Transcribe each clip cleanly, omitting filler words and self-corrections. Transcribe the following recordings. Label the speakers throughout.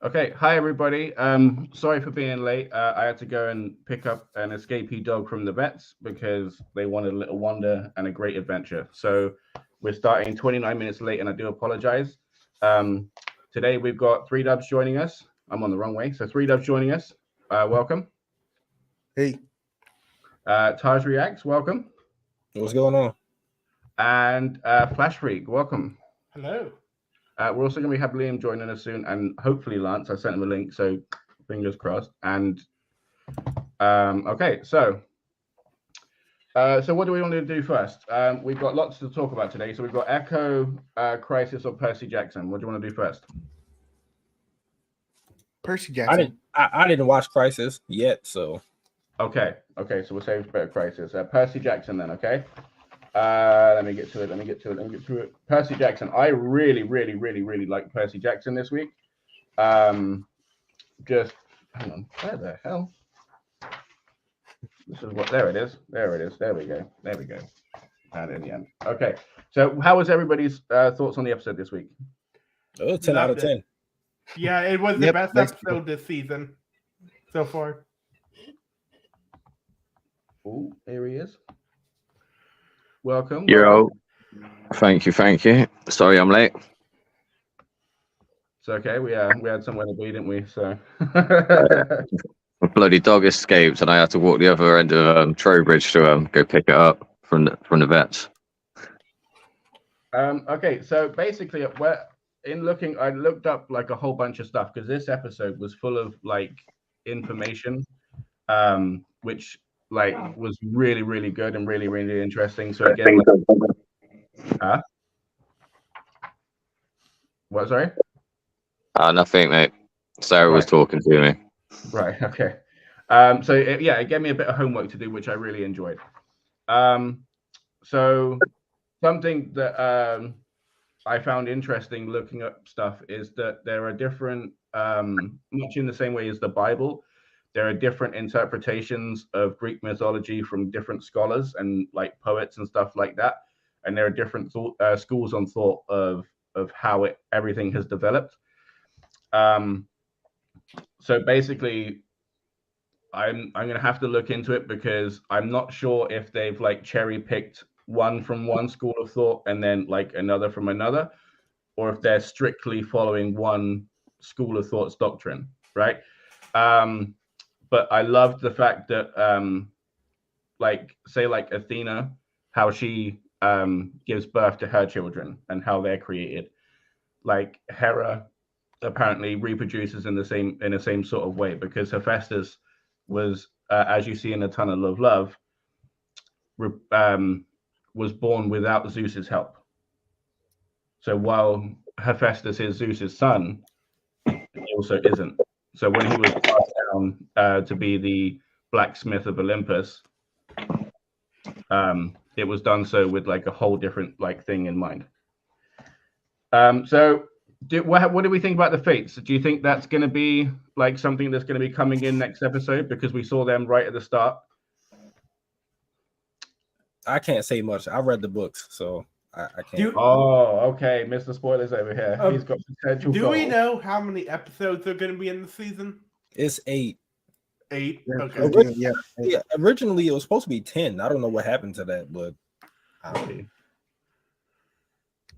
Speaker 1: Okay, hi everybody. Sorry for being late. I had to go and pick up an escapee dog from the vets because they wanted a little wonder and a great adventure. So we're starting 29 minutes late, and I do apologize. Um, Today we've got three dubs joining us. I'm on the wrong way, so three dubs joining us. Welcome.
Speaker 2: Hey,
Speaker 1: Taj Reacts, welcome,
Speaker 3: What's going on?
Speaker 1: and Flash Freak, welcome.
Speaker 4: Hello.
Speaker 1: We're also going to have Liam joining us soon, and hopefully Lance. I sent him a link, so fingers crossed. And okay, so what do we want to do first? We've got lots to talk about today. So we've got Echo, Crisis, or Percy Jackson. What do you want to do first?
Speaker 2: Percy
Speaker 3: I
Speaker 2: Jackson.
Speaker 3: didn't. I didn't watch Crisis yet, so
Speaker 1: Okay, so we'll save for Crisis. Percy Jackson, then. Okay. Let me get to it. Percy Jackson. I really like Percy Jackson this week. Just hang on. Where the hell? This is what. There it is. There we go. And in the end. Okay. So, how was everybody's thoughts on the episode this week?
Speaker 3: oh, 10 out of 10.
Speaker 4: Yeah, it was the
Speaker 2: Yep,
Speaker 4: best
Speaker 2: thanks.
Speaker 4: episode this season so far.
Speaker 1: Oh, here he is. Welcome.
Speaker 5: Yo, thank you. Sorry, I'm late.
Speaker 1: It's okay. We had somewhere to be, didn't we? So.
Speaker 5: My bloody dog escaped, and I had to walk the other end of Trowbridge to go pick it up from the vets.
Speaker 1: Okay, so basically, I looked up like a whole bunch of stuff because this episode was full of like information, which like was really good and really interesting. So again, what? Sorry.
Speaker 5: Nothing, mate. Sarah was talking to me.
Speaker 1: Right. Okay. So it gave me a bit of homework to do, which I really enjoyed. So something that I found interesting looking up stuff is that there are different, much in the same way as the Bible, there are different interpretations of Greek mythology from different scholars and like poets and stuff like that. And there are different schools on thought of how everything has developed. So basically, I'm gonna have to look into it because I'm not sure if they've like cherry picked one from one school of thought and then like another from another, or if they're strictly following one school of thought's doctrine, right? But I loved the fact that like say like Athena, how she gives birth to her children and how they're created. Like Hera apparently reproduces in the same sort of way because Hephaestus was, as you see in A Tunnel of Love, was born without Zeus's help. So while Hephaestus is Zeus's son, he also isn't. So when he was passed down to be the blacksmith of Olympus, it was done so with like a whole different like thing in mind. So what do we think about the fates? Do you think that's going to be like something that's going to be coming in next episode because we saw them right at the start?
Speaker 3: I can't say much. I read the books, so I can't.
Speaker 1: Oh, okay. Mr. Spoilers over here. He's got potential.
Speaker 4: Do we know how many episodes are going to be in the season?
Speaker 3: It's 8.
Speaker 4: 8.
Speaker 2: Yeah,
Speaker 4: Okay.
Speaker 3: Yeah, originally it was supposed to be 10. I don't know what happened to that, but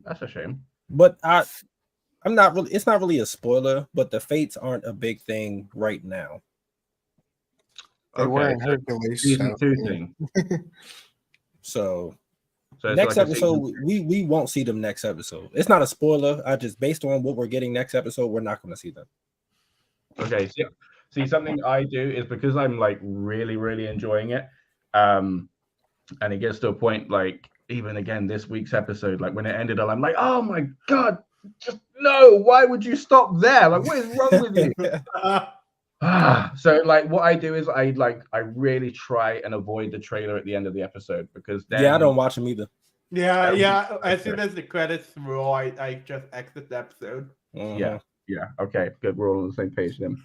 Speaker 1: That's a shame.
Speaker 3: But I'm not really. It's not really a spoiler, but the fates aren't a big thing right now.
Speaker 2: They were in Hercules.
Speaker 1: Season 2
Speaker 2: yeah.
Speaker 1: thing.
Speaker 3: So
Speaker 1: So it's
Speaker 3: next
Speaker 1: like a
Speaker 3: episode, we won't see them next episode. It's not a spoiler. I just based on what we're getting next episode, we're not going to see them.
Speaker 1: Okay, see, something I do is because I'm like really enjoying it, and it gets to a point like even again this week's episode, like when it ended, I'm like, oh my god, just no! Why would you stop there? Like, what is wrong with you? So like what I do is I really try and avoid the trailer at the end of the episode because then
Speaker 3: Yeah, I don't watch them either.
Speaker 4: Yeah. As soon as the credits roll, I just exit the episode.
Speaker 3: Mhm.
Speaker 1: Yeah. Okay. Good. We're all on the same page then.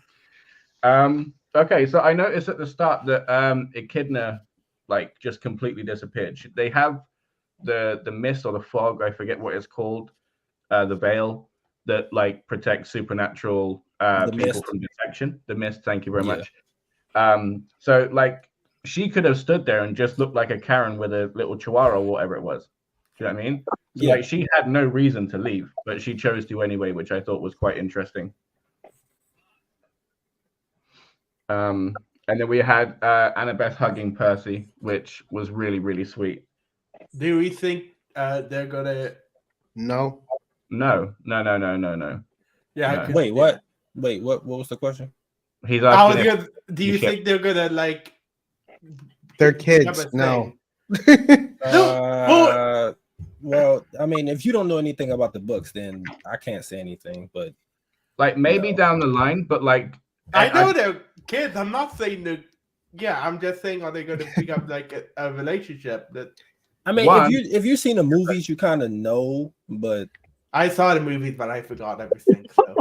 Speaker 1: Okay. So I noticed at the start that Echidna like just completely disappeared. They have the mist or the fog. I forget what it's called. The veil that like protects supernatural
Speaker 3: The
Speaker 1: people
Speaker 3: Mist.
Speaker 1: from detection. The Mist. Thank you very
Speaker 3: Yeah.
Speaker 1: much. So like she could have stood there and just looked like a Karen with a little chihuahua or whatever it was. Do you know what I mean? So
Speaker 3: Yeah.
Speaker 1: like she had no reason to leave, but she chose to anyway, which I thought was quite interesting. And then we had Annabeth hugging Percy, which was really, really sweet.
Speaker 4: Do we think they're gonna?
Speaker 2: No.
Speaker 1: No.
Speaker 4: Yeah.
Speaker 1: No.
Speaker 4: 'Cause-
Speaker 3: Wait, what? Wait, what was the question?
Speaker 1: He's
Speaker 4: I was
Speaker 1: asking if
Speaker 4: gonna, do you
Speaker 1: ship.
Speaker 4: think they're gonna like?
Speaker 2: They're
Speaker 4: become
Speaker 2: kids.
Speaker 4: a
Speaker 2: No.
Speaker 4: thing?
Speaker 3: Well, I mean, if you don't know anything about the books, then I can't say anything. But
Speaker 1: like maybe
Speaker 3: No.
Speaker 1: down the line, but like
Speaker 4: I know they're kids. I'm not saying that. Yeah, I'm just saying, are they going to pick up like a relationship? That
Speaker 3: I mean,
Speaker 1: One-
Speaker 3: if you've seen the movies, you kind of know. But
Speaker 4: I saw the movies, but I forgot everything. So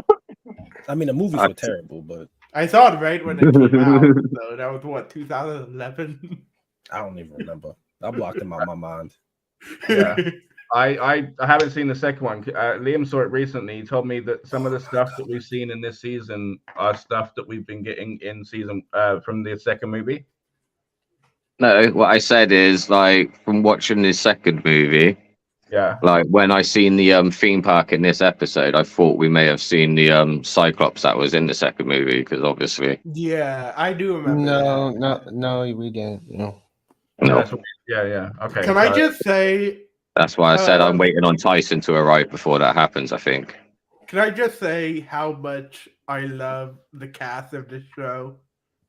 Speaker 3: I mean, the movies were terrible. But
Speaker 4: I saw it right when it came out. So that was what 2011.
Speaker 3: I don't even remember. I blocked them out of my mind.
Speaker 1: Yeah. I haven't seen the second one. Liam saw it recently. He told me that some of the stuff that we've seen in this season are stuff that we've been getting in season from the second movie.
Speaker 5: No, what I said is like from watching the second movie,
Speaker 1: Yeah.
Speaker 5: like when I seen the theme park in this episode, I thought we may have seen the Cyclops that was in the second movie because obviously.
Speaker 4: Yeah, I do remember.
Speaker 2: No, we didn't. No.
Speaker 5: No,
Speaker 1: That's what, yeah. Okay.
Speaker 4: Can I just say?
Speaker 5: that's why I said I'm waiting on Tyson to arrive before that happens. I think.
Speaker 4: Can I just say how much I love the cast of this show?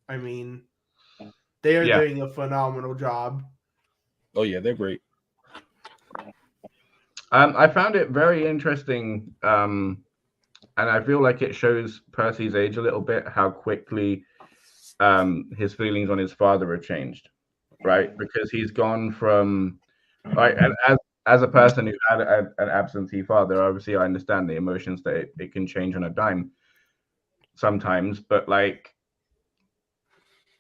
Speaker 4: I mean, they are doing a phenomenal job.
Speaker 3: Oh yeah, they're great.
Speaker 1: I found it very interesting, and I feel like it shows Percy's age a little bit, how quickly his feelings on his father have changed, right? Because he's gone from, right, and as a person who had an absentee father, obviously I understand the emotions that it can change on a dime sometimes, but like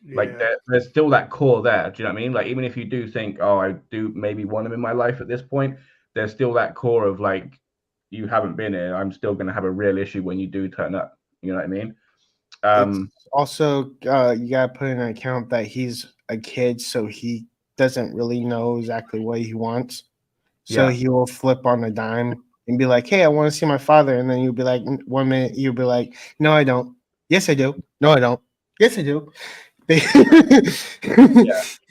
Speaker 1: there's still that core there. Do you know what I mean? Like even if you do think, oh, I do maybe want him in my life at this point, there's still that core of like, you haven't been here. I'm still going to have a real issue when you do turn up. You know what I mean?
Speaker 2: It's also, you got to put in account that he's a kid, so he doesn't really know exactly what he wants. So he will flip on a dime and be like, hey, I want to see my father. And then you'll be like, 1 minute, you'll be like, no, I don't. Yes, I do. No, I don't. Yes, I do.
Speaker 1: Because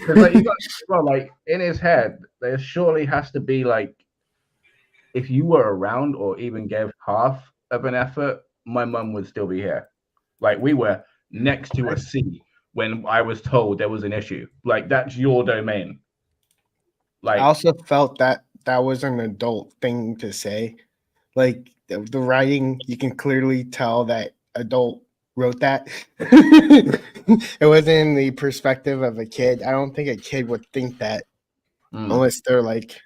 Speaker 1: like you got, well, like in his head, there surely has to be like, if you were around or even gave half of an effort, my mum would still be here. Like we were next to a sea when I was told there was an issue. Like that's your domain. Like
Speaker 2: I also felt that was an adult thing to say. Like the writing, you can clearly tell that adult wrote that. It wasn't in the perspective of a kid. I don't think a kid would think that unless they're like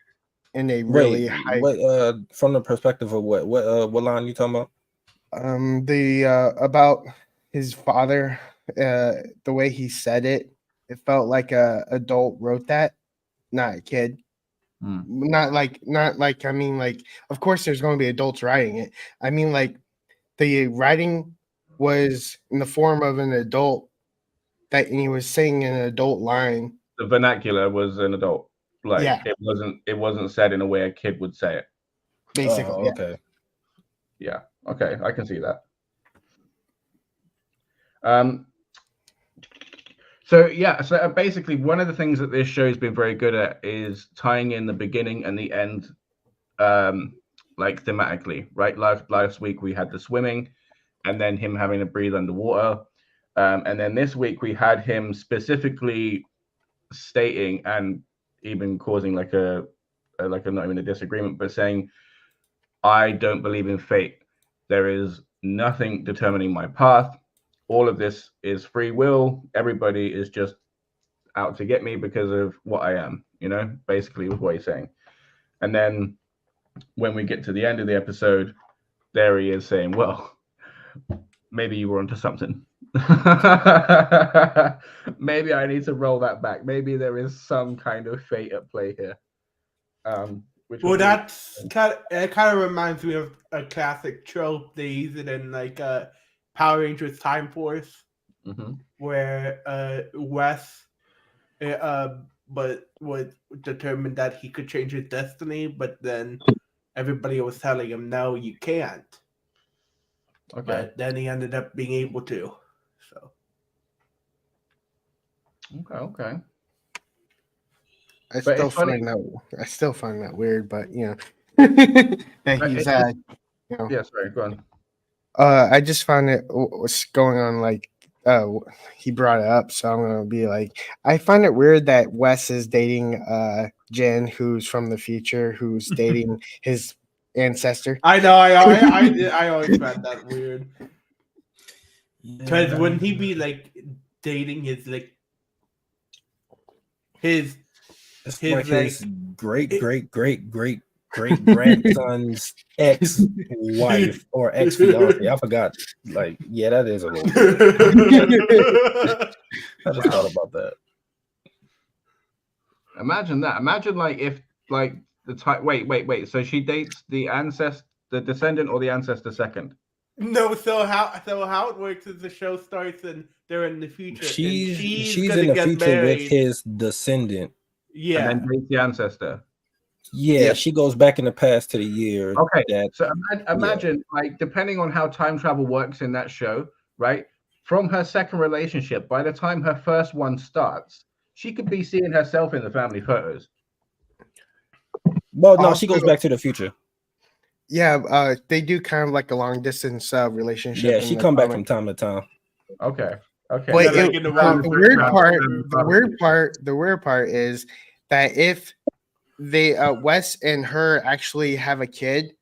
Speaker 2: in a really high.
Speaker 3: What from the perspective of what line you talking about?
Speaker 2: About his father, the way he said it, it felt like a adult wrote that, not a kid. Not like I mean, like, of course there's going to be adults writing it. I mean, like the writing was in the form of an adult and he was saying an adult line.
Speaker 1: The vernacular was an adult. Like it wasn't said in a way a kid would say it.
Speaker 2: Basically.
Speaker 3: Okay.
Speaker 1: Yeah. Okay. I can see that. So basically one of the things that this show's been very good at is tying in the beginning and the end, like thematically, right? Last week we had the swimming and then him having to breathe underwater. And then this week we had him specifically stating and even causing like a not even a disagreement, but saying, I don't believe in fate. There is nothing determining my path. All of this is free will. Everybody is just out to get me because of what I am, you know, basically was what he's saying. And then when we get to the end of the episode, there he is saying, well, maybe you were onto something. Maybe I need to roll that back. Maybe there is some kind of fate at play here.
Speaker 4: That's kind of reminds me of a classic trope they use it in like Power Rangers Time Force,
Speaker 1: Mhm.
Speaker 4: where Wes but was determined that he could change his destiny, but then everybody was telling him, no, you can't.
Speaker 1: Okay.
Speaker 4: But then he ended up being able to. So
Speaker 1: Okay.
Speaker 2: I
Speaker 1: But
Speaker 2: still
Speaker 1: it's funny.
Speaker 2: find that weird, but that
Speaker 1: But
Speaker 2: he's
Speaker 1: it's
Speaker 2: you
Speaker 1: Yeah, sorry, go on.
Speaker 2: I just find it what's going on. Like, he brought it up, so I'm gonna be like, I find it weird that Wes is dating Jen, who's from the future, who's dating his ancestor.
Speaker 4: I know, I always found that weird. Because wouldn't he be like dating his his
Speaker 3: great grandson's ex-wife or ex-fiance. I forgot. Like, yeah, that is a little weird. I just thought about that.
Speaker 1: Imagine that. Imagine like if like the type. Wait. So she dates the descendant, or the ancestor second?
Speaker 4: No, so how it works is the show starts and they're in the future.
Speaker 3: She's
Speaker 4: gonna
Speaker 3: in the
Speaker 4: get
Speaker 3: future
Speaker 4: married.
Speaker 3: with his descendant.
Speaker 4: Yeah.
Speaker 1: And then dates the ancestor.
Speaker 3: Yeah, she goes back in the past to the year.
Speaker 1: Okay.
Speaker 3: That,
Speaker 1: So imagine like, depending on how time travel works in that show, right? From her second relationship, by the time her first one starts, she could be seeing herself in the family photos.
Speaker 3: well, no, she goes back to the future.
Speaker 2: Yeah, they do kind of like a long distance relationship.
Speaker 3: Yeah, she come back from time to time.
Speaker 1: Okay.
Speaker 2: But
Speaker 4: the
Speaker 2: weird part is that if they Wes and her actually have a kid,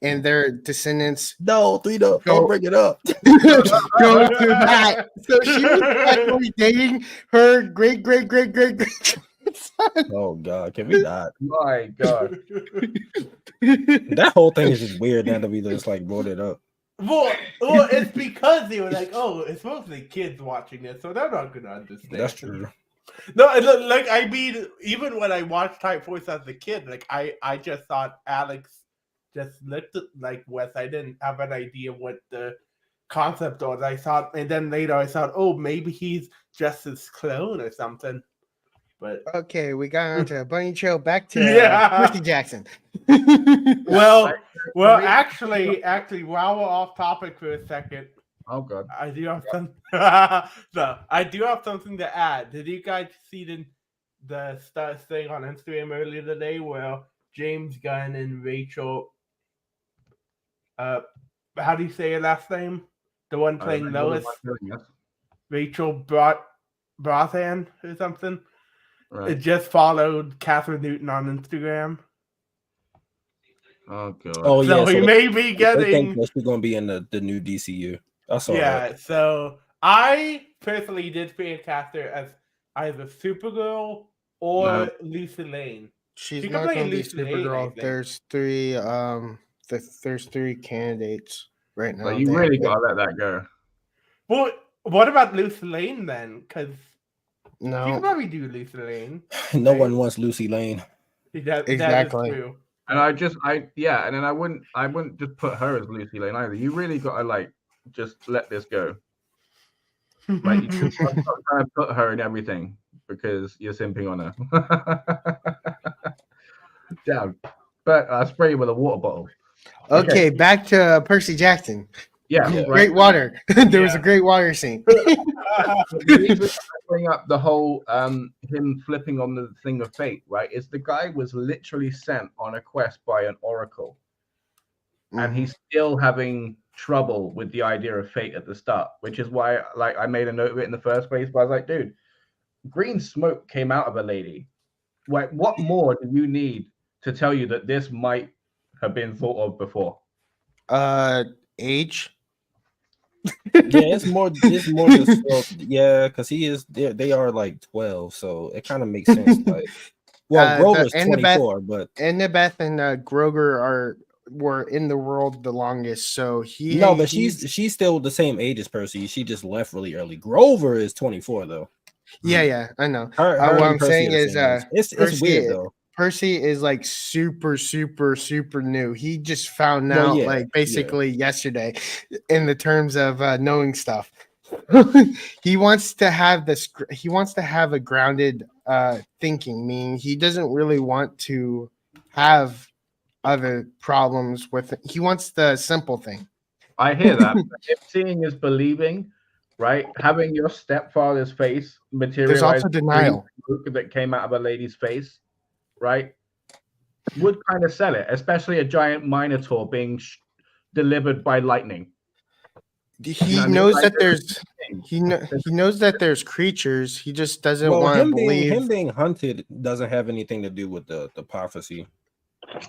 Speaker 2: and their descendants
Speaker 3: don't bring it up.
Speaker 2: go to that. So she was actually dating her great son.
Speaker 3: Oh God, can we not?
Speaker 1: My God.
Speaker 3: That whole thing is just weird now that we just like brought it up.
Speaker 4: Well, it's because they were like, oh, it's mostly kids watching this, so they're not gonna understand.
Speaker 3: That's true.
Speaker 4: No, like, I mean, even when I watched Type Force as a kid, like I just thought Alex just looked like Wes. I didn't have an idea what the concept was. I thought, and then later I thought, oh, maybe he's just his clone or something. But
Speaker 2: okay, we got onto a bunny trail. Back to Percy Jackson.
Speaker 4: well, actually, while we're off topic for a second,
Speaker 1: oh God,
Speaker 4: I do have some. So I do have something to add. Did you guys see the thing on Instagram earlier today where James Gunn and Rachel, how do you say her last name? The one playing Lois, Rachel Brosnan or something. Right. It just followed Catherine Newton on Instagram.
Speaker 1: Oh God!
Speaker 3: Oh yeah,
Speaker 4: so he may be getting.
Speaker 3: They think that she's gonna be in the new DCU. I saw that.
Speaker 4: So I personally did cast her as either Supergirl or Lucy Lane.
Speaker 2: She's not going to be Supergirl. There's three. There's three candidates right now.
Speaker 1: But you really gotta let that go.
Speaker 4: Well, what about Lucy Lane then? Because
Speaker 2: no,
Speaker 4: she can probably do Lucy Lane.
Speaker 3: No one wants Lucy Lane.
Speaker 2: Exactly.
Speaker 4: That is true.
Speaker 1: And and then I wouldn't just put her as Lucy Lane either. You really gotta like just let this go. Like, you just trying to put her in everything because you're simping on her. Damn. But I spray you with a water bottle.
Speaker 2: Okay, back to Percy Jackson.
Speaker 1: Yeah,
Speaker 2: great water. There was a great water scene.
Speaker 1: Bring up the whole him flipping on the thing of fate, right? Is the guy was literally sent on a quest by an oracle, and he's still having trouble with the idea of fate at the start, which is why like I made a note of it in the first place. But I was like, dude, green smoke came out of a lady. Like, what more do you need to tell you that this might have been thought of before?
Speaker 2: Age.
Speaker 3: Yeah, it's more just because he is they are like 12, so it kind of makes sense. Like, well, Grover's 24, but
Speaker 2: Annabeth and Grover were in the world the longest, so
Speaker 3: she's still the same age as Percy. She just left really early. Grover is 24 though.
Speaker 2: Yeah, I know.
Speaker 3: What
Speaker 2: I'm saying is
Speaker 3: it's weird though.
Speaker 2: Percy is like super new. He just found out like basically yesterday in the terms of knowing stuff. He wants to have this. He wants to have a grounded thinking. Meaning he doesn't really want to have other problems with it. He wants the simple thing.
Speaker 1: I hear that. If seeing is believing, right? Having your stepfather's face materialize.
Speaker 2: There's also denial
Speaker 1: that came out of a lady's face, right? Would kind of sell it, especially a giant minotaur being delivered by lightning.
Speaker 2: He knows that there's he knows that there's creatures. He just doesn't want to believe.
Speaker 3: Him being hunted doesn't have anything to do with the prophecy.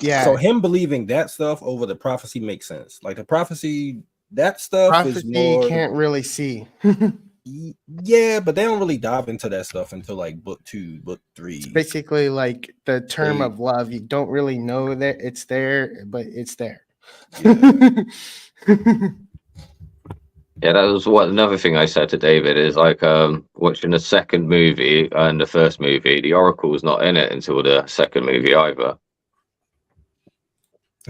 Speaker 2: Yeah.
Speaker 3: So him believing that stuff over the prophecy makes sense. Like the prophecy, that stuff is more.
Speaker 2: Can't really see.
Speaker 3: Yeah, but they don't really dive into that stuff until like book 2, book 3.
Speaker 2: It's basically like the term of love. You don't really know that it's there, but it's there.
Speaker 3: Yeah.
Speaker 5: Yeah, that was another thing I said to David is like watching the second movie and the first movie, the Oracle's not in it until the second movie either.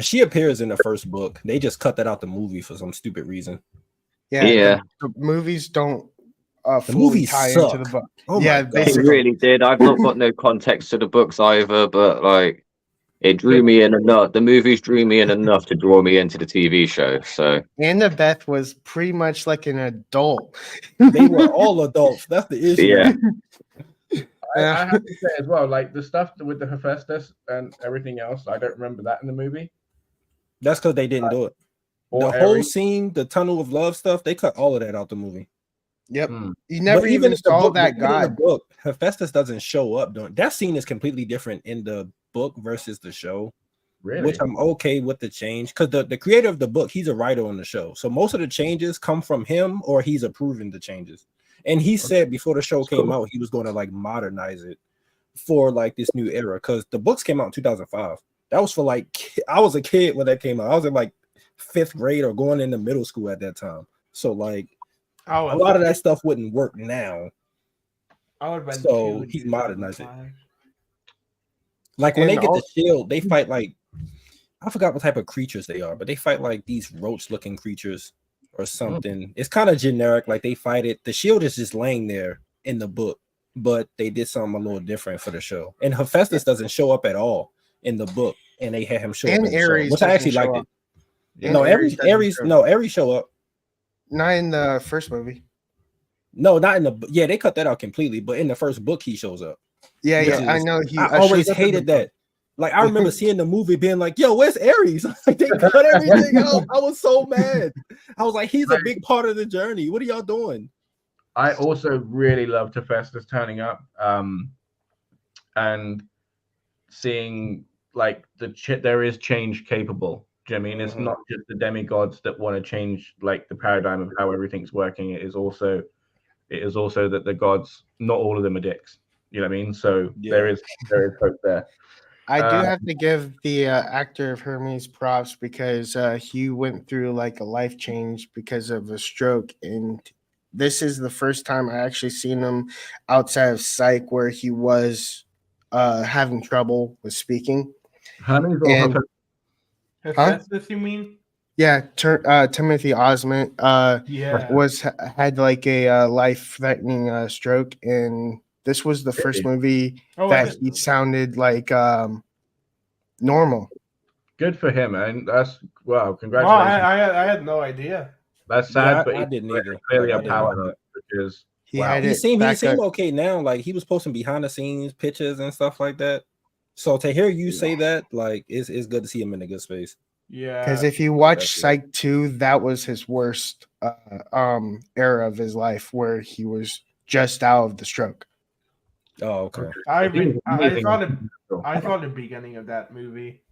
Speaker 3: She appears in the first book. They just cut that out the movie for some stupid reason.
Speaker 2: Yeah. The movies don't fully tie into the book.
Speaker 3: Oh
Speaker 2: yeah,
Speaker 5: basically. It really did. I've not got no context to the books either, but like it drew me in enough. The movies drew me in enough to draw me into the TV show. So
Speaker 2: Annabeth was pretty much like an adult.
Speaker 3: They were all adults. That's the issue.
Speaker 5: Yeah.
Speaker 1: I have to say as well, like the stuff with the Hephaestus and everything else, I don't remember that in the movie.
Speaker 3: That's because they didn't do it. The whole scene, the tunnel of love stuff, they cut all of that out the movie.
Speaker 2: Yep. You never even saw that god.
Speaker 3: Book, Hephaestus doesn't show up during that scene is completely different in the book versus the show.
Speaker 1: Really?
Speaker 3: Which I'm okay with the change because the creator of the book, he's a writer on the show. So most of the changes come from him or he's approving the changes. And he said before the show came out, he was going to like modernize it for like this new era because the books came out in 2005. That was for like I was a kid when that came out. I was in like 5th grade or going into middle school at that time. So like a lot of that stuff wouldn't work now. So he modernized it. Like when they get the shield, they fight like I forgot what type of creatures they are, but they fight like these roach-looking creatures or something. It's kind of generic. Like they fight it. The shield is just laying there in the book, but they did something a little different for the show. And Hephaestus doesn't show up at all in the book, and they had him show up in the show, which I actually liked it. No, Ares show up.
Speaker 2: Not in the first movie.
Speaker 3: No, not in the. Yeah, they cut that out completely. But in the first book, he shows up.
Speaker 2: Yeah, I know.
Speaker 3: I always hated that. Like I remember seeing the movie, being like, "Yo, where's Ares?" Like they cut everything out. I was so mad. I was like, "He's a big part of the journey. What are y'all doing?"
Speaker 1: I also really loved Hephaestus turning up, and seeing like there is change capable. Do you know what I mean? It's not just the demigods that want to change like the paradigm of how everything's working. It is also that the gods, not all of them are dicks. You know what I mean? So there is hope there.
Speaker 2: I do have to give the actor of Hermes props because he went through like a life change because of a stroke, and this is the first time I actually seen him outside of Psych where he was having trouble with speaking.
Speaker 1: Hermes or
Speaker 4: Hephaestus, you mean?
Speaker 2: Yeah, Timothy Osment had like a life-threatening stroke, and this was the first movie that he sounded like normal.
Speaker 1: Good for him, and that's congratulations.
Speaker 4: I had no idea.
Speaker 1: That's sad, but
Speaker 3: I didn't either.
Speaker 1: Clearly a power because
Speaker 3: he seemed okay now. Like he was posting behind the scenes pictures and stuff like that. So to hear you say that, like, it's good to see him in a good space.
Speaker 4: Yeah,
Speaker 2: because if you watch Psych 2, that was his worst era of his life, where he was just out of the stroke.
Speaker 3: Oh, okay.
Speaker 4: I thought the beginning of that movie.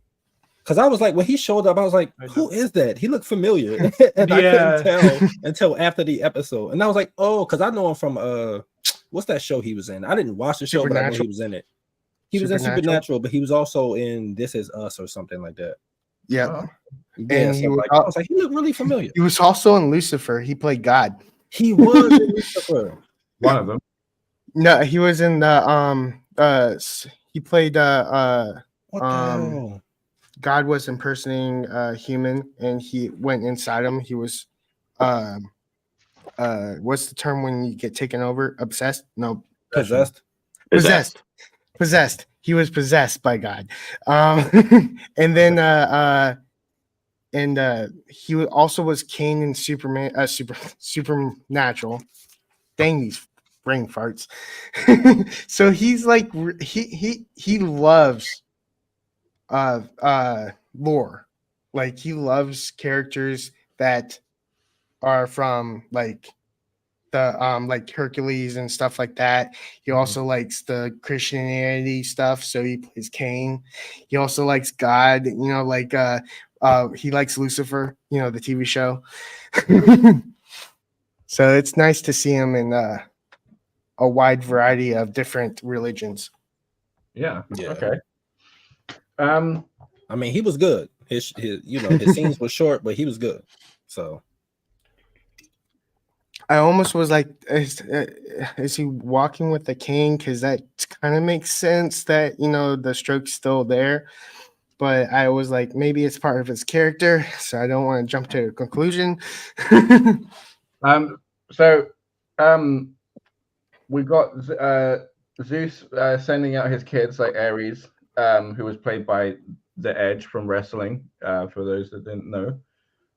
Speaker 3: Because I was like, when he showed up, I was like, who is that? He looked familiar. And I couldn't tell until after the episode. And I was like, oh, because I know him from what's that show he was in? I didn't watch the show, but I know he was in it. He was in Supernatural, but he was also in This Is Us or something like that.
Speaker 2: Yeah.
Speaker 3: And I was like, he looked really familiar.
Speaker 2: He was also in Lucifer. He played God.
Speaker 3: He was in Lucifer.
Speaker 1: One of them.
Speaker 2: No, he was in the He played
Speaker 3: What the hell?
Speaker 2: God was impersonating a human, and he went inside him. He was what's the term when you get taken over? Obsessed? No,
Speaker 3: Possessed?
Speaker 2: Possessed. He was possessed by God. And then he also was Cain in Superman, Supernatural. Dang these brain farts. So he's like he loves lore. Like he loves characters that are from like the like Hercules and stuff like that. He also likes the Christianity stuff, so he plays Cain. He also likes God, like he likes Lucifer, the TV show. So it's nice to see him in a wide variety of different religions.
Speaker 1: Yeah.
Speaker 3: Yeah.
Speaker 1: Okay.
Speaker 3: I mean, he was good. His his scenes were short, but he was good. So
Speaker 2: I almost was like, is he walking with the king? Because that kind of makes sense that the stroke's still there. But I was like, maybe it's part of his character, so I don't want to jump to a conclusion.
Speaker 1: So we got Zeus sending out his kids like Ares, who was played by the Edge from wrestling. For those that didn't know,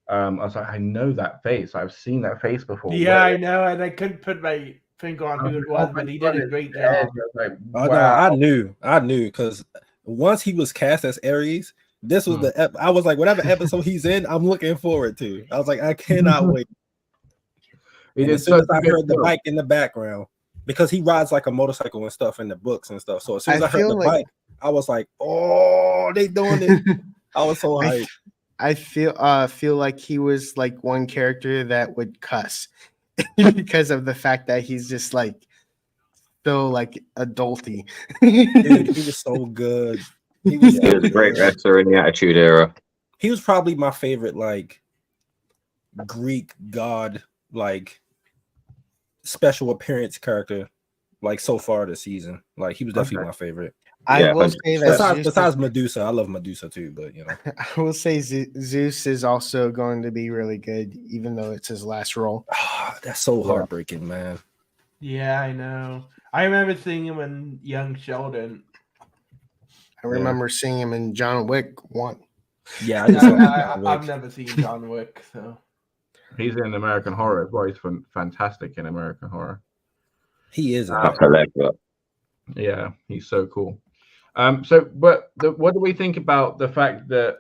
Speaker 1: I was like, I know that face. I've seen that face before.
Speaker 4: Yeah, I know, and I couldn't put my finger on who it was, but he did a great job.
Speaker 1: I was like, wow.
Speaker 3: No, I knew because once he was cast as Ares, this was I was like, whatever episode he's in, I'm looking forward to. I was like, I cannot wait. And as soon as I heard the bike in the background, because he rides like a motorcycle and stuff in the books and stuff. So as soon as I heard the bike, I was like, oh, they doing it. I was so hyped.
Speaker 2: I feel like he was like one character that would cuss because of the fact that he's just like so like adulty.
Speaker 3: Dude, he was so good.
Speaker 5: He was a great wrestler in the Attitude Era.
Speaker 3: He was probably my favorite like Greek god like special appearance character like so far this season. Like he was definitely my favorite.
Speaker 2: I will say that
Speaker 3: besides Medusa, I love Medusa too, but
Speaker 2: I will say Zeus is also going to be really good, even though it's his last role.
Speaker 3: Oh, that's so heartbreaking, man.
Speaker 4: Yeah, I know. I remember seeing him in Young Sheldon.
Speaker 2: I remember seeing him in John Wick 1.
Speaker 3: Yeah,
Speaker 4: I've never seen John Wick, so
Speaker 1: he's in American Horror as well. He's fantastic in American Horror.
Speaker 3: He is.
Speaker 1: Yeah, he's so cool. What do we think about the fact that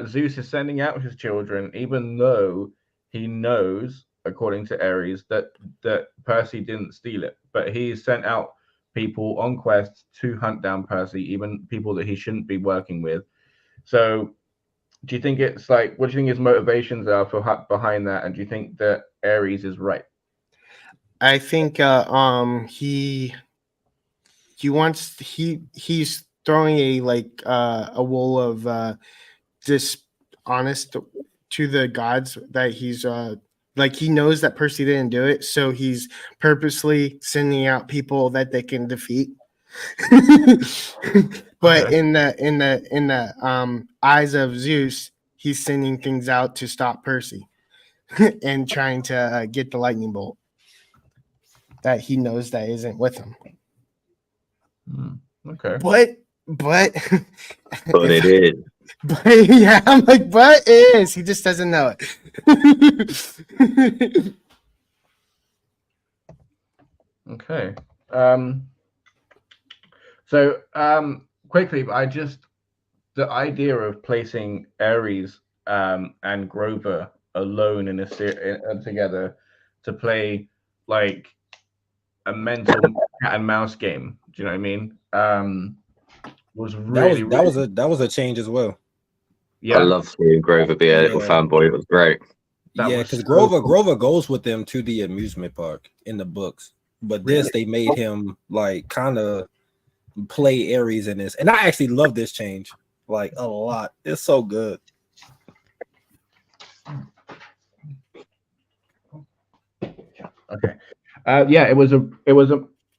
Speaker 1: Zeus is sending out his children, even though he knows, according to Ares, that Percy didn't steal it, but he sent out people on quests to hunt down Percy, even people that he shouldn't be working with. So, do you think it's like, what do you think his motivations are behind that, and do you think that Ares is right?
Speaker 2: I think he's throwing a wool of dishonest to the gods that he's like he knows that Percy didn't do it, so he's purposely sending out people that they can defeat. But in the eyes of Zeus, he's sending things out to stop Percy and trying to get the lightning bolt that he knows that isn't with him.
Speaker 1: Okay.
Speaker 2: But
Speaker 5: it is.
Speaker 2: But yeah, I'm like, but it is. He just doesn't know it.
Speaker 1: Okay. So quickly, the idea of placing Ares and Grover alone in together to play like a mental cat and mouse game. Do you know what I mean? Was really
Speaker 3: that was a change as well.
Speaker 1: Yeah,
Speaker 5: I love seeing Grover be a little fanboy. It was great.
Speaker 3: Because Grover goes with them to the amusement park in the books, but this they made him like kind of play Ares in this, and I actually love this change like a lot. It's so good.
Speaker 1: Okay. Yeah, it was a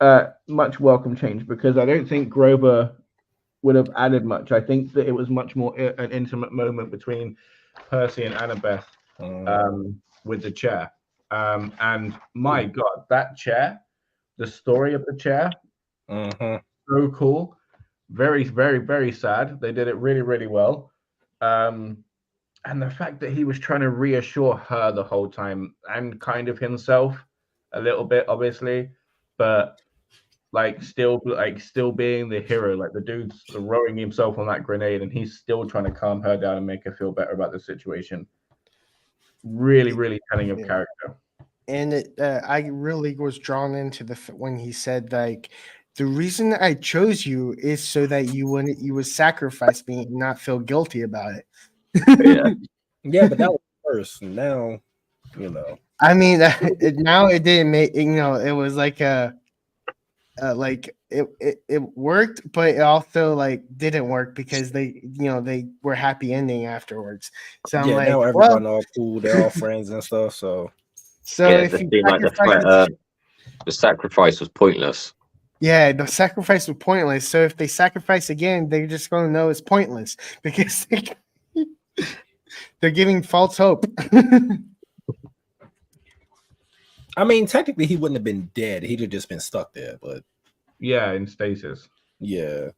Speaker 1: much welcome change, because I don't think Grover would have added much. I think that it was much more an intimate moment between Percy and Annabeth with the chair. And my God, that chair, the story of the chair, so cool. Very, very, very sad. They did it really, really well. And the fact that he was trying to reassure her the whole time, and kind of himself a little bit, obviously, but still being the hero. Like, the dude's throwing himself on that grenade, and he's still trying to calm her down and make her feel better about the situation. Really, really telling of character.
Speaker 2: And I really was drawn into when he said, like, the reason I chose you is so that you would sacrifice me and not feel guilty about it.
Speaker 3: Yeah, but that was first. Now, you know.
Speaker 2: I mean, now it didn't make, you know, it was like like it worked, but it also like didn't work because they were happy ending afterwards. So I'm like,
Speaker 3: now everyone all cool, they're all friends and stuff. So
Speaker 2: if you
Speaker 5: the sacrifice was pointless.
Speaker 2: Yeah, the sacrifice was pointless. So if they sacrifice again, they're just going to know it's pointless because they're giving false hope.
Speaker 3: I mean, technically, he wouldn't have been dead. He'd have just been stuck there. But
Speaker 1: yeah, in stasis.
Speaker 3: Yeah,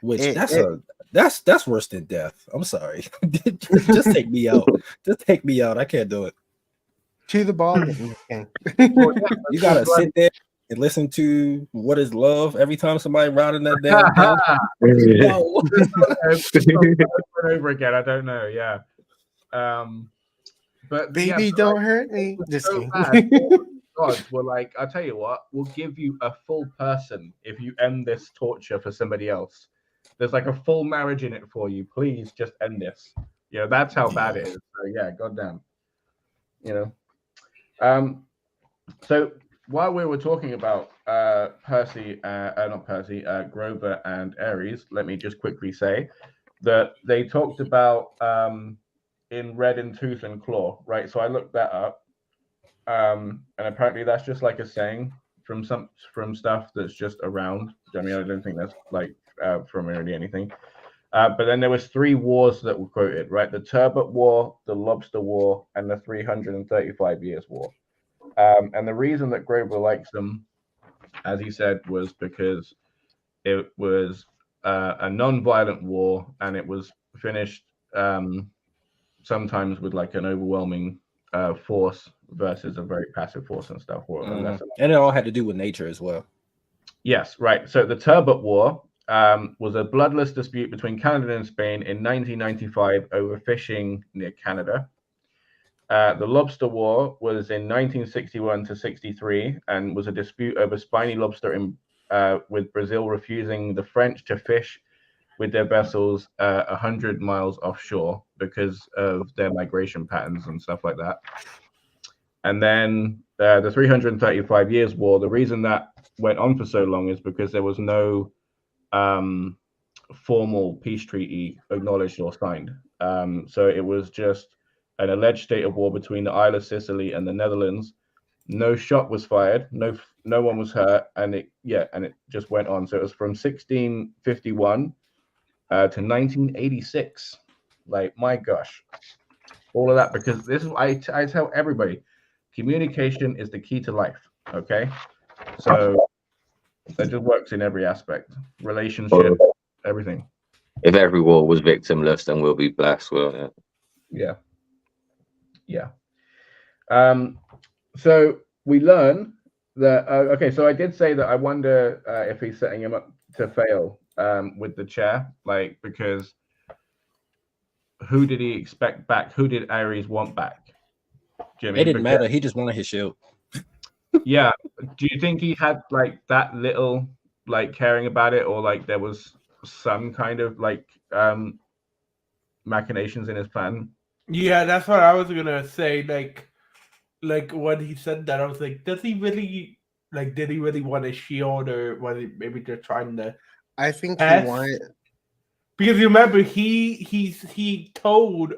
Speaker 3: which that's worse than death. I'm sorry. Just take me out. Just take me out. I can't do it.
Speaker 2: To the ball.
Speaker 3: You gotta sit there and listen to "What Is Love" every time somebody riding that damn
Speaker 1: over again. I don't know. Yeah. But
Speaker 2: baby, don't hurt me. Just
Speaker 1: so gods were like, I'll tell you what, we'll give you a full person if you end this torture for somebody else. There's like a full marriage in it for you. Please just end this. You know, that's how bad it is. So yeah, goddamn. You know. So while we were talking about Grover and Ares, let me just quickly say that they talked about in Red in Tooth and Claw, right? So I looked that up, and apparently that's just like a saying from stuff that's just around. I mean, I don't think that's like from really anything. But then there was 3 wars that were quoted, right? The Turbot War, the Lobster War, and the 335 Years War. And the reason that Grover likes them, as he said, was because it was a non-violent war, and it was finished sometimes with like an overwhelming force versus a very passive force and stuff.
Speaker 3: And it all had to do with nature as well.
Speaker 1: Yes, right. So the Turbot War was a bloodless dispute between Canada and Spain in 1995 over fishing near Canada. The Lobster War was in 1961 to 63 and was a dispute over spiny lobster with Brazil refusing the French to fish with their vessels 100 miles offshore because of their migration patterns and stuff like that. And then the 335 Years War, the reason that went on for so long is because there was no formal peace treaty acknowledged or signed. So it was just an alleged state of war between the Isle of Sicily and the Netherlands. No shot was fired, no one was hurt, and it just went on. So it was from 1651 to 1986. Like, my gosh, all of that, because this is I tell everybody, communication is the key to life. Okay, so that just works in every aspect, relationship, everything.
Speaker 5: If every war was victimless, then we'll be blessed, won't it?
Speaker 1: Yeah. So we learn that okay, so I did say that I wonder if he's setting him up to fail with the chair, like, because who did he expect back? Who did Ares want back? Jimmy?
Speaker 3: It didn't matter. He just wanted his shield.
Speaker 1: Yeah. Do you think he had like that little like caring about it, or like there was some kind of like machinations in his plan?
Speaker 4: Yeah, that's what I was gonna say. Like when he said that, I was like, did he really want a shield, or was he maybe just trying to?
Speaker 2: I think he wanted,
Speaker 4: because you remember he told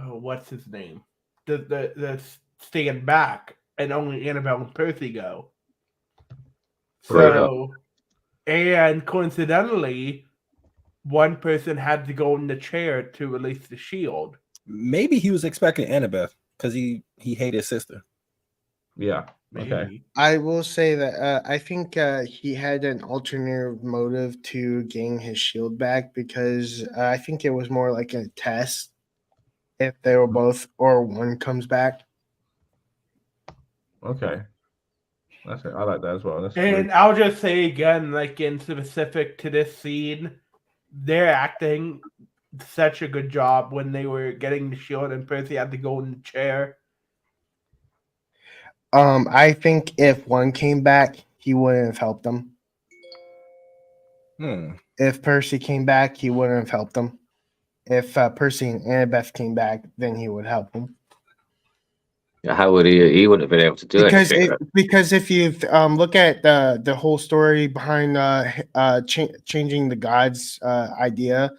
Speaker 4: what's his name, the stand back and only Annabelle and Percy go.
Speaker 5: Straight up.
Speaker 4: So, and coincidentally, one person had to go in the chair to release the shield.
Speaker 3: Maybe he was expecting Annabeth because he hated his sister.
Speaker 1: Yeah.
Speaker 4: Maybe.
Speaker 1: Okay.
Speaker 2: I will say that I think he had an alternative motive to gain his shield back because I think it was more like a test if they were both or one comes back.
Speaker 1: Okay. That's it. I like that as well. That's
Speaker 4: And I'll just say again, like in specific to this scene, they're acting such a good job when they were getting the shield and Percy had to go in the chair.
Speaker 2: I think if one came back, he wouldn't have helped them. If Percy came back, he wouldn't have helped them. If Percy and Annabeth came back, then he would help them.
Speaker 5: How would he? He wouldn't have been able to do anything.
Speaker 2: Because if you look at the whole story behind changing the gods idea,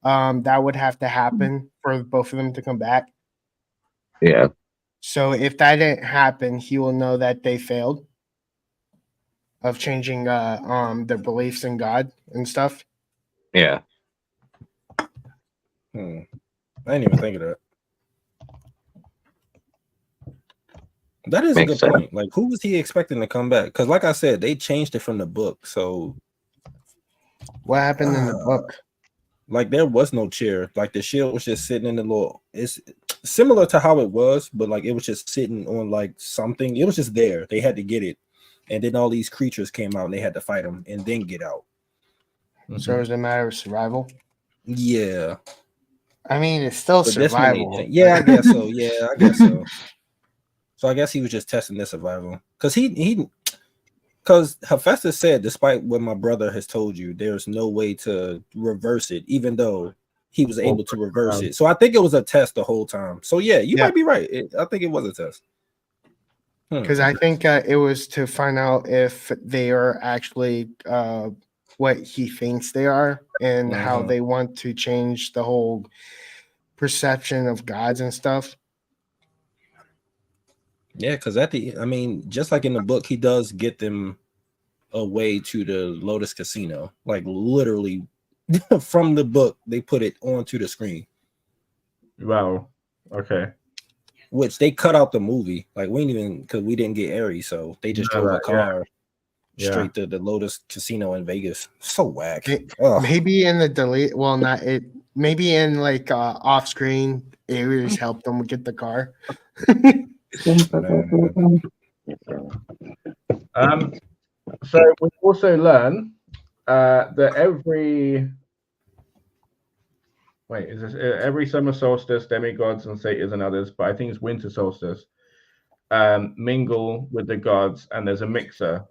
Speaker 2: that would have to happen for both of them to come back.
Speaker 5: Yeah.
Speaker 2: So if that didn't happen, he will know that they failed of changing their beliefs in God and stuff.
Speaker 5: Yeah.
Speaker 3: I didn't even think of that. That is
Speaker 5: Makes
Speaker 3: a good
Speaker 5: sense.
Speaker 3: point. Like, who was he expecting to come back? Because, like I said, they changed it from the book. So,
Speaker 2: what happened in the book?
Speaker 3: Like, there was no chair. Like, the shield was just sitting in the little. It's similar to how it was, but like it was just sitting on like something. It was just there. They had to get it, and then all these creatures came out, and they had to fight them, and then get out.
Speaker 2: So it was a matter of survival.
Speaker 3: Yeah.
Speaker 2: I mean, it's still
Speaker 3: But
Speaker 2: survival.
Speaker 3: Yeah, I guess so. Yeah, I guess so. So I guess he was just testing their survival. Because Hephaestus said, despite what my brother has told you, there's no way to reverse it, even though he was able to reverse it. So I think it was a test the whole time. So yeah, you might be right. I think it was a test.
Speaker 2: Because I think it was to find out if they are actually what he thinks they are and how they want to change the whole perception of gods and stuff.
Speaker 3: Yeah, because just like in the book, he does get them away to the Lotus Casino. Like literally from the book, they put it onto the screen.
Speaker 1: Wow. Okay.
Speaker 3: Which they cut out the movie. Like we didn't even, because we didn't get Aries, so they just drove a car straight to the Lotus Casino in Vegas. So whack.
Speaker 2: Maybe in the delete, well, not it. Maybe in like off screen, Aries helped them get the car.
Speaker 1: So we also learn that every summer solstice, demigods and satyrs and others, but I think it's winter solstice, mingle with the gods, and there's a mixer.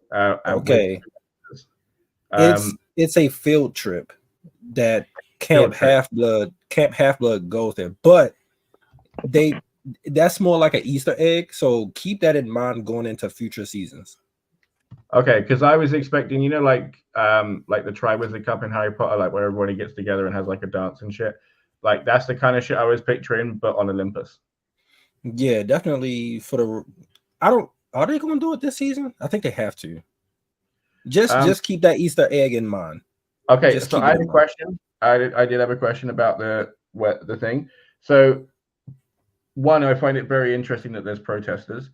Speaker 3: Okay. It's a field trip that Camp Half-Blood goes there, but that's more like an Easter egg, so keep that in mind going into future seasons.
Speaker 1: Okay, because I was expecting, like the Triwizard Cup in Harry Potter, like where everybody gets together and has like a dance and shit. Like that's the kind of shit I was picturing, but on Olympus.
Speaker 3: Yeah, definitely are they going to do it this season? I think they have to. Just keep that Easter egg in mind.
Speaker 1: Okay, so I had a question. I did have a question about the thing. So one, I find it very interesting that there's protesters,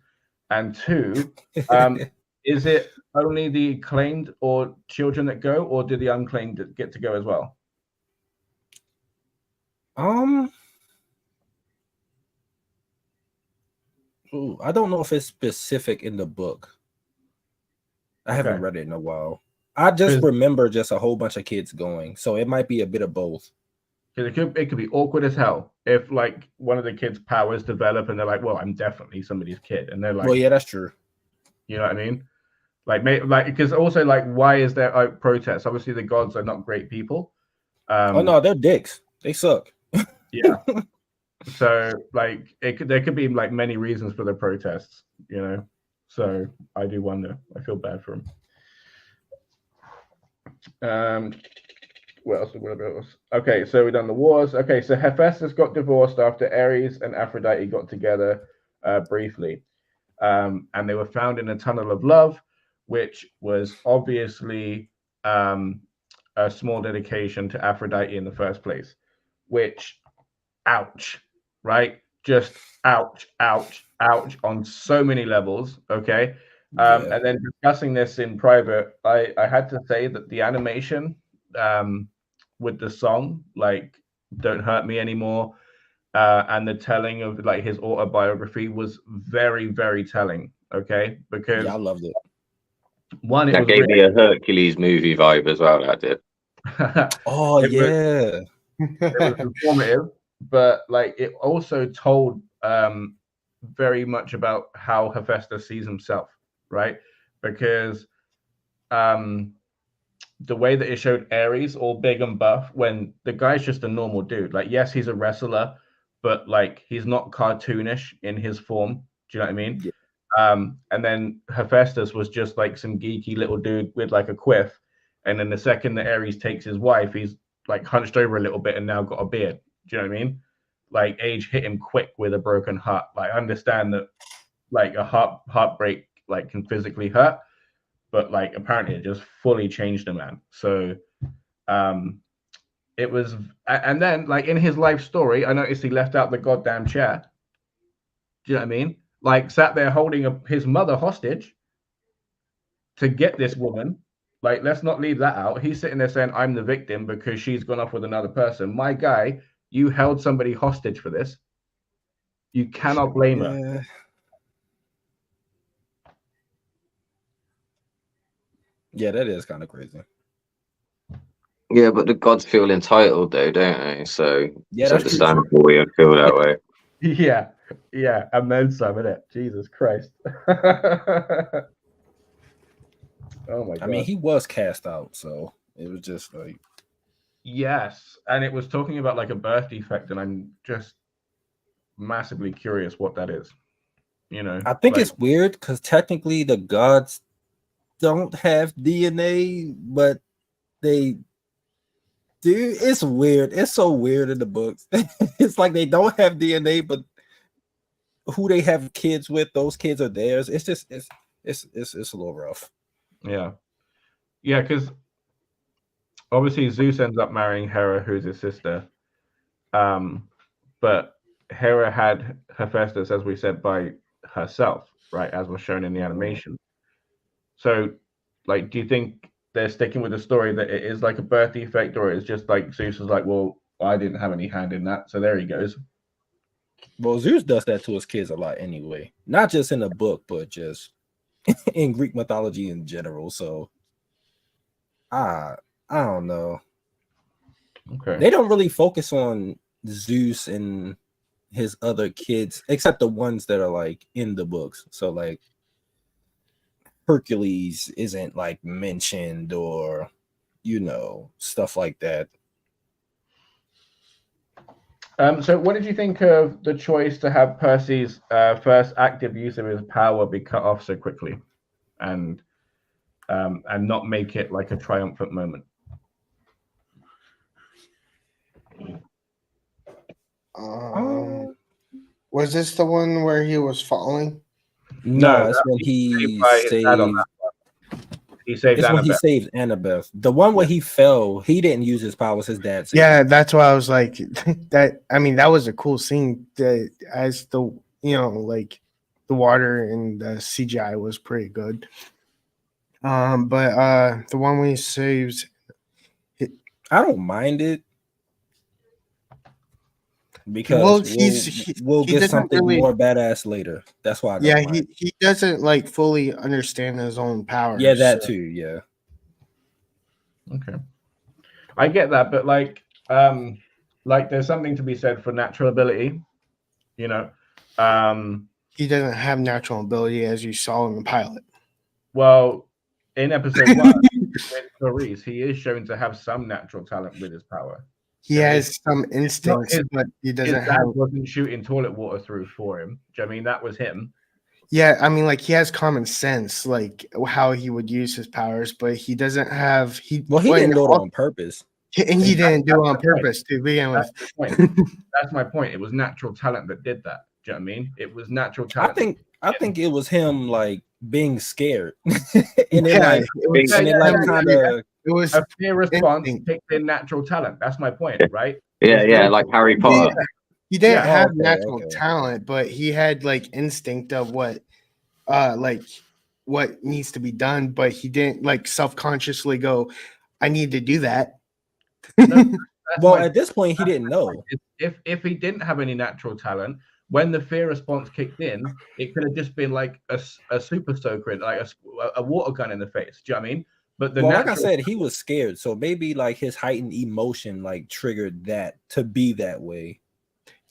Speaker 1: and two, is it only the claimed or children that go, or do the unclaimed get to go as well?
Speaker 3: I don't know if it's specific in the book. I haven't read it in a while. I just remember just a whole bunch of kids going, so it might be a bit of both.
Speaker 1: Because it could be awkward as hell if like one of the kids' powers develop and they're like, "Well, I'm definitely somebody's kid," and they're like,
Speaker 3: "Well, yeah, that's true."
Speaker 1: You know what I mean? Like because also like, why is there protests? Obviously, the gods are not great people.
Speaker 3: Oh no, they're dicks. They suck.
Speaker 1: Yeah. So like there could be like many reasons for the protests, So I do wonder. I feel bad for him. What else? Okay, so we've done the wars. Okay, so Hephaestus got divorced after Ares and Aphrodite got together briefly. and they were found in a tunnel of love, which was obviously a small dedication to Aphrodite in the first place, which, ouch, right? Just ouch, ouch, ouch on so many levels, okay? And then discussing this in private, I had to say that the animation with the song, like Don't Hurt Me Anymore, and the telling of like his autobiography was very, very telling, okay? Because
Speaker 3: I loved it.
Speaker 1: One, it
Speaker 5: That
Speaker 1: was
Speaker 5: gave
Speaker 1: really,
Speaker 5: me a Hercules movie vibe as well. That did.
Speaker 3: Oh
Speaker 1: it was,
Speaker 3: yeah.
Speaker 1: it was informative, but like it also told very much about how Hephaestus sees himself, right? Because the way that it showed Ares all big and buff when the guy's just a normal dude. Like, yes, he's a wrestler, but like he's not cartoonish in his form. Do you know what I mean?
Speaker 3: Yeah.
Speaker 1: And then Hephaestus was just like some geeky little dude with like a quiff. And then the second that Ares takes his wife, he's like hunched over a little bit and now got a beard. Do you know what I mean? Like age hit him quick with a broken heart. Like I understand that like a heartbreak like can physically hurt, but like apparently it just fully changed a man. So it was, and then like in his life story, I noticed he left out the goddamn chair. Do you know what I mean? Like sat there holding his mother hostage to get this woman. Like, let's not leave that out. He's sitting there saying, I'm the victim because she's gone off with another person. My guy, you held somebody hostage for this. You cannot blame her.
Speaker 3: Yeah, that is kind of crazy.
Speaker 5: Yeah, but the gods feel entitled though, don't they? So
Speaker 3: yeah,
Speaker 5: it's
Speaker 3: that's
Speaker 5: understandable you feel that way.
Speaker 1: Yeah, and then some, innit? Jesus Christ. Oh my God.
Speaker 3: I mean, he was cast out, so it was just like.
Speaker 1: Yes, and it was talking about like a birth defect, and I'm just massively curious what that is. You know,
Speaker 3: I think
Speaker 1: like,
Speaker 3: it's weird because technically the gods don't have DNA, but they do. It's weird. It's so weird in the books. It's like they don't have DNA, but who they have kids with, those kids are theirs. It's just it's a little rough.
Speaker 1: Yeah, because obviously Zeus ends up marrying Hera, who's his sister. But Hera had Hephaestus, as we said, by herself, right? As was shown in the animation. So, like, do you think they're sticking with the story that it is like a birth defect, or it's just like Zeus is like, well, I didn't have any hand in that, so there he goes.
Speaker 3: Well, Zeus does that to his kids a lot anyway, not just in the book, but just in Greek mythology in general. So, I don't know.
Speaker 1: Okay.
Speaker 3: They don't really focus on Zeus and his other kids, except the ones that are like in the books. So, like, Hercules isn't like mentioned, or stuff like that.
Speaker 1: So what did you think of the choice to have Percy's first active use of his power be cut off so quickly, and not make it like a triumphant moment?
Speaker 2: Was this the one where he was falling?
Speaker 3: No, it's when he saved.
Speaker 1: He saved
Speaker 3: it's
Speaker 1: Annabeth.
Speaker 3: when he saved Annabeth. The one where he fell, he didn't use his powers. His dad saved
Speaker 2: Yeah,
Speaker 3: him.
Speaker 2: that's why I was like that. I mean, that was a cool scene. As the like the water and the CGI was pretty good. But the one where he saves,
Speaker 3: I don't mind it because we'll get something more badass later. That's why I don't mind.
Speaker 2: He doesn't like fully understand his own powers.
Speaker 3: Yeah, that too. Yeah.
Speaker 1: Okay, I get that, but like there's something to be said for natural ability. He
Speaker 2: doesn't have natural ability, as you saw in the pilot.
Speaker 1: Well, in episode 1, with Clarice, he is shown to have some natural talent with his power.
Speaker 2: He has some instincts, but he doesn't have.
Speaker 1: Wasn't shooting toilet water through for him. Do you know what I mean? That was him.
Speaker 2: Yeah, I mean, like he has common sense, like how he would use his powers, but he doesn't have. He
Speaker 3: didn't do it on purpose,
Speaker 2: and he didn't do it on purpose to begin with.
Speaker 1: That's my point. It was natural talent that did that. Do you know what I mean? It was natural talent.
Speaker 3: I think it was him like being scared, and then
Speaker 2: Yeah,
Speaker 3: like,
Speaker 2: it
Speaker 3: kind of
Speaker 2: it was
Speaker 1: A fear response
Speaker 2: instinct.
Speaker 1: kicked in natural talent. That's my point, right?
Speaker 5: Yeah, like Harry Potter.
Speaker 2: He didn't
Speaker 1: Yeah.
Speaker 2: have
Speaker 3: Okay,
Speaker 2: natural
Speaker 3: okay.
Speaker 2: talent, but he had like instinct of what needs to be done, but he didn't like self-consciously go, I need to do that.
Speaker 1: That's
Speaker 3: well,
Speaker 1: my
Speaker 3: at this point, he didn't know.
Speaker 1: if he didn't have any natural talent, when the fear response kicked in, it could have just been like a super soaker, like a water gun in the face. Do you know what I mean? But the
Speaker 3: Well, like I said, he was scared, so maybe like his heightened emotion like triggered that to be that way.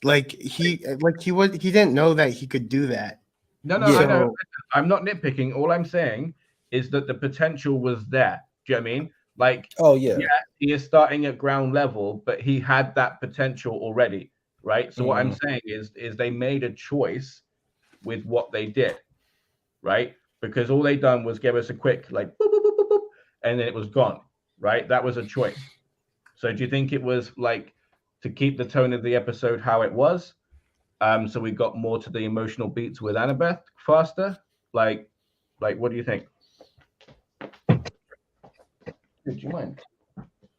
Speaker 2: He didn't know that he could do that.
Speaker 1: No,
Speaker 3: Yeah.
Speaker 1: I know. I'm not nitpicking. All I'm saying is that the potential was there. Do you know what I mean? Like,
Speaker 3: Oh yeah,
Speaker 1: he is starting at ground level, but he had that potential already, right? So what I'm saying is they made a choice with what they did, right? Because all they done was give us a quick like boop, boop, boop, boop, boop, and then it was gone, right? That was a choice. So do you think it was like to keep the tone of the episode how it was? So we got more to the emotional beats with Annabeth faster. Like what do you think? Do you mind?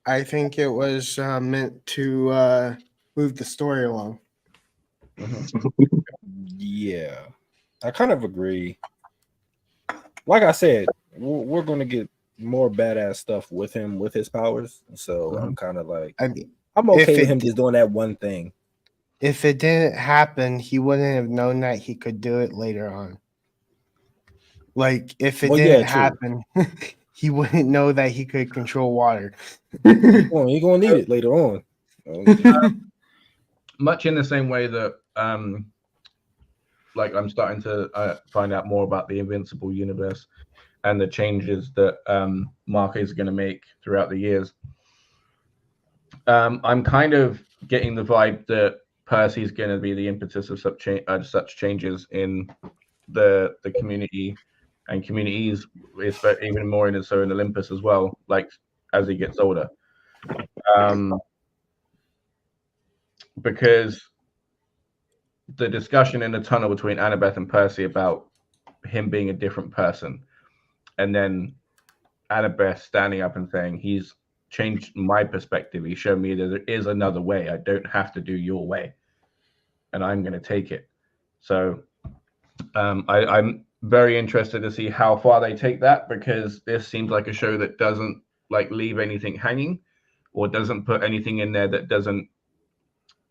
Speaker 2: I think it was meant to move the story along.
Speaker 3: yeah. I kind of agree. Like I said, we're going to get more badass stuff with him with his powers. So I'm kind of like, I'm okay with him just doing that one thing.
Speaker 2: If it didn't happen, he wouldn't have known that he could do it later on. Like if it didn't happen, he wouldn't know that he could control water.
Speaker 3: He's gonna need it later on.
Speaker 1: Much in the same way that like I'm starting to find out more about the Invincible universe and the changes that Mark is going to make throughout the years. I'm kind of getting the vibe that Percy's going to be the impetus of such changes in the community and communities, even more in Olympus as well, like as he gets older. Because the discussion in the tunnel between Annabeth and Percy about him being a different person, and then Annabeth standing up and saying, he's changed my perspective. He showed me that there is another way. I don't have to do your way, and I'm going to take it. So I'm very interested to see how far they take that, because this seems like a show that doesn't like leave anything hanging or doesn't put anything in there that doesn't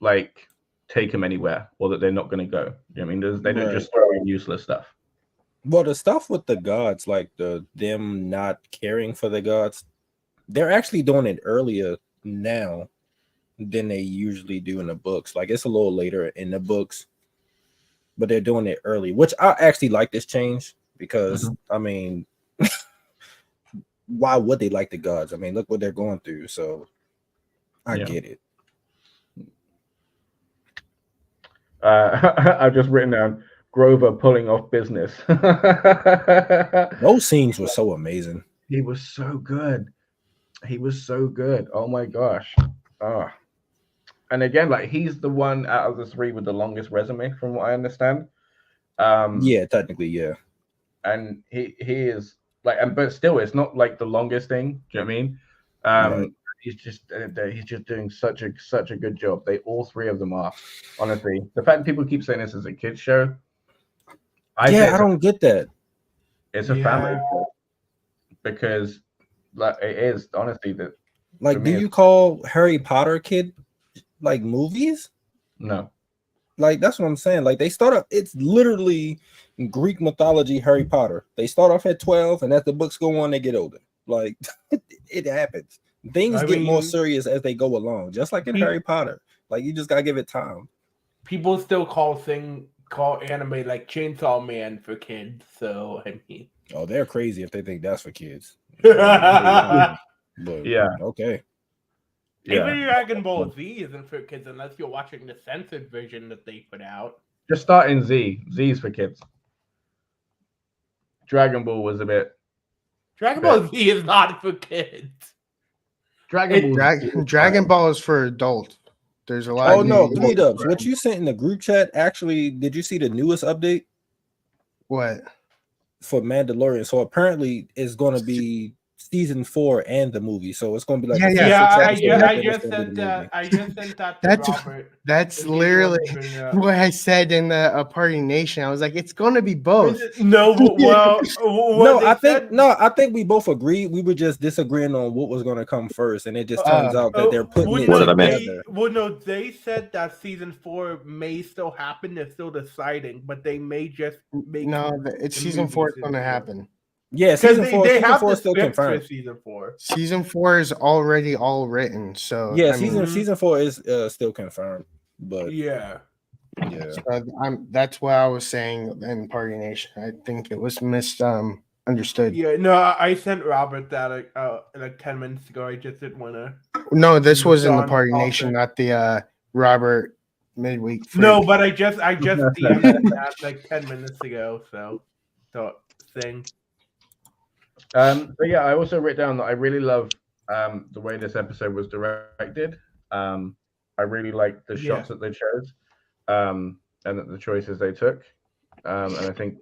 Speaker 1: like take them anywhere, or that they're not going to go. You know what I mean? They don't just throw in useless stuff.
Speaker 3: Well, the stuff with the gods, like them not caring for the gods, they're actually doing it earlier now than they usually do in the books. Like it's a little later in the books, but they're doing it early, which I actually like this change because I mean, why would they like the gods? I mean, look what they're going through. So I get it.
Speaker 1: I've just written down Grover pulling off business.
Speaker 3: Those scenes were so amazing.
Speaker 1: He was so good. Oh my gosh. And again, like he's the one out of the three with the longest resume, from what I understand.
Speaker 3: Yeah, technically, yeah.
Speaker 1: And he is like, but still, it's not like the longest thing. Do you know what I mean? He's just doing such a good job. All three of them are, honestly. The fact that people keep saying this is a kids show,
Speaker 3: I don't get that.
Speaker 1: It's a family show, because like it is honestly that.
Speaker 3: Like, do you call Harry Potter kid like movies?
Speaker 1: No.
Speaker 3: Like that's what I'm saying. Like they start off, it's literally Greek mythology Harry Potter. They start off at 12, and as the books go on, they get older. Like it happens. Things get more serious as they go along, just like in Harry Potter. Like you just gotta give it time.
Speaker 4: People still call anime like Chainsaw Man for kids. So I mean,
Speaker 3: oh, they're crazy if they think that's for kids.
Speaker 4: But
Speaker 1: yeah,
Speaker 3: okay.
Speaker 4: Even Dragon Ball Z isn't for kids unless you're watching the censored version that they put out.
Speaker 1: Just start in Z. Z's for kids. Dragon Ball was a bit.
Speaker 4: Dragon Ball Z is not for kids.
Speaker 2: Dragon Ball is for adults. There's a lot.
Speaker 3: Oh
Speaker 2: of
Speaker 3: no,
Speaker 2: new-
Speaker 3: Bleed Ups. What you sent in the group chat?
Speaker 2: There's a lot.
Speaker 3: Oh
Speaker 2: of
Speaker 3: no,
Speaker 2: new-
Speaker 3: Bleed Ups. What you sent in the group chat? Actually, did you see the newest update
Speaker 2: What?
Speaker 3: for Mandalorian? So apparently, it's going to be season 4 and the movie. So it's going to be like
Speaker 2: Yeah,
Speaker 3: the
Speaker 2: yeah.
Speaker 3: first
Speaker 4: Yeah,
Speaker 3: 6
Speaker 4: I,
Speaker 3: episodes,
Speaker 4: ju-
Speaker 3: and
Speaker 4: I
Speaker 3: then it's
Speaker 4: just
Speaker 3: gonna be
Speaker 4: sent
Speaker 3: the
Speaker 4: that.
Speaker 3: movie.
Speaker 4: I just sent that to
Speaker 2: That's-
Speaker 4: Robert.
Speaker 2: That's
Speaker 4: If he
Speaker 2: literally
Speaker 4: wants to bring it up.
Speaker 2: what I said in the Party Nation. I was like, it's going to be both.
Speaker 4: No, well,
Speaker 3: No,
Speaker 4: what
Speaker 3: I
Speaker 4: they
Speaker 3: think
Speaker 4: said-
Speaker 3: no, I think we both agreed. We were just disagreeing on what was going to come first, and it just turns out that they're putting
Speaker 5: What
Speaker 3: it
Speaker 5: did I miss?
Speaker 3: together.
Speaker 4: They said that season 4 may still happen. They're still deciding, but they may just make
Speaker 2: No, it's
Speaker 4: the
Speaker 2: season
Speaker 4: movie
Speaker 2: 4 is
Speaker 4: season
Speaker 2: going to
Speaker 4: 4.
Speaker 2: happen.
Speaker 3: Yeah, season 4.
Speaker 4: They
Speaker 3: Season
Speaker 4: have
Speaker 3: 4
Speaker 4: the
Speaker 3: is still
Speaker 4: script for
Speaker 3: confirmed.
Speaker 4: season 4.
Speaker 2: Season 4 is already all written. So
Speaker 3: Yeah,
Speaker 2: I mean,
Speaker 3: season 4 is still confirmed, but
Speaker 4: Yeah.
Speaker 3: yeah.
Speaker 2: that's what I was saying in Party Nation. I think it was misunderstood.
Speaker 4: Yeah, no, I sent Robert that like 10 minutes ago. I just didn't want to.
Speaker 2: No, this was in the
Speaker 4: John
Speaker 2: Party
Speaker 4: Foster.
Speaker 2: Nation, not the Robert midweek. Freak.
Speaker 4: No, but I just DM'd him that like 10 minutes ago. So thing.
Speaker 1: So yeah, I also wrote down that I really love the way this episode was directed. I really liked the shots that they chose, and the choices they took. And I think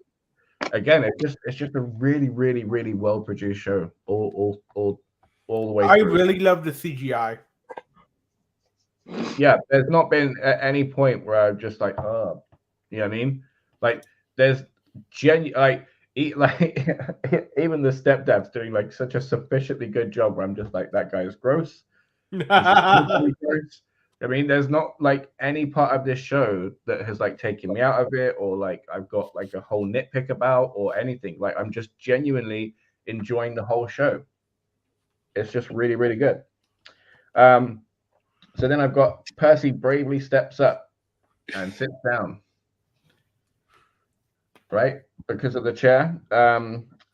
Speaker 1: again, it's just a really, really, really well produced show all the way
Speaker 4: I
Speaker 1: through.
Speaker 4: really love the CGI.
Speaker 1: Yeah, there's not been at any point where I'm just like, oh, you know what I mean? Like, there's even the stepdad's doing like such a sufficiently good job where I'm just like, that guy's gross. Gross. I mean, there's not like any part of this show that has like taken me out of it, or like I've got like a whole nitpick about or anything. Like, I'm just genuinely enjoying the whole show. It's just really, really good. So then I've got Percy bravely steps up and sits down, right? Because of the chair.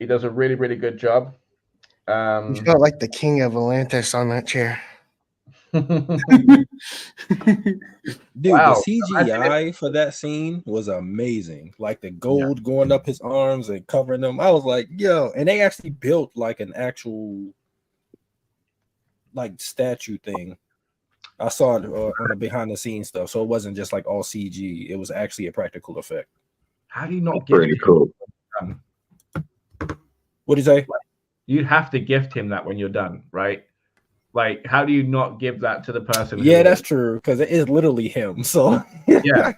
Speaker 1: He does a really, really good job.
Speaker 2: You felt like the king of Atlantis on that chair.
Speaker 3: Dude,
Speaker 1: Wow.
Speaker 3: the CGI for that scene was amazing. Like the gold going up his arms and covering them. I was like, yo, and they actually built like an actual like statue thing. I saw it on the behind the scenes stuff, so it wasn't just like all CG. It was actually a practical effect.
Speaker 1: How do you not
Speaker 5: That's pretty cool.
Speaker 3: What do you say?
Speaker 1: You'd have to gift him that when you're done, right? Like, how do you not give that to the person?
Speaker 3: Yeah, that's true, because it is literally him. So
Speaker 1: yeah.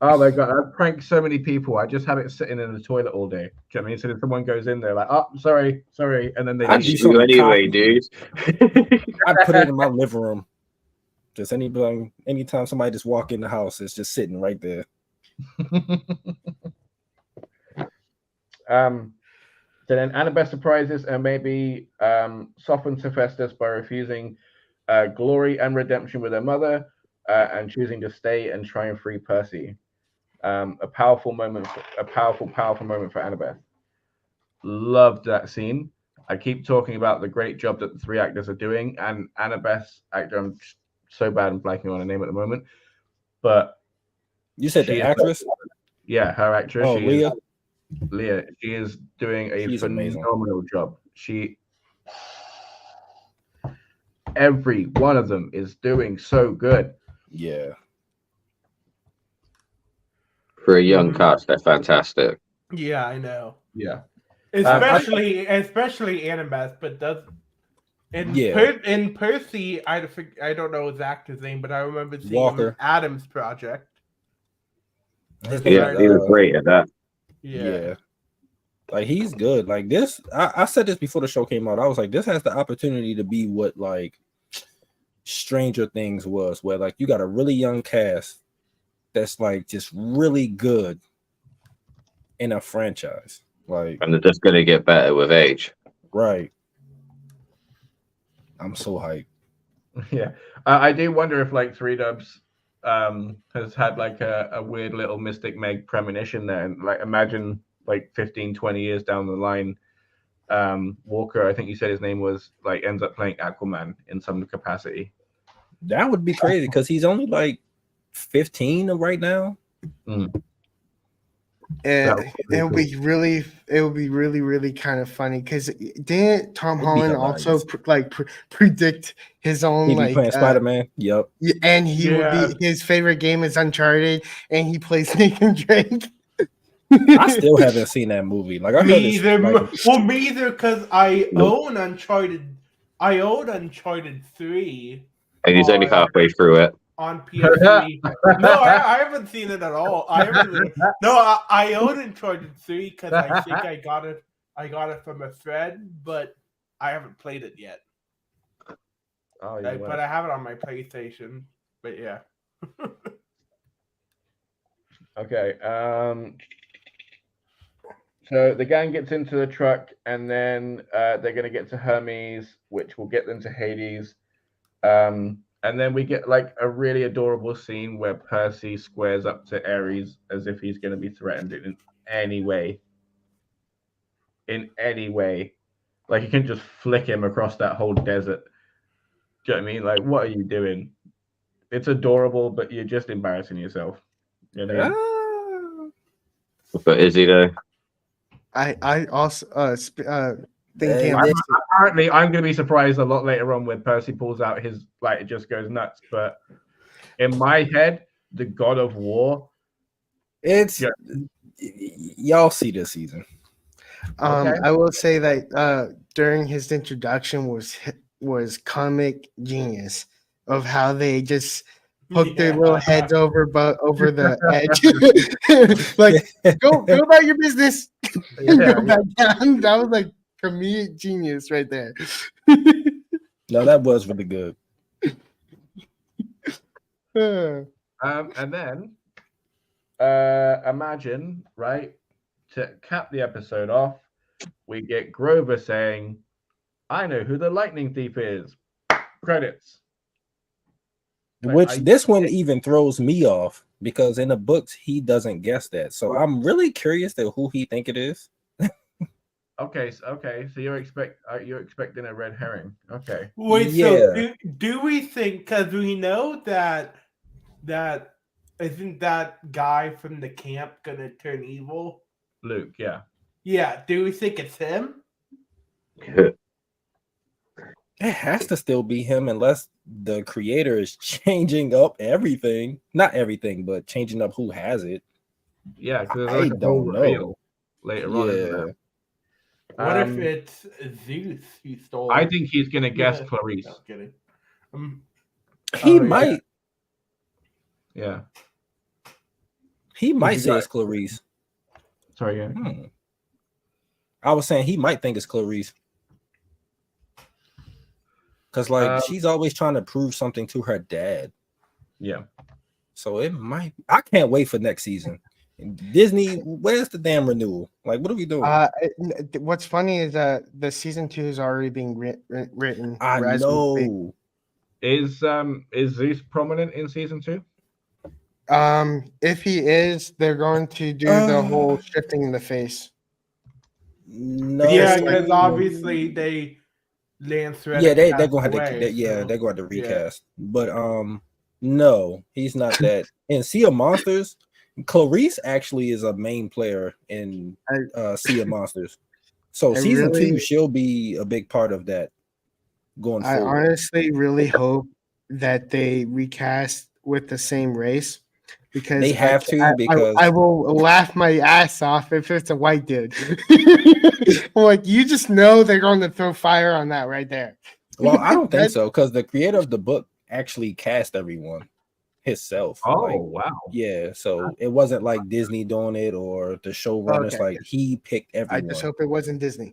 Speaker 1: Oh my god, I've pranked so many people. I just have it sitting in the toilet all day. Do you know what I mean? So if someone goes in there, like, oh, sorry, and then they
Speaker 3: I'd
Speaker 1: leave.
Speaker 3: do
Speaker 5: You anyway,
Speaker 3: copy.
Speaker 5: dude.
Speaker 3: I put it in my living room. Just anytime somebody just walk in the house, it's just sitting right there.
Speaker 1: So then Annabeth surprises and maybe softens Hephaestus by refusing glory and redemption with her mother and choosing to stay and try and free Percy. A powerful moment for Annabeth. Loved that scene. I keep talking about the great job that the three actors are doing, and Annabeth's actor, I'm so bad I'm blanking on her name at the moment, but
Speaker 3: You said the actress?
Speaker 1: Yeah, her actress.
Speaker 3: Oh, Leah.
Speaker 1: Leah, she is doing a
Speaker 3: She's amazing.
Speaker 1: phenomenal job. Every one of them is doing so good.
Speaker 3: Yeah.
Speaker 5: For a young cast, they're fantastic.
Speaker 4: Yeah, I know.
Speaker 1: Yeah.
Speaker 4: Especially Annabeth, but in Percy, I don't know his actor's name, but I remember seeing him in Adam's project.
Speaker 5: Yeah, he was great at that.
Speaker 3: Yeah. Like, he's good. Like, this, I said this before the show came out. I was like, this has the opportunity to be what like Stranger Things was, where like you got a really young cast that's like just really good in a franchise. Like,
Speaker 5: and they're just gonna get better with age.
Speaker 3: Right. I'm so hyped.
Speaker 1: Yeah. I do wonder if like 3Dubs has had like a weird little Mystic Meg premonition there, and like imagine like 15-20 years down the line, Walker, I think you said his name was, like ends up playing Aquaman in some capacity.
Speaker 3: That would be crazy because he's only like 15 right now.
Speaker 2: And it would be really kind of funny because didn't Tom Holland also predict his own
Speaker 3: He'd be playing Spider-Man? Yep.
Speaker 2: And he would be his favorite game is Uncharted, and he plays Nathan Drake.
Speaker 3: I still haven't seen that movie. Like I heard
Speaker 4: me either, because I own Uncharted. I own Uncharted 3.
Speaker 5: And he's only halfway through it.
Speaker 4: On PS3. No, I haven't seen it at all. I own Uncharted 3 because I think I got it from a friend, but I haven't played it yet.
Speaker 1: Oh,
Speaker 4: but I have it on my PlayStation. But yeah.
Speaker 1: Okay. So the gang gets into the truck, and then they're going to get to Hermes, which will get them to Hades. And then we get like a really adorable scene where Percy squares up to Ares as if he's going to be threatened in any way. In any way. Like you can just flick him across that whole desert. Do you know what I mean? Like, what are you doing? It's adorable, but you're just embarrassing yourself. You know what I mean?
Speaker 5: But is he though?
Speaker 2: I also
Speaker 1: thinking apparently I'm going to be surprised a lot later on when Percy pulls out his it just goes nuts. But in my head, the God of War,
Speaker 3: it's y'all see this season.
Speaker 2: Okay. I will say that during his introduction was comic genius of how they just hook their little heads over the edge. Like go about your business. Go back down. That was like comedic genius right there.
Speaker 3: No, that was really good.
Speaker 1: And then imagine, right, to cap the episode off, we get Grover saying, I know who the lightning thief is. Credits.
Speaker 3: Which this one even throws me off because in the books he doesn't guess that. So I'm really curious to who he think it is.
Speaker 1: Okay. So you're expecting a red herring. Okay.
Speaker 4: Wait. Yeah. So do we think, because we know that isn't that guy from the camp gonna turn evil?
Speaker 1: Luke. Yeah.
Speaker 4: Yeah. Do we think it's him?
Speaker 3: It has to still be him unless the creator is changing up everything. Not everything, but changing up who has it.
Speaker 1: Yeah, because
Speaker 3: I don't know.
Speaker 1: Later on, isn't it?
Speaker 4: What if it's Zeus who stole?
Speaker 1: I think he's gonna guess Clarice.
Speaker 4: No, kidding.
Speaker 3: He might.
Speaker 1: Yeah.
Speaker 3: He might say it's Clarice.
Speaker 1: Sorry, yeah.
Speaker 3: I was saying he might think it's Clarice. Because she's always trying to prove something to her dad.
Speaker 1: Yeah.
Speaker 3: So it might. I can't wait for next season. Disney, where's the damn renewal? Like, what are we doing?
Speaker 2: What's funny is that the season 2 is already being written.
Speaker 3: I know.
Speaker 1: Is Zeus prominent in season 2?
Speaker 2: If he is, they're going to do the whole shifting in the face.
Speaker 3: No.
Speaker 4: Yeah, because obviously they.
Speaker 3: They're gonna have to they're going to recast. But no, he's not that. In Sea of Monsters, Clarice actually is a main player in Sea of Monsters. So season 2, she'll be a big part of that going forward.
Speaker 2: I honestly really hope that they recast with the same race. Because
Speaker 3: they have because
Speaker 2: I will laugh my ass off if it's a white dude. Like, you just know they're going to throw fire on that right there.
Speaker 3: Well, I don't think so, because the creator of the book actually cast everyone himself.
Speaker 1: Oh, wow.
Speaker 3: Yeah, so it wasn't like Disney doing it or the showrunners. Okay. Like, he picked everyone.
Speaker 2: I just hope it wasn't Disney.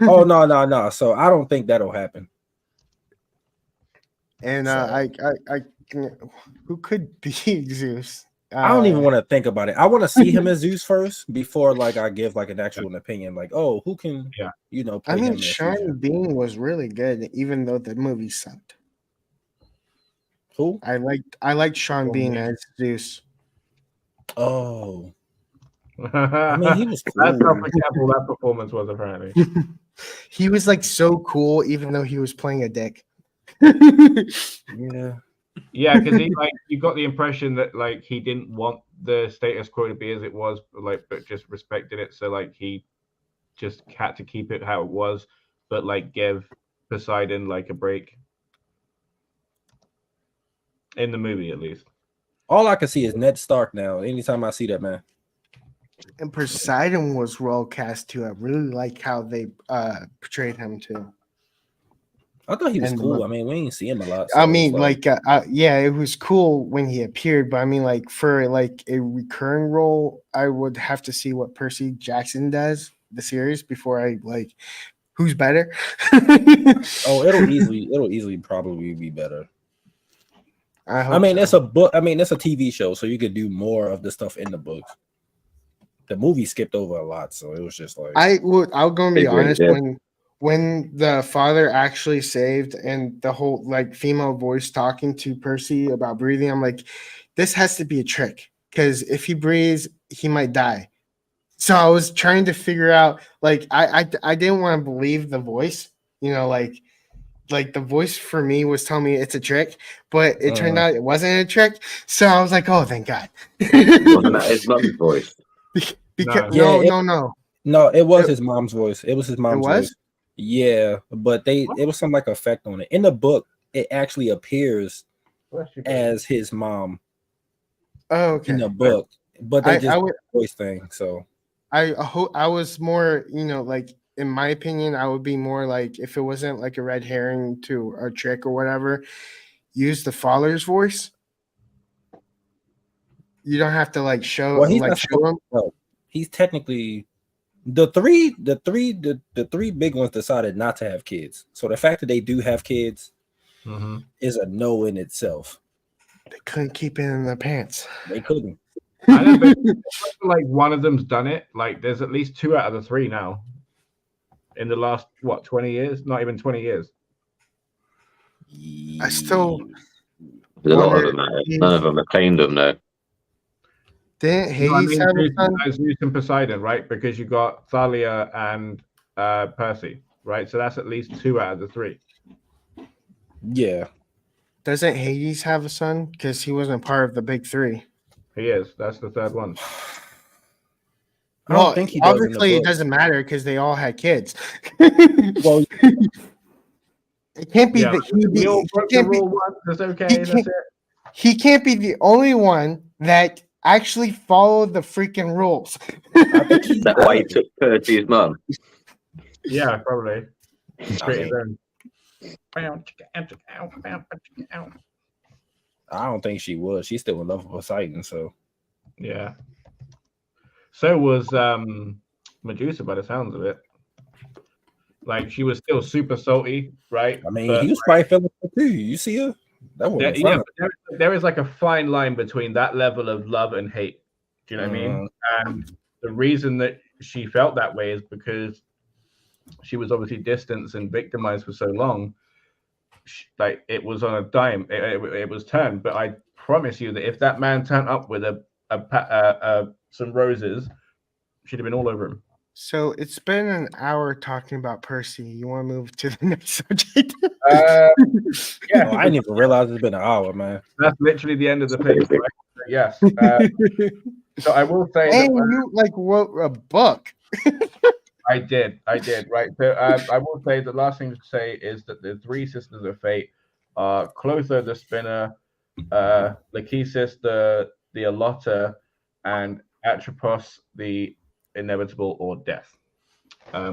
Speaker 3: Oh, no. So I don't think that'll happen.
Speaker 2: And who could be Zeus?
Speaker 3: I don't even want to think about it. I want to see him as Zeus first before I give an actual opinion. Like, who can play
Speaker 2: I mean,
Speaker 3: him
Speaker 2: Sean Bean was really good, even though the movie sucked.
Speaker 3: Who?
Speaker 2: I liked Sean Bean as Zeus.
Speaker 3: Oh. I mean, he was cool.
Speaker 1: That's how forgettable that performance was, apparently.
Speaker 2: He was so cool, even though he was playing a dick.
Speaker 3: Yeah.
Speaker 1: Yeah, because he like you got the impression that like he didn't want the status quo to be as it was, like, but just respected it. So like he just had to keep it how it was, but like give Poseidon like a break in the movie at least.
Speaker 3: All I can see is Ned Stark now. Anytime I see that man.
Speaker 2: And Poseidon was well cast too. I really like how they portrayed him too.
Speaker 3: I thought he was
Speaker 2: And
Speaker 3: cool. I mean, we didn't see him a lot.
Speaker 2: I
Speaker 3: so
Speaker 2: mean,
Speaker 3: it's
Speaker 2: yeah, it was cool when he appeared, but I mean, like for like a recurring role, I would have to see what Percy Jackson does the series before I like who's better.
Speaker 3: oh, it'll easily probably be better.
Speaker 2: I
Speaker 3: mean,
Speaker 2: so.
Speaker 3: it's a book. I mean, it's a TV show, so you could do more of the stuff in the books. The movie skipped over a lot, so it was just like
Speaker 2: I'll go and be honest,
Speaker 5: yeah.
Speaker 2: when the father actually saved and the whole like female voice talking to Percy about breathing, I'm like, this has to be a trick because if he breathes, he might die. So I was trying to figure out, like, I didn't want to believe the voice, like the voice for me was telling me it's a trick, but it turned out it wasn't a trick. So I was like, oh, thank God.
Speaker 5: Wasn't that his mum's voice?
Speaker 2: Because
Speaker 3: no, it was his mom's voice. It was his mom's
Speaker 2: was?
Speaker 3: voice. Yeah, but it was some like effect on it. In the book, it actually appears as his mom.
Speaker 2: Oh, okay.
Speaker 3: In the book, but they just voice thing. So
Speaker 2: I was more, like in my opinion, I would be more like if it wasn't like a red herring to a trick or whatever, use the father's voice. You don't have to like show him.
Speaker 3: No, he's technically the three big ones decided not to have kids. So the fact that they do have kids is a no in itself.
Speaker 2: They couldn't keep it in their pants.
Speaker 3: They couldn't.
Speaker 1: I know, but like one of them's done it. Like there's at least 2 out of the 3 now. In the last 20 years? Not even 20 years.
Speaker 2: I still.
Speaker 5: There's a lot of them. None of them have claimed them though.
Speaker 2: Didn't Hades have a son?
Speaker 1: Zeus and Poseidon, right? Because you got Thalia and Percy, right? So that's at least 2 out of the 3.
Speaker 3: Yeah.
Speaker 2: Doesn't Hades have a son? Because he wasn't part of the big 3.
Speaker 1: He is. That's the 3rd one.
Speaker 3: I don't think he does.
Speaker 2: Obviously, it doesn't matter because they all had kids.
Speaker 3: Well,
Speaker 2: it can't be
Speaker 1: that
Speaker 2: he can't be the only one that actually followed the freaking rules.
Speaker 5: That's why he took Percy's mum.
Speaker 1: Yeah, probably.
Speaker 3: I don't think she was. She's still in love with Poseidon, so
Speaker 1: yeah. So was Medusa by the sounds of it. Like she was still super salty, right?
Speaker 3: I mean, he was probably feeling it too. You see her?
Speaker 1: There is like a fine line between that level of love and hate. Do you know what I mean? And the reason that she felt that way is because she was obviously distanced and victimized for so long. Like it was on a dime. It was turned. But I promise you that if that man turned up with some roses, she'd have been all over him.
Speaker 2: So it's been an hour talking about Percy. You want to move to the next subject?
Speaker 1: Yeah,
Speaker 3: I didn't even realize it's been an hour, man.
Speaker 1: That's literally the end of the page. Right? Yes. So I will say.
Speaker 2: And you like wrote a book.
Speaker 1: I did. Right. So I will say the last thing to say is that the 3 sisters of fate are Clotho the spinner, Lachesis the allotter, and Atropos the inevitable or death,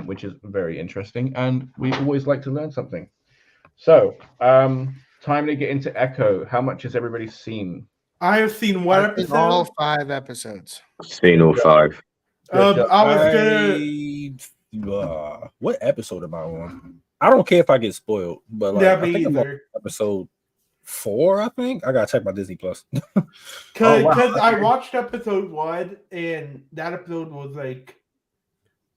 Speaker 1: which is very interesting, and we always like to learn something. So time to get into Echo. How much has everybody seen?
Speaker 4: I have seen one episode.
Speaker 2: All 5 episodes.
Speaker 5: I've seen all 5.
Speaker 3: What episode am I on? I don't care if I get spoiled, but like, I think I'm on episode 4. I think I gotta check my Disney Plus.
Speaker 4: Because I watched episode 1, and that episode was like,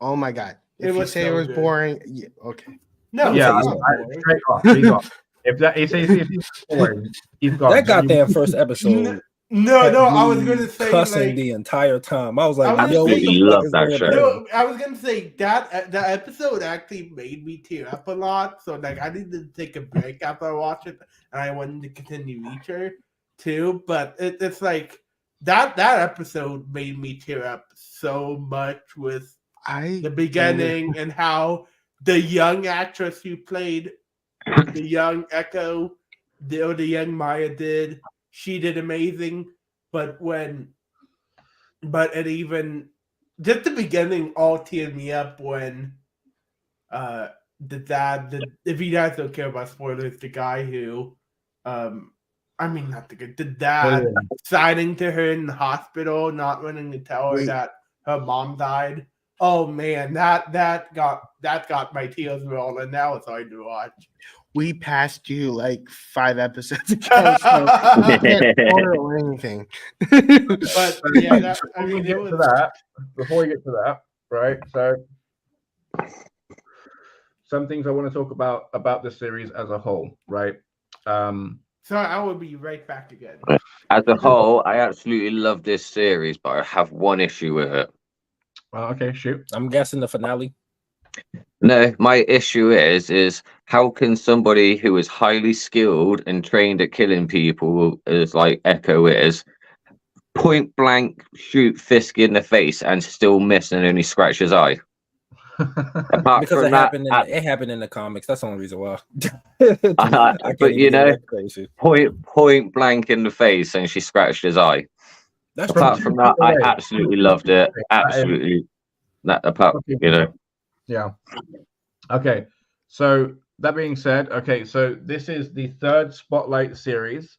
Speaker 2: oh my god! If you say it was boring, yeah, okay.
Speaker 4: No,
Speaker 1: yeah, straight off. If that he says he's boring, he's gone.
Speaker 3: That goddamn first episode
Speaker 4: No,
Speaker 3: had
Speaker 4: I was
Speaker 3: me
Speaker 4: gonna say
Speaker 3: cussing
Speaker 4: like
Speaker 3: the entire time. I was like,
Speaker 4: I was
Speaker 3: "Yo,
Speaker 4: gonna
Speaker 3: what
Speaker 4: say-
Speaker 3: the
Speaker 5: You
Speaker 3: fuck
Speaker 5: love
Speaker 3: is
Speaker 5: that
Speaker 3: going
Speaker 5: show.
Speaker 3: on?"
Speaker 4: no, I was gonna say that episode actually made me tear up a lot. So like I needed to take a break after I watched it, and I wanted to continue Reacher too. But it's like that episode made me tear up so much with the beginning and how the young actress who played the young Echo, the young Maya she did amazing. But it even just the beginning all teared me up when the dad, if you guys don't care about spoilers, the guy who I mean not the dad signing to her in the hospital, not wanting to tell her that her mom died. Oh man, that got my tears rolling. That was hard to watch.
Speaker 2: We passed you like 5 episodes ago, so I can't spoil anything.
Speaker 4: But yeah,
Speaker 1: before we get to that, right? So some things I want to talk about the series as a whole, right?
Speaker 4: So I will be right back again.
Speaker 5: As a whole, I absolutely love this series, but I have one issue with it.
Speaker 1: Okay, shoot.
Speaker 3: I'm guessing the finale.
Speaker 5: No, my issue is how can somebody who is highly skilled and trained at killing people, as like Echo is, point blank shoot Fisk in the face and still miss and only scratch his eye? Apart
Speaker 3: Because
Speaker 5: from
Speaker 3: it
Speaker 5: that,
Speaker 3: happened in the comics. That's the only reason why.
Speaker 5: but you know,
Speaker 3: that's crazy.
Speaker 5: point blank in the face and she scratched his eye.
Speaker 3: That's
Speaker 5: Apart
Speaker 3: true.
Speaker 5: from that, I absolutely loved it. Absolutely.
Speaker 1: Yeah. Okay. So that being said, okay, so this is the third Spotlight series.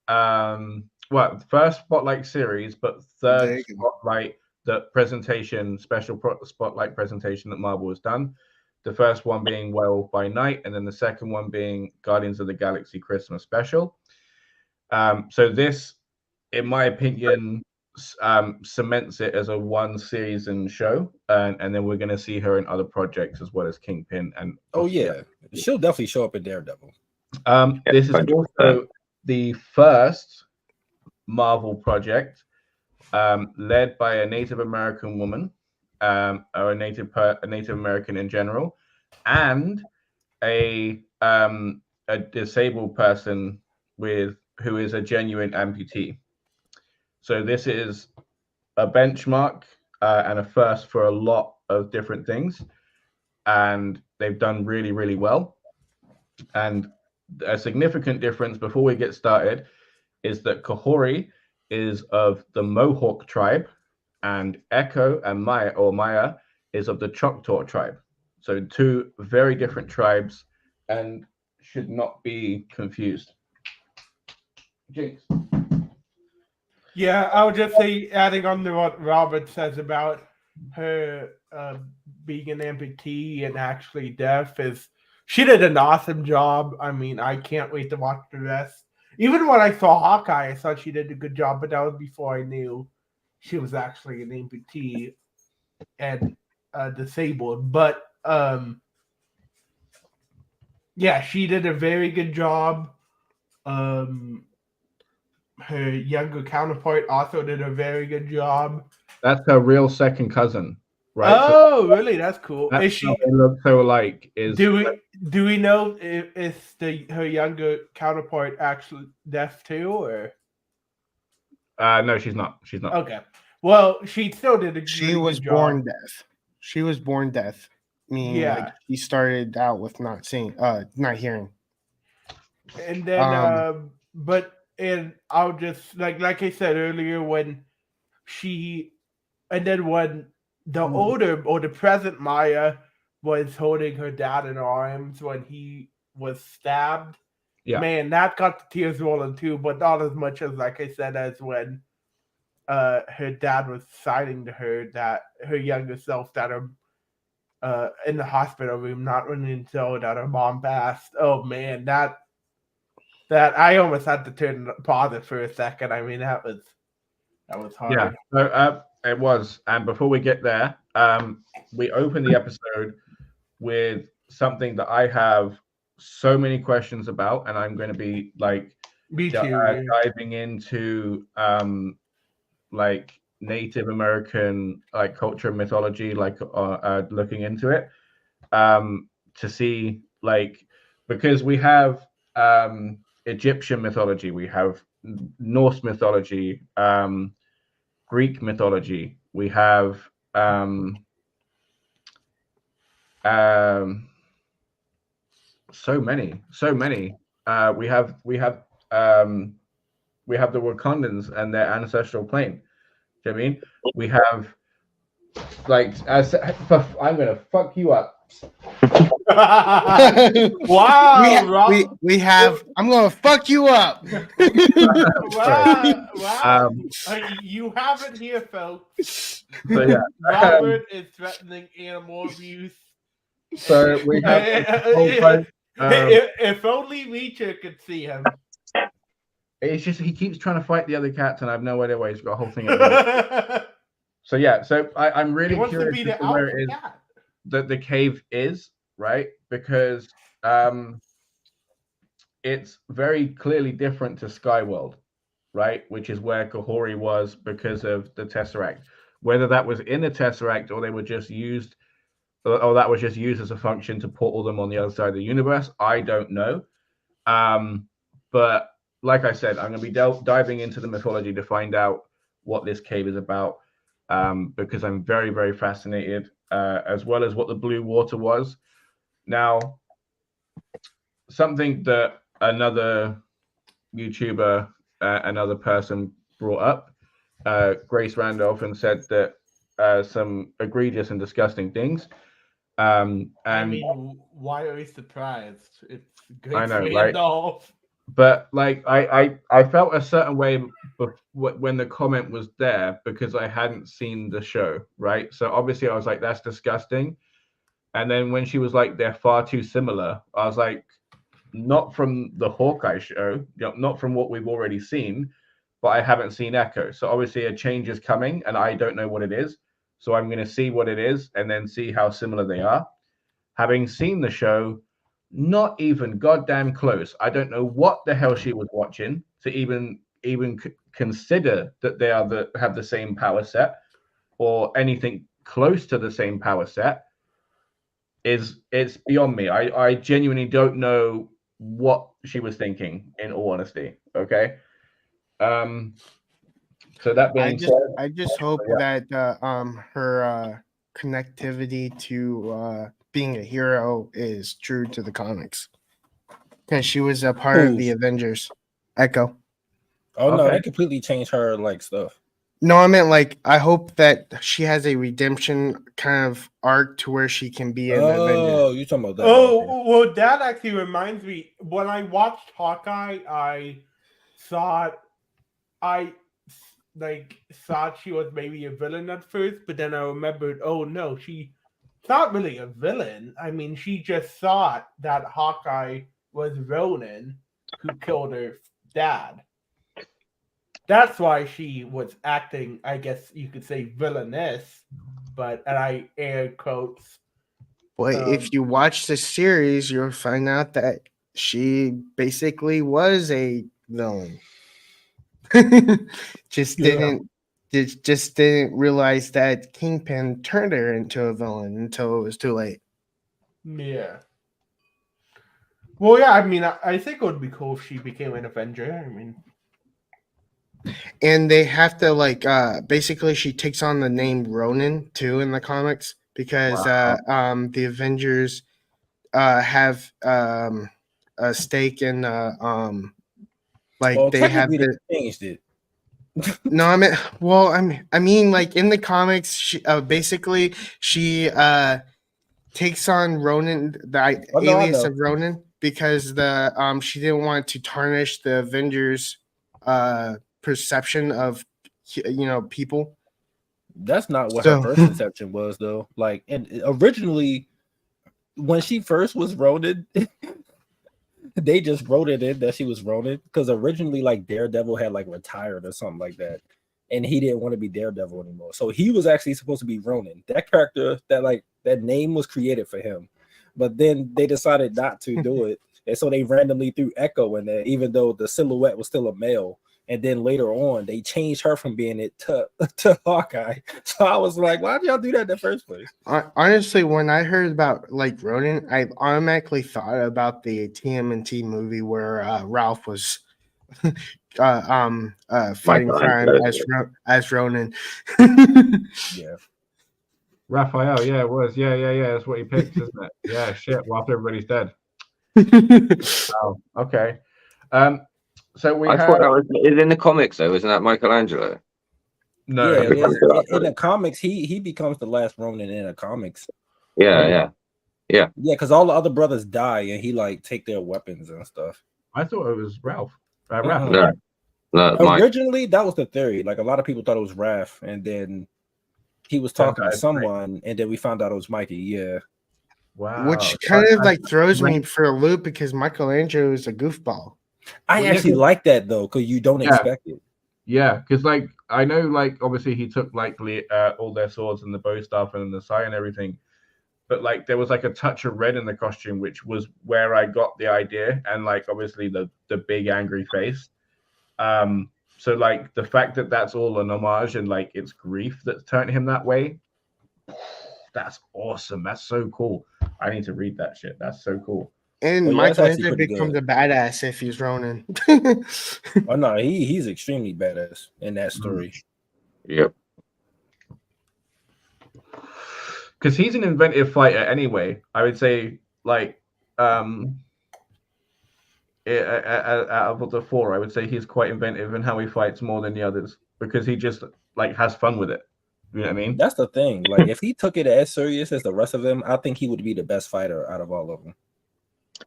Speaker 1: Well, first Spotlight series, but third Spotlight Spotlight presentation that Marvel has done. The first one being Werewolf by Night, and then the second one being Guardians of the Galaxy Christmas special. So this, in my opinion, cements it as a one season show, and then we're going to see her in other projects as well as Kingpin. And
Speaker 3: she'll definitely show up in Daredevil.
Speaker 1: This is also the first Marvel project led by a Native American woman, or a Native American in general, and a disabled person who is a genuine amputee. So this is a benchmark and a first for a lot of different things, and they've done really, really well. And a significant difference before we get started is that Kahori is of the Mohawk tribe, and Echo and Maya is of the Choctaw tribe. So two very different tribes, and should not be confused. Jinx.
Speaker 4: Yeah, I would just say, adding on to what Robert says about her being an amputee and actually deaf, is she did an awesome job. I mean, I can't wait to watch the rest. Even when I saw Hawkeye, I thought she did a good job, but that was before I knew she was actually an amputee and disabled. But yeah, she did a very good job. Her younger counterpart also did a very good job.
Speaker 1: That's her real second cousin, right?
Speaker 4: Oh, so really? That's cool.
Speaker 1: That's how they look so alike.
Speaker 4: Do we know if her younger counterpart actually deaf too, or?
Speaker 1: No, she's not. She's not.
Speaker 4: Okay. Well, she still did a
Speaker 2: She was born deaf. She was born deaf. Meaning, like, she started out with not hearing.
Speaker 4: And then, and I'll just like I said earlier, when the older or the present Maya was holding her dad in her arms when he was stabbed. Yeah. Man, that got the tears rolling too, but not as much as, like I said, as when her dad was citing to her that her younger self that her in the hospital room, not running to tell that her mom passed. Oh man, that I almost had to pause it for a second. I mean, that was hard.
Speaker 1: Yeah, so it was. And before we get there, we open the episode with something that I have so many questions about, and I'm going to be like
Speaker 4: Me too.
Speaker 1: diving into like Native American like culture and mythology, like looking into it to see like because we have Egyptian mythology, we have Norse mythology, Greek mythology, we have so many. We have the Wakandans and their ancestral plane. Do you know what I mean? We have like I'm gonna fuck you up.
Speaker 4: Wow, Rob.
Speaker 2: we have. I'm gonna fuck you up.
Speaker 4: Wow. You have it here, folks.
Speaker 1: So yeah,
Speaker 4: Robert is threatening animal abuse.
Speaker 1: so we have
Speaker 4: if only Reacher could see him.
Speaker 1: it's just he keeps trying to fight the other cats, and I have no idea why he's got a whole thing at the So yeah, so I'm really curious as to where it is that the cave is, right? Because it's very clearly different to Skyworld, right? Which is where Kahori was because of the Tesseract. Whether that was in the Tesseract or they were just used, or that was just used as a function to portal them on the other side of the universe, I don't know. But like I said, I'm going to be diving into the mythology to find out what this cave is about, because I'm very, very fascinated, as well as what the blue water was. Now, something that another YouTuber, another person brought up, Grace Randolph, and said that some egregious and disgusting things. And
Speaker 4: I mean, why are you surprised? It's Grace
Speaker 1: I know,
Speaker 4: Randolph.
Speaker 1: right? But like I felt a certain way when the comment was there because I hadn't seen the show, right? So obviously I was like, that's disgusting. And then when she was like, they're far too similar, I was like, not from the Hawkeye show, not from what we've already seen, but I haven't seen Echo. So obviously a change is coming and I don't know what it is. So I'm going to see what it is and then see how similar they are. Having seen the show, not even goddamn close. I don't know what the hell she was watching to even consider that they have the same power set or anything close to the same power set. It's beyond me. I genuinely don't know what she was thinking, in all honesty. Okay. So that being said,
Speaker 2: I just hope that her connectivity to being a hero is true to the comics, because she was a part of the Avengers. Echo.
Speaker 3: Oh no, they completely changed her like stuff.
Speaker 2: No, I meant like I hope that she has a redemption kind of arc to where she can be an Avenger.
Speaker 3: Oh, you're talking about that?
Speaker 4: Oh, well, that actually reminds me. When I watched Hawkeye, I thought she was maybe a villain at first, but then I remembered, oh no, she's not really a villain. I mean, she just thought that Hawkeye was Ronin who killed her dad. That's why she was acting, I guess you could say, villainous, and I air quotes.
Speaker 2: Well, if you watch the series, you'll find out that she basically was a villain. just didn't realize that Kingpin turned her into a villain until it was too late.
Speaker 4: Yeah. Well, yeah, I mean, I think it would be cool if she became an Avenger. I mean,
Speaker 2: and they have to basically she takes on the name Ronin too in the comics because the Avengers have a stake in they have
Speaker 3: changed it.
Speaker 2: No, I mean like in the comics she basically she takes on Ronin, the alias of Ronin, because she didn't want to tarnish the Avengers perception of people.
Speaker 3: That's not what her first conception was, though. Like, and originally, when she first was Ronin, they just wrote it in that she was Ronin because originally, like, Daredevil had like retired or something like that, and he didn't want to be Daredevil anymore. So he was actually supposed to be Ronin. That character, that name was created for him, but then they decided not to do it. And so they randomly threw Echo in there, even though the silhouette was still a male. And then later on, they changed her from being it to Hawkeye. So I was like, why did y'all do that in the first place?
Speaker 2: Honestly, when I heard about like Ronan, I automatically thought about the TMNT movie where Ralph was fighting crime as Ronan.
Speaker 3: Yeah.
Speaker 1: Raphael, yeah, it was. Yeah. That's what he picked, isn't it? Yeah, shit. Well, after everybody's dead. Oh, okay. So we
Speaker 5: I
Speaker 1: have.
Speaker 5: thought that was in the comics, though. Isn't that Michelangelo?
Speaker 1: No,
Speaker 3: Yeah, in the comics, he becomes the last Ronin in the comics.
Speaker 5: Yeah.
Speaker 3: Yeah, because all the other brothers die and he like take their weapons and stuff.
Speaker 1: I thought it was Ralph.
Speaker 5: No, Mike.
Speaker 3: Originally, that was the theory. Like a lot of people thought it was Raph, and then he was talking to someone, and then we found out it was Mikey. Yeah.
Speaker 1: Wow.
Speaker 2: Which kind of like throws me for a loop because Michelangelo is a goofball.
Speaker 3: I actually like that though, because you don't expect it.
Speaker 1: Yeah, because like I know, like obviously he took like all their swords and the bow staff and the sai and everything, but like there was like a touch of red in the costume, which was where I got the idea, and like obviously the big angry face. So like the fact that that's all an homage and like it's grief that's turned him that way, that's awesome. That's so cool. I need to read that shit. That's so cool.
Speaker 2: And Michelangelo becomes a badass if he's Ronin.
Speaker 3: Oh no, he's extremely badass in that story.
Speaker 5: Yep.
Speaker 1: Because he's an inventive fighter anyway. I would say like out of the four, I would say he's quite inventive in how he fights more than the others because he just like has fun with it. You know what I mean?
Speaker 3: That's the thing. Like if he took it as serious as the rest of them, I think he would be the best fighter out of all of them.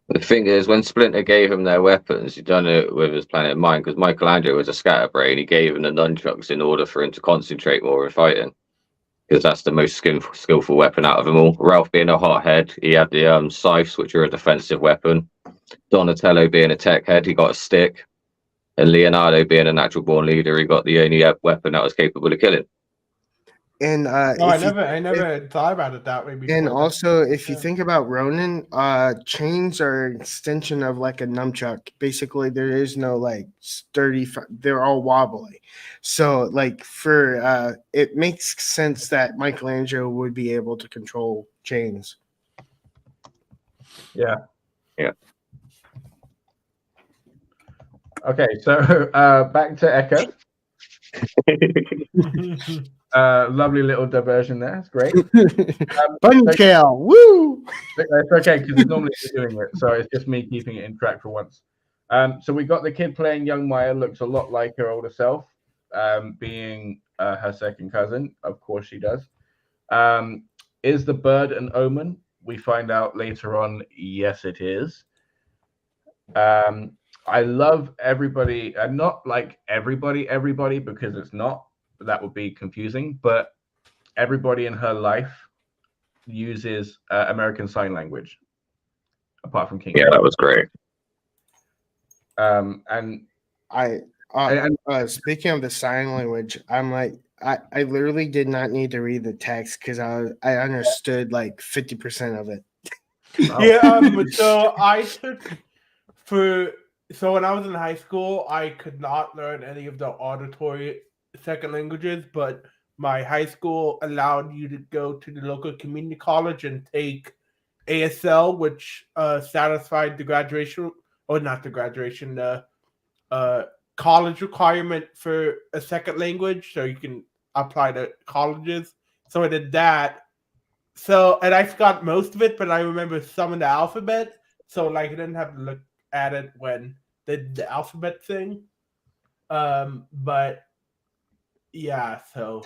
Speaker 5: The thing is, when Splinter gave him their weapons, he done it with his planet mind because Michelangelo was a scatterbrain. He gave him the nunchucks in order for him to concentrate more in fighting, because that's the most skillful weapon out of them all. Ralph being a hothead, he had the scythes, which are a defensive weapon. Donatello being a tech head, he got a stick, and Leonardo being a natural born leader, he got the only weapon that was capable of killing.
Speaker 2: And
Speaker 4: I never thought about it that way before.
Speaker 2: And also, if you think about Ronin, chains are an extension of like a nunchuck. Basically, there is no like sturdy. They're all wobbly. So, like for it makes sense that Michelangelo would be able to control chains.
Speaker 1: Yeah.
Speaker 2: Okay,
Speaker 1: so back to Echo. Lovely little diversion there. It's great.
Speaker 2: Buntail, woo!
Speaker 1: It's okay because it's normally doing it, so it's just me keeping it in track for once. So we got the kid playing young Maya, looks a lot like her older self, being her second cousin. Of course she does. Is the bird an omen? We find out later on, yes, it is. I love everybody, and not like everybody, because it's not. That would be confusing, but everybody in her life uses American Sign Language, apart from King.
Speaker 5: Yeah, that was great.
Speaker 1: And
Speaker 2: speaking of the sign language, I'm like, I literally did not need to read the text because I understood like 50% of it.
Speaker 4: Yeah, so I took so when I was in high school, I could not learn any of the auditory second languages, but my high school allowed you to go to the local community college and take ASL, which satisfied the graduation, or not the graduation, the college requirement for a second language, so you can apply to colleges. So I did that. So, and I forgot most of it, but I remember some of the alphabet. So, like, I didn't have to look at it when they did the alphabet thing. But yeah, so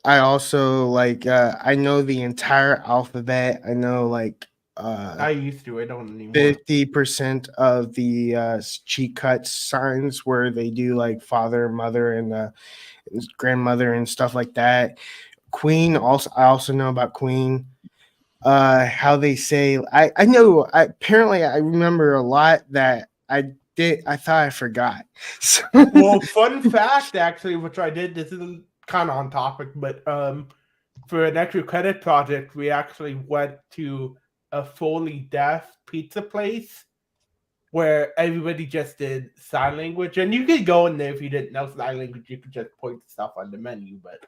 Speaker 2: I also like I know the entire alphabet. I know like
Speaker 4: I used to. I don't anymore.
Speaker 2: 50% of the cheat cut signs where they do like father, mother, and grandmother and stuff like that. Queen also, I also know about Queen. How they say I know. Apparently, I remember a lot that I thought I forgot. So.
Speaker 4: Well, fun fact, actually, which I did. This isn't kind of on topic, but for an extra credit project, we actually went to a fully deaf pizza place where everybody just did sign language, and you could go in there if you didn't know sign language, you could just point to stuff on the menu. But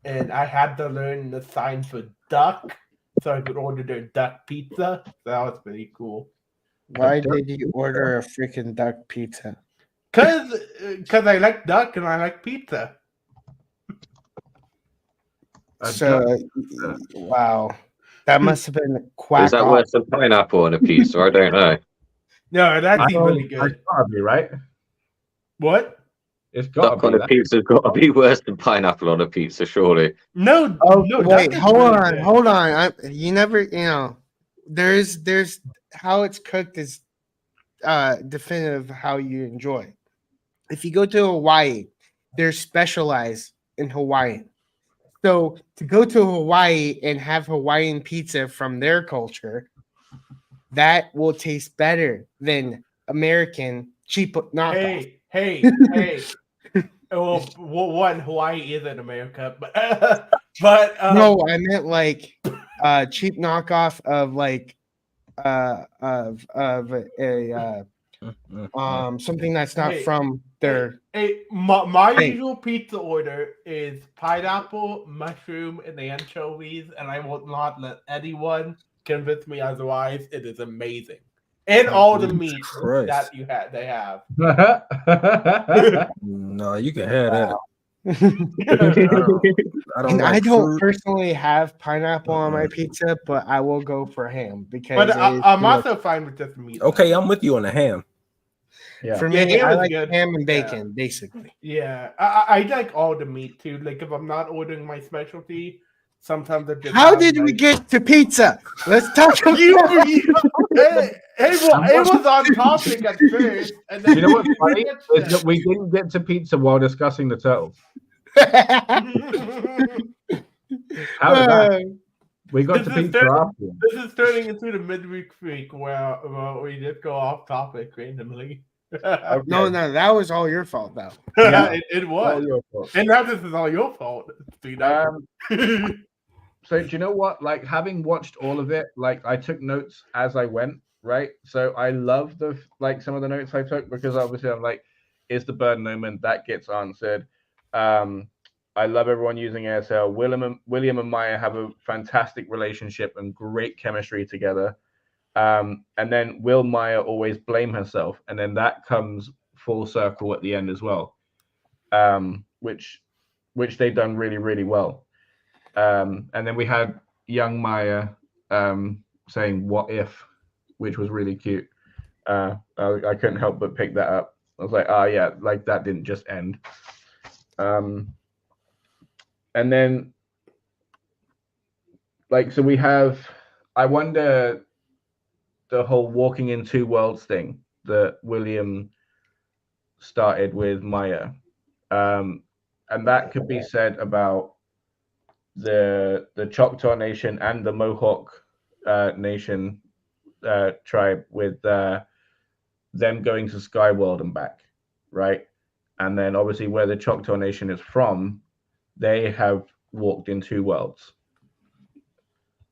Speaker 4: and I had to learn the sign for duck, so I could order their duck pizza. So that was pretty cool.
Speaker 2: Why did you order a freaking duck pizza?
Speaker 4: Cause I like duck and I like pizza.
Speaker 2: Wow, that must have been quack.
Speaker 5: Is that
Speaker 2: off.
Speaker 5: worse than pineapple on a pizza? I don't know.
Speaker 4: No, that's really good.
Speaker 1: It's gotta be, right?
Speaker 4: What?
Speaker 1: It's gotta
Speaker 5: Duck
Speaker 1: be.
Speaker 5: on a pizza's got to be worse than pineapple on a pizza, surely.
Speaker 4: No.
Speaker 2: Oh, wait,
Speaker 4: duck is
Speaker 2: hold
Speaker 4: really
Speaker 2: on,
Speaker 4: good.
Speaker 2: hold on. You never, there's how it's cooked is definitive how you enjoy. If you go to Hawaii, they're specialized in Hawaiian. So to go to Hawaii and have Hawaiian pizza from their culture, that will taste better than American cheap knockoff.
Speaker 4: Hey. Well, one, Hawaii is in America, but
Speaker 2: No, I meant like cheap knockoff of like of a something that's not from their.
Speaker 4: My usual pizza order is pineapple, mushroom, and anchovies, and I will not let anyone convince me otherwise. It is amazing, and all the meat that they have.
Speaker 3: No, you can have that.
Speaker 2: I don't personally have pineapple on my pizza, but I will go for ham because.
Speaker 4: But I'm also fine with just meat.
Speaker 3: Okay, I'm with you on the ham.
Speaker 1: Yeah.
Speaker 2: For me, I like ham and bacon, basically.
Speaker 4: Yeah, I like all the meat too. Like if I'm not ordering my specialty, sometimes I just.
Speaker 2: How did we get to pizza? Let's talk about
Speaker 4: it was on topic at first, and then
Speaker 1: you know what's funny is that we didn't get to pizza while discussing the turtles. How did that? We got to pizza after.
Speaker 4: This is turning into the midweek freak where we just go off topic randomly.
Speaker 1: Okay.
Speaker 2: No, that was all your fault, though.
Speaker 4: Yeah, it was.
Speaker 1: All your fault.
Speaker 4: And now this is all your fault.
Speaker 1: So do you know what? Like having watched all of it, like I took notes as I went, right? So I love some of the notes I took because obviously I'm like, is the bird moment that gets answered? I love everyone using ASL. William and Maya have a fantastic relationship and great chemistry together. And then will Maya always blame herself? And then that comes full circle at the end as well, which they've done really, really well. And then we had young Maya saying "What if," which was really cute. I couldn't help but pick that up. I was like, yeah, like that didn't just end. And then, like, so we have. I wonder the whole walking in two worlds thing that William started with Maya, and that could be said about the Choctaw Nation and the Mohawk Nation tribe with them going to Skyworld and back, right? And then obviously where the Choctaw Nation is from, they have walked in two worlds.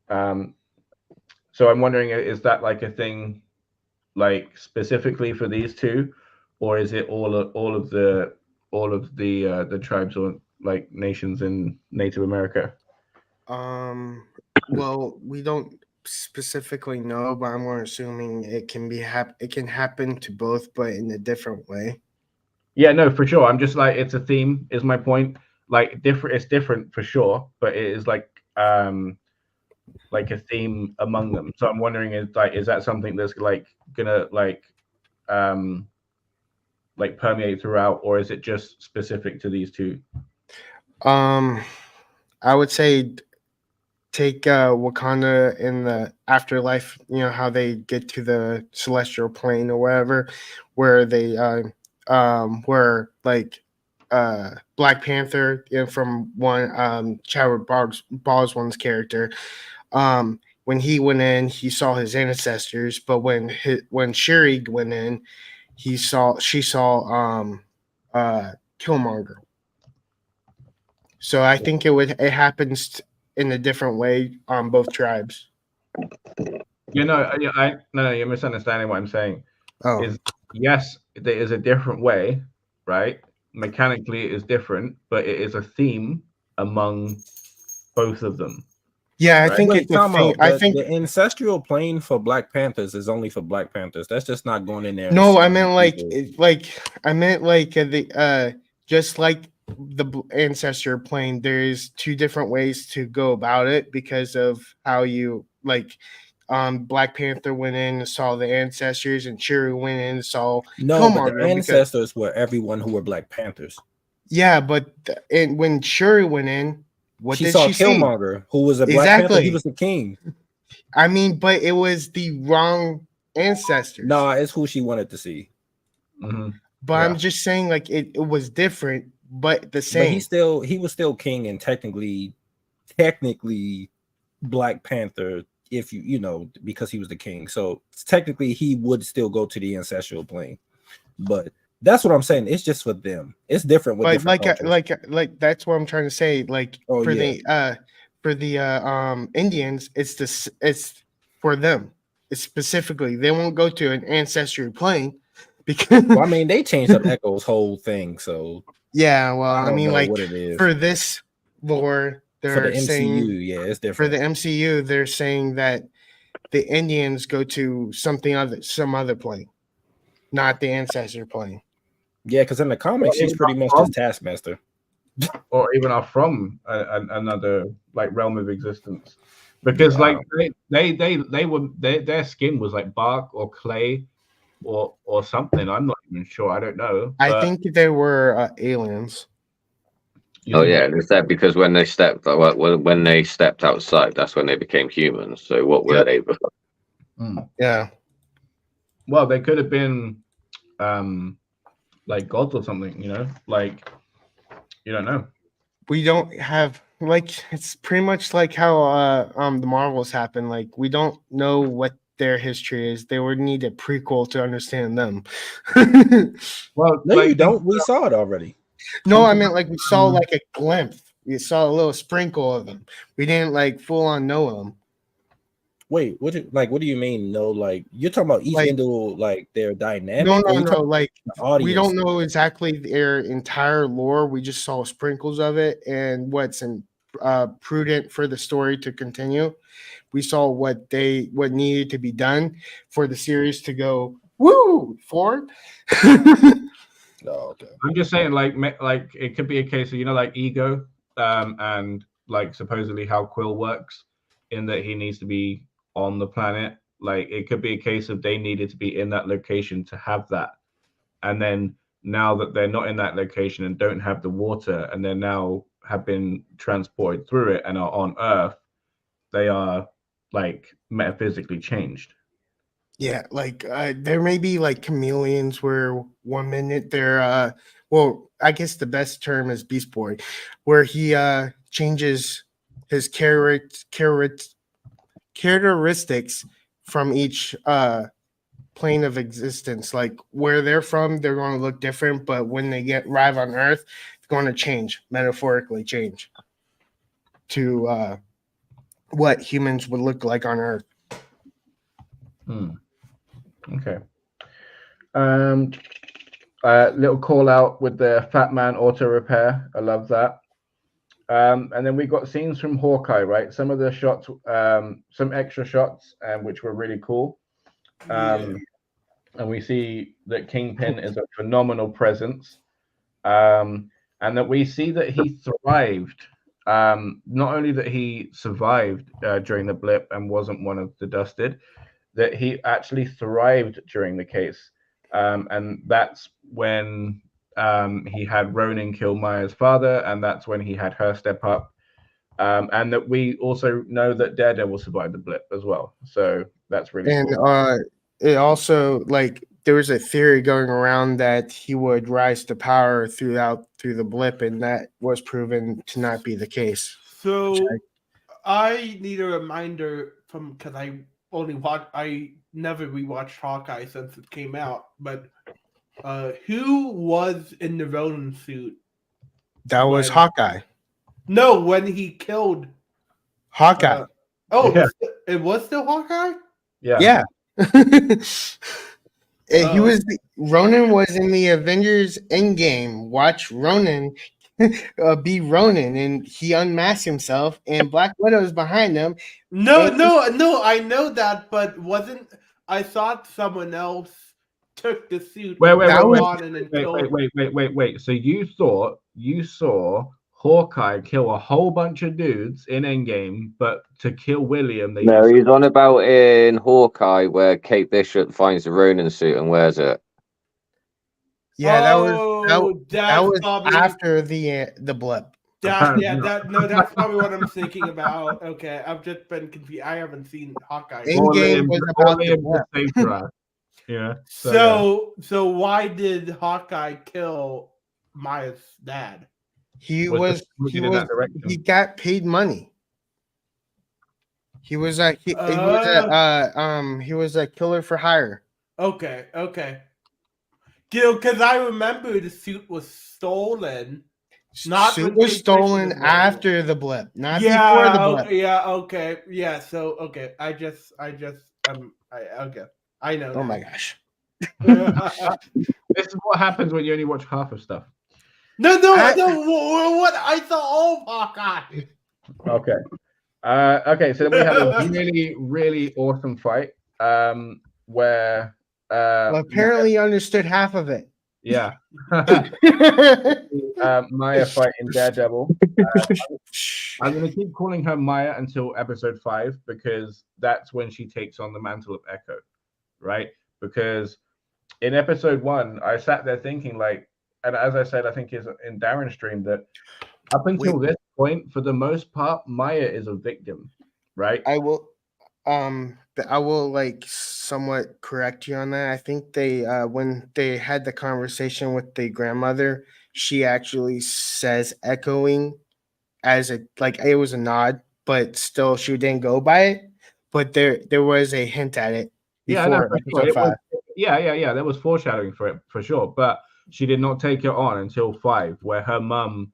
Speaker 1: So I'm wondering, is that like a thing, like specifically for these two, or is it all of the tribes or like nations in Native America?
Speaker 2: Well, we don't specifically know, but I'm assuming it can be it can happen to both, but in a different way.
Speaker 1: Yeah, no, for sure. I'm just like, it's a theme, is my point. Like different, it's different for sure, but it is like a theme among them. So I'm wondering, is that something that's like gonna like permeate throughout, or is it just specific to these two?
Speaker 2: I would say take Wakanda in the afterlife, how they get to the celestial plane or whatever, where they where like Black Panther, from one Chadwick Bosman's character, when he went in, he saw his ancestors, but when Shuri went in, she saw Killmonger. So I think it happens in a different way on both tribes.
Speaker 1: No, you're misunderstanding what I'm saying.
Speaker 2: Oh,
Speaker 1: Is yes, there is a different way, right? Mechanically, it is different, but it is a theme among both of them.
Speaker 2: yeah, I
Speaker 1: Right.
Speaker 2: think
Speaker 3: Wait,
Speaker 2: it's a
Speaker 3: time
Speaker 2: thing.
Speaker 3: out.
Speaker 2: I
Speaker 3: The,
Speaker 2: think
Speaker 3: the ancestral plane for Black Panthers is only for Black Panthers. That's just not going in there. and
Speaker 2: no, I
Speaker 3: saving
Speaker 2: meant like
Speaker 3: people.
Speaker 2: I meant like the just like ancestor plane. There's two different ways to go about it because of how you like. Black Panther went in and saw the ancestors, and Shuri went in and saw
Speaker 3: No, but the
Speaker 2: Killmonger. Because
Speaker 3: ancestors were everyone who were Black Panthers.
Speaker 2: yeah, but and when Shuri went in, what
Speaker 3: She
Speaker 2: did
Speaker 3: saw
Speaker 2: she see?
Speaker 3: Killmonger, who was a Black Panther. He
Speaker 2: Exactly.
Speaker 3: was the king.
Speaker 2: I mean, but it was the wrong ancestors.
Speaker 3: Nah, it's who she wanted to see.
Speaker 1: Mm-hmm.
Speaker 2: But
Speaker 1: Yeah.
Speaker 2: I'm just saying, like it was different, but the
Speaker 3: But
Speaker 2: same.
Speaker 3: he was still king and technically Black Panther. If you know, because he was the king, so technically he would still go to the ancestral plane. But that's what I'm saying. It's just for them. It's different with
Speaker 2: But
Speaker 3: different cultures.
Speaker 2: like that's what I'm trying to say. Like
Speaker 3: Oh,
Speaker 2: for
Speaker 3: yeah.
Speaker 2: the Indians, it's for them. It's specifically they won't go to an ancestry plane because
Speaker 3: Well, I mean, they changed up Echo's whole thing, so
Speaker 2: yeah. Well,
Speaker 3: I
Speaker 2: I
Speaker 3: don't
Speaker 2: mean,
Speaker 3: know
Speaker 2: like
Speaker 3: what it is.
Speaker 2: for this lore,
Speaker 3: For the
Speaker 2: they're
Speaker 3: MCU,
Speaker 2: saying
Speaker 3: yeah, it's
Speaker 2: for the
Speaker 3: different.
Speaker 2: MCU, they're saying that the Indians go to some other plane, not the ancestor plane.
Speaker 3: Yeah, because in the comics, she's pretty much just Taskmaster.
Speaker 1: Or even are from another like realm of existence, because
Speaker 3: Yeah,
Speaker 1: their skin was like bark or clay or something. I'm not even sure. I don't know.
Speaker 2: I
Speaker 1: But
Speaker 2: think they were aliens.
Speaker 1: you
Speaker 5: Oh
Speaker 1: think
Speaker 5: yeah, they said because when they stepped outside, that's when they became humans. So what were
Speaker 2: Yep.
Speaker 5: they before?
Speaker 2: Yeah.
Speaker 1: well, they could have been like gods or something. Like you don't know.
Speaker 2: We don't have like it's pretty much like how the Marvels happen. Like we don't know what their history is. They would need a prequel to understand them.
Speaker 1: Well,
Speaker 3: no,
Speaker 1: like
Speaker 3: you don't. We saw it already.
Speaker 2: No, I meant like we saw like a glimpse. We saw a little sprinkle of them. We didn't like full on know them.
Speaker 3: Wait, what do you mean? No, like you're talking about each
Speaker 2: Like-
Speaker 3: individual, like their dynamic.
Speaker 2: No,
Speaker 3: or
Speaker 2: no,
Speaker 3: you
Speaker 2: no.
Speaker 3: talking
Speaker 2: Like
Speaker 3: about the audience?
Speaker 2: we don't know exactly their entire lore. We just saw sprinkles of it and what's prudent for the story to continue. We saw what needed to be done for the series to go forward.
Speaker 3: Oh, okay.
Speaker 1: I'm just saying, like it could be a case of like ego, and like supposedly how Quill works, in that he needs to be on the planet. Like it could be a case of they needed to be in that location to have that, and then now that they're not in that location and don't have the water, and they now have been transported through it and are on Earth, they are like metaphysically changed.
Speaker 2: Yeah, like there may be like chameleons where 1 minute they're well, I guess the best term is Beast Boy, where he changes his characteristics from each plane of existence. Like where they're from, they're going to look different, but when they arrive on Earth, it's going to change, metaphorically change to what humans would look like on Earth.
Speaker 1: Okay. Little call out with the Fat Man auto repair. I love that. And then we got scenes from Hawkeye, right? Some of the shots, some extra shots, which were really cool. And we see that Kingpin is a phenomenal presence, and that we see that he thrived. Not only that he survived during the blip and wasn't one of the dusted, that he actually thrived during the case. And that's when he had Ronin kill Maya's father, and that's when he had her step up. And that we also know that Daredevil survived the blip as well. So that's really cool.
Speaker 2: It also like there was a theory going around that he would rise to power through the blip, and that was proven to not be the case.
Speaker 4: So I need a reminder from because I never rewatched Hawkeye since it came out, but who was in the Ronin suit?
Speaker 2: That was Hawkeye.
Speaker 4: No, when he killed
Speaker 2: Hawkeye.
Speaker 4: it was still Hawkeye?
Speaker 2: Yeah. Ronan was in the Avengers Endgame. Watch Ronan be Ronan, and he unmasked himself, and Black Widow's behind him.
Speaker 4: No, I know that, but I thought someone else took the suit
Speaker 1: Wait.
Speaker 4: killed.
Speaker 1: So you saw Hawkeye kill a whole bunch of dudes in Endgame, but to kill William, they
Speaker 5: No, he's on about in Hawkeye where Kate Bishop finds the Ronin suit and wears it.
Speaker 2: Yeah, that was
Speaker 4: probably
Speaker 2: after the blip.
Speaker 4: That's probably what I'm thinking about. Okay, I've just been confused. I haven't seen Hawkeye.
Speaker 2: Endgame was about the blip.
Speaker 1: Yeah.
Speaker 4: So why did Hawkeye kill Maya's dad?
Speaker 2: He got paid money. He was a killer for hire.
Speaker 4: Okay. Because I remember the suit was stolen.
Speaker 2: Suit was stolen after the blip, not before the blip.
Speaker 4: Okay. Yeah. So okay. I know.
Speaker 2: Oh my gosh.
Speaker 1: This is what happens when you only watch half of stuff.
Speaker 4: No. What I saw all Hawkeye.
Speaker 1: Okay. Okay. So then we have a really, really awesome fight. Where
Speaker 2: apparently you understood half of it.
Speaker 1: Yeah. Maya fighting Daredevil. I'm going to keep calling her Maya until episode 5 because that's when she takes on the mantle of Echo, right? Because in episode 1, I sat there thinking and as I said, I think is in Darren's stream that up until this point, for the most part, Maya is a victim, right?
Speaker 2: I will somewhat correct you on that. I think they when they had the conversation with the grandmother, she actually says echoing as it was a nod, but still she didn't go by it. But there was a hint at it before episode 5.
Speaker 1: There was foreshadowing for it for sure, but she did not take it on until 5, where her mum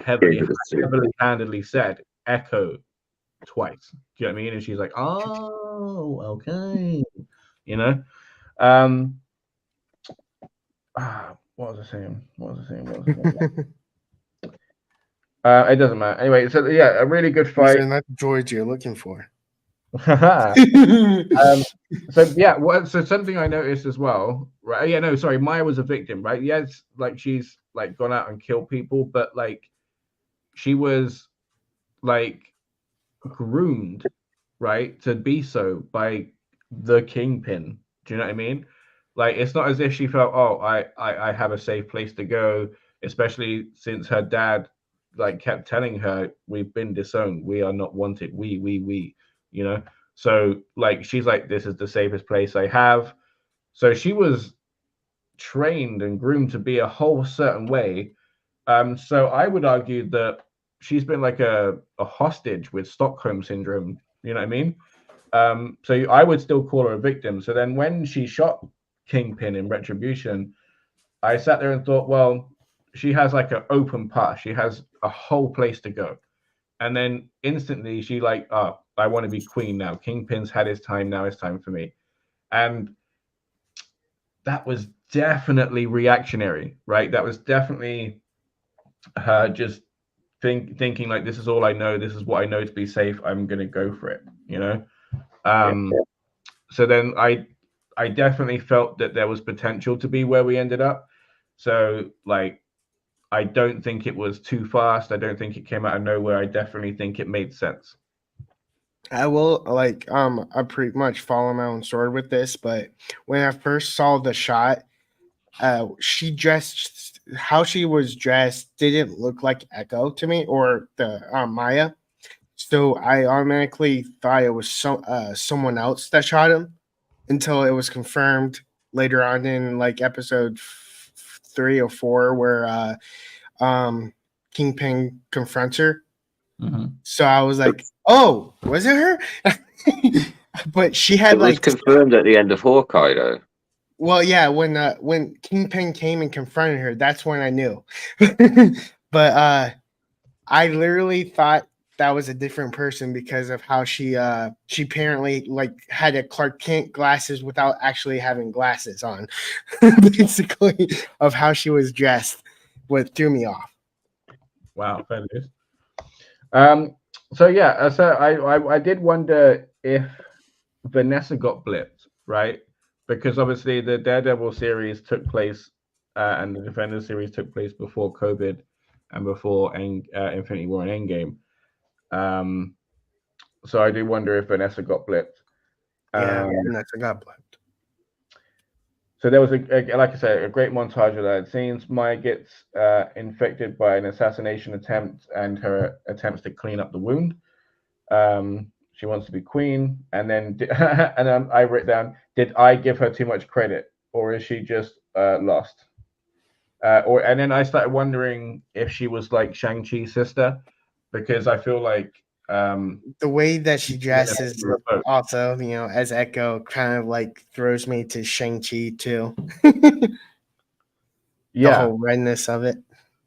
Speaker 1: heavily handedly said echo twice. Do you know what I mean? And she's like, oh, okay. What was I saying? It doesn't matter. Anyway, so yeah, a really good fight.
Speaker 2: These are not the droids you're looking for.
Speaker 1: So something I noticed as well, right? Yeah, no, sorry, Maya was a victim, right? Yes, she's gone out and killed people, but she was groomed, right, to be so by the Kingpin. Do you know what I mean? It's not as if she felt, I have a safe place to go, especially since her dad kept telling her, we've been disowned, we are not wanted, we, so she's this is the safest place I have. So she was trained and groomed to be a whole certain way. So I would argue that she's been a hostage with Stockholm syndrome. You know what I mean? So I would still call her a victim. So then when she shot Kingpin in Retribution, I sat there and thought, well, she has an open path. She has a whole place to go. And then instantly she I want to be queen now. Kingpin's had his time. Now it's time for me. And that was definitely reactionary, right? That was definitely her just thinking this is all I know. This is what I know to be safe. I'm going to go for it, So then I definitely felt that there was potential to be where we ended up. So I don't think it was too fast. I don't think it came out of nowhere. I definitely think it made sense.
Speaker 2: I will I pretty much follow my own sword with this, but when I first saw the shot, she dressed how she was dressed didn't look like Echo to me or the Maya. So I automatically thought it was someone else that shot him until it was confirmed later on in episode 3 or 4 where Kingpin confronts her.
Speaker 1: Mm-hmm.
Speaker 2: So I was like, oh, was it her? But she had
Speaker 5: it was confirmed at the end of Hawkeye though.
Speaker 2: Well, yeah, when Kingpin came and confronted her, that's when I knew. But I literally thought that was a different person because of how she apparently like had a Clark Kent glasses without actually having glasses on. Basically, of how she was dressed, what threw me off.
Speaker 1: Wow, fair news. So yeah, so I did wonder if Vanessa got blipped, right? Because obviously the Daredevil series took place and the Defenders series took place before COVID and before Infinity War and Endgame. So I do wonder if Vanessa got blipped.
Speaker 2: Yeah, Vanessa got blipped.
Speaker 1: So there was like I said, a great montage of that. Scenes Maya gets infected by an assassination attempt and her attempts to clean up the wound. She wants to be queen, and then I wrote down: did I give her too much credit, or is she just lost? And then I started wondering if she was like Shang-Chi's sister, because I feel like
Speaker 2: the way that she dresses also, as Echo, kind of like throws me to Shang-Chi too. The whole redness of it.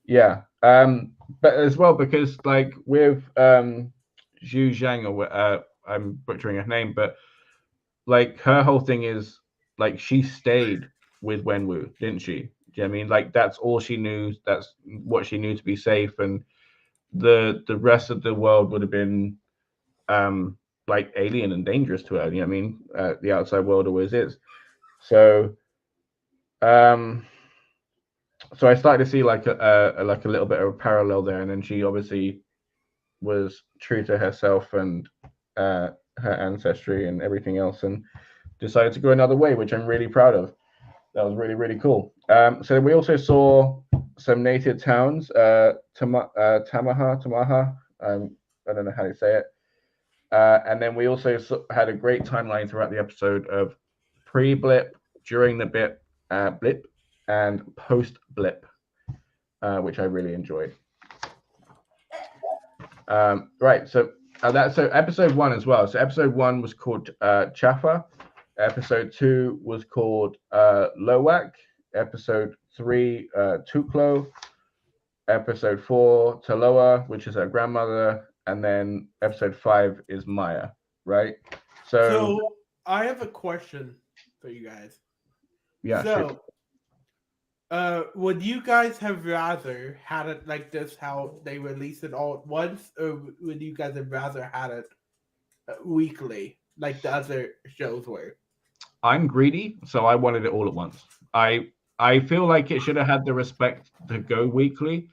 Speaker 1: Yeah. But as well because like with Zhu Zhang, or I'm butchering her name, but like her whole thing is like she stayed with Wenwu, didn't she? Do you know what I mean? Like that's all she knew. That's what she knew to be safe, and the rest of the world would have been like alien and dangerous to her. You know what I mean? The outside world always is. So so I started to see like a little bit of a parallel there, and then she obviously was true to herself and her ancestry and everything else, and decided to go another way, which I'm really proud of. That was really, really cool. So we also saw some native towns, Tamaha. I don't know how to say it. And then we also had a great timeline throughout the episode of pre-blip, during the blip, and post-blip, which I really enjoyed. Right, so episode 1 as well. So episode 1 was called Chafa. Episode 2 was called Lowak. Episode 3, Tuklo. Episode 4, Taloa, which is her grandmother. And then episode 5 is Maya, right?
Speaker 4: So I have a question for you guys.
Speaker 1: Yeah,
Speaker 4: so would you guys have rather had it like this, how they released it all at once, or would you guys have rather had it weekly, like the other shows were?
Speaker 1: I'm greedy, so I wanted it all at once. I feel like it should have had the respect to go weekly,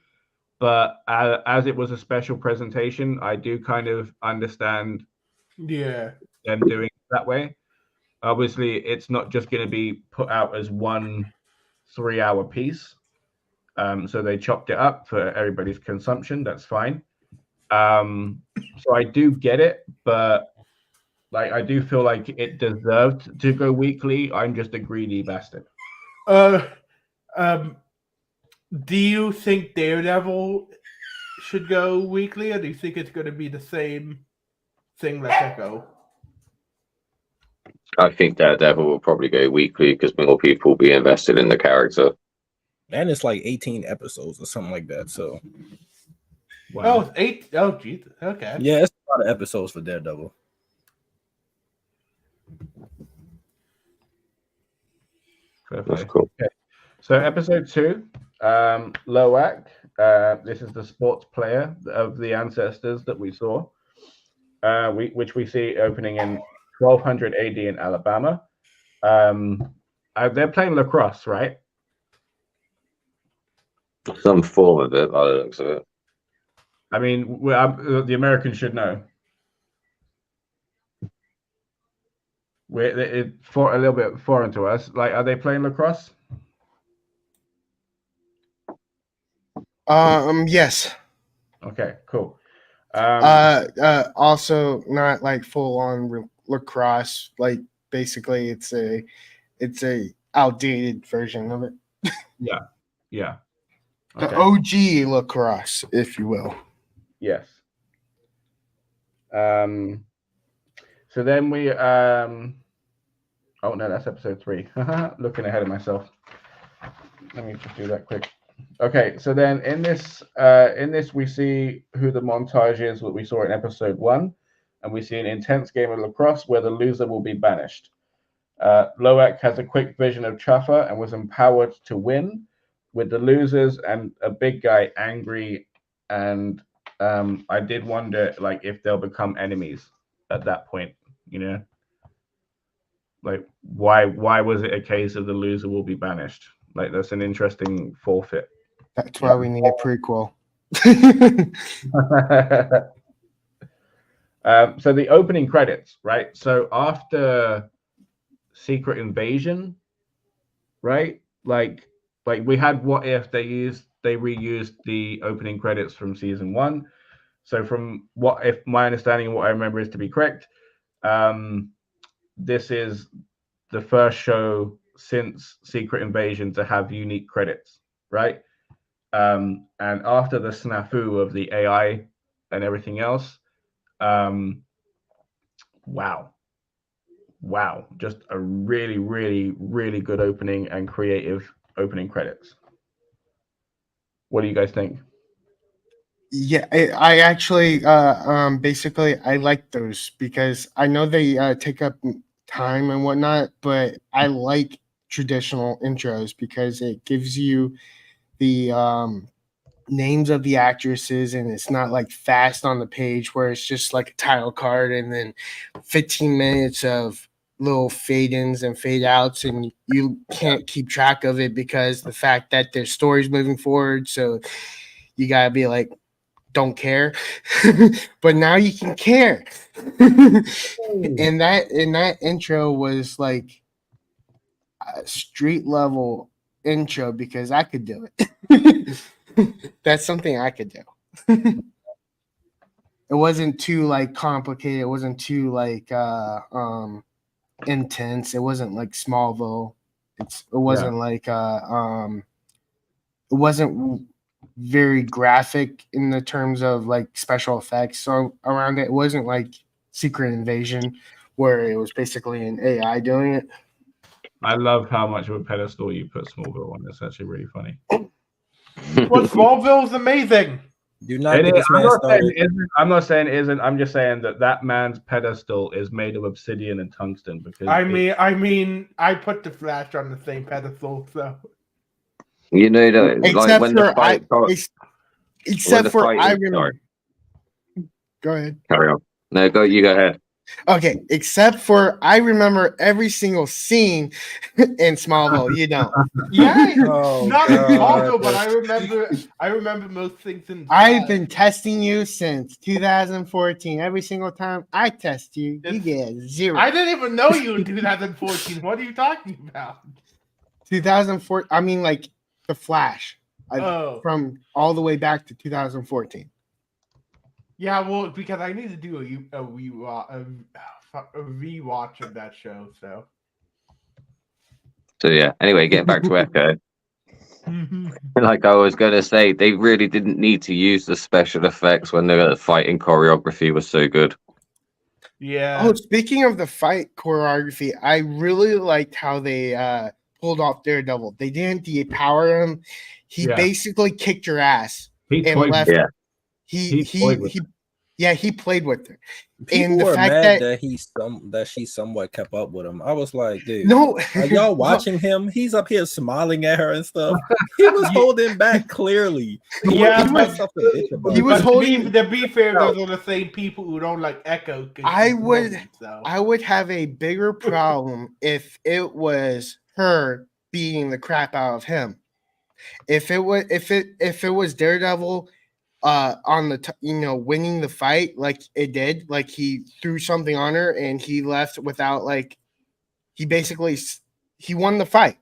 Speaker 1: but as it was a special presentation, I do kind of understand them doing it that way. Obviously, it's not just going to be put out as one 3-hour piece. So they chopped it up for everybody's consumption. That's fine. So I do get it, but like I do feel like it deserved to go weekly. I'm just a greedy bastard.
Speaker 4: Do you think Daredevil should go weekly, or do you think it's going to be the same thing like Echo?
Speaker 5: I think Daredevil will probably go weekly because more people will be invested in the character.
Speaker 3: And it's like 18 episodes or something like that. So,
Speaker 4: wow. Oh, 8. Oh, geez. Okay.
Speaker 3: Yeah, it's a lot of episodes for Daredevil.
Speaker 5: That's cool.
Speaker 1: Okay. So episode 2, Lowak. This is the sports player of the ancestors that we saw, which we see opening in 1200 AD in Alabama. They're playing lacrosse, right?
Speaker 5: Some form of it, by the looks of it.
Speaker 1: I mean, the Americans should know. It's a little bit foreign to us. Like, are they playing lacrosse?
Speaker 2: Yes.
Speaker 1: Okay, cool.
Speaker 2: Also not like full on lacrosse. Like basically, it's a outdated version of it.
Speaker 1: Yeah.
Speaker 2: Okay. The OG lacrosse, if you will.
Speaker 1: Yes. So then we oh no, that's episode 3. Looking ahead of myself. Let me just do that quick. Okay, so then in this we see who the montage is, what we saw in episode 1, and we see an intense game of lacrosse where the loser will be banished. Loak has a quick vision of Chuffer and was empowered to win, with the losers and a big guy angry, and I did wonder like if they'll become enemies at that point, you know? Like why was it a case of the loser will be banished? Like that's an interesting forfeit.
Speaker 2: That's why we need a prequel.
Speaker 1: So the opening credits, right? So after Secret Invasion, right? Like we had What If, they reused the opening credits from season 1. So from What If, my understanding and what I remember is to be correct, this is the first show since Secret Invasion to have unique credits, right? And after the snafu of the AI and everything else, wow, just a really, really, really good opening and creative opening credits. What do you guys think?
Speaker 2: Yeah, I actually basically I like those because I know they take up time and whatnot, but I like traditional intros because it gives you the names of the actresses and it's not like fast on the page where it's just like a title card and then 15 minutes of little fade ins and fade outs and you can't keep track of it because the fact that their story's moving forward, so you gotta be like, don't care. But now you can care. And that intro was like a street level intro because I could do it. That's something I could do. It wasn't too like complicated, it wasn't too like intense, it wasn't like Smallville, it wasn't like it wasn't very graphic in the terms of like special effects so around it. It wasn't like Secret Invasion where it was basically an AI doing it.
Speaker 1: I love how much of a pedestal you put Smallville on. It's actually really funny.
Speaker 4: Well, Smallville is amazing.
Speaker 3: Do not get this man started.
Speaker 1: I'm not saying it isn't. I'm just saying that man's pedestal is made of obsidian and tungsten. Because
Speaker 4: I mean, I put the Flash on the same pedestal, so.
Speaker 5: You know, like when the fight.
Speaker 2: Except for I remember. Go ahead.
Speaker 5: Carry on. No, you go ahead.
Speaker 2: Okay, except for I remember every single scene in Smallville. You don't.
Speaker 4: Yeah, not in Smallville, but I remember most things in.
Speaker 2: I've been testing you since 2014. Every single time I test you, you get 0.
Speaker 4: I didn't even know you in 2014. What are you talking about?
Speaker 2: 2004. I mean, like the Flash. From all the way back to 2014.
Speaker 4: Yeah, well, because I need to do a rewatch of that show. So
Speaker 5: yeah. Anyway, getting back to Echo. Like I was gonna say, they really didn't need to use the special effects when the fighting choreography was so good.
Speaker 4: Yeah.
Speaker 2: Oh, speaking of the fight choreography, I really liked how they pulled off Daredevil. They didn't depower him. He basically kicked your ass and left.
Speaker 5: Yeah.
Speaker 2: He played with her.
Speaker 3: People
Speaker 2: and the
Speaker 3: were
Speaker 2: fact
Speaker 3: mad
Speaker 2: that
Speaker 3: that she somewhat kept up with him. I was like, dude,
Speaker 2: no,
Speaker 3: are y'all watching him? He's up here smiling at her and stuff. He was holding back clearly.
Speaker 4: He was
Speaker 2: holding.
Speaker 4: To be fair, those are the same people who don't like Echo.
Speaker 2: I would have a bigger problem if it was her beating the crap out of him. If it was Daredevil on the winning the fight like it did, like he threw something on her and he left without like he won the fight.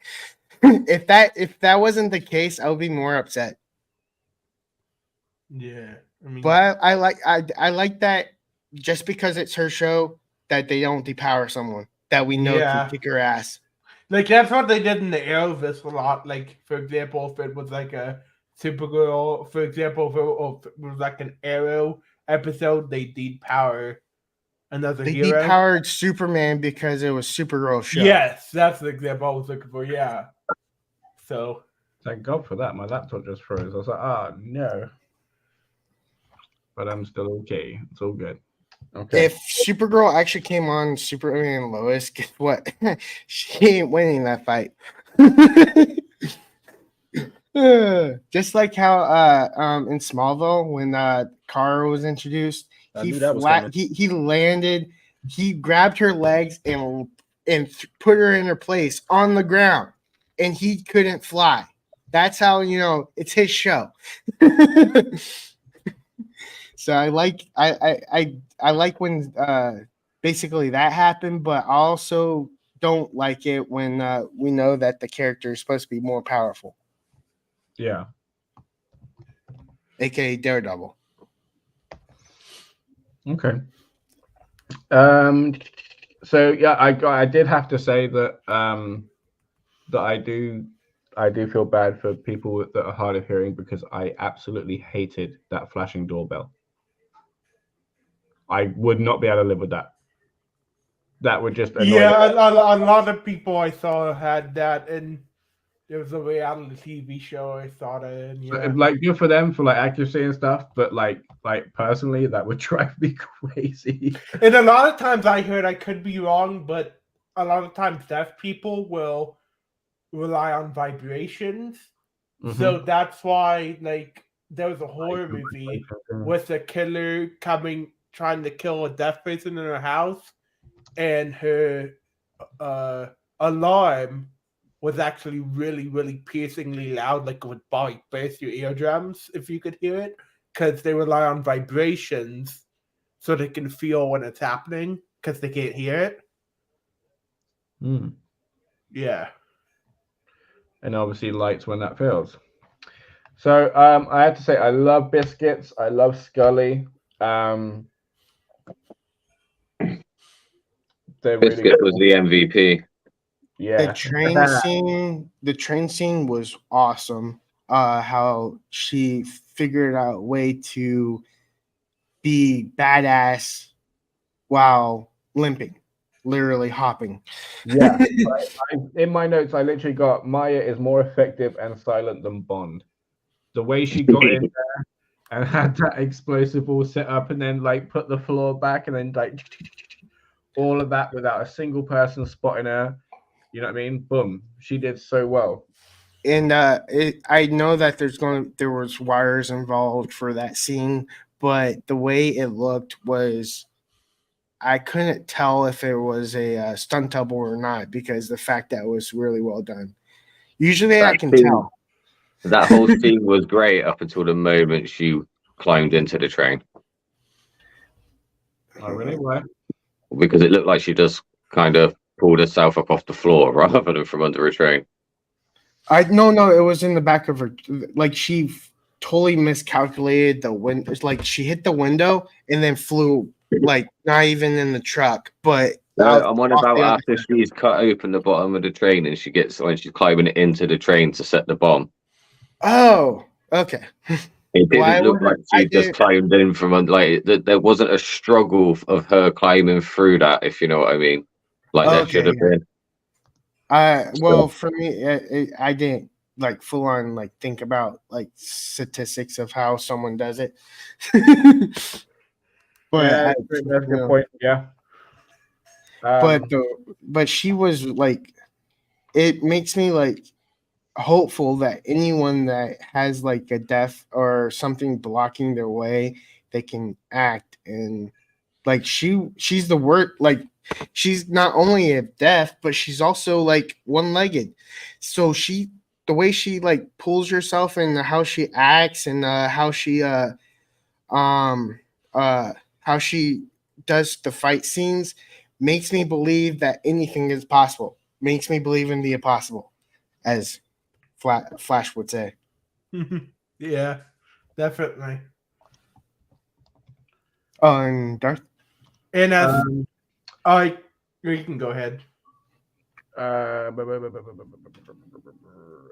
Speaker 2: if that wasn't the case, I would be more upset.
Speaker 4: Yeah, I mean,
Speaker 2: but I like that just because it's her show that they don't depower someone that we know can kick her ass.
Speaker 4: Like that's what they did in the Arrowverse a lot. Like for example, if it was like a Supergirl, for example, if it was like an Arrow episode, they depower another hero.
Speaker 2: They depowered Superman because it was Supergirl's show.
Speaker 4: Yes, that's the example I was looking for. Yeah. So
Speaker 1: Thank God for that. My laptop just froze. I was like, oh no. But I'm still okay. It's all good. Okay.
Speaker 2: If Supergirl actually came on Superman and Lois, guess what? She ain't winning that fight. Just like how in Smallville when Kara was introduced,
Speaker 3: I knew that was coming.
Speaker 2: he landed, he grabbed her legs and put her in her place on the ground, and he couldn't fly. That's how it's his show. So I like when basically that happened, but I also don't like it when we know that the character is supposed to be more powerful.
Speaker 1: Yeah.
Speaker 2: AKA Daredevil.
Speaker 1: Okay. So yeah, I did have to say that that I do feel bad for people that are hard of hearing because I absolutely hated that flashing doorbell. I would not be able to live with that. That would just annoy me.
Speaker 4: A lot of people I saw had that, and there was a reality TV show I saw that in. Yeah.
Speaker 1: Like good for them for like accuracy and stuff, but like personally, that would drive me crazy.
Speaker 4: And a lot of times I heard, I could be wrong, but a lot of times deaf people will rely on vibrations.
Speaker 1: Mhm.
Speaker 4: So that's why, like, there was a horror movie with a killer trying to kill a deaf person in her house, and her alarm was actually really, really piercingly loud, like it would burst your eardrums if you could hear it, because they rely on vibrations so they can feel when it's happening, because they can't hear it.
Speaker 1: Mm.
Speaker 4: Yeah.
Speaker 1: And obviously lights when that fails. So I have to say I love Biscuits. I love Scully.
Speaker 5: Biscuit was the MVP.
Speaker 1: Yeah.
Speaker 2: The train scene was awesome. How she figured out a way to be badass while limping, literally hopping.
Speaker 1: Yeah. In my notes, I literally got Maya is more effective and silent than Bond. The way she got in there and had that explosive all set up and then like put the floor back and then like all of that without a single person spotting her. You know what I mean? Boom. She did so well.
Speaker 2: And I know that there was wires involved for that scene, but the way it looked was I couldn't tell if it was a stunt double or not because the fact that it was really well done. Usually I can tell.
Speaker 5: That whole scene was great up until the moment she climbed into the train.
Speaker 1: Oh, really? Why?
Speaker 5: Because it looked like she just kind of pulled herself up off the floor rather than from under a train.
Speaker 2: No, it was in the back of her. Like she totally miscalculated the window. It's like she hit the window and then flew, like not even in the truck, but
Speaker 5: I'm on about after she's cut open the bottom of the train and when she's climbing into the train to set the bomb.
Speaker 2: Oh, okay.
Speaker 5: It didn't look like she just climbed in from under. Like there wasn't a struggle of her climbing through that, if you know what I mean. Like there should have been.
Speaker 2: Well, for me, I didn't like full on like think about like statistics of how someone does it. But
Speaker 1: yeah, that's a good point. Yeah.
Speaker 2: But she was like, it makes me like hopeful that anyone that has like a deaf or something blocking their way, they can act. And like she's the word, like she's not only a deaf, but she's also like one-legged. So the way she like pulls herself and how she acts and how she does the fight scenes makes me believe that anything is possible. Makes me believe in the impossible, as Flash would say.
Speaker 4: Yeah, definitely.
Speaker 2: And Darth?
Speaker 4: And you can go ahead.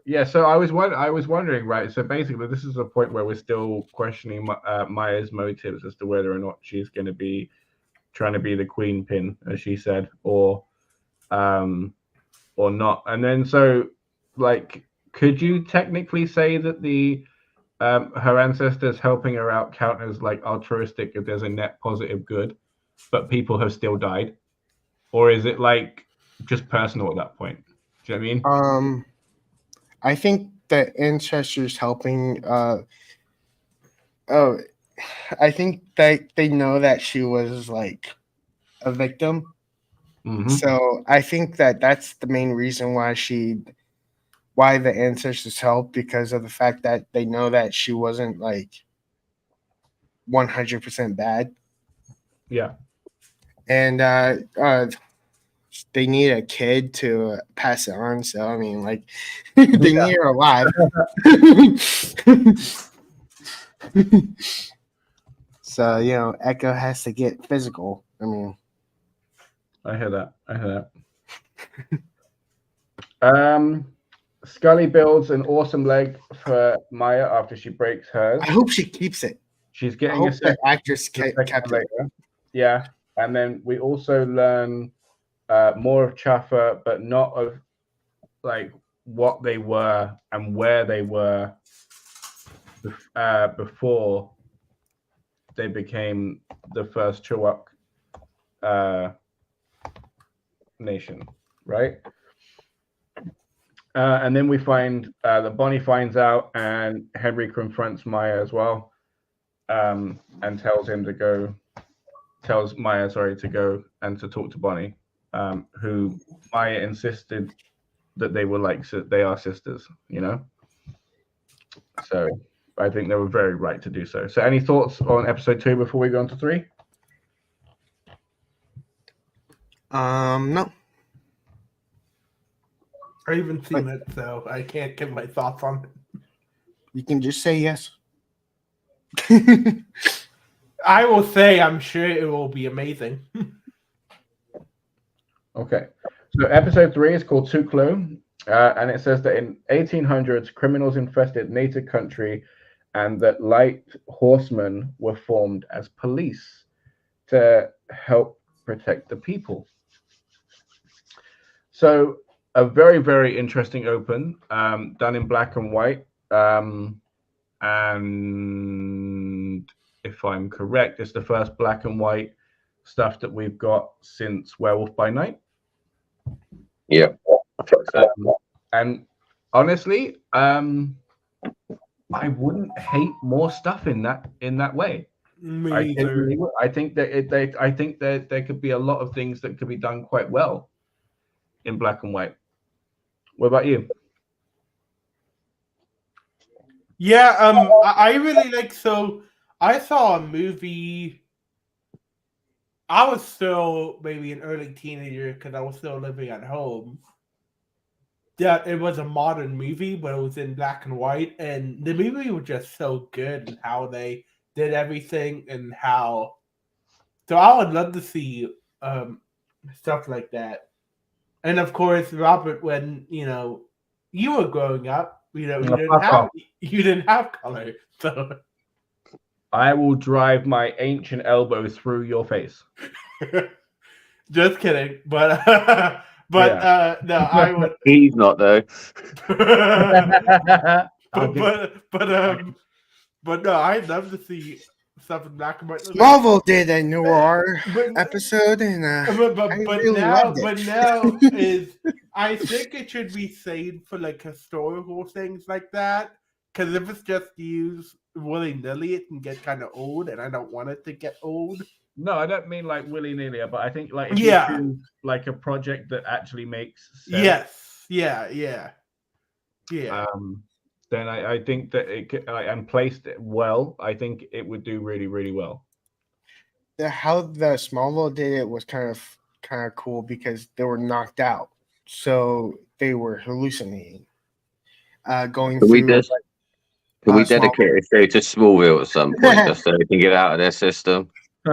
Speaker 1: Yeah, so I was wondering, right? So basically, this is a point where we're still questioning Maya's motives as to whether or not she's going to be trying to be the queen pin, as she said, or not. And then so, like, could you technically say that the her ancestors helping her out count as like altruistic if there's a net positive good, but people have still died? Or is it like just personal at that point? Do you know what I mean?
Speaker 2: I think the ancestors helping. Oh, I think that they know that she was like a victim.
Speaker 1: Mhm.
Speaker 2: So I think that that's the main reason why the ancestors helped, because of the fact that they know that she wasn't like 100% bad,
Speaker 1: Yeah.
Speaker 2: and they need a kid to pass it on. So I mean, like, they need her alive. So Echo has to get physical. I mean,
Speaker 1: I hear that. Scully builds an awesome leg for Maya after she breaks hers.
Speaker 2: I hope she keeps it.
Speaker 1: She's
Speaker 2: I
Speaker 1: getting
Speaker 2: hope
Speaker 1: a
Speaker 2: the
Speaker 1: second,
Speaker 2: actress
Speaker 1: second
Speaker 2: kept it.
Speaker 1: later. Yeah, and then we also learn more of Chaffa, but not of like what they were and where they were before they became the first Chewok nation, right? And then we find that Bonnie finds out, and Henry confronts Maya as well, and tells Maya, to go and to talk to Bonnie, who Maya insisted that they were they are sisters, So I think they were very right to do so. So any thoughts on episode 2 before we go on to 3?
Speaker 2: No.
Speaker 4: I haven't seen it, so I can't give my thoughts on it.
Speaker 2: You can just say yes.
Speaker 4: I will say I'm sure it will be amazing.
Speaker 1: Okay. So episode 3 is called Tuklo, and it says that in 1800s, criminals infested native country, and that light horsemen were formed as police to help protect the people. So a very, very interesting open, done in black and white. And if I'm correct, it's the first black and white stuff that we've got since Werewolf by Night.
Speaker 5: Yeah.
Speaker 1: And honestly, I wouldn't hate more stuff in that way.
Speaker 4: Me either.
Speaker 1: I think that there could be a lot of things that could be done quite well in black and white. What about you?
Speaker 4: Yeah, I really like. So I saw a movie. I was still maybe an early teenager because I was still living at home. Yeah, it was a modern movie, but it was in black and white, and the movie was just so good and how they did everything and how. So I would love to see stuff like that, and of course, Robert, when you were growing up, you didn't have color, so.
Speaker 1: I will drive my ancient elbow through your face.
Speaker 4: Just kidding, but no, I would.
Speaker 5: He's not though.
Speaker 4: But no, I'd love to see stuff in black and white.
Speaker 2: Marvel did a noir episode, and
Speaker 4: but now is I think it should be saved for like historical things like that. Because if it's just used willy nilly, it can get kind of old, and I don't want it to get old.
Speaker 1: No, I don't mean like willy nilly, but I think like if you choose like a project that actually makes sense.
Speaker 4: Yes, yeah.
Speaker 1: Then I think that it could, and placed it well, I think it would do really, really well.
Speaker 2: How the Smallville did it was kind of cool because they were knocked out, so they were hallucinating. Going through.
Speaker 5: Can we dedicate a show to Smallville at some point just so they can get out of their system?
Speaker 2: I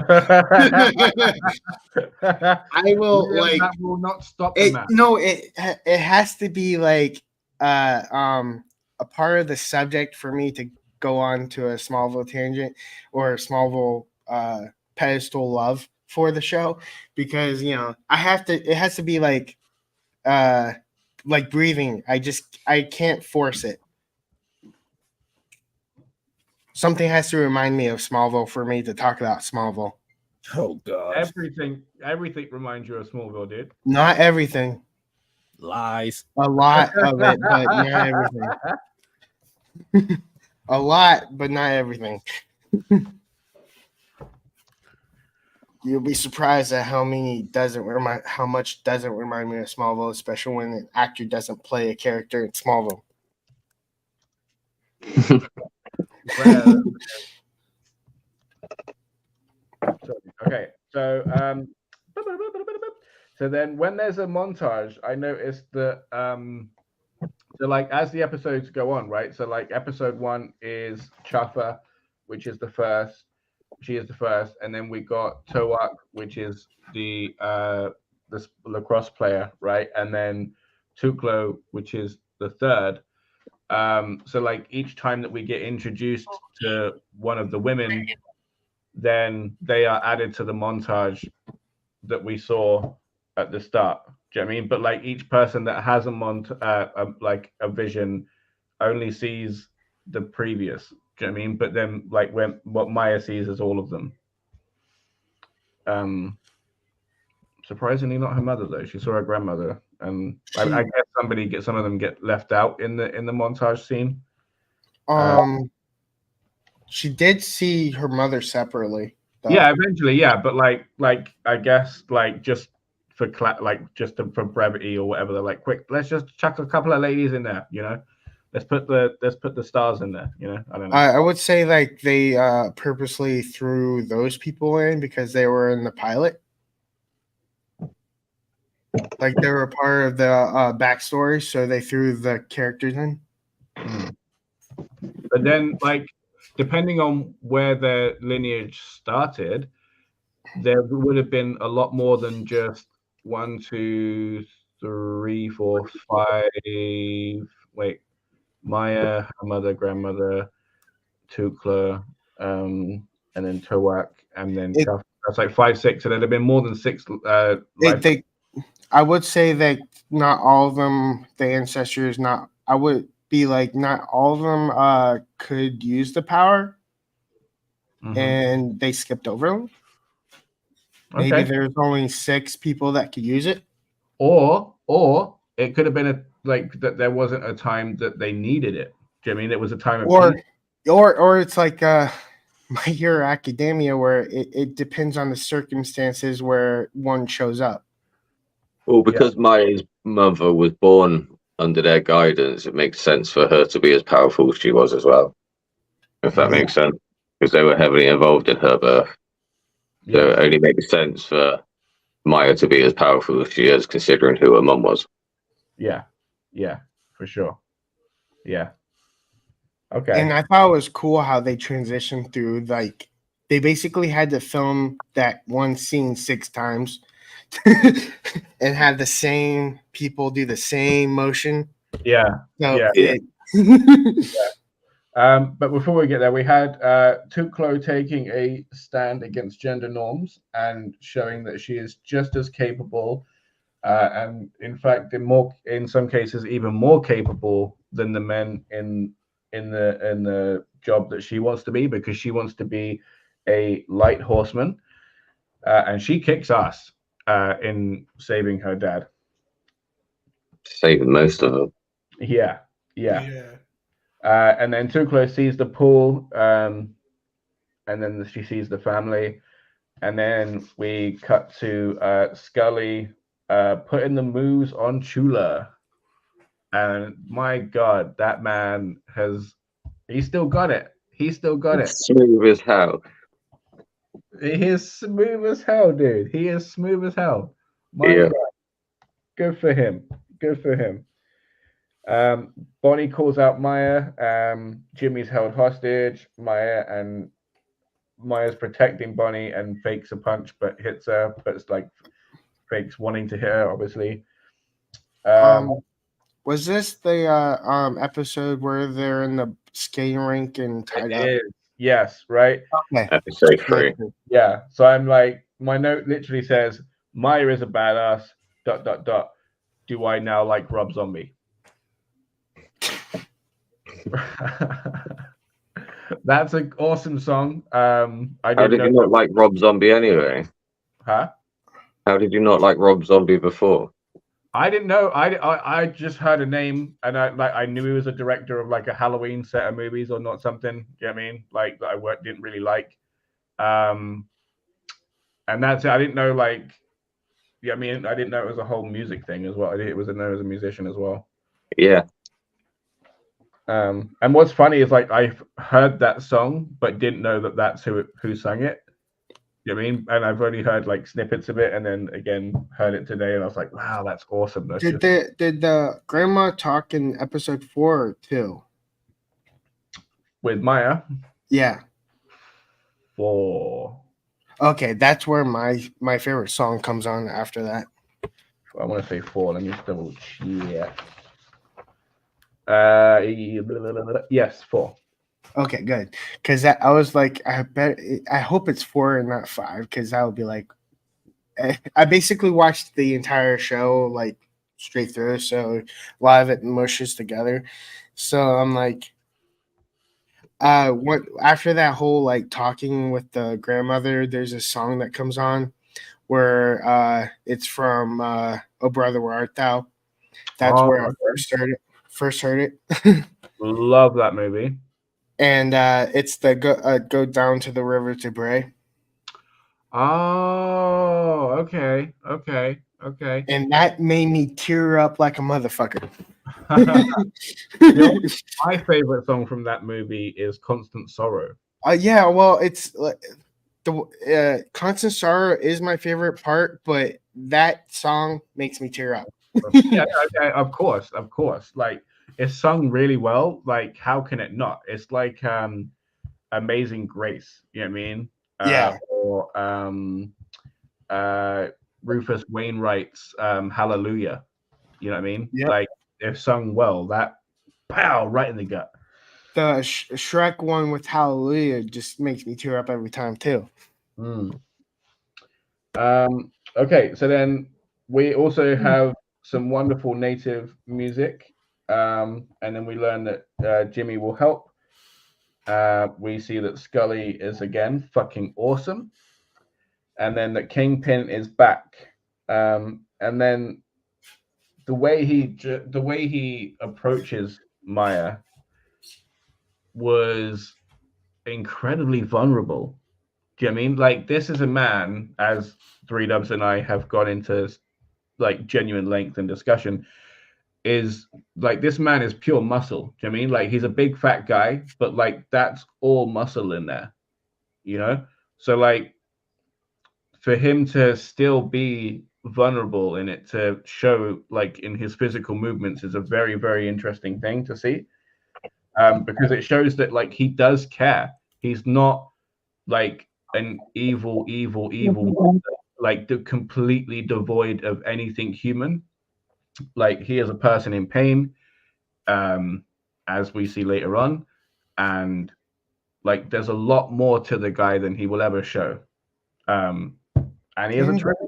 Speaker 2: will
Speaker 1: that will not stop
Speaker 2: it.
Speaker 1: The match.
Speaker 2: No, it has to be like a part of the subject for me to go on to a Smallville tangent or a Smallville pedestal love for the show, because I have to. It has to be like like breathing. I can't force it. Something has to remind me of Smallville for me to talk about Smallville.
Speaker 3: Oh God.
Speaker 1: Everything reminds you of Smallville, dude.
Speaker 2: Not everything.
Speaker 3: Lies.
Speaker 2: A lot of it, but not everything. A lot, but not everything. You'll be surprised at how much doesn't remind me of Smallville, especially when an actor doesn't play a character in Smallville.
Speaker 1: Okay, so so then when there's a montage, I noticed that so like as the episodes go on, right? So like episode 1 is Chuffa, which is the first. She is the first, and then we got Towak, which is the lacrosse player, right? And then Tuklo, which is the third. So like each time that we get introduced to one of the women, then they are added to the montage that we saw at the start. Do you know what I mean? But like each person that has like a vision only sees the previous. Do you know what I mean? But then like when what Maya sees is all of them. Surprisingly not her mother though. She saw her grandmother, and I guess some of them get left out in the montage scene.
Speaker 2: She did see her mother separately.
Speaker 1: Though. Yeah, eventually, yeah, but like I guess like just for for brevity or whatever, they're like, quick, let's just chuck a couple of ladies in there, you know. Let's put the stars in there, you know. I don't know.
Speaker 2: I would say like they purposely threw those people in because they were in the pilot. Like they were part of the backstory, so they threw the characters in.
Speaker 1: But then, like, depending on where their lineage started, there would have been a lot more than just 1, 2, 3, 4, 5. Wait, Maya, her mother, grandmother, Tukla, and then Towak, and then that's like 5, 6. So there'd have been more than 6.
Speaker 2: I would say that not all of them, the ancestors, not. I would be like, not all of them could use the power, and they skipped over them. Okay. Maybe there's only 6 people that could use it,
Speaker 1: or it could have been that there wasn't a time that they needed it. Do you know what I mean it was a time of
Speaker 2: or it's like My Hero Academia, where it depends on the circumstances where one shows up.
Speaker 5: Well, because Maya's mother was born under their guidance, it makes sense for her to be as powerful as she was as well. If that makes sense, because they were heavily involved in her birth. So it only makes sense for Maya to be as powerful as she is, considering who her mum was.
Speaker 1: Yeah, for sure. Yeah. Okay.
Speaker 2: And I thought it was cool how they transitioned through, like, they basically had to film that one scene 6 times and have the same people do the same motion.
Speaker 1: Yeah.
Speaker 2: So
Speaker 1: but before we get there, we had Tuklo taking a stand against gender norms and showing that she is just as capable, and in fact, in some cases, even more capable than the men in the job that she wants to be, because she wants to be a light horseman, and she kicks ass in saving her dad.
Speaker 5: Saving most of them.
Speaker 1: Yeah. And then Tuklo sees the pool, and then she sees the family, and then we cut to Scully putting the moves on Chula. And my God, that man he's still got it. He's still got it.
Speaker 5: Smooth as hell.
Speaker 1: He is smooth as hell, dude. He is smooth as hell. My God. Good for him. Bonnie calls out Maya. Jimmy's held hostage. Maya's protecting Bonnie and fakes a punch, but hits her. But it's like fakes wanting to hit her, obviously.
Speaker 2: Was this the episode where they're in the skating rink and tied up?
Speaker 1: Yes, right.
Speaker 2: Okay.
Speaker 5: Episode 3.
Speaker 1: Yeah. So I'm like, my note literally says Maya is a badass. ... do I now like Rob Zombie? That's an awesome song. I
Speaker 5: How
Speaker 1: didn't
Speaker 5: did
Speaker 1: know
Speaker 5: you not like Rob Zombie anyway?
Speaker 1: Huh?
Speaker 5: How did you not like Rob Zombie before?
Speaker 1: I didn't know. I just heard a name, and I knew he was a director of like a Halloween set of movies or not something. You know what I mean? Like that I didn't really like. And that's it. I didn't know like. Yeah, I mean, I didn't know it was a whole music thing as well. I didn't know as a musician as well.
Speaker 5: Yeah.
Speaker 1: And what's funny is like I've heard that song, but didn't know that that's who sang it. You know what I mean? And I've only heard like snippets of it, and then again heard it today, and I was like, "Wow, that's awesome!" That's
Speaker 2: Did the grandma talk in episode 4 or 2?
Speaker 1: With Maya?
Speaker 2: Yeah.
Speaker 1: 4.
Speaker 2: Okay, that's where my favorite song comes on after that.
Speaker 1: I want to say 4. Let me just double check. Yes, 4.
Speaker 2: Okay, good. Because I was like, I hope it's 4 and not 5, because that would be like, I basically watched the entire show like straight through, so a lot of it mushes together. So I'm like, what after that whole like talking with the grandmother, there's a song that comes on where it's from "Oh Brother Where Art Thou." That's where I first heard it.
Speaker 1: Love that movie.
Speaker 2: And it's the go down to the river to pray.
Speaker 1: Oh, okay.
Speaker 2: And that made me tear up like a motherfucker.
Speaker 1: My favorite song from that movie is "Constant Sorrow."
Speaker 2: Yeah, well, it's like the Constant Sorrow is my favorite part, but that song makes me tear up.
Speaker 1: Yeah, of course. Like it's sung really well. Like how can it not? It's like Amazing Grace. You know what I mean?
Speaker 2: Yeah.
Speaker 1: Or Rufus Wainwright's Hallelujah. You know what I mean?
Speaker 2: Yep.
Speaker 1: Like if sung well, that pow right in the gut.
Speaker 2: The Shrek one with Hallelujah just makes me tear up every time too.
Speaker 1: Okay, so then we also have some wonderful native music, and then we learn that Jimmy will help. We see that Scully is again fucking awesome, and then that Kingpin is back, and then the way he approaches Maya was incredibly vulnerable. Do you know what I mean? Like this is a man, as 3Dubs and I have gone into like genuine length and discussion, is like this man is pure muscle. Do you know what I mean? Like he's a big fat guy, but like that's all muscle in there, you know? So like for him to still be vulnerable in it, to show like in his physical movements, is a very, very interesting thing to see. Because it shows that like he does care. He's not like an evil like completely devoid of anything human. Like he is a person in pain, as we see later on, and like there's a lot more to the guy than he will ever show. And he is a terrific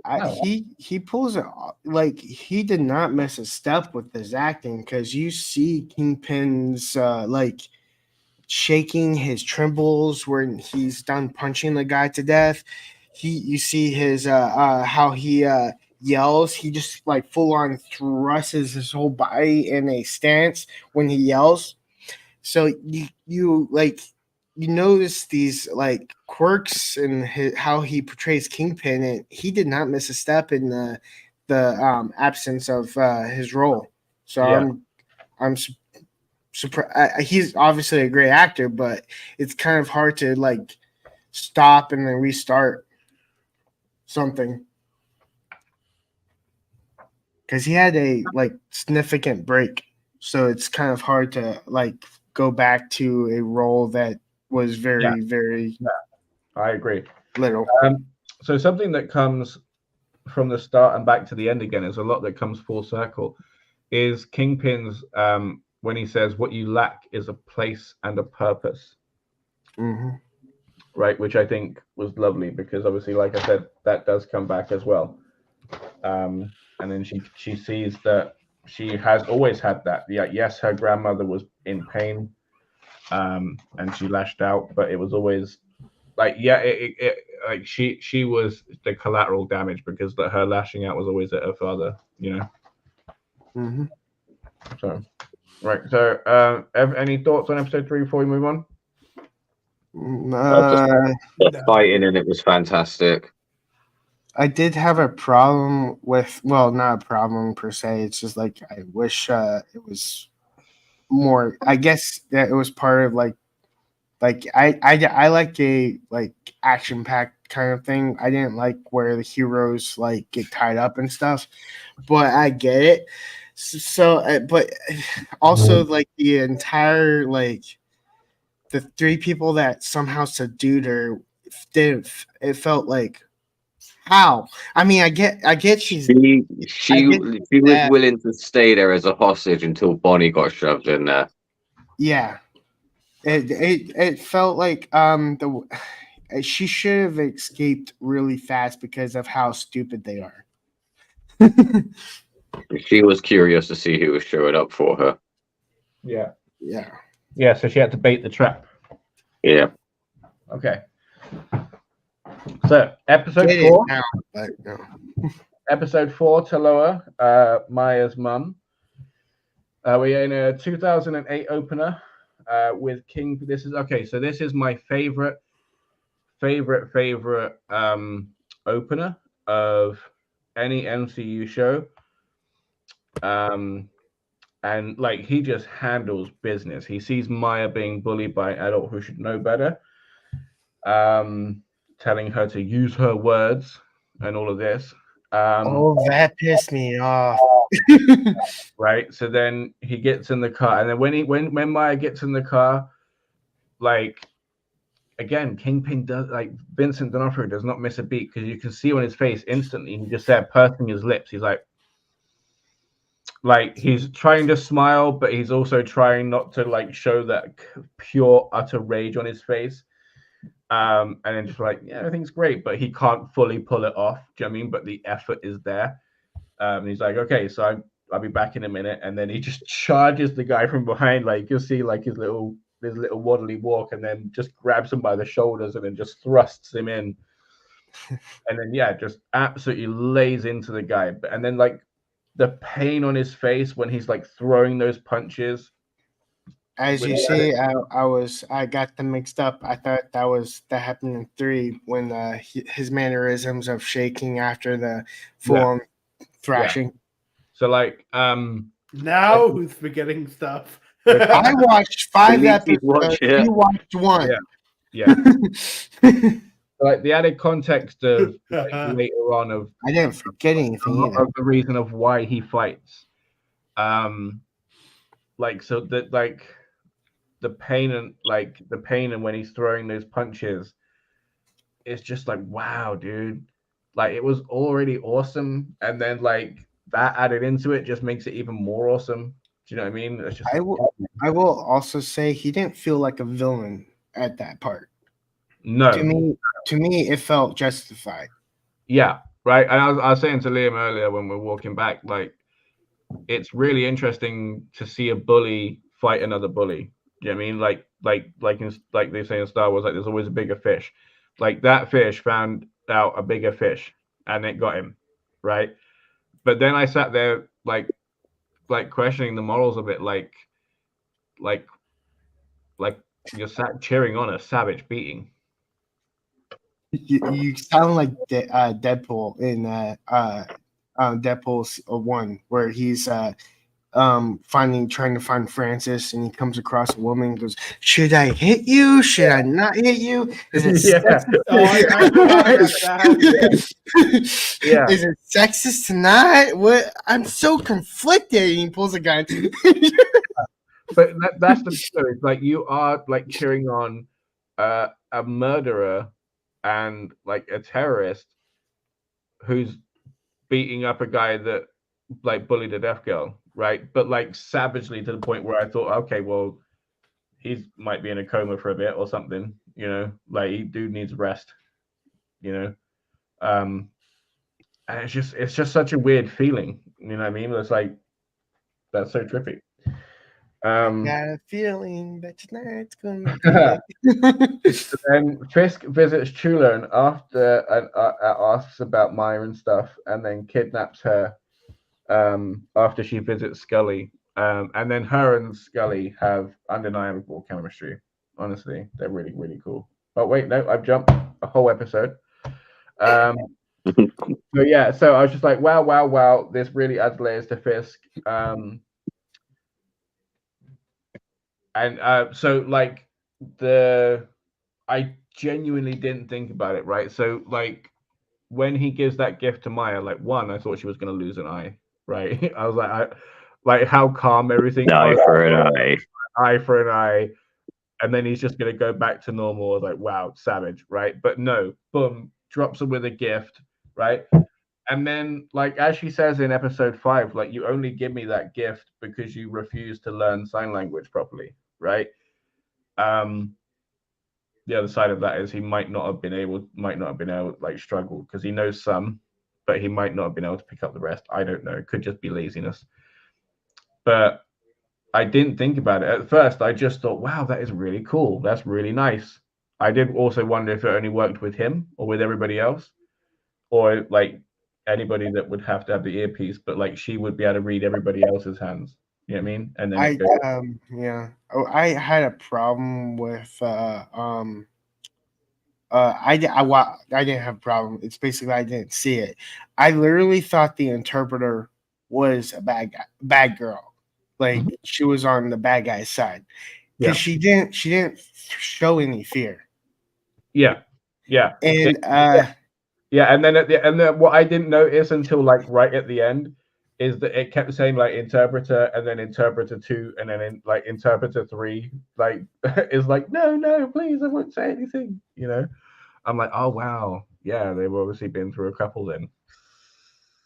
Speaker 2: he pulls it off. Like he did not miss a step with his acting, because you see Kingpin's like shaking, his trembles when he's done punching the guy to death. You see his how he yells. He just like full on thrusts his whole body in a stance when he yells. So you like you notice these like quirks and how he portrays Kingpin, and he did not miss a step in the absence of his role. So
Speaker 1: Yeah.
Speaker 2: I'm surprised. He's obviously a great actor, but it's kind of hard to like stop and then restart something, because he had a like significant break. So it's kind of hard to like go back to a role that was very
Speaker 1: I agree.
Speaker 2: little.
Speaker 1: So something that comes from the start and back to the end again is a lot that comes full circle. Is Kingpin's when he says, "What you lack is a place and a purpose," right? Which I think was lovely, because obviously, like I said, that does come back as well. And then she sees that she has always had that. Yeah, yes, her grandmother was in pain, and she lashed out, but it was always like, yeah, like she was the collateral damage because her lashing out was always at her father, you know.
Speaker 2: Mm-hmm.
Speaker 1: So right, so any thoughts on episode 3 before we move on?
Speaker 5: The fighting in it was fantastic.
Speaker 2: I did have a problem with, well, not a problem per se. It's just like I wish it was more. I guess that it was part of like I like a like action packed kind of thing. I didn't like where the heroes like get tied up and stuff, but I get it. So but also like the entire like the three people that somehow subdued her didn't. It felt like how? I mean, I get she's.
Speaker 5: She was willing to stay there as a hostage until Bonnie got shoved in there.
Speaker 2: Yeah, it felt like she should have escaped really fast because of how stupid they are.
Speaker 5: She was curious to see who was showing up for her.
Speaker 1: Yeah.
Speaker 2: Yeah.
Speaker 1: Yeah, so she had to bait the trap.
Speaker 5: Yeah.
Speaker 1: Okay. So episode 4.
Speaker 2: Now, but no.
Speaker 1: Episode 4, Taloa, Maya's mum. We're in a 2008 opener with King. This is okay. So this is my favorite opener of any MCU show. And like he just handles business. He sees Maya being bullied by an adult who should know better. Telling her to use her words and all of this.
Speaker 2: That pissed me off.
Speaker 1: Right. So then he gets in the car, and then when Maya gets in the car, like again, Kingpin does like Vincent D'Onofrio does not miss a beat because you can see on his face instantly. He just said, pursing his lips. He's like he's trying to smile, but he's also trying not to like show that pure utter rage on his face. And then just like, yeah, everything's great, but he can't fully pull it off. Do you know what I mean? But the effort is there. And he's like, okay, so I'll be back in a minute. And then he just charges the guy from behind. Like you'll see like his little waddly walk, and then just grabs him by the shoulders and then just thrusts him in. And then, yeah, just absolutely lays into the guy. And then like the pain on his face when he's like throwing those punches.
Speaker 2: As you see, I got them mixed up. I thought that happened in 3 when his mannerisms of shaking after the full thrashing.
Speaker 1: Yeah. So like
Speaker 4: now who's forgetting stuff?
Speaker 2: I watched 5 episodes. You watched 1.
Speaker 1: Yeah. Like the added context of like, later on of
Speaker 2: I didn't forget anything either.
Speaker 1: Of the reason of why he fights. Like so that like the pain and when he's throwing those punches, it's just like, wow, dude. Like it was already awesome, and then like that added into it just makes it even more awesome. Do you know what I mean? It's just
Speaker 2: I will also say he didn't feel like a villain at that part.
Speaker 1: No.
Speaker 2: To me, it felt justified.
Speaker 1: Yeah, right. And I was saying to Liam earlier when we're walking back, like it's really interesting to see a bully fight another bully. Do you know what I mean? Like they say in Star Wars, like there's always a bigger fish. Like that fish found out a bigger fish and it got him, right? But then I sat there like questioning the morals of it, like you're sat cheering on a savage beating.
Speaker 2: You sound like Deadpool in Deadpool 1, where he's trying to find Francis, and he comes across a woman and goes, should I hit you? Should I not hit you? Is it
Speaker 1: yeah.
Speaker 2: Is it sexist to not? What? I'm so conflicted. And he pulls a gun.
Speaker 1: But that's the story. Like you are like cheering on a murderer and like a terrorist who's beating up a guy that like bullied a deaf girl, right? But like savagely to the point where I thought, okay, well, he might be in a coma for a bit or something, you know, like he dude needs rest, you know. And it's just such a weird feeling. You know what I mean? It's like that's so trippy.
Speaker 2: I got a feeling that tonight's gonna be good.
Speaker 1: Then Fisk visits Chula and asks about Maya and stuff, and then kidnaps her after she visits Scully. And then her and Scully have undeniable chemistry. Honestly, they're really, really cool. Oh wait, no, I've jumped a whole episode. So yeah, so I was just like, wow, wow, wow. This really adds layers to Fisk. So like I genuinely didn't think about it, right? So like when he gives that gift to Maya, like one, I thought she was gonna lose an eye, right? I was like how calm everything
Speaker 5: Eye
Speaker 1: was.
Speaker 5: for an eye.
Speaker 1: Eye for an eye. And then he's just gonna go back to normal. I was like, wow, savage, right? But no, boom, drops her with a gift, right? And then, like as she says in episode 5, like you only give me that gift because you refuse to learn sign language properly, right? The other side of that is he might not have been able like struggle because he knows some, but he might not have been able to pick up the rest. I don't know. It could just be laziness. But I didn't think about it at first. I just thought, wow, that is really cool. That's really nice. I did also wonder if it only worked with him or with everybody else, or like anybody that would have to have the earpiece, but like she would be able to read everybody else's hands. You know what I mean? And then
Speaker 2: yeah. Oh, I had a problem with I didn't have a problem. It's basically I didn't see it. I literally thought the interpreter was a bad girl. Like she was on the bad guy's side because she didn't show any fear.
Speaker 1: Yeah.
Speaker 2: And
Speaker 1: and then what I didn't notice until like right at the end is that it kept saying like interpreter and then interpreter 2 and then like interpreter 3 like is like no please I won't say anything, you know. I'm like, oh wow, yeah, they've obviously been through a couple then.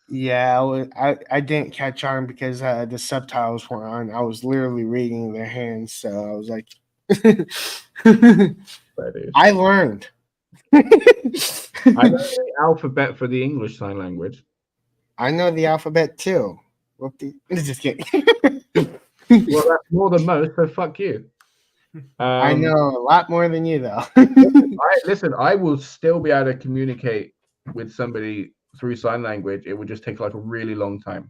Speaker 2: Yeah, I didn't catch on because the subtitles weren't on. I was literally reading their hands, so I was like, I learned.
Speaker 1: I know the alphabet for the English sign language.
Speaker 2: I know the alphabet too. Just kidding.
Speaker 1: Well, that's more than most, so fuck you.
Speaker 2: I know a lot more than you, though.
Speaker 1: Listen, I will still be able to communicate with somebody through sign language. It would just take like a really long time.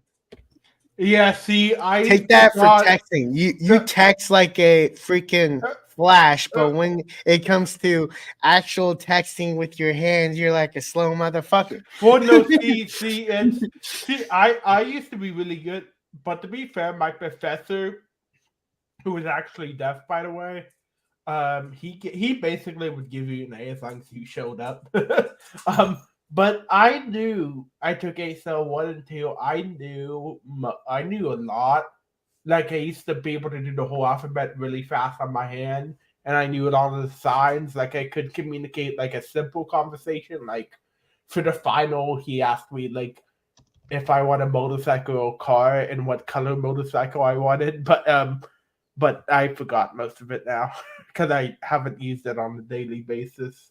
Speaker 4: Yeah, see, I
Speaker 2: take that for texting. You text like a freaking flash, but when it comes to actual texting with your hands, you're like a slow motherfucker.
Speaker 4: Well, no, I used to be really good, but to be fair, my professor, who was actually deaf, by the way, he basically would give you an A as long as you showed up. But I took ASL 1 and 2. I knew a lot. Like I used to be able to do the whole alphabet really fast on my hand, and I knew all of the signs. Like I could communicate like a simple conversation. Like for the final, he asked me like if I want a motorcycle or car and what color motorcycle I wanted. But I forgot most of it now because I haven't used it on a daily basis.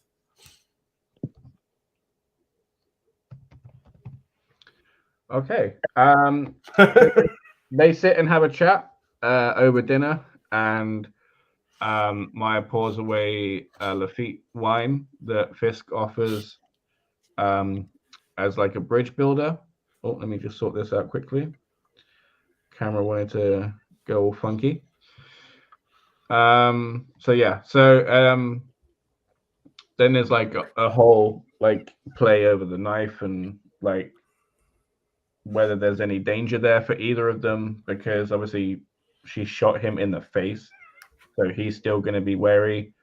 Speaker 1: Okay. They sit and have a chat over dinner, and Maya pours away Lafitte wine that Fisk offers as like a bridge builder. Oh, let me just sort this out quickly. Camera wanted to go all funky. Then there's like a whole like play over the knife and like whether there's any danger there for either of them, because obviously she shot him in the face, so he's still going to be wary.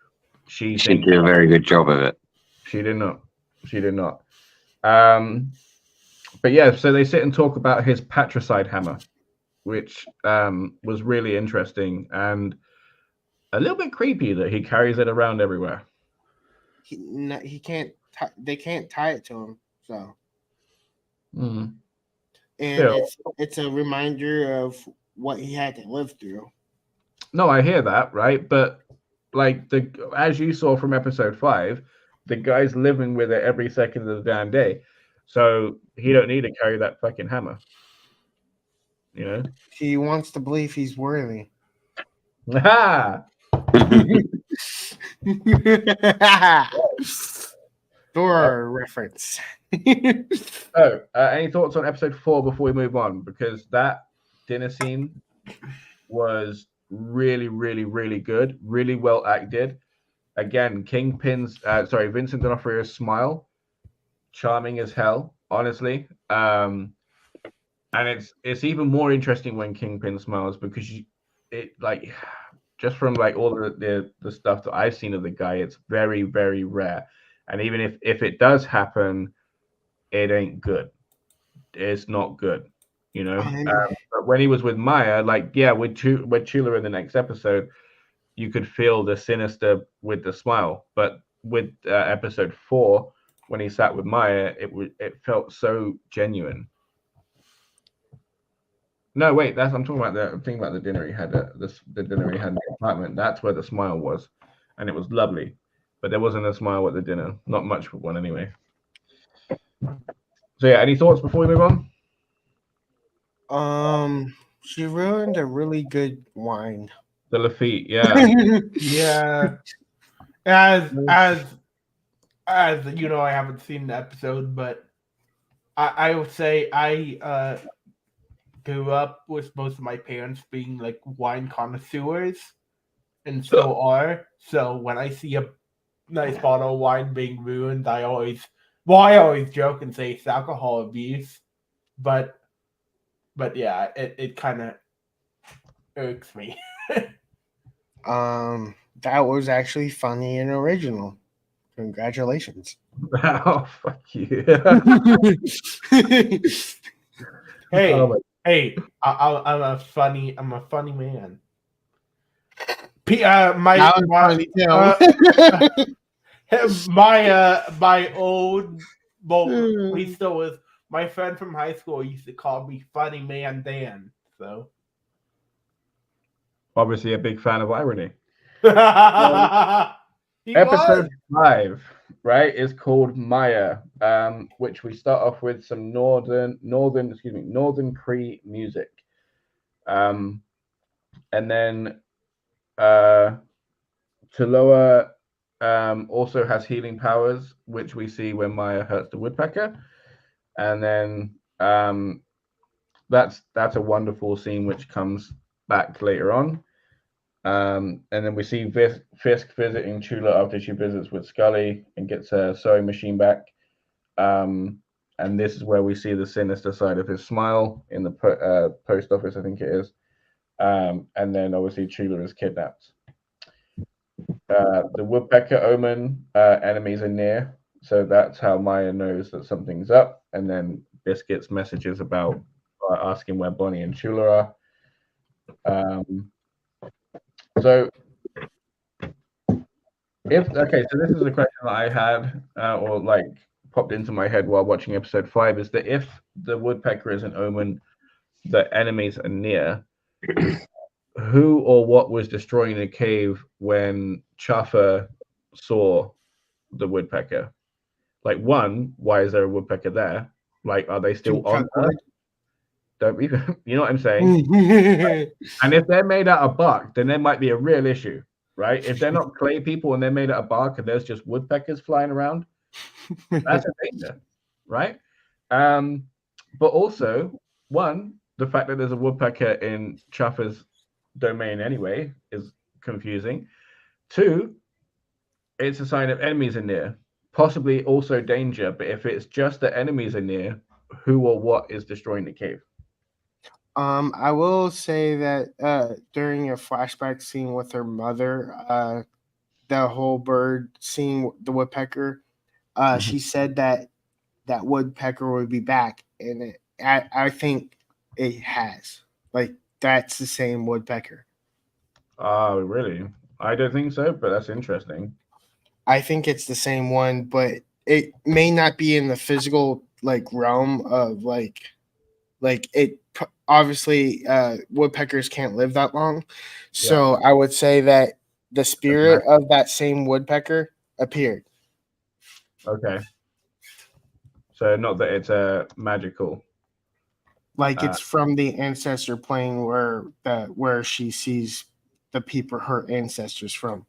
Speaker 1: She
Speaker 5: did a very good job of it.
Speaker 1: She did not. But yeah, so they sit and talk about his patricide hammer, which was really interesting and a little bit creepy that he carries it around everywhere.
Speaker 2: He can't. They can't tie it to him, so.
Speaker 1: Mm.
Speaker 2: And it's a reminder of what he had to live through.
Speaker 1: No, I hear that, right? But like as you saw from episode 5, the guy's living with it every second of the damn day. So he don't need to carry that fucking hammer. You know?
Speaker 2: He wants to believe he's worthy.
Speaker 1: Ha!
Speaker 2: Thor reference.
Speaker 1: So, any thoughts on episode 4 before we move on? Because that dinner scene was really, really, really good, really well acted. Again, Vincent D'Onofrio's smile, charming as hell, honestly. And it's even more interesting when Kingpin smiles because just from like all the stuff that I've seen of the guy, it's very, very rare. And even if it does happen, it ain't good. It's not good, you know. But when he was with Maya, with Chula in the next episode, you could feel the sinister with the smile. But with episode 4, when he sat with Maya, it felt so genuine. No, wait, I'm talking about the dinner he had. The dinner he had in the apartment. That's where the smile was, and it was lovely. But there wasn't a smile at the dinner. Not much for one, anyway. So yeah, any thoughts before we move on?
Speaker 2: She ruined a really good wine.
Speaker 1: The Lafitte, yeah.
Speaker 4: Yeah. As you know, I haven't seen the episode, but I would say I grew up with both of my parents being like wine connoisseurs and still are. So when I see a nice bottle of wine being ruined, I always joke and say it's alcohol abuse. But yeah, it kind of irks me.
Speaker 2: That was actually funny and original. Congratulations.
Speaker 1: Oh, fuck you.
Speaker 4: Hey,
Speaker 1: Oh,
Speaker 4: I'm a funny man. My old he still was my friend from high school used to call me Funny Man Dan. So
Speaker 1: obviously a big fan of irony.
Speaker 4: He
Speaker 1: Episode
Speaker 4: was.
Speaker 1: 5, right, is called Maya, which we start off with some northern Cree music. And then Tuloa also has healing powers, which we see when Maya hurts the woodpecker. And then that's a wonderful scene which comes back later on. And then we see Fisk visiting Chula after she visits with Scully and gets her sewing machine back. And this is where we see the sinister side of his smile in the post office, I think it is. And then obviously Chula is kidnapped. The woodpecker omen enemies are near, so that's how Maya knows that something's up. And then Fisk gets messages about asking where Bonnie and Chula are. So this is a question that I had or like popped into my head while watching episode 5, is that if the woodpecker is an omen that enemies are near, who or what was destroying the cave when Chaffa saw the woodpecker? Like, one, why is there a woodpecker there? Like, are they still on Earth? Don't even, you know what I'm saying? And if they're made out of bark, then there might be a real issue, right? If they're not clay people and they're made out of bark and there's just woodpeckers flying around, that's a danger, right? But also, one, the fact that there's a woodpecker in Chaffa's domain anyway is confusing. 2, it's a sign of enemies are near, possibly also danger. But if it's just that enemies are near, who or what is destroying the cave?
Speaker 2: I will say that during a flashback scene with her mother, the whole bird seeing the woodpecker, she said that woodpecker would be back, and I think it has. Like, that's the same woodpecker.
Speaker 1: Oh, really? I don't think so, but that's interesting.
Speaker 2: I think it's the same one, but it may not be in the physical realm of like it. Obviously, woodpeckers can't live that long, so I would say that the spirit of that same woodpecker appeared.
Speaker 1: Okay. So not that it's magical.
Speaker 2: Like it's from the ancestor plane where she sees the people her ancestors from.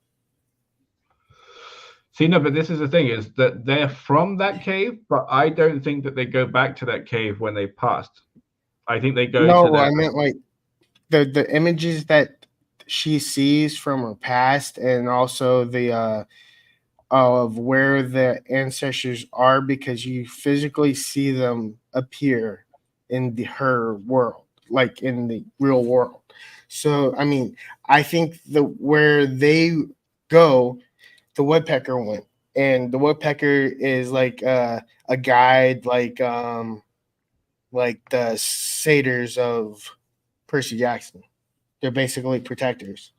Speaker 1: See, no, but this is the thing, is that they're from that cave, but I don't think that they go back to that cave when they passed. I think they go to
Speaker 2: I meant like the images that she sees from her past, and also the of where the ancestors are, because you physically see them appear in her world, like in the real world. So I mean, I think where they go, the woodpecker went, and the woodpecker is like a guide, like the satyrs of Percy Jackson. They're basically protectors.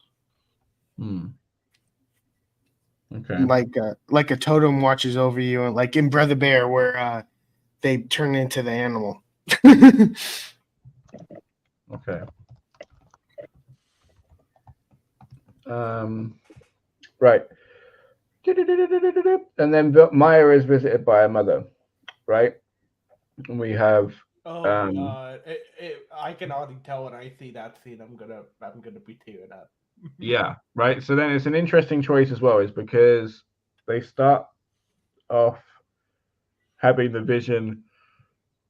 Speaker 1: Okay.
Speaker 2: Like a totem watches over you, and like in Brother Bear, where they turn into the animal.
Speaker 1: Okay. Right. And then Maya is visited by a mother, right? And we have.
Speaker 4: Oh my god! I can already tell when I see that scene, I'm gonna be tearing up.
Speaker 1: Yeah, right. So then it's an interesting choice as well, is because they start off having the vision,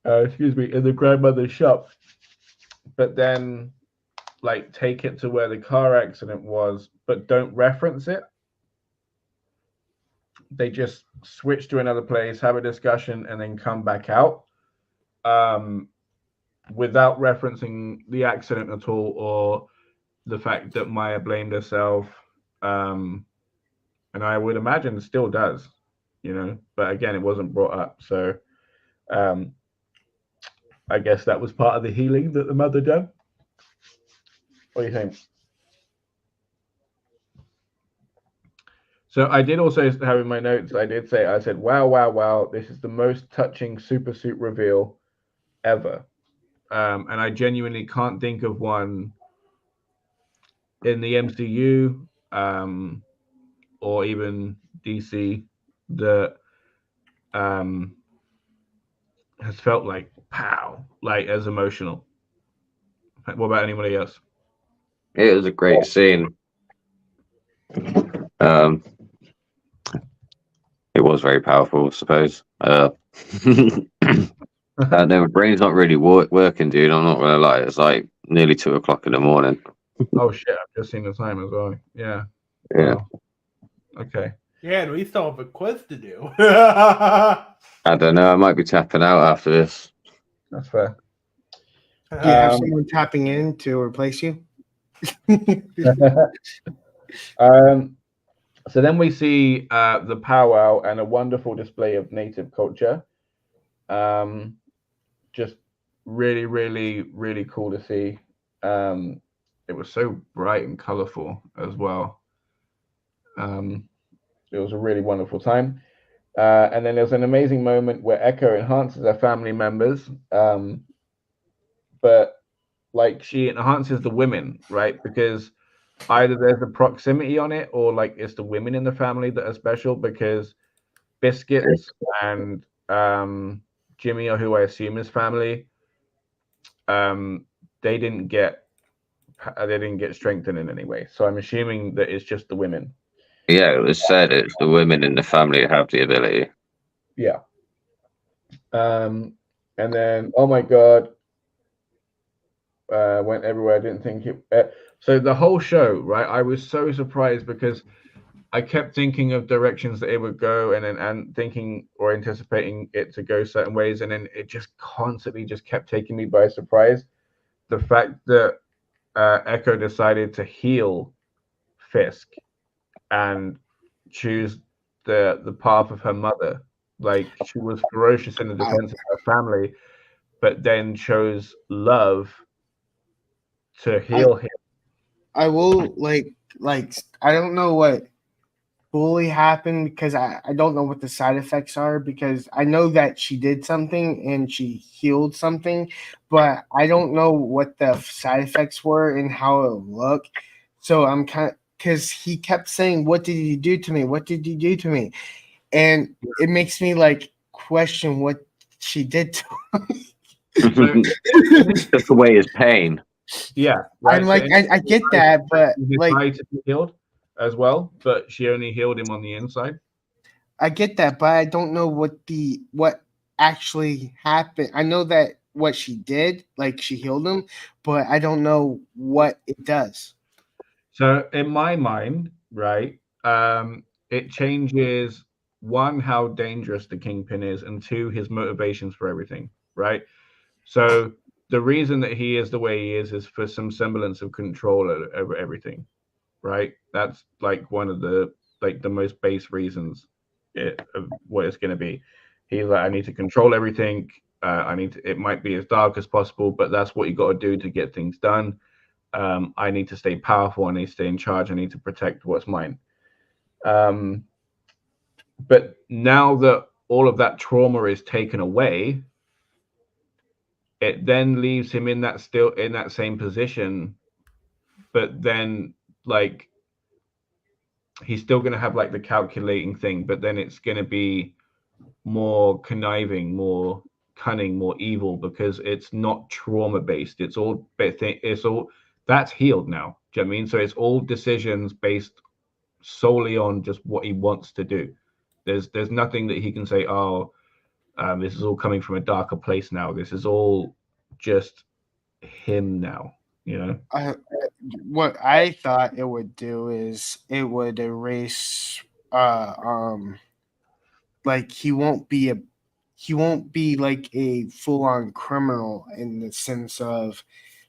Speaker 1: in the grandmother's shop, but then like take it to where the car accident was, but don't reference it. They just switch to another place, have a discussion, and then come back out, without referencing the accident at all, or the fact that Maya blamed herself. And I would imagine still does, but again, it wasn't brought up. So I guess that was part of the healing that the mother done. What do you think? So I did also have in my notes, I said, wow, wow, wow, this is the most touching super suit reveal ever. And I genuinely can't think of one in the MCU, or even DC, that has felt like pow, like as emotional. What about anybody else?
Speaker 5: It was a great scene. It was very powerful, I suppose. No, my brain's not really working, dude. I'm not gonna lie. It's like nearly 2 o'clock in the morning.
Speaker 1: Oh shit! I've just seen the time as well. Yeah.
Speaker 5: Yeah.
Speaker 1: Wow. Okay.
Speaker 4: Yeah, and we still have a quiz to do.
Speaker 5: I don't know. I might be tapping out after this.
Speaker 1: That's fair.
Speaker 2: Do you have someone tapping in to replace you?
Speaker 1: So then we see the powwow and a wonderful display of native culture. Just really, really, really cool to see. It was so bright and colorful as well. It was a really wonderful time. And then there's an amazing moment where Echo enhances her family members, but like she enhances the women, right? Because either there's a proximity on it, or like it's the women in the family that are special, because Biscuits and Jimmy, or who I assume is family, they didn't get strengthened in any way. So I'm assuming that it's just the women.
Speaker 5: Yeah, it was said it's the women in the family that have the ability.
Speaker 1: Yeah. And then, oh my god, went everywhere. I didn't think it. So the whole show, right? I was so surprised because I kept thinking of directions that it would go, and thinking or anticipating it to go certain ways, and then it just constantly just kept taking me by surprise. The fact that Echo decided to heal Fisk and choose the path of her mother, like she was ferocious in the defense of her family, but then chose love to heal him.
Speaker 2: I will like I don't know what fully happened, because I don't know what the side effects are, because I know that she did something and she healed something, but I don't know what the side effects were and how it looked. So I'm kind of, because he kept saying, "What did you do to me? What did you do to me?" And it makes me like question what she did to him.
Speaker 5: Took away his pain.
Speaker 1: Yeah, right.
Speaker 2: I'm like, I get that, but
Speaker 1: his
Speaker 2: like,
Speaker 1: eye to be healed as well, but she only healed him on the inside.
Speaker 2: I get that, but I don't know what actually happened. I know that what she did, like she healed him, but I don't know what it does.
Speaker 1: So in my mind, right, it changes one, how dangerous the Kingpin is, and two, his motivations for everything, right? So the reason that he is the way he is for some semblance of control over everything, right? That's like one of the most base reasons of what it's going to be. He's like, I need to control everything. I need to. It might be as dark as possible, but that's what you got to do to get things done. I need to stay powerful. I need to stay in charge. I need to protect what's mine. But now that all of that trauma is taken away, it then leaves him in that same position. But then, like, he's still going to have like the calculating thing, but then it's going to be more conniving, more cunning, more evil, because it's not trauma based. It's all that's healed now. Do you know what I mean? So it's all decisions based solely on just what he wants to do. There's nothing that he can say, oh, this is all coming from a darker place now. This is all just him now, you know?
Speaker 2: What I thought it would do is it would erase like he won't be like a full-on criminal in the sense of,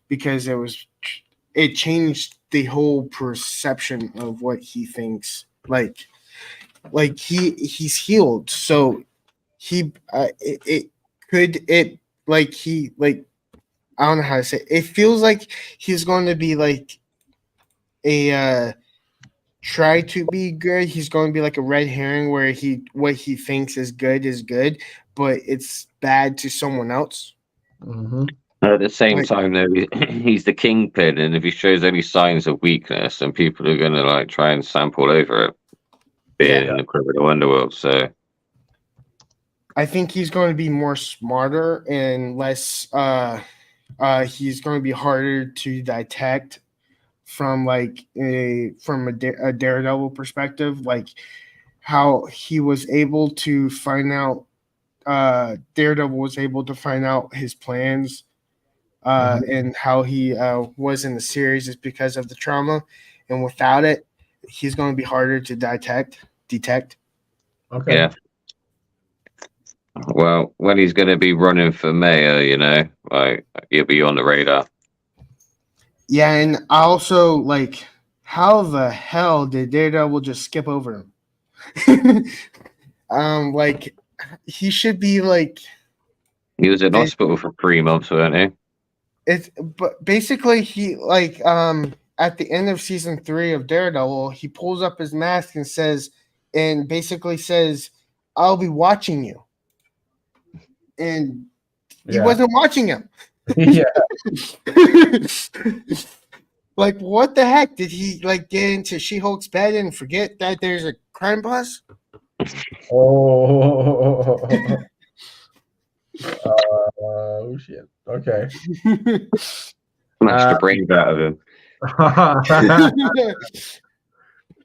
Speaker 2: because it changed the whole perception of what he thinks. Like he's healed, so it could like he like I don't know how to say it. It feels like he's going to be like a try to be good. He's going to be like a red herring where what he thinks is good, but it's bad to someone else.
Speaker 1: Mm-hmm.
Speaker 5: At the same time, though, he's the Kingpin, and if he shows any signs of weakness, then people are going to like try and sample over it, being in the criminal underworld. So
Speaker 2: I think he's going to be more smarter and less. He's going to be harder to detect from like a Daredevil perspective, like how he was able to find out. Daredevil was able to find out his plans, and how he was in the series is because of the trauma, and without it, he's going to be harder to detect.
Speaker 1: Okay.
Speaker 5: yeah. Well, when he's going to be running for mayor, you know, like he'll be on the radar.
Speaker 2: Yeah, and also like, how the hell did Daredevil just skip over him? Like he should be like.
Speaker 5: He was in hospital for 3 months, weren't he?
Speaker 2: But basically he like at the end of season 3 of Daredevil, he pulls up his mask and basically says, "I'll be watching you," and he wasn't watching him.
Speaker 1: Yeah.
Speaker 2: Like, what the heck? Did he like get into She-Hulk's bed and forget that there's a crime boss?
Speaker 1: Oh. Oh shit. Okay.
Speaker 5: Smashed the brains out of him.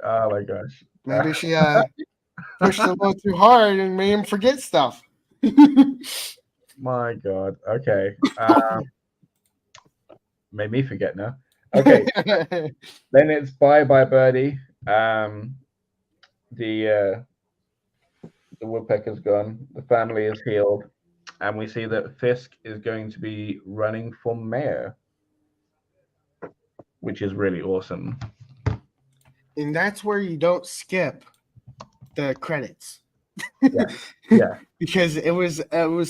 Speaker 1: Oh my gosh.
Speaker 2: Maybe she pushed a little too hard and made him forget stuff.
Speaker 1: My God. Okay. Made me forget now. Okay. Then it's bye Birdie. The woodpecker's gone. The family is healed, and we see that Fisk is going to be running for mayor, which is really awesome.
Speaker 2: And that's where you don't skip the credits.
Speaker 1: Yeah.
Speaker 2: Because it was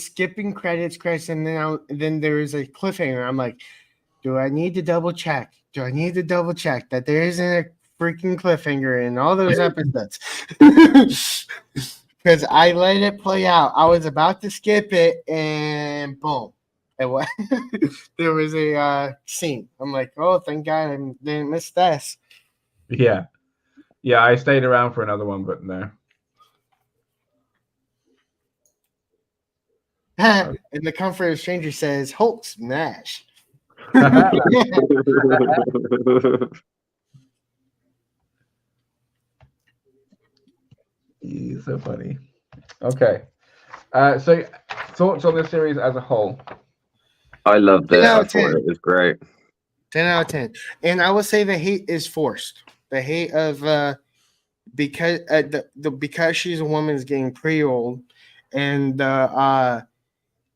Speaker 2: skipping credits, and then there was a cliffhanger. I'm like, do I need to double check? Do I need to double check that there isn't a freaking cliffhanger in all those episodes? Because I let it play out. I was about to skip it, and boom, there was a scene. I'm like, oh, thank God I didn't miss this.
Speaker 1: Yeah. I stayed around for another one, but no.
Speaker 2: And the comfort of stranger says, Hulk smash.
Speaker 1: He's so funny. Okay. So thoughts on the series as a whole?
Speaker 5: I loved it.
Speaker 2: 10 out
Speaker 5: I
Speaker 2: of
Speaker 5: thought
Speaker 2: 10.
Speaker 5: it was great.
Speaker 2: 10 out of 10. And I would say the hate is forced. The hate of because because she's a woman is getting pretty old, and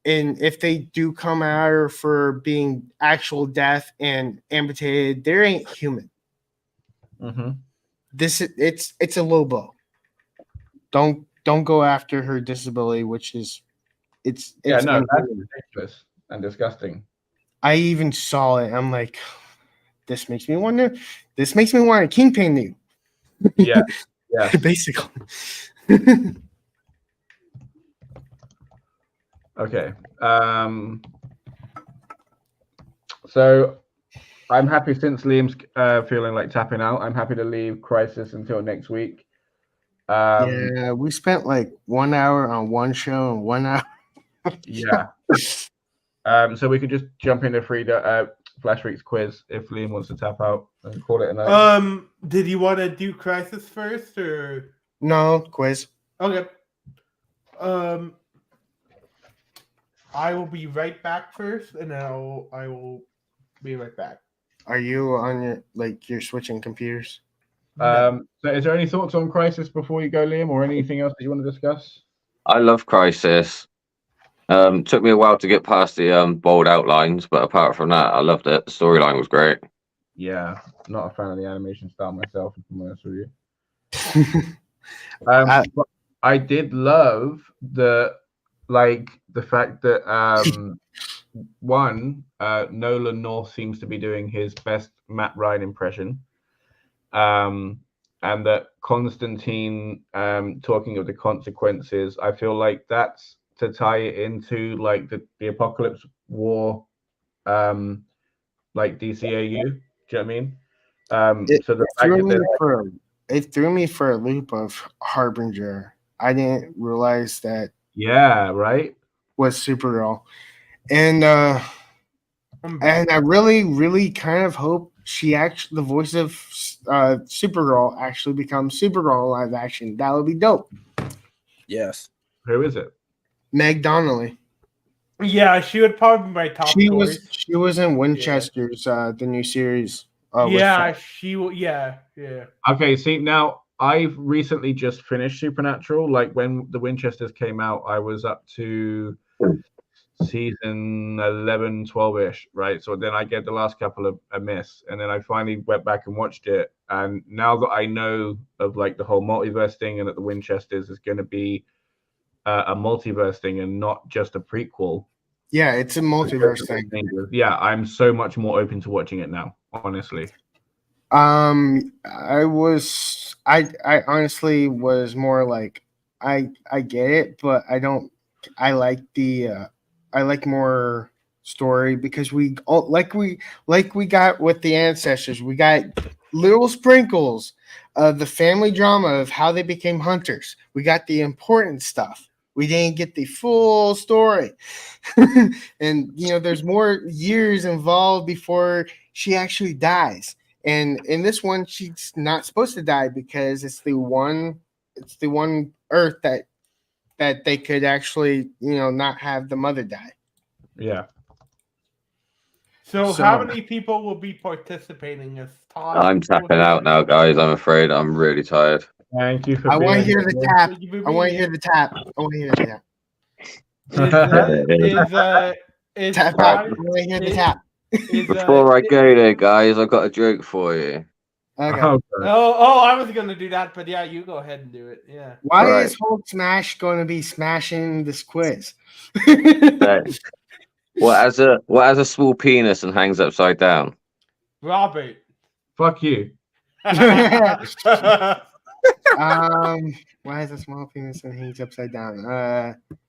Speaker 2: if they do come at her for being actual deaf and amputated, they ain't human.
Speaker 1: Mm-hmm.
Speaker 2: It's a low blow. Don't go after her disability, which is it's
Speaker 1: That's
Speaker 2: unhuman.
Speaker 1: ridiculous and disgusting.
Speaker 2: I even saw it. I'm like, this makes me wonder. This makes me want a Kingpin new.
Speaker 1: Yeah. Yeah.
Speaker 2: Basically.
Speaker 1: Okay. So I'm happy since Liam's feeling like tapping out. I'm happy to leave Crisis until next week.
Speaker 2: Yeah, we spent like 1 hour on one show and 1 hour.
Speaker 1: Yeah. So we could just jump into Flash Week's quiz if Liam wants to tap out and call it a night.
Speaker 4: Did you want to do Crisis first or
Speaker 2: No quiz?
Speaker 4: okay? I will be right back first, and then I will be right back.
Speaker 2: Are you on you're switching computers?
Speaker 1: So is there any thoughts on Crisis before you go, Liam, or anything else that you want to discuss?
Speaker 5: I love Crisis. Took me a while to get past the bold outlines, but apart from that, I loved it. The storyline was great.
Speaker 1: Yeah, not a fan of the animation style myself, if I'm honest with you. But I did love the fact that Nolan North seems to be doing his best Matt Ryan impression, and that Constantine talking of the consequences. I feel like that's to tie it into like the Apocalypse War, like DCAU. Do you know what I mean? So the fact that
Speaker 2: it threw me for a loop of Harbinger. I didn't realize that.
Speaker 1: Yeah, right.
Speaker 2: Was Supergirl, and I really, really kind of hope the voice of Supergirl actually becomes Supergirl live action. That would be dope.
Speaker 3: Yes.
Speaker 1: Who is it?
Speaker 2: Meg Donnelly.
Speaker 4: Yeah, she would probably be my top choice.
Speaker 2: She was in Winchester's the new series.
Speaker 4: Yeah.
Speaker 1: Okay, see, now I've recently just finished Supernatural. Like when the Winchesters came out, I was up to season 11, 12-ish, right? So then I get the last couple of a miss, and then I finally went back and watched it. And now that I know of like the whole multiverse thing and that the Winchesters is going to be a multiverse thing and not just a prequel.
Speaker 2: Yeah, it's a multiverse thing.
Speaker 1: Yeah, I'm so much more open to watching it now, honestly.
Speaker 2: I honestly was more like I get it, but I don't. I like I like more story because we got with the ancestors. We got little sprinkles of the family drama of how they became hunters. We got the important stuff. We didn't get the full story. And there's more years involved before she actually dies. And in this one, she's not supposed to die because it's the one Earth that they could actually, not have the mother die.
Speaker 1: Yeah.
Speaker 4: So how many people will be participating?
Speaker 5: I'm tapping out now, guys. I'm afraid I'm really tired.
Speaker 1: Thank you for
Speaker 2: I want to hear the tap. I want to hear the tap. I want to hear the tap. Tap out. I want to hear the tap.
Speaker 5: Before I go there, guys, I've got a joke for you.
Speaker 2: Okay.
Speaker 4: I was gonna do that, but yeah, you go ahead and do it. Yeah.
Speaker 2: Why is Hulk Smash going to be smashing this quiz?
Speaker 5: What has a small penis and hangs upside down?
Speaker 4: Robert.
Speaker 1: Fuck you.
Speaker 2: Why is a small penis and hangs upside down?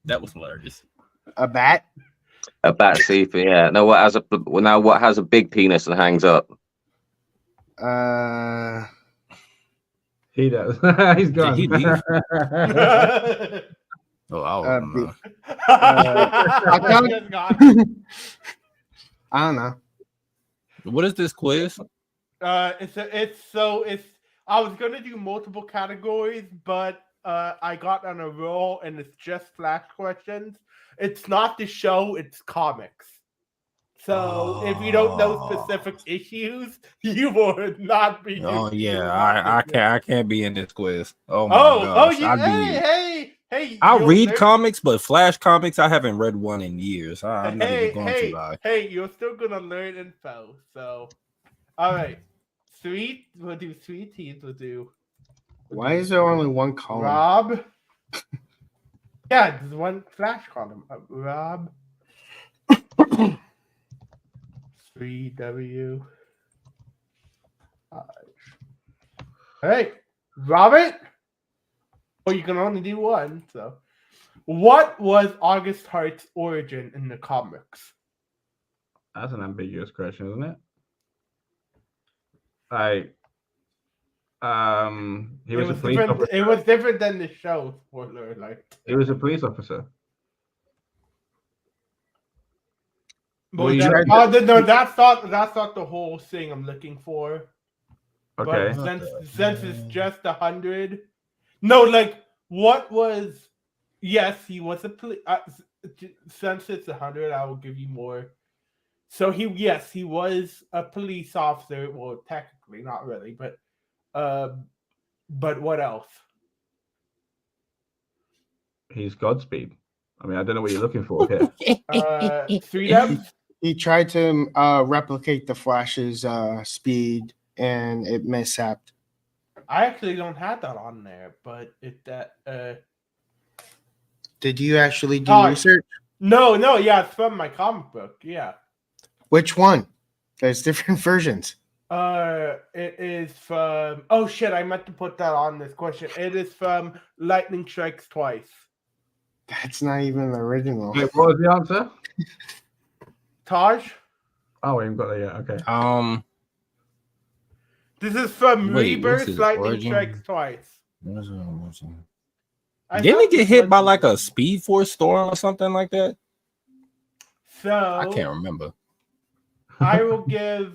Speaker 3: That was hilarious.
Speaker 2: A bat.
Speaker 5: A bat sleeping, yeah. No, what has a big penis and hangs up?
Speaker 1: He does. He's gone.
Speaker 3: Did he leave? Oh, I don't know.
Speaker 4: Just gone.
Speaker 2: I don't know.
Speaker 3: What is this quiz?
Speaker 4: It's I was gonna do multiple categories, but I got on a roll and it's just flash questions. It's not the show, it's comics. So if you don't know specific issues, you would not be.
Speaker 3: Oh yeah, I can't be in this quiz. Oh my
Speaker 4: gosh.
Speaker 3: gosh.
Speaker 4: Hey.
Speaker 3: I read comics, but Flash comics, I haven't read one in years. I'm not even going to lie.
Speaker 4: Hey, you're still gonna learn info. So, all right, sweet. We'll do sweet teas.
Speaker 2: Why is there only one column?
Speaker 4: Rob. Yeah, there's one Flash column. Rob. 3W. All right, Robert. Well, you can only do one. So, what was August Hart's origin in the comics?
Speaker 1: That's an ambiguous question, isn't it? He was a police officer.
Speaker 4: It was different than the show. Spoiler alert.
Speaker 1: He was a police officer.
Speaker 4: But that's not the whole thing I'm looking for.
Speaker 1: Okay.
Speaker 4: But since it's just 100, no, like what was? Yes, he was a police. Since it's 100, I will give you more. So he was a police officer. Well, technically, not really, but what else?
Speaker 1: He's Godspeed. I mean, I don't know what you're looking for here.
Speaker 4: 3W.
Speaker 2: He tried to replicate the Flash's speed, and it mishapped.
Speaker 4: I actually don't have that on there, but
Speaker 2: Did you actually do research?
Speaker 4: No, yeah, it's from my comic book. Yeah.
Speaker 2: Which one? There's different versions.
Speaker 4: It is from. Oh shit! I meant to put that on this question. It is from Lightning Strikes Twice.
Speaker 2: That's not even the original.
Speaker 1: Wait, what was the answer?
Speaker 4: Taj.
Speaker 1: Oh, we haven't got that yet. Okay.
Speaker 4: This is from Rebirth. Lightning Strikes Twice.
Speaker 3: Didn't he get hit by like a Speed Force storm or something like that?
Speaker 4: So
Speaker 3: I can't remember.
Speaker 4: I will give.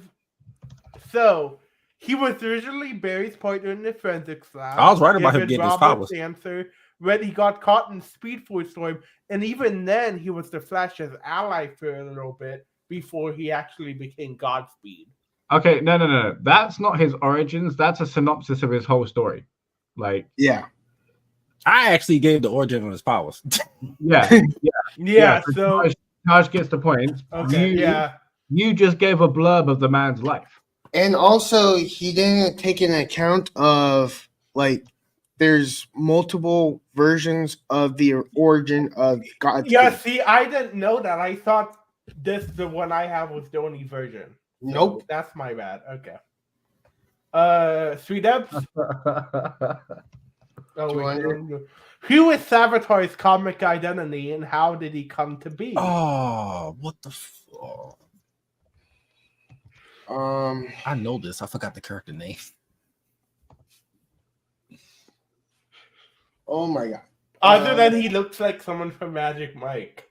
Speaker 4: So he was originally Barry's partner in the forensics lab.
Speaker 3: I was right about him getting his powers.
Speaker 4: Answer when he got caught in Speed Force storm, and even then he was the Flash's ally for a little bit before he actually became Godspeed.
Speaker 1: Okay, no. That's not his origins. That's a synopsis of his whole story. Like,
Speaker 2: yeah.
Speaker 3: I actually gave the origin of his powers.
Speaker 4: Yeah. So
Speaker 1: Taj gets the point.
Speaker 4: Okay.
Speaker 1: You just gave a blurb of the man's life.
Speaker 2: And also, he didn't take into account of, like, there's multiple versions of the origin of Godspeed.
Speaker 4: Yeah, see, I didn't know that. I thought the one I have was the only version.
Speaker 2: Nope.
Speaker 4: That's my bad. Okay. 3W. Who is Savitar's comic identity and how did he come to be?
Speaker 3: Oh, what the fuck? I know this. I forgot the character name.
Speaker 2: Oh my god.
Speaker 4: Other than he looks like someone from Magic Mike.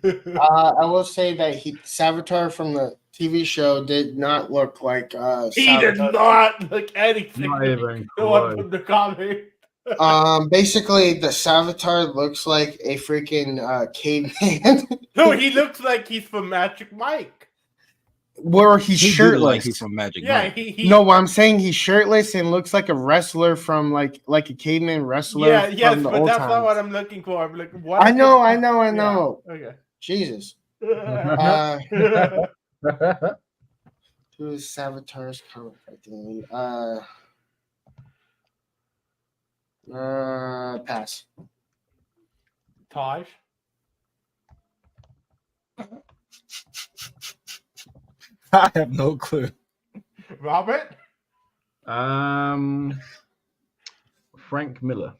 Speaker 2: I will say that Savitar from the TV show did not look like
Speaker 4: he
Speaker 2: Savitar.
Speaker 4: did not look anything
Speaker 1: Not even
Speaker 4: the one from the comic.
Speaker 2: Basically the Savitar looks like a freaking caveman.
Speaker 4: No, he looks like he's from Magic Mike.
Speaker 2: Where he's shirtless.
Speaker 3: Like he's from Magic Mike.
Speaker 2: No, I'm saying he's shirtless and looks like a wrestler from like a caveman wrestler.
Speaker 4: Yeah, yes,
Speaker 2: from the
Speaker 4: but
Speaker 2: old
Speaker 4: that's
Speaker 2: times.
Speaker 4: not what I'm looking for. I'm like, what?
Speaker 2: I know.
Speaker 4: Yeah. Okay.
Speaker 2: Jesus. Who is Savitar's comic identity? Pass.
Speaker 4: Taj.
Speaker 3: I have no clue.
Speaker 4: Robert.
Speaker 1: Frank Miller,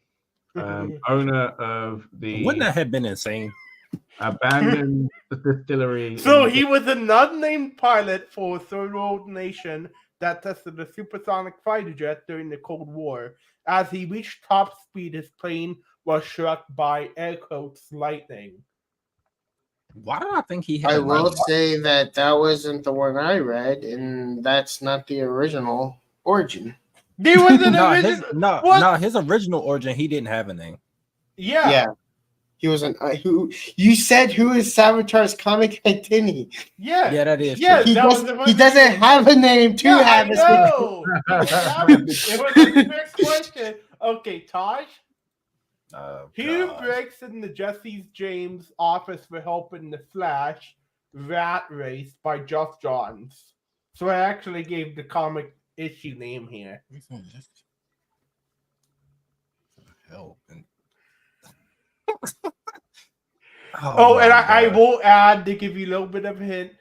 Speaker 1: owner of the.
Speaker 3: Wouldn't that have been insane?
Speaker 1: Abandoned distillery.
Speaker 4: So he was an unnamed pilot for Third World Nation that tested a supersonic fighter jet during the Cold War. As he reached top speed, his plane was struck by air quotes lightning.
Speaker 3: Why did I think he had
Speaker 2: I
Speaker 3: a
Speaker 2: will
Speaker 3: lightning?
Speaker 2: say that wasn't the one I read, and that's not the original origin.
Speaker 4: There was an
Speaker 3: No,
Speaker 4: original.
Speaker 3: his original origin, he didn't have a name.
Speaker 4: Yeah.
Speaker 2: He was an who you said who is Savitar's comic identity.
Speaker 3: Yeah, that is
Speaker 4: Yeah,
Speaker 3: true.
Speaker 2: He,
Speaker 4: that was the
Speaker 2: he doesn't have a name to
Speaker 4: Yeah,
Speaker 2: have
Speaker 4: I
Speaker 2: his
Speaker 4: know. It was a trick question. Okay, Taj. Who breaks into Jesse James' office for helping the Flash rat race by Jeff Johns? So I actually gave the comic issue name here.
Speaker 3: Help.
Speaker 4: And I will add to give you a little bit of a hint.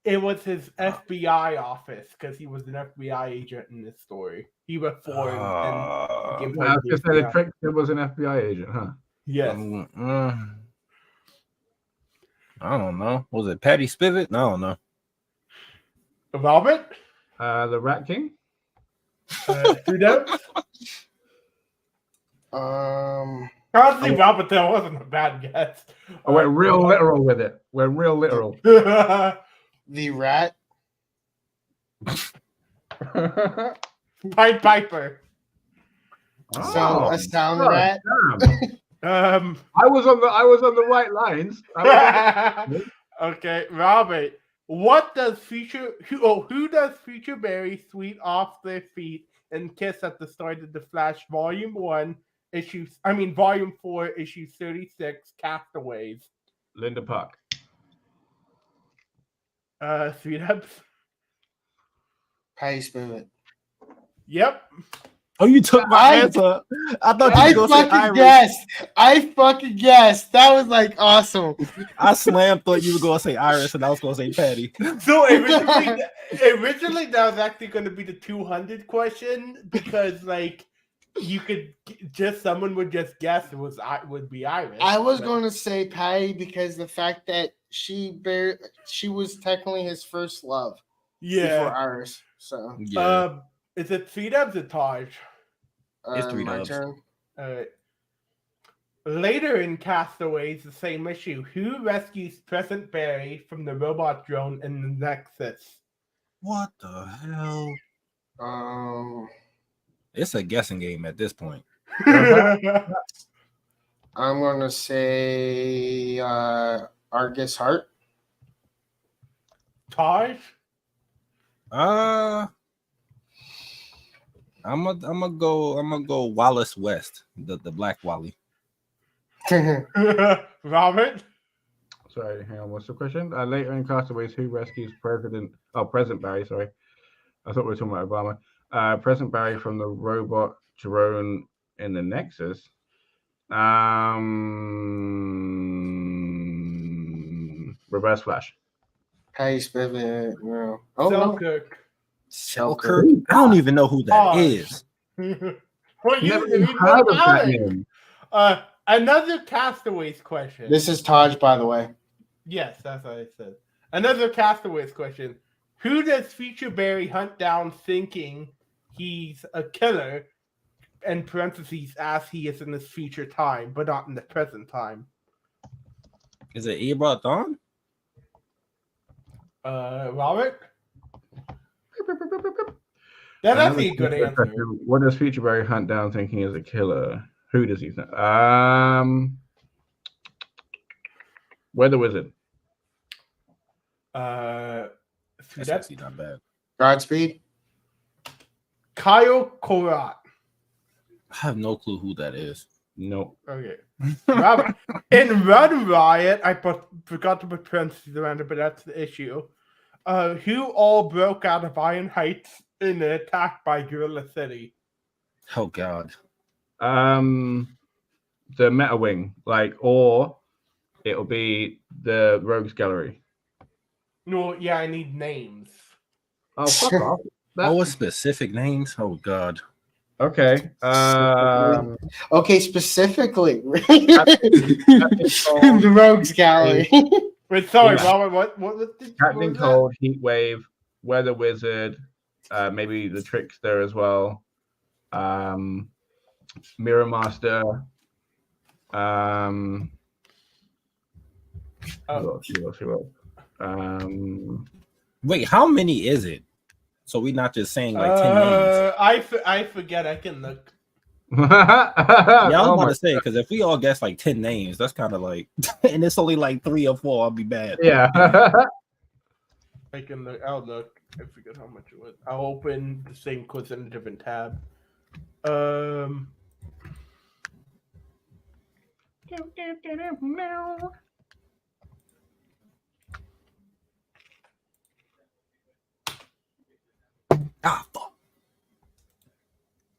Speaker 4: It was his FBI office because he was an FBI agent in this story. He was formed and
Speaker 1: I was just saying the trick was an FBI agent, huh?
Speaker 4: Yes.
Speaker 3: I don't know. Was it Patty Spivot? I don't know.
Speaker 4: Robert?
Speaker 1: The Rat King?
Speaker 4: Honestly, Robert, that wasn't a bad guess.
Speaker 1: I went real literal with it.
Speaker 2: The rat.
Speaker 4: Pied Piper.
Speaker 2: So a sound rat.
Speaker 1: I was on the right lines.
Speaker 4: Okay, Robert. What does who does Future Barry sweep off their feet and kiss at the start of the Flash Volume 4, issue 36, Castaways?
Speaker 1: Linda Park.
Speaker 4: Sweet ups.
Speaker 2: Patty Spivot.
Speaker 4: Yep.
Speaker 3: Oh, you took my answer. I thought you were going to say Iris.
Speaker 2: I fucking guessed. That was like awesome.
Speaker 3: I thought you were going to say Iris, and I was going to say Patty.
Speaker 4: So originally that was actually going to be the 200 question because like you could someone would just guess it would be Iris.
Speaker 2: I was going to say Patty because the fact that she was technically his first love.
Speaker 4: Yeah.
Speaker 2: Before Iris. So
Speaker 3: yeah.
Speaker 4: Is it 3 dubs or Taj?
Speaker 3: It's 3
Speaker 2: my
Speaker 3: dubs.
Speaker 2: turn.
Speaker 4: Later in Castaways, the same issue, who rescues Present Barry from the robot drone in the Nexus?
Speaker 3: What the hell? It's a guessing game at this point.
Speaker 2: I'm going to say Argus Hart.
Speaker 4: Taj?
Speaker 3: I'm gonna go Wallace West, the Black Wally.
Speaker 4: Robert?
Speaker 1: Sorry, hang on. What's the question? Later in Castaways, who rescues Present Barry? Sorry, I thought we were talking about Obama. Present Barry from the robot drone in the Nexus. Reverse Flash.
Speaker 2: Patty Spivot. No.
Speaker 4: Oh, Selkirk.
Speaker 3: Selkirk. I don't even know who that is.
Speaker 4: Well,
Speaker 1: Never even heard of that name.
Speaker 4: Another Castaways question.
Speaker 2: This is Taj, by the way.
Speaker 4: Yes, that's what I said. Another Castaways question. Who does Future Barry hunt down thinking he's a killer, in parentheses, as he is in this future time, but not in the present time?
Speaker 3: Is it Ebra Dawn?
Speaker 4: Robert? That's actually a good answer.
Speaker 1: What does Future Barry hunt down thinking is a killer? Who does he think? Weather Wizard.
Speaker 3: That's actually not bad.
Speaker 2: Godspeed.
Speaker 4: Kyle Korat.
Speaker 3: I have no clue who that is.
Speaker 1: Nope.
Speaker 4: Okay. Robert. In Run Riot, I forgot to put parentheses around it, but that's the issue. Who all broke out of Iron Heights in the attack by Gorilla City?
Speaker 3: Oh God.
Speaker 1: The Meta Wing, or it'll be the Rogues Gallery.
Speaker 4: No, yeah, I need names.
Speaker 1: Oh, fuck off.
Speaker 3: What specific names? Oh God.
Speaker 1: Okay.
Speaker 2: Okay, specifically the Rogues Gallery.
Speaker 4: Wait, sorry, Robert. What was the
Speaker 1: Captain Cold, Heat Wave, Weather Wizard, maybe the Trickster as well. Mirror Master. Who else?
Speaker 3: Wait, how many is it? So we're not just saying like 10 names.
Speaker 4: I forget. I can look.
Speaker 3: Yeah, I was about to say, because if we all guess like 10 names, that's kind of like, and it's only like 3 or 4, I'll be bad.
Speaker 1: Yeah.
Speaker 4: I can look. I'll look. I forget how much it was. I'll open the same quiz in a different tab.
Speaker 3: Ah, fuck.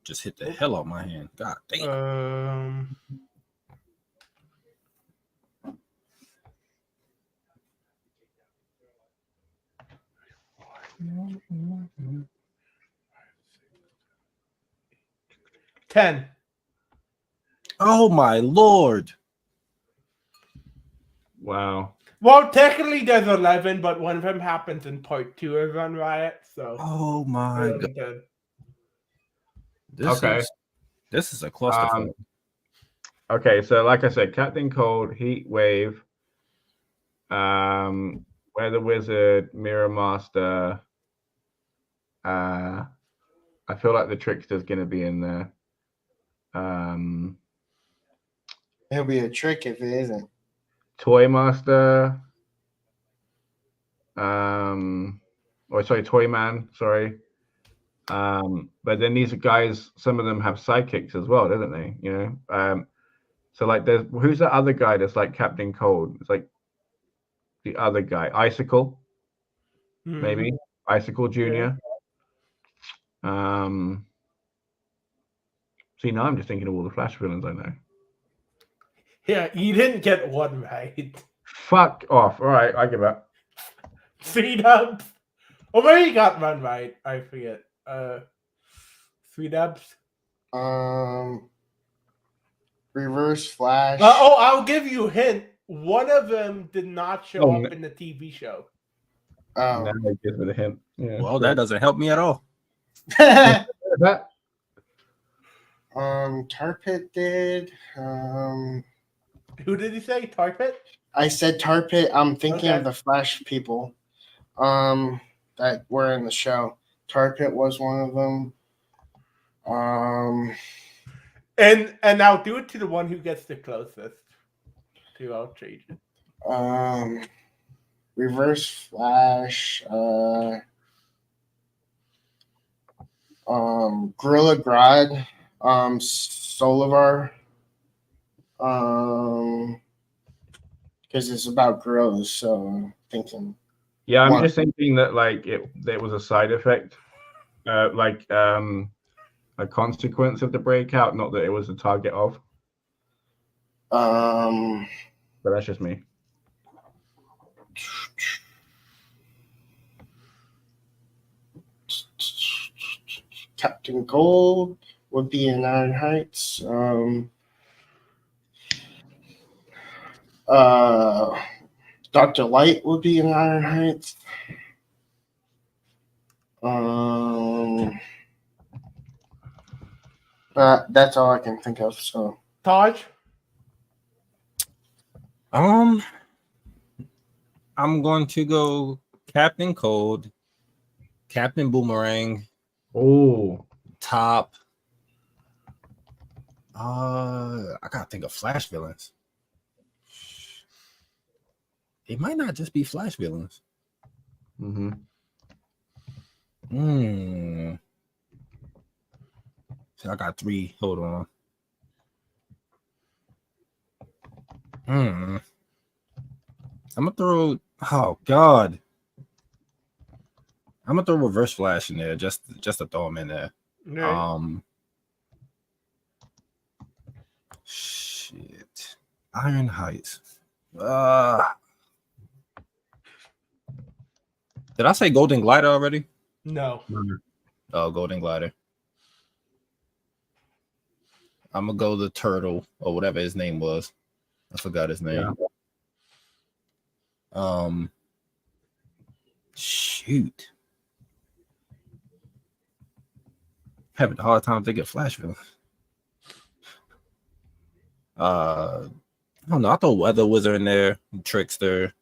Speaker 3: Just hit the hell out my hand. God damn.
Speaker 4: $10.
Speaker 3: Oh my lord.
Speaker 1: Wow.
Speaker 4: Well, technically there's 11, but one of them happens in part 2 of Run Riot. So.
Speaker 3: Oh my god. This is a clusterfuck.
Speaker 1: Okay, so like I said, Captain Cold, Heat Wave, Weather Wizard, Mirror Master. I feel like the Trickster's gonna be in there.
Speaker 2: It'll be a trick if it isn't.
Speaker 1: Toy Master. Toy Man, sorry. But then these guys, some of them have sidekicks as well, don't they? You know, so like there's who's that other guy that's like Captain Cold? It's like the other guy, Icicle, maybe Icicle Junior. See, now I'm just thinking of all the Flash villains I know.
Speaker 4: Yeah, you didn't get one right.
Speaker 1: Fuck off! All right, I give up.
Speaker 4: 3 dubs. Or maybe you got one right. I forget. 3 dubs.
Speaker 2: Reverse Flash.
Speaker 4: I'll give you a hint. One of them did not show up in the TV show.
Speaker 2: Oh,
Speaker 1: now I give it a hint. Yeah,
Speaker 3: well, that doesn't help me at all.
Speaker 2: Tarpit did.
Speaker 4: Who did he say? Tarpit?
Speaker 2: I said Tarpit. I'm thinking of the Flash people that were in the show. Tarpit was one of them.
Speaker 4: And I'll do it to the one who gets the closest. I'll change it.
Speaker 2: Reverse Flash. Gorilla Grodd. Solivar. Because it's about gorillas, so I'm thinking.
Speaker 1: Yeah, I'm just thinking that like there was a side effect, a consequence of the breakout, not that it was the target of. But that's just me.
Speaker 2: Captain Gold would be in Iron Heights. Dr. Light would be in Iron Heights. That's all I can think of. So,
Speaker 4: Taj?
Speaker 3: I'm going to go Captain Cold, Captain Boomerang.
Speaker 1: Oh,
Speaker 3: top. I gotta think of Flash villains. It might not just be Flash villains. So I got 3. Hold on. I'm gonna throw. Oh God. I'm gonna throw Reverse Flash in there just to throw him in there.
Speaker 4: Right.
Speaker 3: Shit. Iron Heights. Did I say Golden Glider already?
Speaker 4: No.
Speaker 3: Oh, Golden Glider. I'm gonna go the Turtle or whatever his name was. I forgot his name.
Speaker 1: Yeah.
Speaker 3: Shoot. having a hard time thinking Flash villain. I don't know. I throw Weather Wizard in there, Trickster.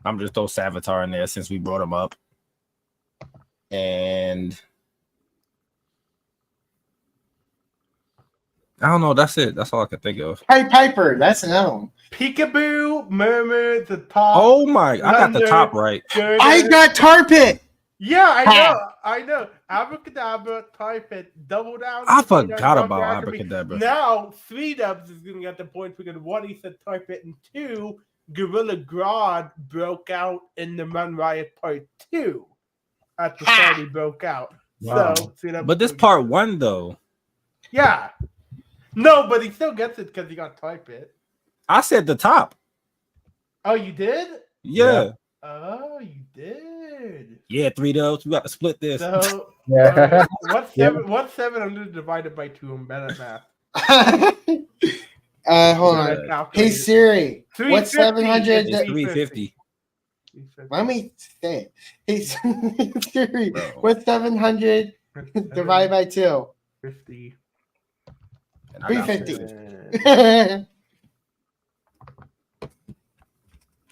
Speaker 3: I'm just throw Savitar in there since we brought him up. And I don't know. That's it. That's all I can think of.
Speaker 2: Piper. That's another one.
Speaker 4: Peekaboo, Murmur, the top.
Speaker 3: Oh my! I got the top right.
Speaker 2: I got Tar Pit.
Speaker 4: Yeah, I know. Abracadabra, Type It, Double Down.
Speaker 3: I forgot about Abracadabra.
Speaker 4: Now, 3Dubs is going to get the points because one, he said Type It, and two, Gorilla Grodd broke out in the Run Riot Part 2 at the start he broke out.
Speaker 3: Wow.
Speaker 4: So,
Speaker 3: but this part 1, though.
Speaker 4: Yeah. No, but he still gets it because he got Type It.
Speaker 3: I said the top.
Speaker 4: Oh, you did?
Speaker 3: Yeah.
Speaker 4: Oh, you did.
Speaker 3: Yeah, 3Dubs. We got to split this.
Speaker 4: So,
Speaker 1: Yeah.
Speaker 4: what's 700 divided by 2? I'm bad at math.
Speaker 2: Hold on. Hey Siri, what's 700?
Speaker 3: It's 350.
Speaker 2: Let me say it. Hey Siri, what's 700 divided by 2?
Speaker 4: 50.
Speaker 2: 350.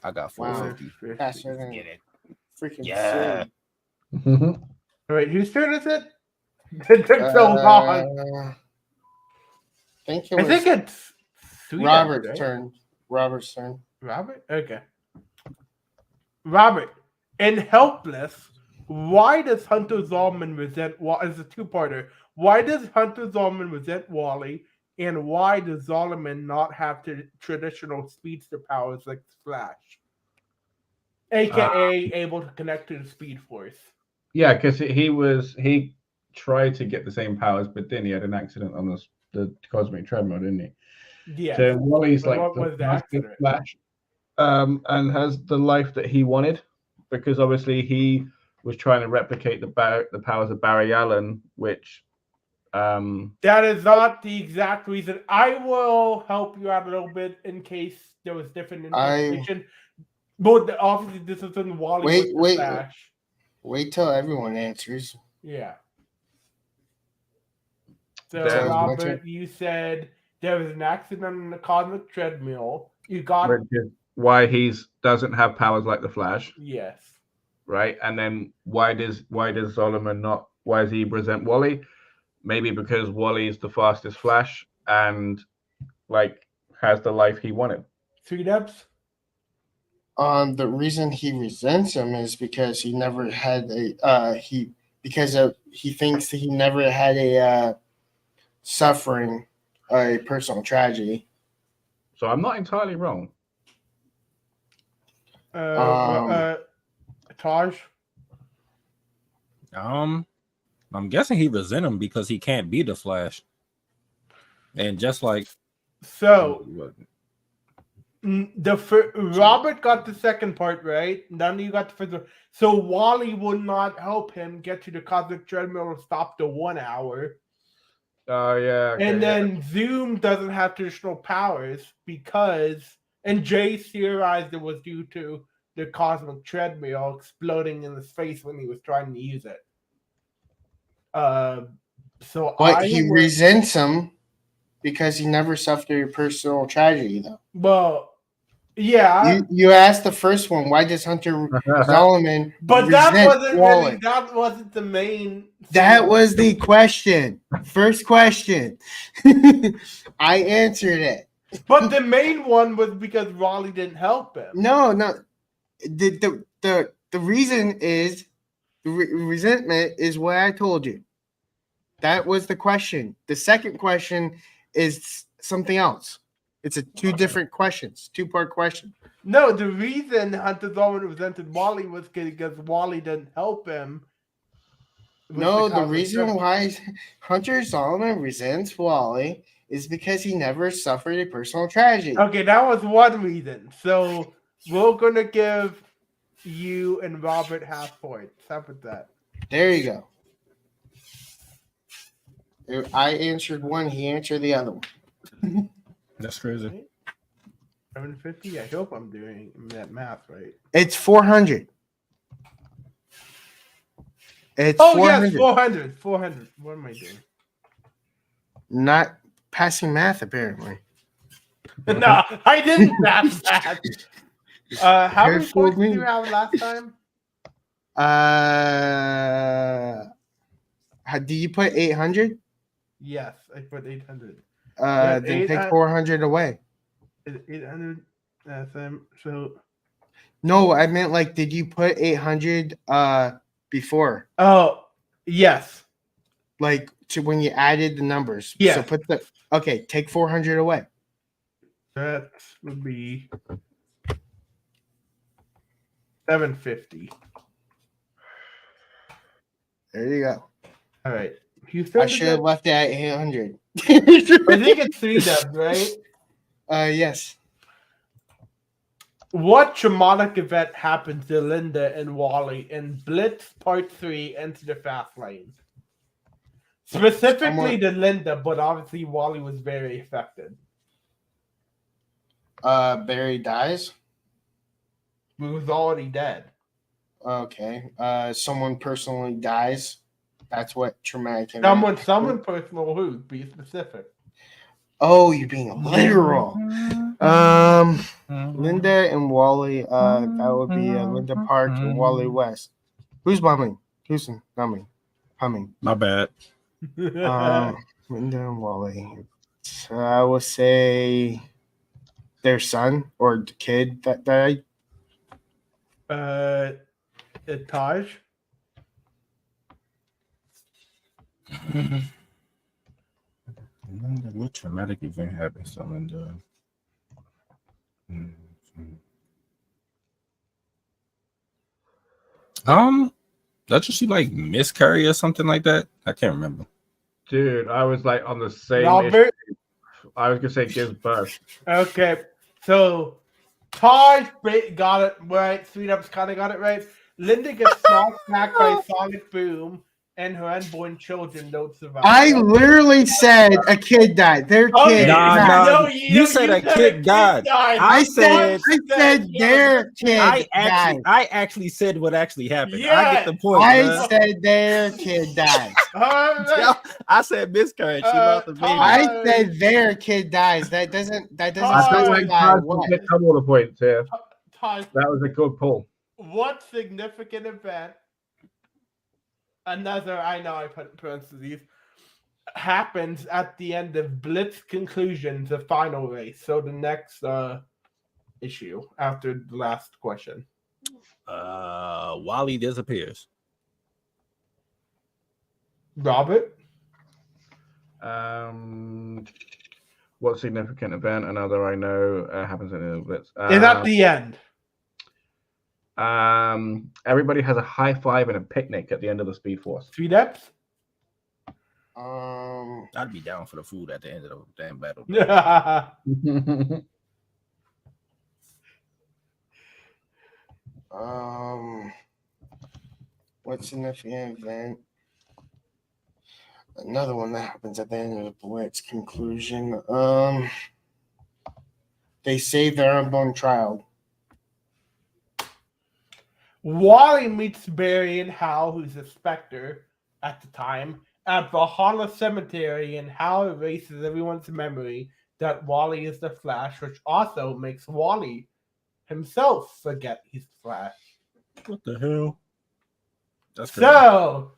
Speaker 3: I got 450.
Speaker 2: Wow. Faster than
Speaker 3: Get it.
Speaker 2: Freaking
Speaker 3: Yeah.
Speaker 2: Siri.
Speaker 4: All right, whose turn is it? It took so long.
Speaker 2: I think
Speaker 4: it's
Speaker 2: Robert's
Speaker 4: right?
Speaker 2: turn. Robert's turn.
Speaker 4: Robert? Okay. Robert, in Helpless, why does Hunter Zolman resent Wally? It's a two-parter. Why does Hunter Zolman resent Wally? And why does Zolman not have traditional speedster powers like Flash? AKA able to connect to the Speed Force.
Speaker 1: Yeah, because he tried to get the same powers, but then he had an accident on the cosmic treadmill, didn't he?
Speaker 4: Yeah.
Speaker 1: So Wally's like
Speaker 4: what was the accident?
Speaker 1: Flash, and has the life that he wanted, because obviously he was trying to replicate the powers of Barry Allen, which
Speaker 4: that is not the exact reason. I will help you out a little bit in case there was different interpretation. But obviously, this is in Wally.
Speaker 2: Wait till everyone answers.
Speaker 4: Yeah. So, Robert, you said there was an accident on the cosmic treadmill. You got
Speaker 1: why he doesn't have powers like the Flash.
Speaker 4: Yes.
Speaker 1: Right, and then why does Solomon not? Why does he resent Wally? Maybe because Wally is the fastest Flash and like has the life he wanted.
Speaker 4: 3Dubs?
Speaker 2: The reason he resents him is because he never had he thinks he never had a suffering a personal tragedy.
Speaker 1: So I'm not entirely wrong.
Speaker 4: Taj?
Speaker 3: I'm guessing he resent him because he can't be the Flash. And just like
Speaker 4: Robert got the second part right. Then you got the first one. So Wally would not help him get to the cosmic treadmill to stop the 1 hour.
Speaker 1: Oh yeah. Okay,
Speaker 4: and then Zoom doesn't have traditional powers and Jay theorized it was due to the cosmic treadmill exploding in his face when he was trying to use it.
Speaker 2: He resents him because he never suffered a personal tragedy, though.
Speaker 4: Well, yeah.
Speaker 2: You asked the first one, why does Hunter Solomon
Speaker 4: but
Speaker 2: resent Wally?
Speaker 4: That wasn't the main thing.
Speaker 2: That was the question. First question. I answered it.
Speaker 4: But the main one was because Wally didn't help him.
Speaker 2: No. The reason is the resentment is what I told you. That was the question. The second question is something else. It's two different questions, two-part question.
Speaker 4: No, the reason Hunter Zolman resented Wally was because Wally didn't help him.
Speaker 2: No, the reason why Hunter Zolman resents Wally is because he never suffered a personal tragedy.
Speaker 4: Okay, that was one reason. So we're going to give you and Robert half points. How about that?
Speaker 2: There you go. I answered one, he answered the other one.
Speaker 3: That's crazy.
Speaker 4: 750. I hope I'm doing that math right.
Speaker 2: It's 400. It's
Speaker 4: Oh
Speaker 2: 400.
Speaker 4: yes, 400. 400. What am I doing?
Speaker 2: Not passing math, apparently.
Speaker 4: No, I didn't pass that. How many
Speaker 2: Careful
Speaker 4: points
Speaker 2: me.
Speaker 4: did you have last time?
Speaker 2: Do you put 800?
Speaker 4: Yes, I put 800.
Speaker 2: Then take
Speaker 4: 800
Speaker 2: 400 away.
Speaker 4: 800. So.
Speaker 2: No, I meant like, did you put 800 before?
Speaker 4: Oh, yes.
Speaker 2: Like to when you added the numbers.
Speaker 4: Yeah.
Speaker 2: So take 400 away.
Speaker 4: That would be 750.
Speaker 2: There you go.
Speaker 4: All right.
Speaker 2: I should have left it at 800.
Speaker 4: I think it's 3 dubs, right?
Speaker 2: Yes.
Speaker 4: What traumatic event happened to Linda and Wally in Blitz Part 3 Into the Fast Lane? Specifically to Linda, but obviously Wally was very affected.
Speaker 2: Barry dies.
Speaker 4: He was already dead.
Speaker 2: Okay. Someone personally dies. That's what traumatic.
Speaker 4: Someone personal who? Be specific.
Speaker 2: Oh, you're being literal. Linda and Wally. That would be Linda Park and Wally West. Who's bumming? Who's humming?
Speaker 3: My bad.
Speaker 2: Linda and Wally. So I will say their son or the kid that died.
Speaker 4: Taj.
Speaker 3: What traumatic event happened to Linda? That's just she like miscarry or something like that. I can't remember.
Speaker 1: Dude, I was like on the same
Speaker 4: Robert.
Speaker 1: issue. I was gonna say gives birth.
Speaker 4: Okay, so Taj got it right. Sweet Ups kind of got it right. Linda gets knocked back by Sonic Boom, and her unborn children don't survive.
Speaker 2: I literally said a kid died. Their kid died.
Speaker 3: No, you said a kid died. I said
Speaker 2: their kid died.
Speaker 3: I actually said what actually happened.
Speaker 4: Yeah,
Speaker 3: I get the point.
Speaker 2: I said their kid died.
Speaker 3: I said miscarriage. She lost the baby.
Speaker 2: I said their kid dies. That doesn't
Speaker 1: I feel like
Speaker 2: specify
Speaker 1: Taj
Speaker 2: what.
Speaker 1: get double the points here.
Speaker 4: Taj,
Speaker 1: That was a good pull.
Speaker 4: what significant event? Another, I know I put in parentheses, happens at the end of Blitz conclusion, the final race. So the next issue after the last question.
Speaker 3: Wally disappears.
Speaker 4: Robert?
Speaker 1: What significant event? Another I know happens in the Blitz.
Speaker 4: Is at the end.
Speaker 1: Everybody has a high five and a picnic at the end of the Speed Force.
Speaker 4: 3 depths?
Speaker 3: I'd be down for the food at the end of the damn battle.
Speaker 2: What significant event? Another one that happens at the end of the Blitz conclusion. They save their unborn child.
Speaker 4: Wally meets Barry and Hal, who's a Spectre at the time, at Valhalla Cemetery, and Hal erases everyone's memory that Wally is the Flash, which also makes Wally himself forget he's the Flash.
Speaker 3: What the hell? That's crazy.
Speaker 4: So,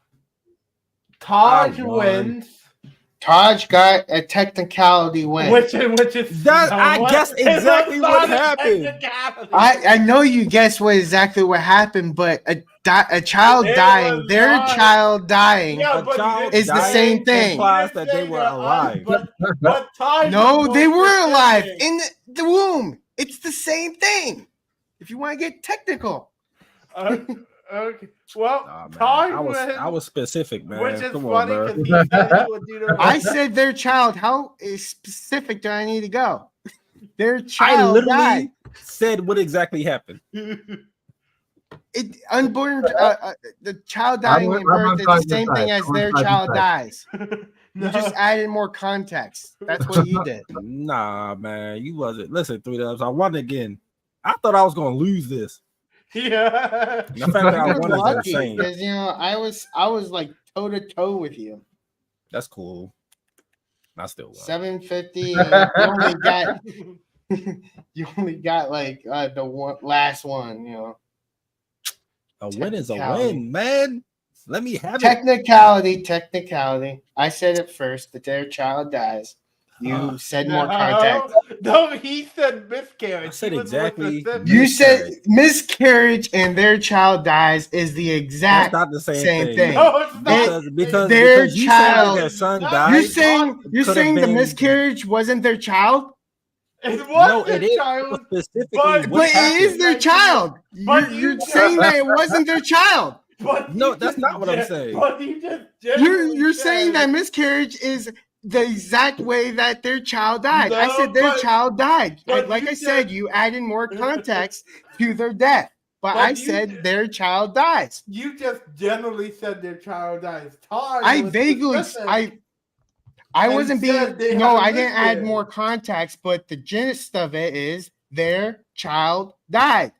Speaker 4: Taj wins.
Speaker 2: Taj got a technicality win.
Speaker 4: Which is
Speaker 3: that, I guess exactly what happened.
Speaker 2: I know you guessed exactly what happened, but a child dying, their child dying is the same thing.
Speaker 3: Implies that they were alive.
Speaker 4: But
Speaker 2: no, they were alive in the womb. It's the same thing. If you want to get technical.
Speaker 4: Okay. Well,
Speaker 3: I was specific, man.
Speaker 4: Which is
Speaker 3: Come
Speaker 4: funny
Speaker 3: on,
Speaker 4: because he said he would do the
Speaker 2: I said their child. How specific do I need to go? Their child.
Speaker 3: I literally
Speaker 2: died.
Speaker 3: said what exactly happened.
Speaker 2: Unborn. The child dying in birth is the same thing as their child dies. You just added more context. That's what you did.
Speaker 3: Nah, man, you wasn't. Listen, 3 Dubs, I won again. I thought I was gonna lose this.
Speaker 4: Yeah.
Speaker 3: And the fact that I
Speaker 2: You're
Speaker 3: won is
Speaker 2: lucky
Speaker 3: insane.
Speaker 2: because I was like toe to toe with you.
Speaker 3: That's cool. I still won.
Speaker 2: 750. You only got like the last one.
Speaker 3: A win is a
Speaker 2: Technicality.
Speaker 3: win, man. Let me have it.
Speaker 2: Technicality. I said it first that their child dies. You said more context.
Speaker 4: No, he said miscarriage.
Speaker 3: I said
Speaker 4: He was more
Speaker 3: exactly.
Speaker 4: specific.
Speaker 2: You said miscarriage and their child dies is the
Speaker 3: That's
Speaker 2: exact
Speaker 3: not the same
Speaker 2: same
Speaker 3: thing.
Speaker 2: thing.
Speaker 4: No, it's not.
Speaker 3: Because
Speaker 2: Their
Speaker 3: you saying that
Speaker 2: child-
Speaker 3: their son
Speaker 4: You're
Speaker 3: died.
Speaker 2: You're
Speaker 3: could have
Speaker 2: saying the
Speaker 3: been-
Speaker 2: miscarriage wasn't their child?
Speaker 4: It was
Speaker 3: No,
Speaker 4: their
Speaker 3: it is
Speaker 4: child.
Speaker 3: specifically
Speaker 4: but-
Speaker 3: what
Speaker 2: But it is
Speaker 3: happened.
Speaker 2: their child.
Speaker 4: But
Speaker 2: You're
Speaker 4: you-
Speaker 2: saying that it wasn't their child.
Speaker 4: But
Speaker 3: No,
Speaker 4: you
Speaker 3: that's
Speaker 4: just
Speaker 3: not what I'm
Speaker 4: gen-
Speaker 3: saying.
Speaker 4: But you just
Speaker 2: You're
Speaker 4: said-
Speaker 2: saying that miscarriage is the exact way that their child died. I
Speaker 4: No,
Speaker 2: said their
Speaker 4: but-
Speaker 2: child died.
Speaker 4: but
Speaker 2: Like
Speaker 4: you
Speaker 2: I said,
Speaker 4: said-
Speaker 2: you added more context to their death. But I
Speaker 4: you
Speaker 2: said
Speaker 4: said-
Speaker 2: their child dies.
Speaker 4: You just generally said their child dies. Todd
Speaker 2: I
Speaker 4: was
Speaker 2: vaguely,
Speaker 4: specific.
Speaker 2: I
Speaker 4: and
Speaker 2: wasn't
Speaker 4: said
Speaker 2: being,
Speaker 4: they
Speaker 2: no,
Speaker 4: had a
Speaker 2: I didn't add
Speaker 4: miscarriage.
Speaker 2: more context, but the gist of it is their child died.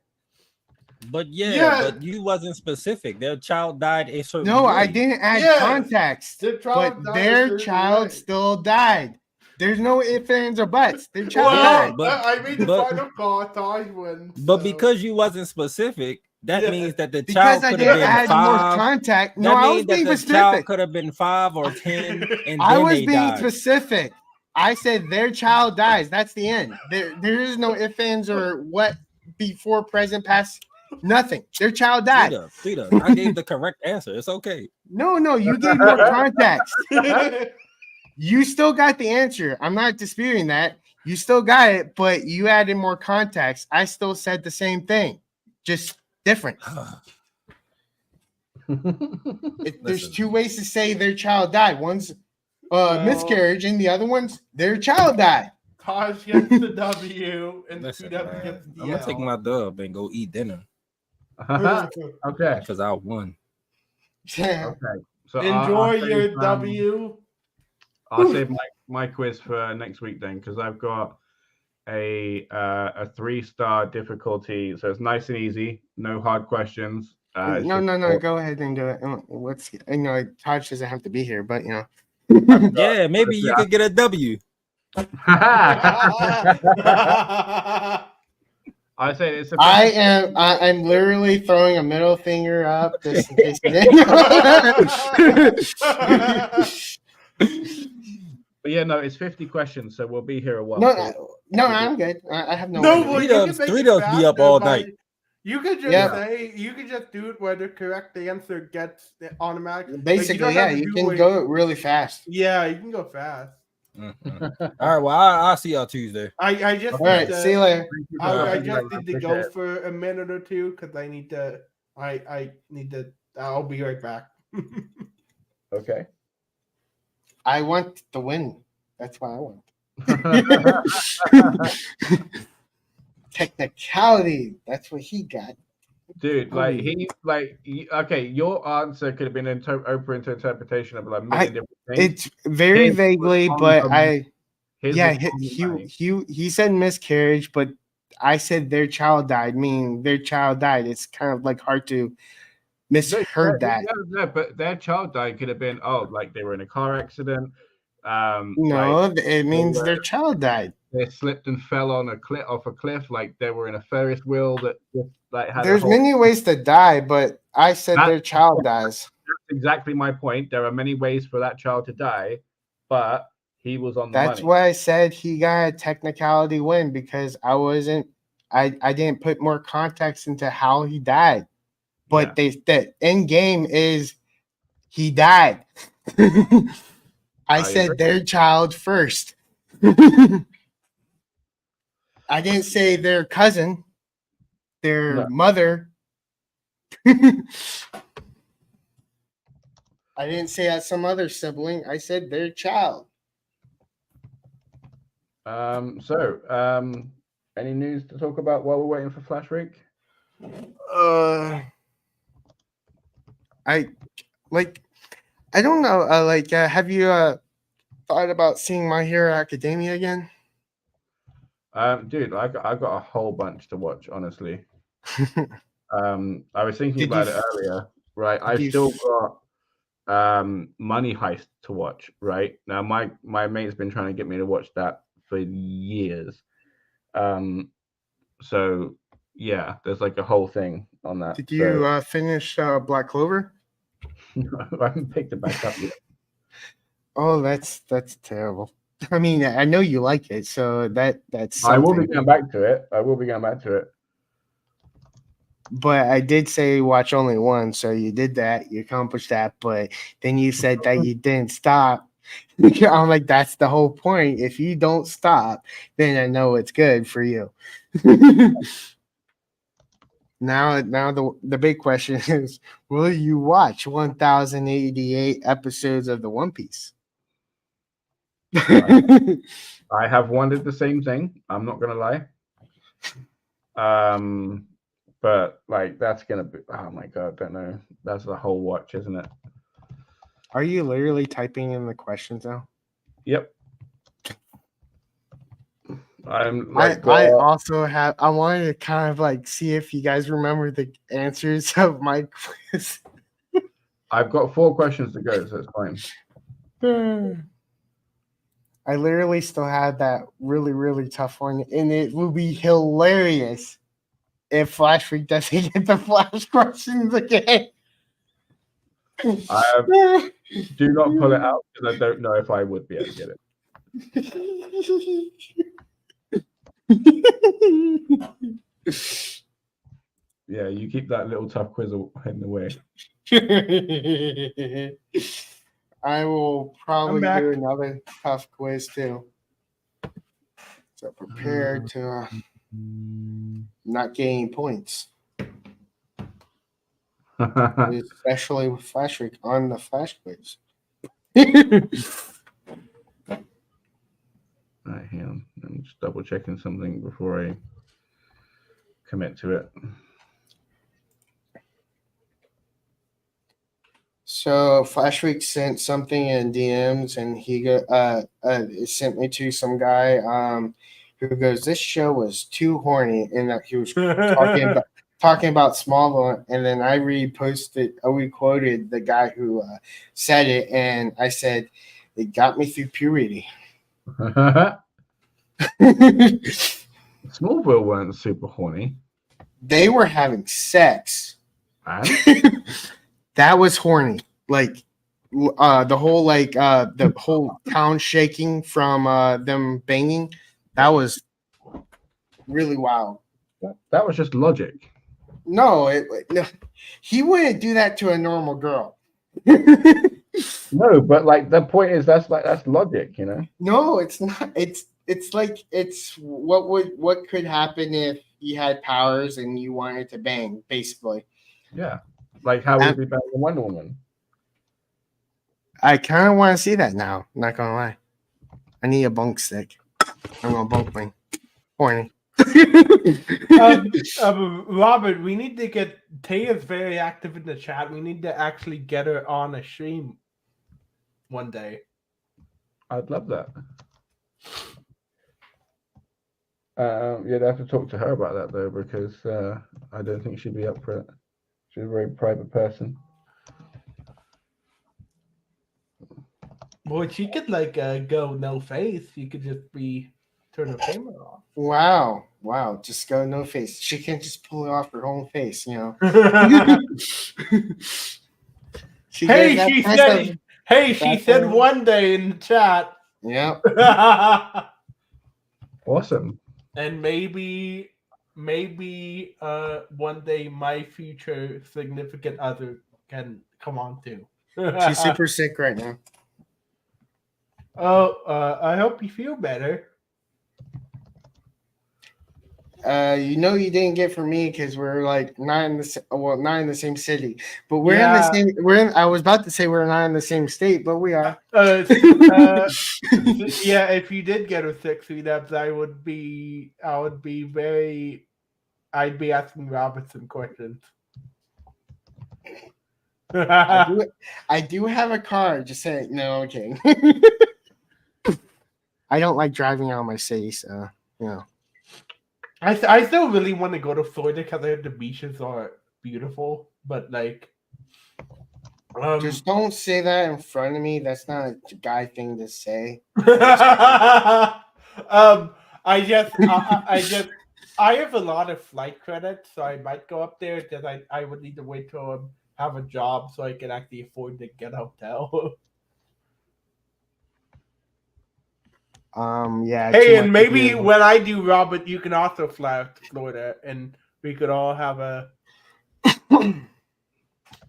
Speaker 3: But
Speaker 4: Yeah.
Speaker 3: but you wasn't specific. Their child died a certain
Speaker 2: No,
Speaker 3: way.
Speaker 2: I didn't add
Speaker 4: Yes,
Speaker 2: context,
Speaker 4: their child
Speaker 2: but
Speaker 4: died a
Speaker 2: their
Speaker 4: certain
Speaker 2: child
Speaker 4: way.
Speaker 2: still died. There's no ifs, ands, or buts. Their child
Speaker 4: Well,
Speaker 2: died.
Speaker 3: but-
Speaker 4: I made the
Speaker 3: but-
Speaker 4: final call. Todd wins.
Speaker 3: But
Speaker 4: so-
Speaker 3: because you wasn't specific, that
Speaker 4: Yeah.
Speaker 3: means that the
Speaker 2: Because
Speaker 3: child
Speaker 2: I
Speaker 3: could
Speaker 2: didn't
Speaker 3: have
Speaker 2: add
Speaker 3: been
Speaker 2: more
Speaker 3: 5.
Speaker 2: context. No,
Speaker 3: That
Speaker 2: I was
Speaker 3: means that
Speaker 2: being
Speaker 3: the child
Speaker 2: specific.
Speaker 3: could have been 5 or 10, and
Speaker 2: I
Speaker 3: then
Speaker 2: was
Speaker 3: they
Speaker 2: being
Speaker 3: died.
Speaker 2: specific. I said their child dies. That's the end. There is no ifs, ands, or what before, present, past. Nothing. Their child died.
Speaker 3: Theta, I gave the correct answer. It's okay.
Speaker 2: No, you gave more context. You still got the answer. I'm not disputing that. You still got it, but you added more context. I still said the same thing, just different. There's
Speaker 3: Listen.
Speaker 2: two ways to say their child died. One's miscarriage, and the other one's their child died.
Speaker 4: Todd gets the W, and
Speaker 3: Listen,
Speaker 4: Sweet
Speaker 3: man,
Speaker 4: gets the
Speaker 3: I'm gonna take my dub and go eat dinner
Speaker 1: Okay.
Speaker 3: because I won.
Speaker 2: Yeah.
Speaker 1: Okay. So
Speaker 4: Enjoy
Speaker 1: I'll
Speaker 4: your
Speaker 1: save,
Speaker 4: W.
Speaker 1: I'll save my quiz for next week then, because I've got a 3-star difficulty, so it's nice and easy, no hard questions. It's
Speaker 2: No.
Speaker 1: just-
Speaker 2: Go ahead and do it. Todd doesn't have to be here, but
Speaker 3: Yeah, maybe you could get a W.
Speaker 1: I say it's a
Speaker 2: I'm literally throwing a middle finger up just in case.
Speaker 1: But yeah, no, it's 50 questions, so we'll be here a while.
Speaker 2: No, I'm good. I have no.
Speaker 4: No,
Speaker 2: idea.
Speaker 4: well, you
Speaker 3: Three
Speaker 4: can make
Speaker 3: Dubs
Speaker 4: it
Speaker 3: be up
Speaker 4: faster
Speaker 3: all
Speaker 4: by-
Speaker 3: night.
Speaker 4: You could just
Speaker 2: Yeah.
Speaker 4: say, you could just do it where the correct answer gets the automatic.
Speaker 2: Basically,
Speaker 4: don't have to
Speaker 2: you
Speaker 4: do
Speaker 2: can
Speaker 4: it-
Speaker 2: go really fast.
Speaker 4: Yeah, you can go fast.
Speaker 3: Mhm. All right, well, I'll see y'all Tuesday.
Speaker 4: I just
Speaker 2: All right,
Speaker 4: need to,
Speaker 2: see you later.
Speaker 4: I
Speaker 1: Thank you,
Speaker 4: just
Speaker 1: brother.
Speaker 4: need to
Speaker 1: Appreciate
Speaker 4: go
Speaker 1: it.
Speaker 4: for a minute or two because I need to. I need to. I'll be right back.
Speaker 1: Okay.
Speaker 2: I want the win. That's what I want. Technicality. That's what he got.
Speaker 1: Dude, okay, your answer could have been open to interpretation of like a million different things.
Speaker 2: It's very
Speaker 1: His
Speaker 2: vaguely,
Speaker 1: was
Speaker 2: but
Speaker 1: on His
Speaker 2: yeah,
Speaker 1: was on the money.
Speaker 2: he said miscarriage, but I said their child died. Meaning their child died. It's kind of like hard to misheard that.
Speaker 1: No, but their child died could have been like they were in a car accident.
Speaker 2: No, it means their child died.
Speaker 1: They slipped and fell on off a cliff, like they were in a Ferris wheel that just like had.
Speaker 2: There's many ways to die, but I said
Speaker 1: That-
Speaker 2: their child dies.
Speaker 1: That's exactly my point. There are many ways for that child to die, but he was on the
Speaker 2: That's
Speaker 1: money.
Speaker 2: why I said he got a technicality win because I didn't put more context into how he died. But the end game is he died. I said
Speaker 1: agree.
Speaker 2: their child first. I didn't say their cousin, their
Speaker 1: No.
Speaker 2: mother. I didn't say some other sibling. I said their child.
Speaker 1: Any news to talk about while we're waiting for Flash Week?
Speaker 2: I don't know. Have you thought about seeing My Hero Academia again?
Speaker 1: Dude, I got a whole bunch to watch, honestly. I was thinking
Speaker 2: Did
Speaker 1: about
Speaker 2: you
Speaker 1: it earlier, right?
Speaker 2: did
Speaker 1: I
Speaker 2: you
Speaker 1: still
Speaker 2: f-
Speaker 1: got Money Heist to watch, right? Now my mate's been trying to get me to watch that for years. Um, so yeah, there's like a whole thing on that.
Speaker 2: Did
Speaker 1: So
Speaker 2: you finish Black Clover?
Speaker 1: I haven't picked it back up yet.
Speaker 2: Oh, that's terrible. I mean, I know you like it, so that's
Speaker 1: I will be
Speaker 2: something.
Speaker 1: going back to it. I will be going back to it.
Speaker 2: But I did say watch only one, so you did that. You accomplished that. But then you said that you didn't stop. I'm like, that's the whole point. If you don't stop, then I know it's good for you. Now the big question is, will you watch 1088 episodes of the One Piece?
Speaker 1: I have wondered the same thing. I'm not gonna lie. But like that's gonna be. Oh my god, don't know. That's the whole watch, isn't it?
Speaker 2: Are you literally typing in the questions now?
Speaker 1: Yep. I'm
Speaker 2: I
Speaker 1: like,
Speaker 2: I also have. I wanted to kind of like see if you guys remember the answers of my quiz.
Speaker 1: I've got 4 questions to go, so it's fine.
Speaker 2: I literally still had that really, really tough one, and it would be hilarious if Flash Freak doesn't get the Flash questions again.
Speaker 1: I do not pull it out because I don't know if I would be able to get it. Yeah, you keep that little tough quiz in the way.
Speaker 2: I will probably
Speaker 4: back.
Speaker 2: do another tough quiz too. So prepare to not gain points, especially with Flash Freak on the Flash quiz.
Speaker 1: Right, hang on. I'm just double checking something before I commit to it.
Speaker 2: So Flash Week sent something in DMs, and he sent me to some guy who goes, "This show was too horny," and that he was talking about Smallville, and then I quoted the guy who said it, and I said, "It got me through puberty."
Speaker 1: Smallville weren't super horny.
Speaker 2: They were having sex.
Speaker 1: And?
Speaker 2: That was horny. Like the whole town shaking from them banging. That was really wild.
Speaker 1: That was just logic.
Speaker 2: No, no, he wouldn't do that to a normal girl.
Speaker 1: No, but like the point is that's logic, you know.
Speaker 2: No, it's not. It's what could happen if you had powers and you wanted to bang, basically.
Speaker 1: Yeah. Like how would it be better than Wonder Woman?
Speaker 2: I kind of want to see that now. Not gonna lie, I need a bunk stick. I'm gonna bunk me. Horny.
Speaker 4: Robert, we need to get Taya's very active in the chat. We need to actually get her on a stream one day.
Speaker 1: I'd love that. You'd have to talk to her about that though, because I don't think she'd be up for it. She's a very private person.
Speaker 4: Boy, she could like go no face. You could just turn her camera off.
Speaker 2: Wow. Just go no face. She can't just pull it off her own face, you know.
Speaker 4: She said one day in the chat.
Speaker 2: Yep.
Speaker 1: Awesome.
Speaker 4: And maybe one day my future significant other can come on too.
Speaker 2: She's super sick right now.
Speaker 4: Oh, I hope you feel better.
Speaker 2: You didn't get for me because we're like not in the same city, but we're in the same. I was about to say we're not in the same state, but we are.
Speaker 4: Yeah, if you did get her 6 meetups, I'd be asking Robert some questions.
Speaker 2: I do have a car. Just saying. No, I'm kidding. I don't like driving out of my city, so you know.
Speaker 4: I still really want to go to Florida because I heard the beaches are beautiful, but like,
Speaker 2: Just don't say that in front of me. That's not a guy thing to say.
Speaker 4: I have a lot of flight credits, so I might go up there. Because I would need to wait till I have a job so I can actually afford to get a hotel.
Speaker 2: Yeah.
Speaker 4: Hey, and maybe when I do, Robert, you can also fly out to Florida, and we could all have a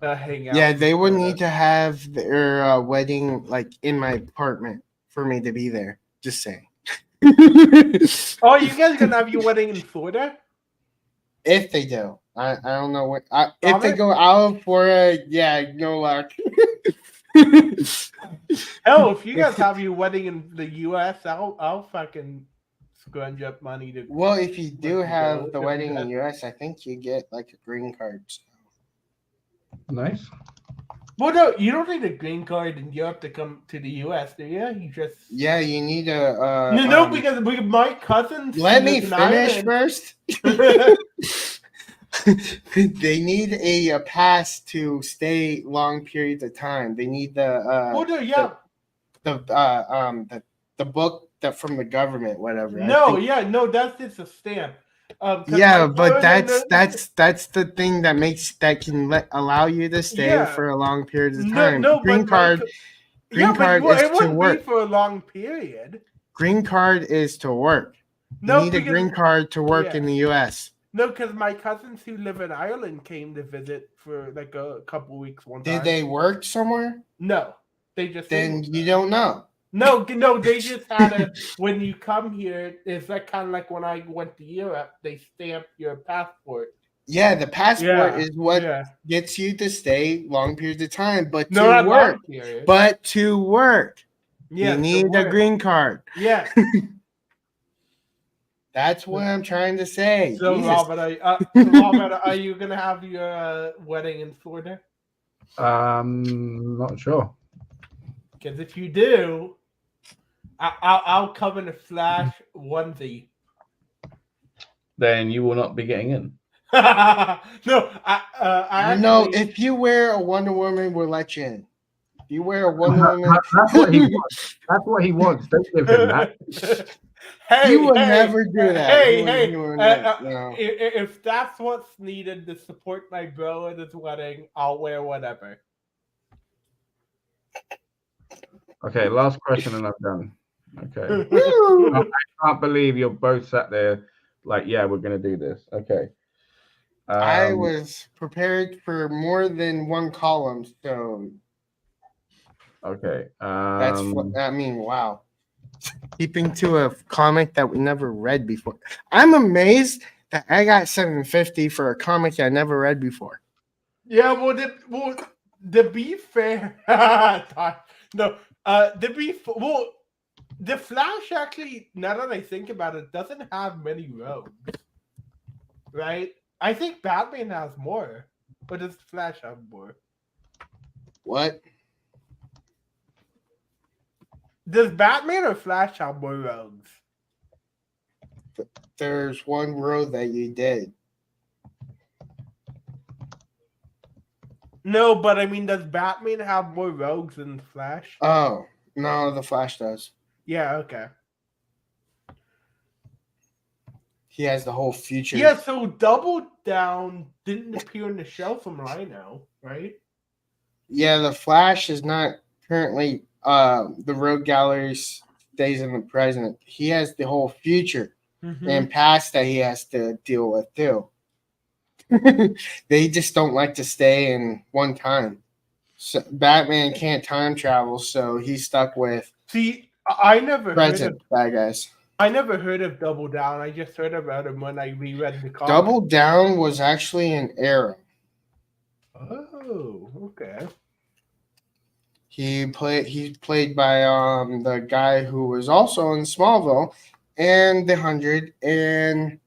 Speaker 4: hang out.
Speaker 2: Yeah, they would need to have their wedding like in my apartment for me to be there. Just saying.
Speaker 4: Oh, you guys gonna have your wedding in Florida?
Speaker 2: If they do, I don't know what. If they go out for yeah, no luck.
Speaker 4: Hell, if you guys have your wedding in the U.S., I'll fucking scrounge up money to.
Speaker 2: Well, if you do have the wedding in the U.S., I think you get like a green card. So.
Speaker 1: Nice.
Speaker 4: Well, no, you don't need a green card in Europe to come to the U.S., do you? You just
Speaker 2: you need a.
Speaker 4: No, because my cousins.
Speaker 2: Let me finish first. They need a pass to stay long periods of time. They need the book that from the government, whatever.
Speaker 4: No, that's just a stamp.
Speaker 2: Yeah, but that's the thing that can allow you to stay for a long period of time. Green card is to work
Speaker 4: for a long period.
Speaker 2: Green card is to work. You need a green card to work in the U.S.
Speaker 4: No, because my cousins who live in Ireland came to visit for like a couple weeks one time.
Speaker 2: Did they work somewhere?
Speaker 4: No, they just.
Speaker 2: Then you don't know.
Speaker 4: No, they just had when you come here, it's like kind of like when I went to Europe, they stamp your passport.
Speaker 2: Yeah, the passport is what gets you to stay long periods of time, but to work, you need a green card.
Speaker 4: Yeah.
Speaker 2: That's what I'm trying to say.
Speaker 4: So, Robert, are you gonna have your wedding in Florida?
Speaker 1: Not sure.
Speaker 4: Because if you do, I'll come in a Flash onesie.
Speaker 1: Then you will not be getting in.
Speaker 4: No,
Speaker 2: if you wear a Wonder Woman, we'll let you in. If you wear a Wonder Woman,
Speaker 1: that's what he wants. That's what he wants. Don't give him that.
Speaker 2: He would never do that.
Speaker 4: If that's what's needed to support my bro at his wedding, I'll wear whatever.
Speaker 1: Okay, last question and I'm done. Okay. I can't believe you're both sat there like, yeah, we're going to do this. Okay.
Speaker 2: I was prepared for more than one column, so.
Speaker 1: Okay.
Speaker 2: That's what I mean. Wow. Keeping to a comic that we never read before. I'm amazed that I got 750 for a comic I never read before.
Speaker 4: Yeah, to be fair, no. The Flash actually, now that I think about it, doesn't have many rogues, right? I think Batman has more, but does Flash have more?
Speaker 2: What?
Speaker 4: Does Batman or Flash have more rogues?
Speaker 2: There's one rogue that you did.
Speaker 4: No, but I mean, does Batman have more rogues than Flash?
Speaker 2: Oh, no, the Flash does.
Speaker 4: Yeah, okay.
Speaker 2: He has the whole future.
Speaker 4: Yeah, so Double Down didn't appear in the show from what I know, right?
Speaker 2: Yeah, the Flash is not currently the rogue gallery stays in the present. He has the whole future and past that he has to deal with too. They just don't like to stay in one time. So Batman can't time travel, so he's stuck with.
Speaker 4: See, I never
Speaker 2: heard of bad guys.
Speaker 4: I never heard of Double Down. I just heard about him when I reread the comic.
Speaker 2: Double Down was actually an Arrow.
Speaker 4: Oh, okay.
Speaker 2: He's played by the guy who was also in Smallville and The 100 and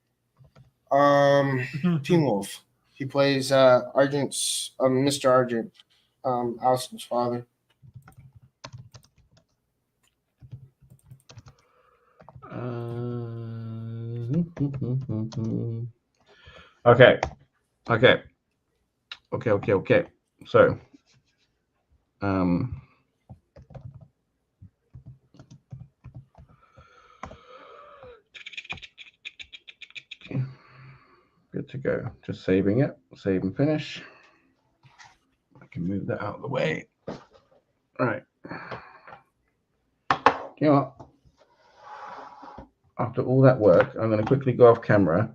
Speaker 2: Teen Wolf. He plays Mr. Argent, Allison's father.
Speaker 1: Okay. So, good to go. Just saving it. Save and finish. I can move that out of the way. All right. You know what? After all that work, I'm going to quickly go off camera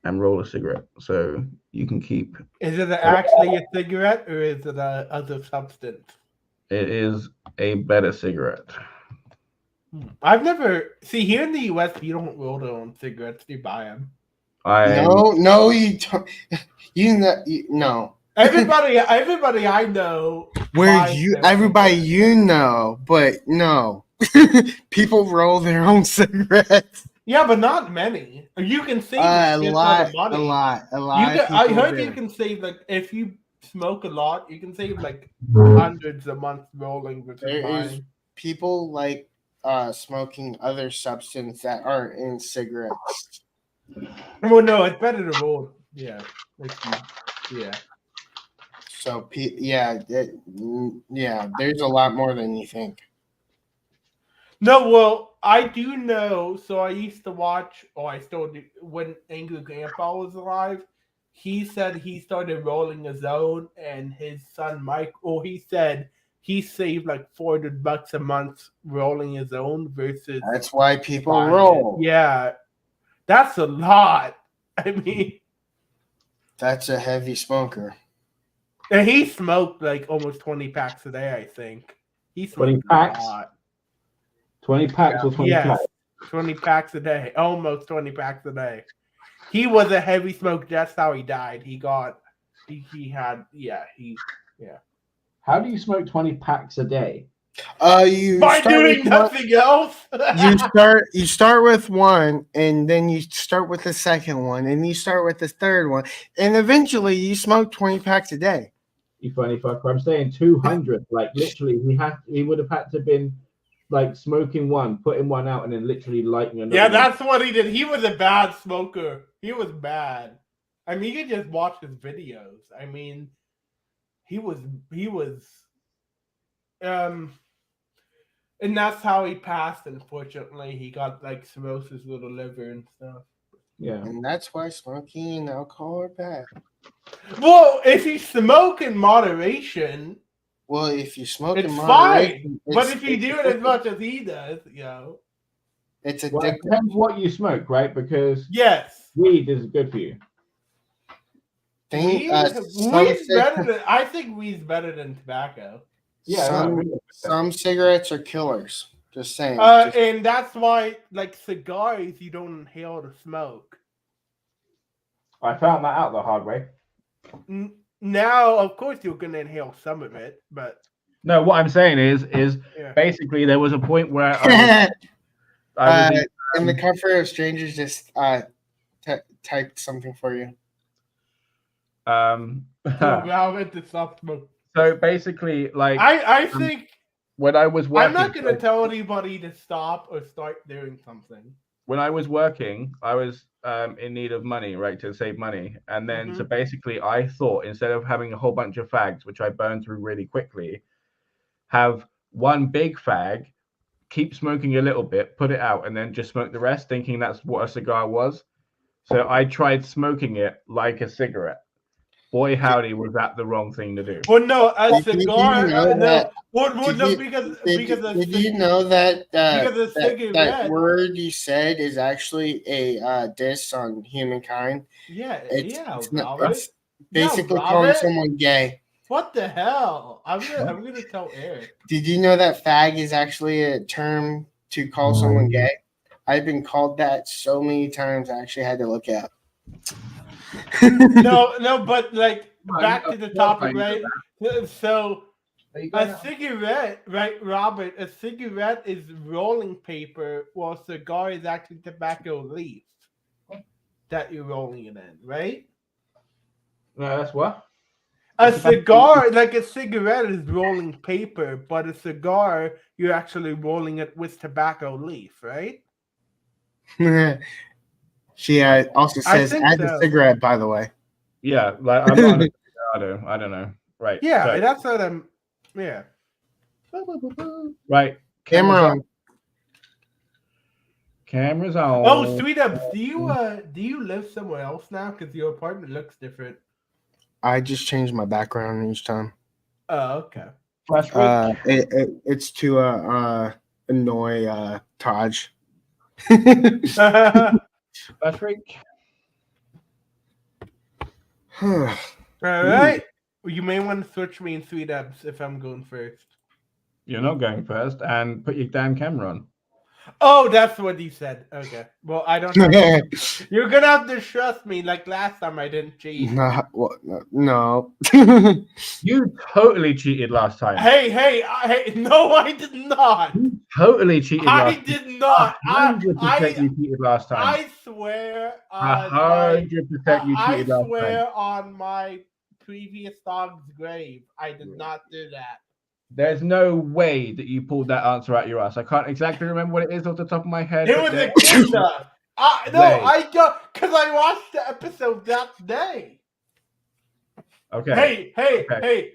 Speaker 1: and roll a cigarette. So you can keep.
Speaker 4: Is it actually a cigarette or is it a other substance?
Speaker 1: It is a better cigarette.
Speaker 4: I've never see here in the U.S. You don't roll their own cigarettes; you buy them.
Speaker 2: No, you don't. No.
Speaker 4: Everybody I know.
Speaker 2: Everybody you know, but no. People roll their own cigarettes.
Speaker 4: Yeah, but not many. You can save
Speaker 2: a lot.
Speaker 4: I heard you can save like if you smoke a lot, you can save like hundreds a month rolling.
Speaker 2: There is people like smoking other substances that aren't in cigarettes.
Speaker 4: Well, no, it's better to roll. Yeah.
Speaker 2: So there's a lot more than you think.
Speaker 4: No, well, I do know. So I used to watch, or I still do, when Angry Grandpa was alive. He said he started rolling his own, and his son Mike. Or he said he saved like $400 a month rolling his own versus.
Speaker 2: That's why people roll.
Speaker 4: Yeah, that's a lot. I mean,
Speaker 2: that's a heavy smoker.
Speaker 4: And he smoked like almost 20 packs a day. I think he smoked
Speaker 1: 20 packs.
Speaker 4: A lot.
Speaker 1: 20 packs or 20 packs?
Speaker 4: 20 packs a day. Almost 20 packs a day. He was a heavy smoker. That's how he died.
Speaker 1: How do you smoke 20 packs a day?
Speaker 4: By doing nothing else.
Speaker 2: you start with one, and then you start with the second one, and you start with the third one, and eventually you smoke 20 packs a day.
Speaker 1: You funny fucker. I'm saying 200. Like literally, he would have had to been like smoking one, putting one out, and then literally lighting another.
Speaker 4: Yeah, that's what he did. He was a bad smoker. He was bad. I mean, you can just watch his videos. I mean, he was and that's how he passed, unfortunately. He got like cirrhosis of the liver and stuff.
Speaker 2: Yeah. And that's why smoking and alcohol are bad.
Speaker 4: Well, if you smoke in moderation,
Speaker 2: if you smoke
Speaker 4: in moderation, it's fine. But if you do it as much as he does,
Speaker 2: it's addictive.
Speaker 1: Well, it depends what you smoke, right? Because weed is good for you.
Speaker 4: Weed's better than, I think weed's better than tobacco.
Speaker 2: Yeah, some cigarettes are killers. Just saying.
Speaker 4: And that's why, like cigars, you don't inhale to smoke.
Speaker 1: I found that out the hard way.
Speaker 4: Now, of course, you're gonna inhale some of it, but
Speaker 1: no. What I'm saying is basically there was a point where I was
Speaker 2: in the comfort of strangers, just typed something for you.
Speaker 1: So basically, like
Speaker 4: I think
Speaker 1: when I was working,
Speaker 4: I'm not going to tell anybody to stop or start doing something.
Speaker 1: When I was working, I was in need of money, right, to save money, and then so basically, I thought instead of having a whole bunch of fags, which I burned through really quickly, have one big fag, keep smoking a little bit, put it out, and then just smoke the rest, thinking that's what a cigar was. So I tried smoking it like a cigarette. Boy, howdy, was that the wrong thing to do?
Speaker 4: Well, no, a cigar.
Speaker 2: Did you know that that word you said is actually a diss on humankind? It's basically calling someone gay.
Speaker 4: What the hell? I'm gonna tell Eric.
Speaker 2: Did you know that fag is actually a term to call someone gay? I've been called that so many times. I actually had to look it up.
Speaker 4: No, but like back to the topic, right? So a cigarette, right, Robert? A cigarette is rolling paper, while a cigar is actually tobacco leaf that you're rolling it in, right?
Speaker 1: No, that's what?
Speaker 4: A cigar, like a cigarette, is rolling paper, but a cigar, you're actually rolling it with tobacco leaf, right?
Speaker 2: She also
Speaker 4: I
Speaker 2: says,
Speaker 4: think
Speaker 2: add the
Speaker 4: so.
Speaker 2: cigarette, by the way.
Speaker 1: Yeah, like I'm not. I don't know. Right.
Speaker 4: Yeah,
Speaker 1: so-
Speaker 4: that's what I'm. Yeah.
Speaker 1: Right.
Speaker 2: Camera
Speaker 1: Cameras
Speaker 2: on.
Speaker 1: on. Cameras on.
Speaker 4: Oh, Sweet Ups, do you live somewhere else now? Because your apartment looks different.
Speaker 2: I just changed my background each time.
Speaker 4: Oh, okay.
Speaker 1: Flash break.
Speaker 2: It's to annoy Taj.
Speaker 1: Flash break.
Speaker 4: All right. Well, you may want to switch me in Sweet Ups if I'm going first.
Speaker 1: You're not going first, and put your damn camera on.
Speaker 4: Oh, that's what he said. Okay. Well, I don't know. You're gonna have to trust me. Like last time, I didn't cheat.
Speaker 2: No.
Speaker 1: You totally cheated last time.
Speaker 4: Hey! No, I did not.
Speaker 1: You totally cheated last time.
Speaker 4: I did not.
Speaker 1: 100% you cheated last time.
Speaker 4: I swear
Speaker 1: 100% you cheated last time.
Speaker 4: on my previous dog's grave, I did not do that.
Speaker 1: There's no way that you pulled that answer out your ass. I can't exactly remember what it is off the top of my head.
Speaker 4: It was a kid dog. No,
Speaker 1: Way.
Speaker 4: I don't, because I watched the episode that day.
Speaker 1: Okay.
Speaker 4: Hey,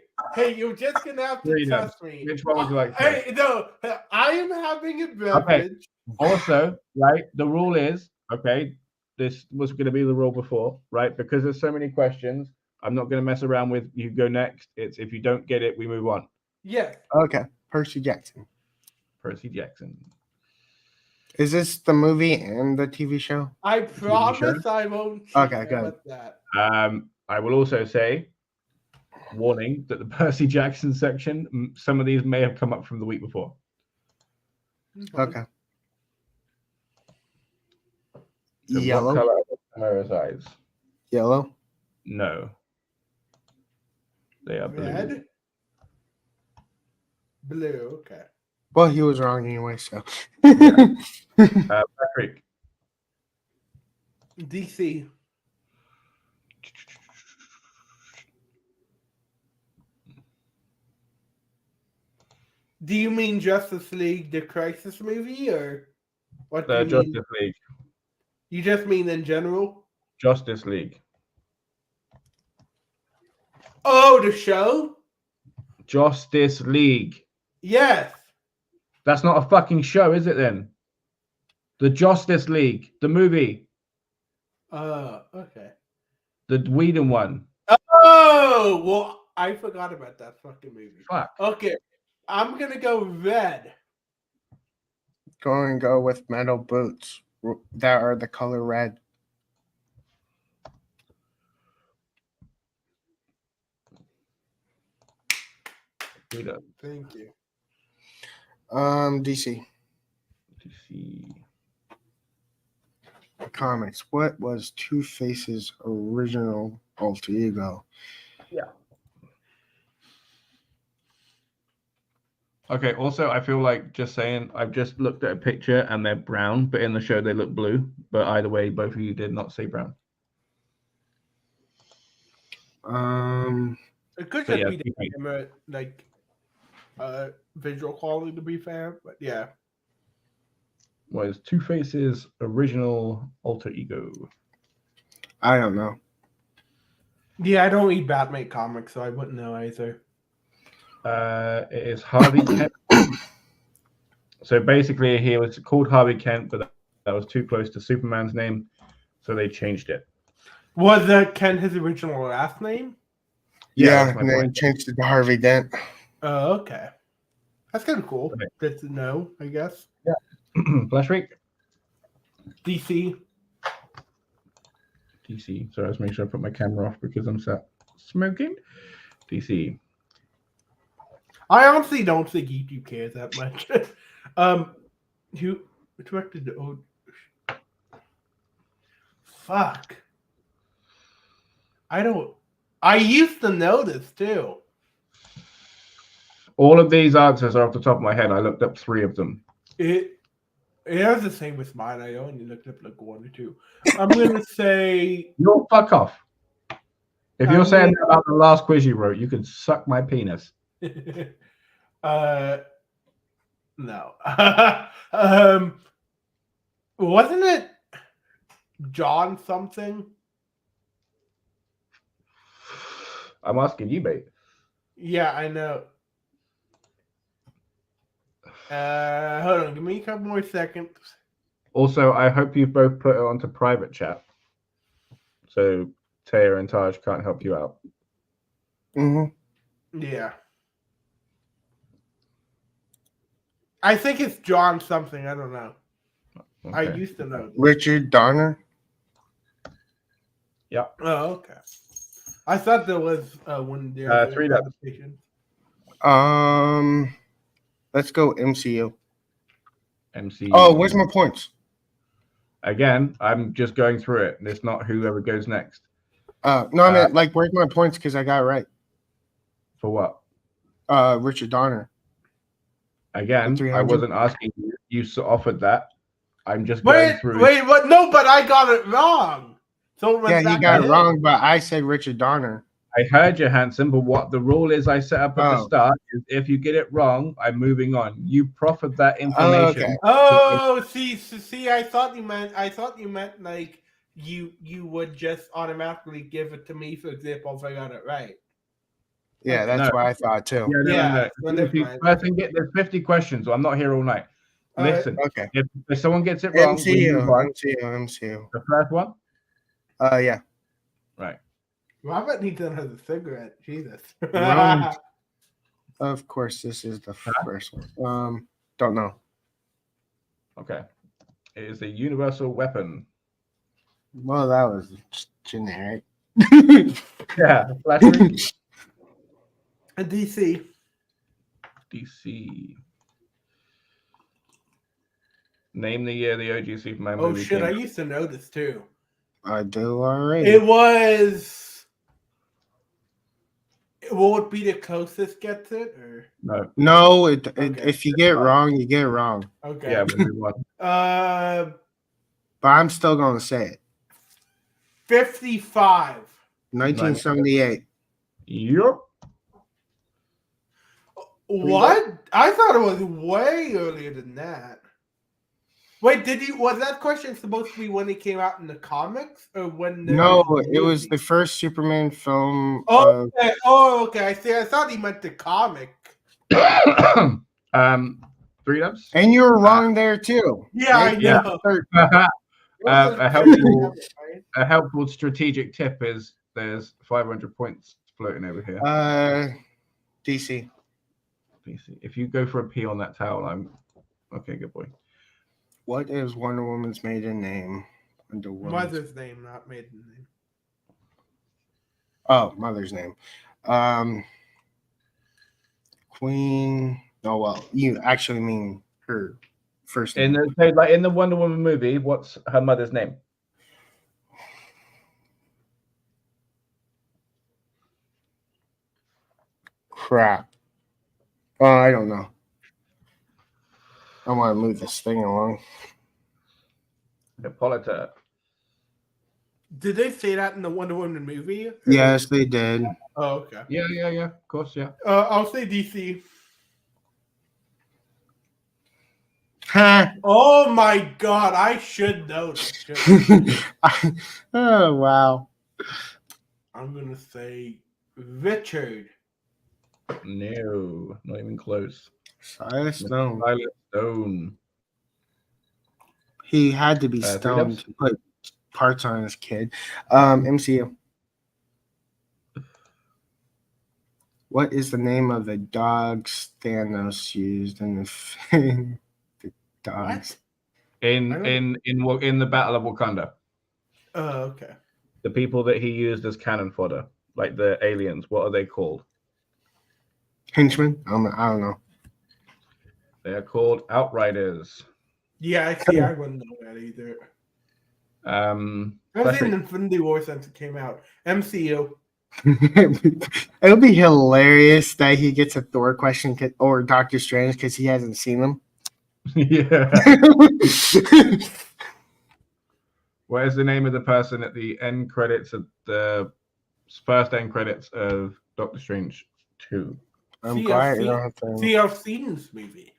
Speaker 4: you're just gonna have to trust me.
Speaker 1: Which one would you like to
Speaker 4: Hey, no, I am having a beverage.
Speaker 1: Also, right, the rule is, okay, this was going to be the rule before, right? Because there's so many questions, I'm not going to mess around with you go next. It's if you don't get it, we move on.
Speaker 4: Yes.
Speaker 2: Okay. Percy Jackson.
Speaker 1: Percy Jackson.
Speaker 2: Is this the movie and the TV show?
Speaker 4: I promise I won't.
Speaker 2: Okay, good.
Speaker 4: That.
Speaker 1: I will also say, warning that the Percy Jackson section, some of these may have come up from the week before.
Speaker 2: Okay.
Speaker 1: So
Speaker 2: Yellow.
Speaker 1: What color are Samara's eyes?
Speaker 2: Yellow.
Speaker 1: No. They are blue.
Speaker 4: Red. Blue. Okay.
Speaker 2: Well, he was wrong anyway, so.
Speaker 1: Patrick.
Speaker 4: DC. Do you mean Justice League, the Crisis movie, or what?
Speaker 1: The Justice League.
Speaker 4: You just mean in general?
Speaker 1: Justice League.
Speaker 4: Oh, the show?
Speaker 1: Justice League.
Speaker 4: Yes.
Speaker 1: That's not a fucking show, is it then? The Justice League, the movie.
Speaker 4: Okay.
Speaker 1: The Whedon one.
Speaker 4: Oh, well, I forgot about that fucking movie.
Speaker 1: Fuck.
Speaker 4: Okay, I'm gonna go red.
Speaker 2: Go with metal boots that are the color red.
Speaker 1: Whedon.
Speaker 4: Thank you.
Speaker 2: DC.
Speaker 1: DC.
Speaker 2: Comics. What was Two-Face's original alter ego?
Speaker 1: Yeah. Okay, also, I feel like just saying, I've just looked at a picture and they're brown, but in the show they look blue. But either way, both of you did not say brown.
Speaker 4: It could
Speaker 1: So,
Speaker 4: just
Speaker 1: yeah,
Speaker 4: be the camera, like visual quality, to be fair, but yeah.
Speaker 1: Was Two-Face's original alter ego?
Speaker 2: I don't know.
Speaker 4: Yeah, I don't read Batman comics, so I wouldn't know either.
Speaker 1: It is Harvey Kent. So basically, he was called Harvey Kent, but that was too close to Superman's name, so they changed it.
Speaker 4: Was Kent his original last name?
Speaker 2: Yeah, and then changed it to Harvey Dent.
Speaker 4: Oh, okay. That's kind of cool.
Speaker 1: Okay.
Speaker 4: Good to know, I guess.
Speaker 1: Yeah. Flash week.
Speaker 4: DC.
Speaker 1: Sorry, I was making sure I put my camera off because I'm sat smoking. DC.
Speaker 4: I honestly don't think YouTube cares that much. Who directed the old? Fuck. I don't. I used to know this too.
Speaker 1: All of these answers are off the top of my head. I looked up 3 of them.
Speaker 4: It was the same with mine. I only looked up like 1 or 2. I'm gonna say.
Speaker 1: You're fuck off. If you're saying that about the last quiz you wrote, you can suck my penis.
Speaker 4: No. Wasn't it John something?
Speaker 1: I'm asking you, mate.
Speaker 4: Yeah, I know. Hold on, give me a couple more seconds.
Speaker 1: Also, I hope you both put it onto private chat, so Taya and Taj can't help you out.
Speaker 2: Mm-hmm.
Speaker 4: Yeah. I think it's John something. I don't know.
Speaker 1: Okay.
Speaker 4: I used to know.
Speaker 2: Richard Donner.
Speaker 1: Yeah.
Speaker 4: Oh, okay. I thought there was one there.
Speaker 1: 3 dubs.
Speaker 2: Let's go MCU.
Speaker 1: MCU.
Speaker 2: Oh, where's my points?
Speaker 1: Again, I'm just going through it. It's not whoever goes next.
Speaker 2: No, I mean, like, where's my points? Because I got it right.
Speaker 1: For what?
Speaker 2: Richard Donner.
Speaker 1: Again, I wasn't asking you. You offered that. I'm just going through.
Speaker 4: Wait, what? No, but I got it wrong. So
Speaker 2: yeah, you got it wrong, but I said Richard Donner.
Speaker 1: I heard you, Hanson, but what the rule is I set up at the start is if you get it wrong, I'm moving on. You proffered that information.
Speaker 2: Okay.
Speaker 4: Oh, see, I thought you meant like you would just automatically give it to me, for example, if I got it right.
Speaker 2: Yeah, that's what I thought too.
Speaker 1: No. There's 50 questions, so I'm not here all night. Listen,
Speaker 2: okay.
Speaker 1: If someone gets it wrong,
Speaker 2: MCU.
Speaker 1: The first one?
Speaker 2: Yeah.
Speaker 4: Right. Robert needs another cigarette. Jesus.
Speaker 2: Of course, this is the first one. Don't know.
Speaker 1: Okay. It is a universal weapon.
Speaker 2: Well, that was generic.
Speaker 1: Yeah. Flash.
Speaker 4: A DC.
Speaker 1: Name the year the OG Superman movie.
Speaker 4: Oh shit! I used to know this too.
Speaker 2: I do already.
Speaker 4: It was. Will it be the closest gets it or
Speaker 1: no?
Speaker 2: No, if you get it wrong, you get it wrong.
Speaker 4: Okay.
Speaker 1: Yeah, we'll move on.
Speaker 2: But I'm still gonna say it.
Speaker 4: 55.
Speaker 2: 1978.
Speaker 1: Yep.
Speaker 4: What? I thought it was way earlier than that. Wait, was that question supposed to be when it came out in the comics or when?
Speaker 2: No, it was the first Superman film.
Speaker 4: Okay. Okay. I see. I thought he meant the comic.
Speaker 1: 3 dubs.
Speaker 2: And you were wrong there too.
Speaker 4: Yeah, I know.
Speaker 1: A helpful strategic tip is there's 500 points floating over here.
Speaker 2: DC.
Speaker 1: If you go for a P on that towel, I'm okay. Good boy.
Speaker 2: What is Wonder Woman's maiden name?
Speaker 4: Mother's name, not maiden name.
Speaker 2: Oh, mother's name. Queen. Oh well, you actually mean her first name.
Speaker 1: In the Wonder Woman movie, what's her mother's name?
Speaker 2: Crap. Oh, I don't know. I want to move this thing along.
Speaker 1: Hippolyta.
Speaker 4: Did they say that in the Wonder Woman movie?
Speaker 2: Yes, they did.
Speaker 4: Oh, okay.
Speaker 1: Yeah. Of course, yeah.
Speaker 4: I'll say DC.
Speaker 2: Huh.
Speaker 4: Oh my god, I should know this.
Speaker 2: Oh wow.
Speaker 4: I'm gonna say Richard.
Speaker 1: No, not even close.
Speaker 2: Silas Stone.
Speaker 1: Silas Stone.
Speaker 2: He had to be stoned to put parts on his kid. MCU. What is the name of the dogs Thanos used in the dogs?
Speaker 1: In the Battle of Wakanda.
Speaker 4: Oh, okay.
Speaker 1: The people that he used as cannon fodder, like the aliens, what are they called?
Speaker 2: Henchmen? I don't know.
Speaker 1: They are called Outriders.
Speaker 4: Yeah, I wouldn't know that either. I've seen Infinity War since it came out. MCU.
Speaker 2: It'll be hilarious that he gets a Thor question or Doctor Strange because he hasn't seen them.
Speaker 1: Yeah. What is the name of the person at the end credits of the first end credits of Doctor Strange 2?
Speaker 2: I'm glad you don't have to.
Speaker 4: See, I've seen this movie.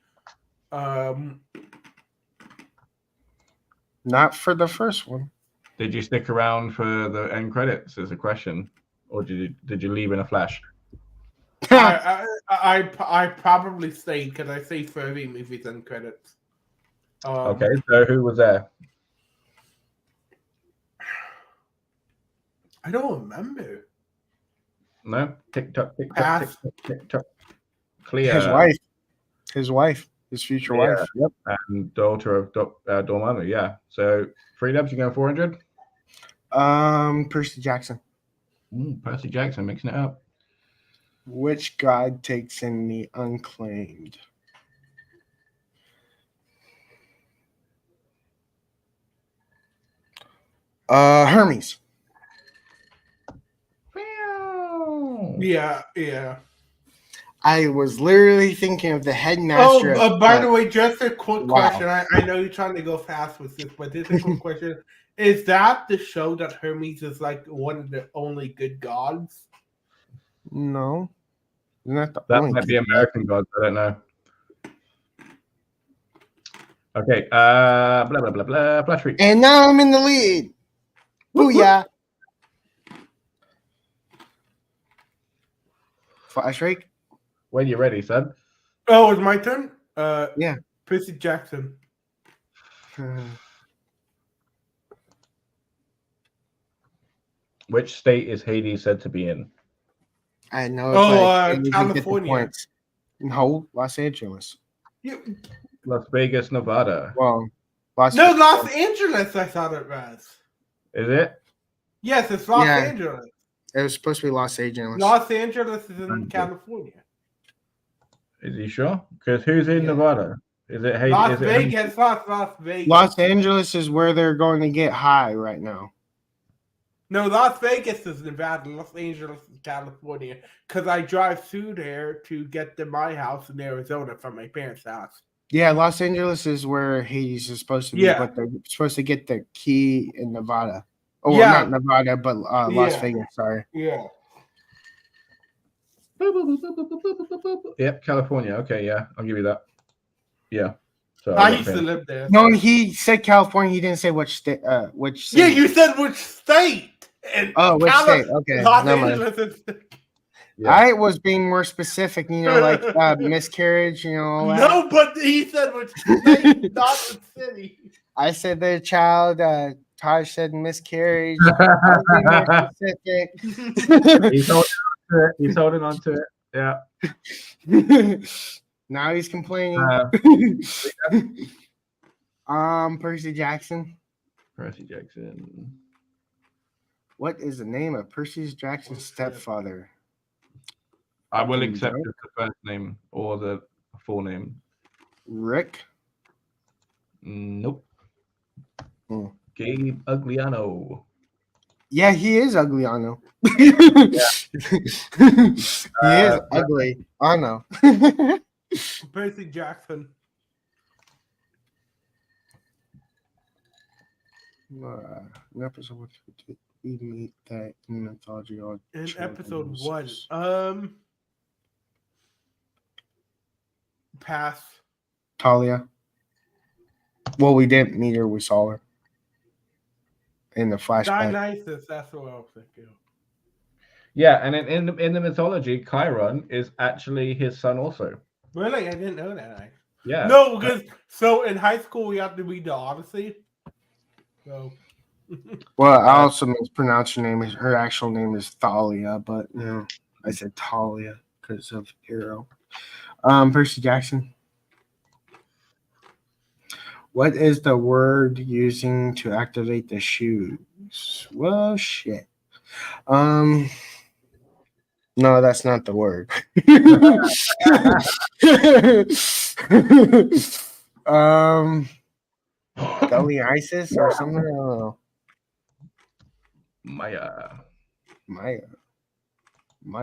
Speaker 2: Not for the first one.
Speaker 1: Did you stick around for the end credits? Is a question, or did you leave in a flash?
Speaker 4: I probably stayed because I stayed for every movies and credits.
Speaker 1: Okay, so who was there?
Speaker 4: I don't remember.
Speaker 1: No, tick tock, tick tock,
Speaker 4: Pass.
Speaker 1: tick tock, tick tock. Clear.
Speaker 2: His wife, his future wife. Yep.
Speaker 1: And daughter of Dormammu. Yeah. So 3 dubs. You going 400?
Speaker 2: Percy Jackson.
Speaker 1: Percy Jackson mixing it up.
Speaker 2: Which god takes in the unclaimed? Hermes.
Speaker 4: Yeah.
Speaker 2: I was literally thinking of the headmaster.
Speaker 4: By the way, just a quick question. I know you're trying to go fast with this, but this is a quick question. Is that the show that Hermes is like one of the only good gods?
Speaker 2: No.
Speaker 1: That might be American gods. I don't know. Okay. Blah blah blah blah. Flash Freak.
Speaker 2: And now I'm in the lead. Booyah. Flash Freak.
Speaker 1: When you're ready, son.
Speaker 4: Oh, it's my turn?
Speaker 2: Yeah.
Speaker 4: Percy Jackson.
Speaker 1: Which state is Hades said to be in?
Speaker 2: I know.
Speaker 4: California.
Speaker 2: No, Los Angeles.
Speaker 1: Las Vegas, Nevada.
Speaker 2: Well,
Speaker 4: Los Angeles, I thought it was.
Speaker 1: Is it?
Speaker 4: Yes, it's Los Angeles.
Speaker 2: It was supposed to be Los Angeles.
Speaker 4: Los Angeles is in California.
Speaker 1: Is he sure? Because who's in Nevada? Is it Hades?
Speaker 4: Las Vegas. Las Vegas.
Speaker 2: Los Angeles is where they're going to get high right now.
Speaker 4: No, Las Vegas is Nevada. Los Angeles is California. Because I drive through there to get to my house in Arizona from my parents' house.
Speaker 2: Yeah, Los Angeles is where Hades is supposed to be, but they're supposed to get the key in Nevada. Oh, well, not Nevada, but Las Vegas. Sorry.
Speaker 4: Yeah.
Speaker 1: Yep, California. Okay, yeah, I'll give you that. Yeah. So
Speaker 4: I used to live there.
Speaker 2: No, he said California. He didn't say which state. Which city.
Speaker 4: Yeah, you said which state. And
Speaker 2: which state? Okay.
Speaker 4: Los Angeles.
Speaker 2: I was being more specific, like miscarriage,
Speaker 4: No, but he said which state, not the city.
Speaker 2: I said the child. Taj said miscarriage. I was being more specific.
Speaker 1: He's holding on to it. Yeah.
Speaker 2: Now he's complaining. Percy Jackson.
Speaker 1: Percy Jackson.
Speaker 2: What is the name of Percy Jackson's stepfather?
Speaker 1: I will accept the first name or the full name.
Speaker 2: Rick?
Speaker 1: Nope. Gabe Ugliano.
Speaker 2: Yeah, he is Ugliano. He is ugly. I know.
Speaker 4: Percy Jackson.
Speaker 2: An episode we meet that in mythology.
Speaker 4: In episode 1. Pass.
Speaker 2: Talia. Well, we didn't meet her. We saw her in the flashback.
Speaker 4: Dionysus. That's what I was thinking.
Speaker 1: Yeah, and in the mythology, Chiron is actually his son also.
Speaker 4: Really? I didn't know that.
Speaker 1: Yeah.
Speaker 4: No, because so in high school we have to read the Odyssey. So.
Speaker 2: Well, I also mispronounced her name. Her actual name is Thalia, but I said Talia because of Hero. Percy Jackson. What is the word using to activate the shoes? Well, shit. No, that's not the word. Gully Isis or something? I don't know.
Speaker 1: Maya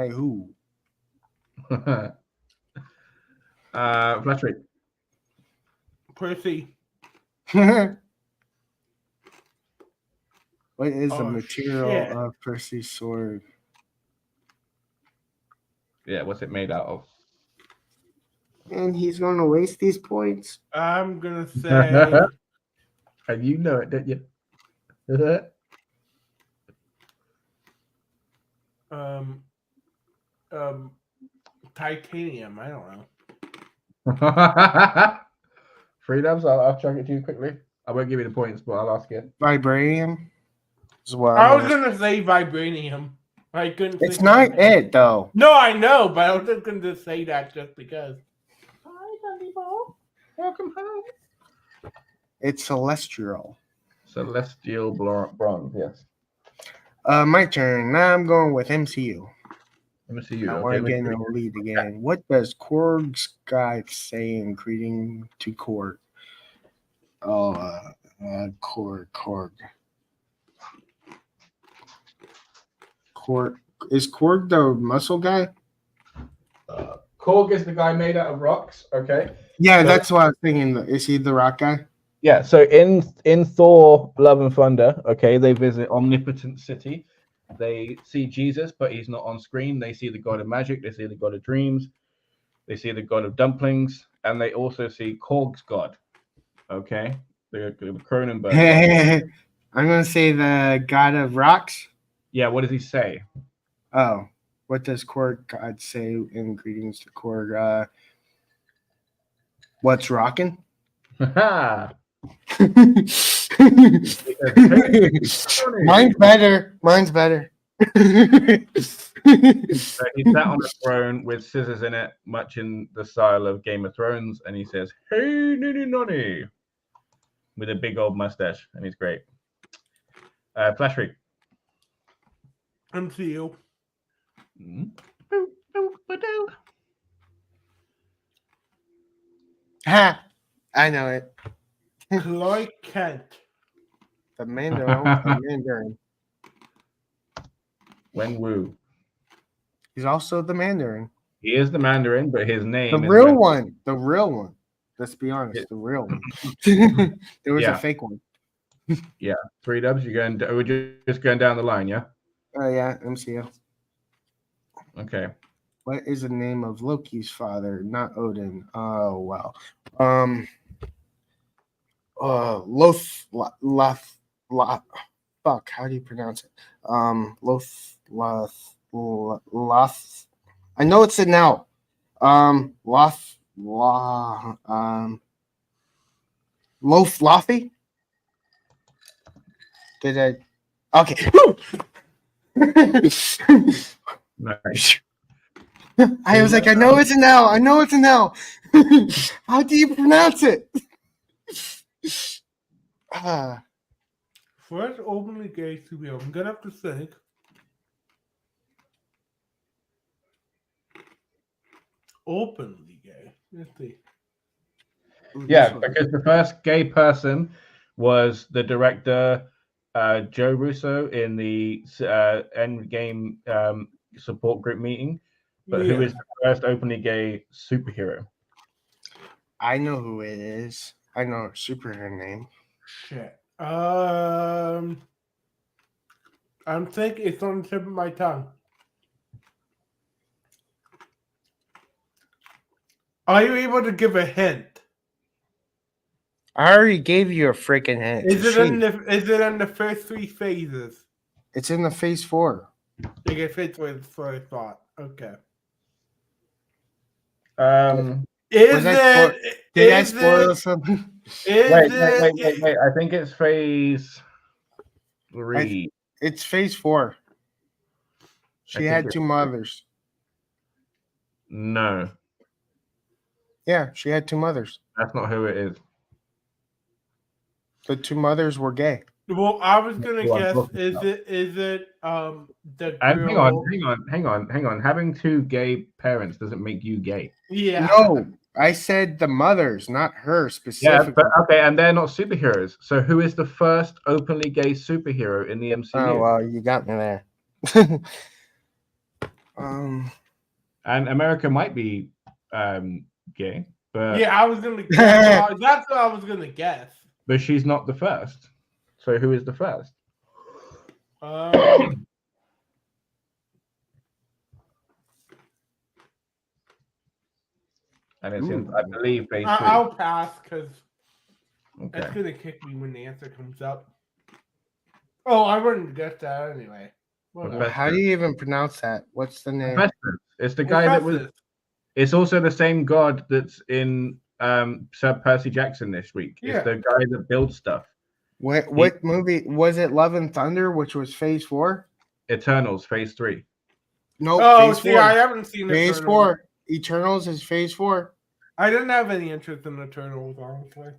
Speaker 2: who?
Speaker 1: Flash rate.
Speaker 4: Percy.
Speaker 2: What is the material of Percy's sword?
Speaker 1: Yeah, what's it made out of?
Speaker 2: And he's going to waste these points.
Speaker 4: I'm going to say
Speaker 1: And you know it, don't you?
Speaker 4: Titanium. I don't know.
Speaker 1: Freedoms, I'll chuck it to you quickly. I won't give you the points, but I'll ask you.
Speaker 2: Vibranium as well.
Speaker 4: I was gonna say vibranium. I couldn't.
Speaker 2: It's
Speaker 4: think
Speaker 2: not
Speaker 4: of
Speaker 2: it though.
Speaker 4: No, I know, but I was just gonna say that just because.
Speaker 1: Hi, Thunderball. Welcome home.
Speaker 2: It's celestial.
Speaker 1: Celestial bronze, yes.
Speaker 2: My turn. Now I'm going with MCU.
Speaker 1: Let me see you.
Speaker 2: I
Speaker 1: Okay,
Speaker 2: want to get in the lead again. What does Korg's guy say in greeting to Korg? Oh, Korg. Is Korg the muscle guy?
Speaker 1: Korg is the guy made out of rocks. Okay.
Speaker 2: Yeah,
Speaker 1: So-
Speaker 2: that's what I was thinking. Is he the rock guy?
Speaker 1: Yeah. So in Thor: Love and Thunder, okay, they visit Omnipotent City. They see Jesus, but he's not on screen. They see the god of magic. They see the god of dreams. They see the god of dumplings, and they also see Korg's god. Okay, the Cronenberg god.
Speaker 2: I'm gonna say the god of rocks.
Speaker 1: Yeah. What does he say?
Speaker 2: Oh, what does Korg god say in greetings to Korg? What's rocking? Mine's better. Mine's better.
Speaker 1: So he sat on a throne with scissors in it, much in the style of Game of Thrones, and he says, "Hey, nonny, nonny," with a big old mustache, and he's great. Flash Freak.
Speaker 4: MCU.
Speaker 2: Ha! I know it.
Speaker 4: Clark Kent.
Speaker 2: The Mandarin.
Speaker 1: Wen Wu.
Speaker 2: He's also the Mandarin.
Speaker 1: He is the Mandarin, but his name
Speaker 2: The
Speaker 1: is
Speaker 2: real
Speaker 1: Wen.
Speaker 2: one. The real one. Let's be honest. The real one. There was a fake one.
Speaker 1: Yeah, 3 dubs. You're going. We're just going down the line, yeah.
Speaker 2: Oh yeah, MCU.
Speaker 1: Okay.
Speaker 2: What is the name of Loki's father? Not Odin. Oh wow. Fuck. How do you pronounce it? Loth. I know it's an L. Lothy. Did I? Okay.
Speaker 1: Nice.
Speaker 2: I was like, I know it's an L. I know it's an L. How do you pronounce it?
Speaker 4: First openly gay superhero. I'm gonna have to think. Openly gay. Let's see.
Speaker 1: Yeah, because the first gay person was the director Joe Russo in the Endgame support group meeting. But who is the first openly gay superhero?
Speaker 2: I know who it is. I know her superhero name.
Speaker 4: Shit. I'm thinking it's on the tip of my tongue. Are you able to give a hint?
Speaker 2: I already gave you a freaking hint.
Speaker 4: Is it in the first 3 phases?
Speaker 2: It's in the phase 4.
Speaker 4: Okay, phase 4 is for a thought. Okay.
Speaker 2: Did I spoil something?
Speaker 1: Wait. I think it's phase 3.
Speaker 2: It's phase 4. She had 2 mothers.
Speaker 1: No.
Speaker 2: Yeah, she had 2 mothers.
Speaker 1: That's not who it is.
Speaker 2: The 2 mothers were gay.
Speaker 4: Well, I was gonna guess. Is it the girl?
Speaker 1: And hang on. Having 2 gay parents doesn't make you gay.
Speaker 4: Yeah.
Speaker 2: No, I said the mothers, not her specifically.
Speaker 1: Yeah, but okay, and they're not superheroes. So who is the first openly gay superhero in the MCU?
Speaker 2: Oh well, you got me there.
Speaker 1: And America might be gay, but
Speaker 4: Yeah, I was gonna guess. That's what I was gonna guess.
Speaker 1: But she's not the first. So who is the first? And it's in, I believe, phase 3.
Speaker 4: I'll pass because
Speaker 1: Okay.
Speaker 4: It's gonna kick me when the answer comes up. Oh, I wouldn't get that anyway.
Speaker 1: Professor.
Speaker 2: How do you even pronounce that? What's the name?
Speaker 1: Professor. It's the guy that was. It's also the same god that's in Sir Percy Jackson this week.
Speaker 4: Yeah.
Speaker 1: It's the guy that builds stuff.
Speaker 2: What movie was it? Love and Thunder, which was Phase 4.
Speaker 1: Eternals, Phase 3.
Speaker 2: No,
Speaker 4: Oh,
Speaker 2: Phase
Speaker 4: see,
Speaker 2: 4.
Speaker 4: I haven't seen
Speaker 2: Phase
Speaker 4: Eternals.
Speaker 2: 4. Eternals is Phase 4.
Speaker 4: I didn't have any interest in Eternals, honestly.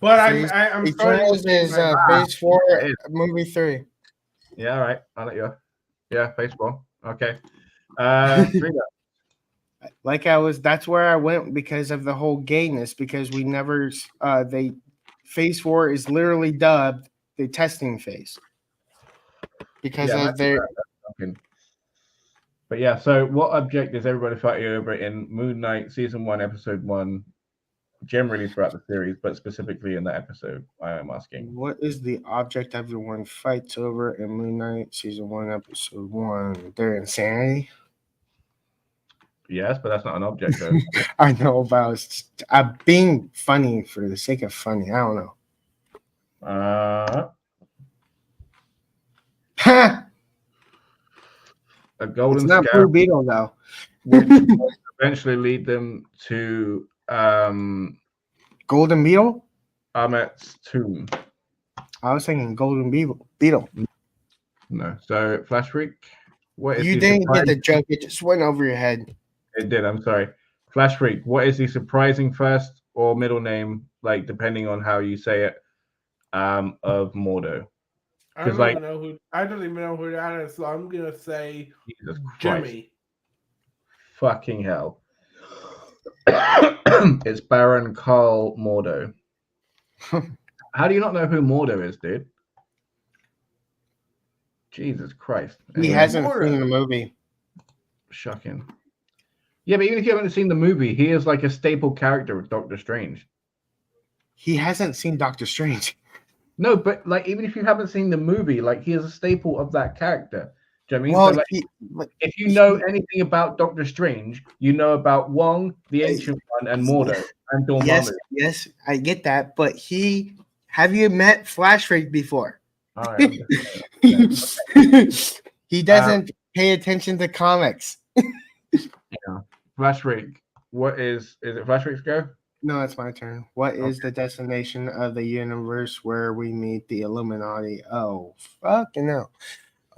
Speaker 4: But I'm
Speaker 2: Eternals is Phase 4, movie 3.
Speaker 1: Yeah, all right. I'll let you. Yeah, Phase 4. Okay. 3.
Speaker 2: Like that's where I went because of the whole gayness, because we never Phase 4 is literally dubbed the testing phase because of their.
Speaker 1: But yeah, so what object is everybody fighting over in Moon Knight season 1, episode 1, generally throughout the series, but specifically in that episode? I am asking.
Speaker 2: What is the object everyone fights over in Moon Knight season 1, episode 1? Their insanity.
Speaker 1: Yes, but that's not an object, though.
Speaker 2: I know about being funny for the sake of funny. I don't know.
Speaker 1: A golden
Speaker 2: it's not
Speaker 1: scarab.
Speaker 2: Blue Beetle, though.
Speaker 1: Which eventually lead them to
Speaker 2: Golden Beetle?
Speaker 1: Ahmet's tomb.
Speaker 2: I was thinking Golden Beetle.
Speaker 1: No. So, Flash Freak, what is
Speaker 2: You didn't get the joke. It just went over your head.
Speaker 1: It did. I'm sorry. Flash Freak, what is the surprising first or middle name, like depending on how you say it, of Mordo?
Speaker 4: I don't even know who that is, so I'm gonna say
Speaker 1: Jesus
Speaker 4: Jimmy.
Speaker 1: Christ. Fucking hell. It's Baron Carl Mordo. How do you not know who Mordo is, dude? Jesus Christ.
Speaker 2: He hasn't seen the movie.
Speaker 1: Shocking. Yeah, but even if you haven't seen the movie, he is like a staple character of Doctor Strange.
Speaker 2: He hasn't seen Doctor Strange.
Speaker 1: No, but like even if you haven't seen the movie, like he is a staple of that character. Do you know what I mean?
Speaker 2: Well,
Speaker 1: so, if you know anything about Doctor Strange, you know about Wong, the Ancient One, and Mordo and Dormammu.
Speaker 2: Yes, I get that. But have you met Flash Freak before?
Speaker 1: All right.
Speaker 2: He doesn't pay attention to comics.
Speaker 1: Yeah. Flash Freak. Is it Flash Freak's go?
Speaker 2: No, it's my turn. What is the destination of the universe where we meet the Illuminati? Oh, fucking hell.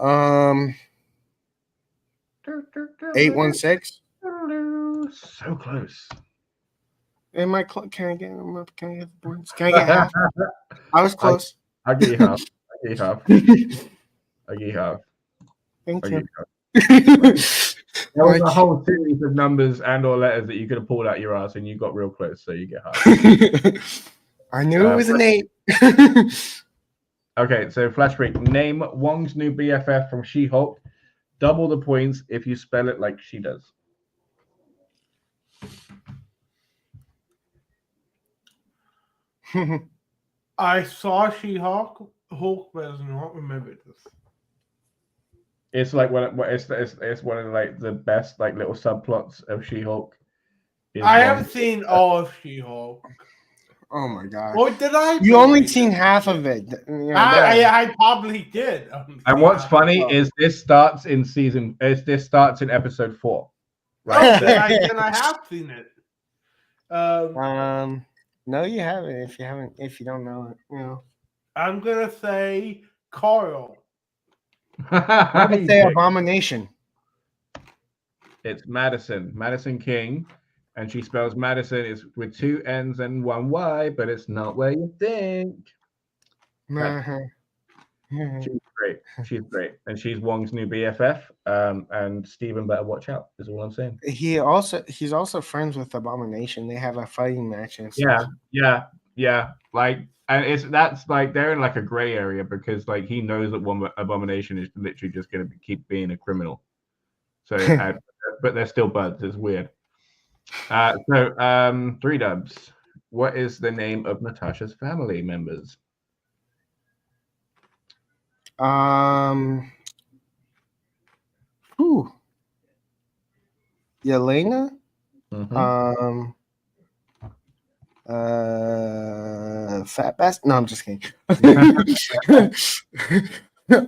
Speaker 2: 816.
Speaker 1: So close.
Speaker 2: Am I close? Can I get the points? Can I get half? I was close.
Speaker 1: I'll give you half.
Speaker 2: Thank you.
Speaker 1: There was a whole series of numbers and or letters that you could have pulled out your ass, and you got real close, so you get half.
Speaker 2: I knew it was an 8.
Speaker 1: Okay, so Flash Freak, name Wong's new BFF from She-Hulk. Double the points if you spell it like she does.
Speaker 4: I saw She-Hulk, but I do not remember this.
Speaker 1: It's like it's one of like the best like little subplots of She-Hulk.
Speaker 4: I haven't seen all of She-Hulk.
Speaker 2: Oh my god!
Speaker 4: Or did I?
Speaker 2: You only seen half of it.
Speaker 4: I probably did.
Speaker 1: And what's funny is this starts in episode 4.
Speaker 4: Right? Then I have seen it.
Speaker 2: No, you haven't. If you don't know it,
Speaker 4: I'm gonna say Carl.
Speaker 2: I'm gonna say Abomination.
Speaker 1: It's Madison King, and she spells Madison is with 2 N's and 1 Y, but it's not where you think. She's great, and she's Wong's new BFF. And Steven better watch out. Is all I'm saying.
Speaker 2: He's also friends with Abomination. They have a fighting match. And
Speaker 1: stuff. Yeah. Like, and that's like they're in like a gray area because like he knows that Abomination is literally just going to keep being a criminal. So, but they're still buds. It's weird. So 3 dubs. What is the name of Natasha's family members?
Speaker 2: Yelena.
Speaker 1: Mm-hmm.
Speaker 2: fat bastard. No, I'm just kidding.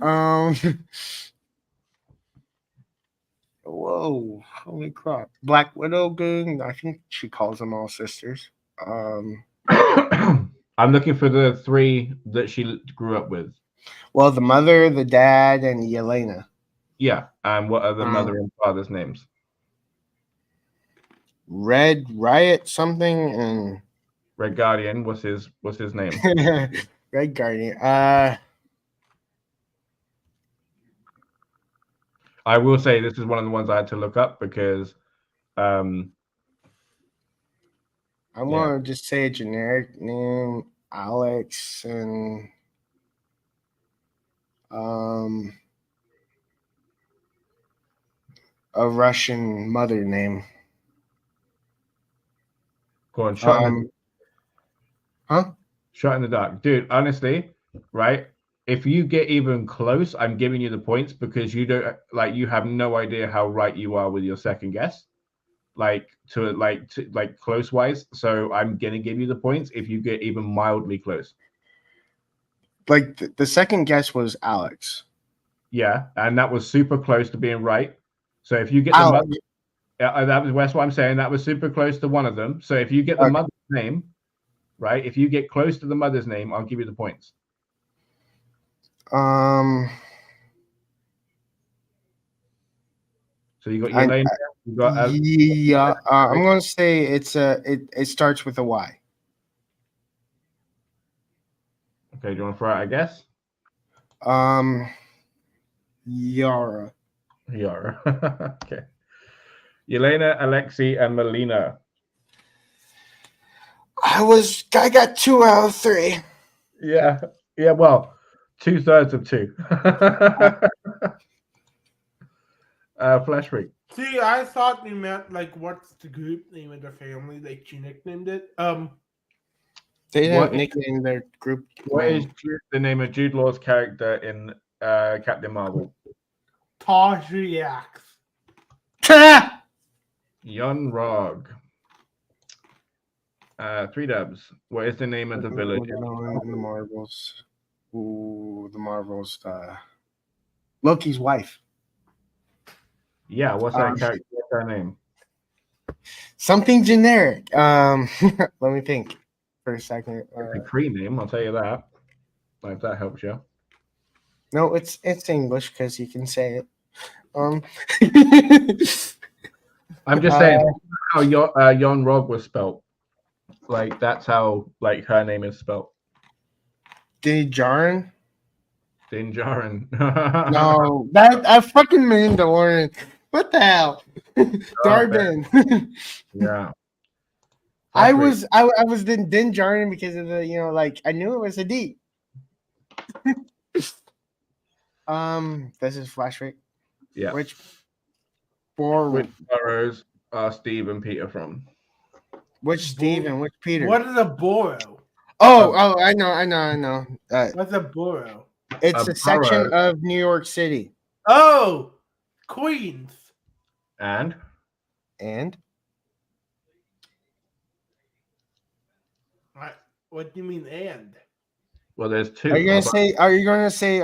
Speaker 2: um. Whoa! Holy crap! Black Widow gang. I think she calls them all sisters.
Speaker 1: I'm looking for the 3 that she grew up with.
Speaker 2: Well, the mother, the dad, and Yelena.
Speaker 1: Yeah, and what are the mother and father's names?
Speaker 2: Red Riot something and
Speaker 1: Red Guardian. What's his name?
Speaker 2: Red Guardian.
Speaker 1: I will say this is one of the ones I had to look up because
Speaker 2: I want to just say a generic name, Alex, and a Russian mother name.
Speaker 1: Go on, shot in the dark, dude. Honestly, right? If you get even close, I'm giving you the points because you don't you have no idea how right you are with your second guess, to close wise. So I'm gonna give you the points if you get even mildly close.
Speaker 2: Like the second guess was Alex.
Speaker 1: Yeah, and that was super close to being right. So if you get the mother, that's what I'm saying. That was super close to one of them. So if you get the mother's name, right? If you get close to the mother's name, I'll give you the points.
Speaker 2: So
Speaker 1: you got your name. You got
Speaker 2: I'm going to say it starts with a Y.
Speaker 1: Okay, do you want to throw out a guess?
Speaker 2: Yara.
Speaker 1: Okay. Yelena, Alexei, and Melina.
Speaker 2: I got 2 out of 3.
Speaker 1: Yeah. Well, 2/3 of 2. Flash Freak.
Speaker 4: See, I thought you meant what's the group name of the family? Like you nicknamed it.
Speaker 2: They didn't nickname their group.
Speaker 1: What is the name of Jude Law's character in Captain Marvel?
Speaker 4: Tajiax.
Speaker 1: Yon-Rogg. 3 dubs. What is the name of the village?
Speaker 2: The Marvels. Ooh, the Marvels. Loki's wife.
Speaker 1: Yeah, what's that character? What's her name?
Speaker 2: Something generic. Let me think for a second.
Speaker 1: It's a Cree name, I'll tell you that. If that helps you.
Speaker 2: No, it's English because you can say it.
Speaker 1: I'm just saying how Yon-Rogg was spelled. That's how her name is spelled.
Speaker 2: Dinjarin?
Speaker 1: Dinjarin.
Speaker 2: No, that I fucking Mandalorian. What the hell? Darben.
Speaker 1: Yeah.
Speaker 2: I was in Dinjarin because of the I knew it was a D. This is Flash Freak.
Speaker 1: Yeah.
Speaker 2: Which
Speaker 1: boroughs are Steve and Peter from?
Speaker 2: Which Steve and which Peter?
Speaker 4: What is a borough?
Speaker 2: Oh, I know.
Speaker 4: What's a borough?
Speaker 2: It's a section of New York City.
Speaker 4: Oh, Queens.
Speaker 1: And?
Speaker 4: What do you mean and?
Speaker 1: Well, there's 2.
Speaker 2: Are you gonna say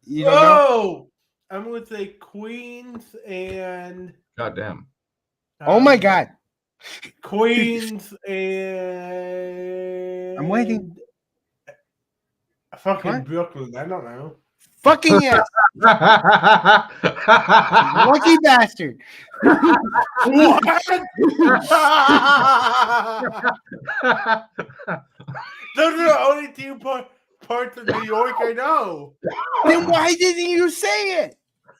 Speaker 2: you don't
Speaker 4: know? I'm gonna say Queens and
Speaker 1: goddamn.
Speaker 2: Oh my god.
Speaker 4: Queens and
Speaker 2: I'm waiting.
Speaker 4: Fucking Brooklyn. I don't know.
Speaker 2: Fucking yes. Lucky bastard.
Speaker 4: What? Those are the only 2 parts of New York I know.
Speaker 2: Then why didn't you say it?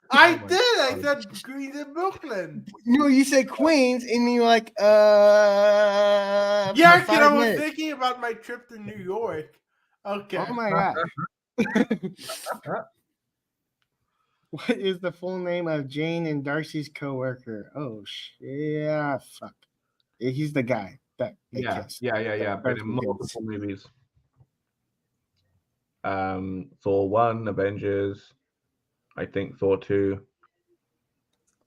Speaker 4: I did. I said Queens and Brooklyn.
Speaker 2: No, you said Queens, and you're like,
Speaker 4: Yeah, because I was thinking about my trip to New York. Okay.
Speaker 2: Oh my god. What is the full name of Jane and Darcy's coworker? Oh shit! Yeah, fuck. He's the guy that they kissed.
Speaker 1: Yeah. Been in multiple movies. Thor 1, Avengers. I think Thor 2.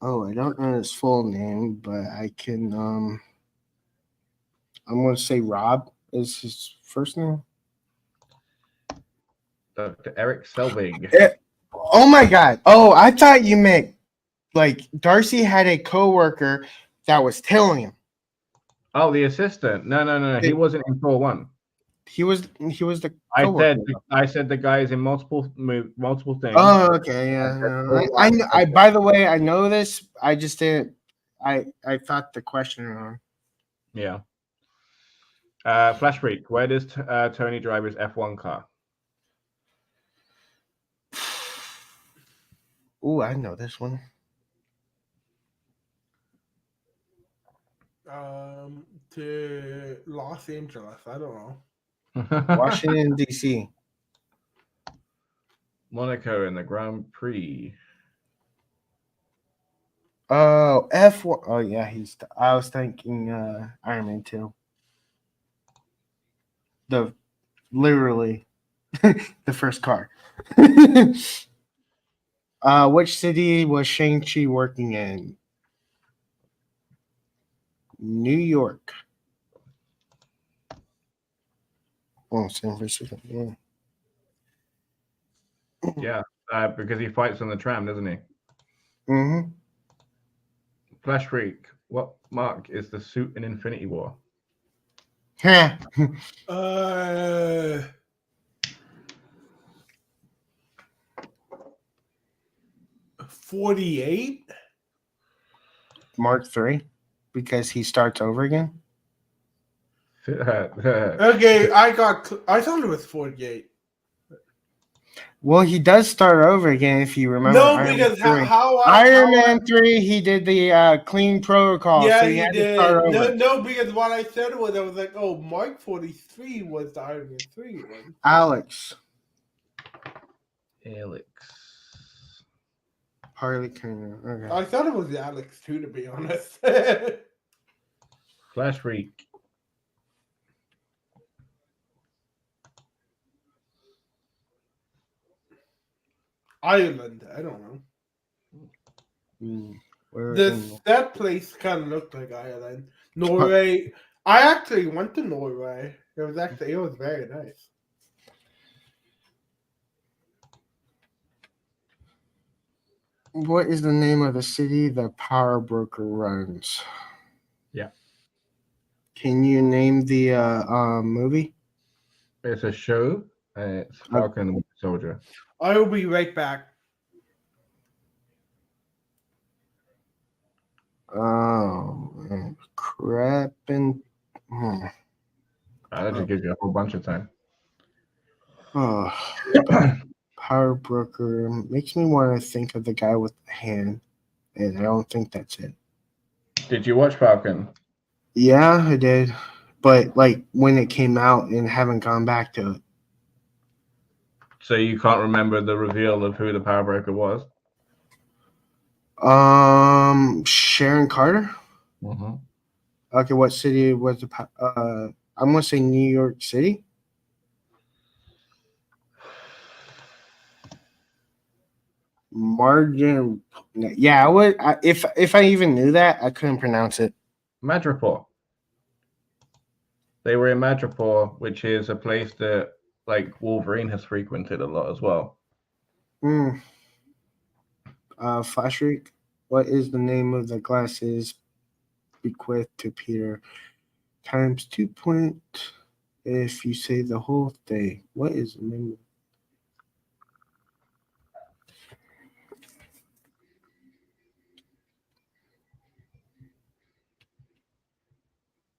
Speaker 2: Oh, I don't know his full name, but I can. I'm gonna say Rob is his first name.
Speaker 1: Dr. Eric Selvig.
Speaker 2: Oh my God. Oh, I thought you meant like Darcy had a coworker that was telling him.
Speaker 1: Oh, the assistant. No. He wasn't in Thor 1.
Speaker 2: He was the
Speaker 1: I
Speaker 2: coworker.
Speaker 1: said the guy is in multiple things.
Speaker 2: Oh, okay, yeah. No. I by the way, I know this. I just didn't. I thought the question wrong.
Speaker 1: Yeah. Flash Freak. Where does Tony drive his F1 car?
Speaker 2: Ooh, I know this one.
Speaker 4: To Los Angeles. I don't know.
Speaker 2: Washington D.C.
Speaker 1: Monaco in the Grand Prix.
Speaker 2: Oh, F1. Oh yeah, I was thinking Iron Man 2. Literally the first car. Which city was Shang-Chi working in? New York. Oh, San Francisco. Yeah.
Speaker 1: Yeah, because he fights on the tram, doesn't he?
Speaker 2: Mm-hmm.
Speaker 1: Flash Freak. What mark is the suit in Infinity War?
Speaker 4: 48.
Speaker 2: Mark 3, because he starts over again.
Speaker 4: Okay, I thought it was 48.
Speaker 2: Well, he does start over again if you remember.
Speaker 4: No,
Speaker 2: Iron
Speaker 4: because
Speaker 2: Man 3.
Speaker 4: Iron
Speaker 2: Man 3, he did the clean protocol.
Speaker 4: Yeah,
Speaker 2: so
Speaker 4: he
Speaker 2: had
Speaker 4: did.
Speaker 2: to start over.
Speaker 4: No, because what I said was I was like, oh, Mark 43 was the Iron Man 3 one.
Speaker 2: Alex. Harley Quinn. Okay.
Speaker 4: I thought it was Alex too, to be honest.
Speaker 1: Flash Freak.
Speaker 4: Ireland. I don't know. That place kind of looked like Ireland. Norway. I actually went to Norway. It was very nice.
Speaker 2: What is the name of the city the power broker runs?
Speaker 1: Yeah.
Speaker 2: Can you name the movie?
Speaker 1: It's a show. It's Falcon and the Winter Soldier.
Speaker 4: I will be right back.
Speaker 2: Oh, crap and.
Speaker 1: I'll just give you a whole bunch of time.
Speaker 2: Oh, power broker makes me want to think of the guy with the hand, and I don't think that's it.
Speaker 1: Did you watch Falcon?
Speaker 2: Yeah, I did, but like when it came out, and haven't gone back to it.
Speaker 1: So you can't remember the reveal of who the power broker was?
Speaker 2: Sharon Carter.
Speaker 1: Mm-hmm.
Speaker 2: Okay, what city was the? I'm gonna say New York City. Margin. Yeah, I would. If I even knew that, I couldn't pronounce it.
Speaker 1: Madripoor. They were in Madripoor, which is a place that like Wolverine has frequented a lot as well.
Speaker 2: Flash Freak. What is the name of the glasses bequeathed to Peter? Times 2 point. If you say the whole thing, what is the name?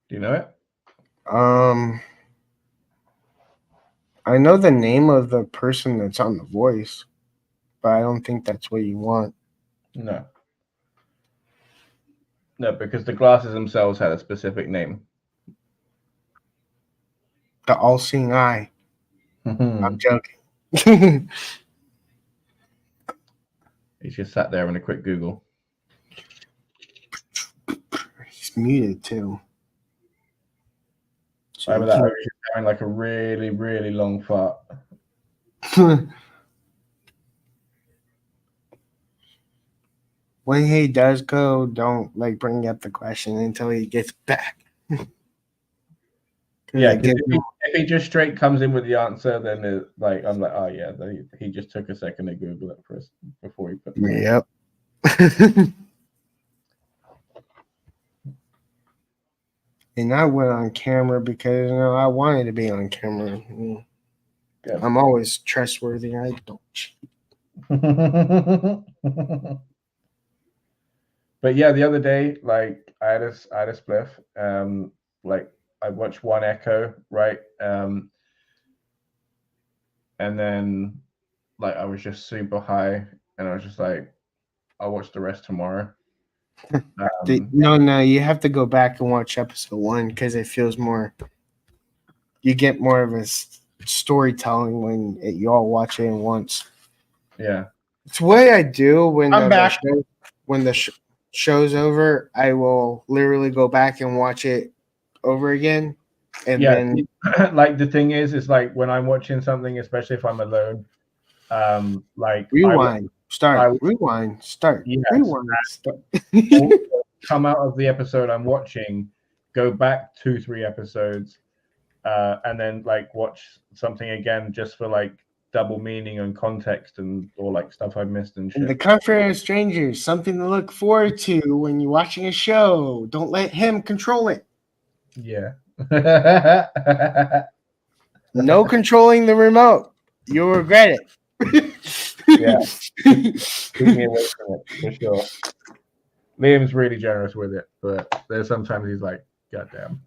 Speaker 1: Do you know it?
Speaker 2: I know the name of the person that's on The Voice, but I don't think that's what you want.
Speaker 1: No. No, because the glasses themselves had a specific name.
Speaker 2: The All-Seeing Eye. I'm joking.
Speaker 1: He's just sat there in a quick Google.
Speaker 2: He's muted too.
Speaker 1: So that I was just having like a really, really long fart.
Speaker 2: When he does go, don't like bring up the question until he gets back.
Speaker 1: Yeah, if if he just straight comes in with the answer, then I'm like, oh yeah, he just took a second to Google it for us before he put.
Speaker 2: Yep. And I went on camera because I wanted to be on camera.
Speaker 1: Yeah.
Speaker 2: I'm always trustworthy. I don't cheat.
Speaker 1: But yeah, the other day, like I had a spliff. Like I watched one Echo, right? And then like I was just super high, and I was just like, I'll watch the rest tomorrow.
Speaker 2: No, you have to go back and watch episode 1 because it feels more. You get more of a storytelling when you all watch it at once.
Speaker 1: Yeah,
Speaker 2: it's what I do when
Speaker 4: I'm back.
Speaker 2: The show's over. I will literally go back and watch it over again, and then
Speaker 1: like the thing is like when I'm watching something, especially if I'm alone, like
Speaker 2: rewind, rewind, start,
Speaker 1: yes,
Speaker 2: rewind, start.
Speaker 1: Come out of the episode I'm watching, go back 2-3 episodes, and then like watch something again just for like double meaning and context or like stuff I missed and shit.
Speaker 2: And the comfort of strangers, something to look forward to when you're watching a show. Don't let him control it.
Speaker 1: Yeah.
Speaker 2: No controlling the remote. You'll regret it.
Speaker 1: Yeah. Keep me away from it for sure. Liam's really generous with it, but there's sometimes he's like, goddamn.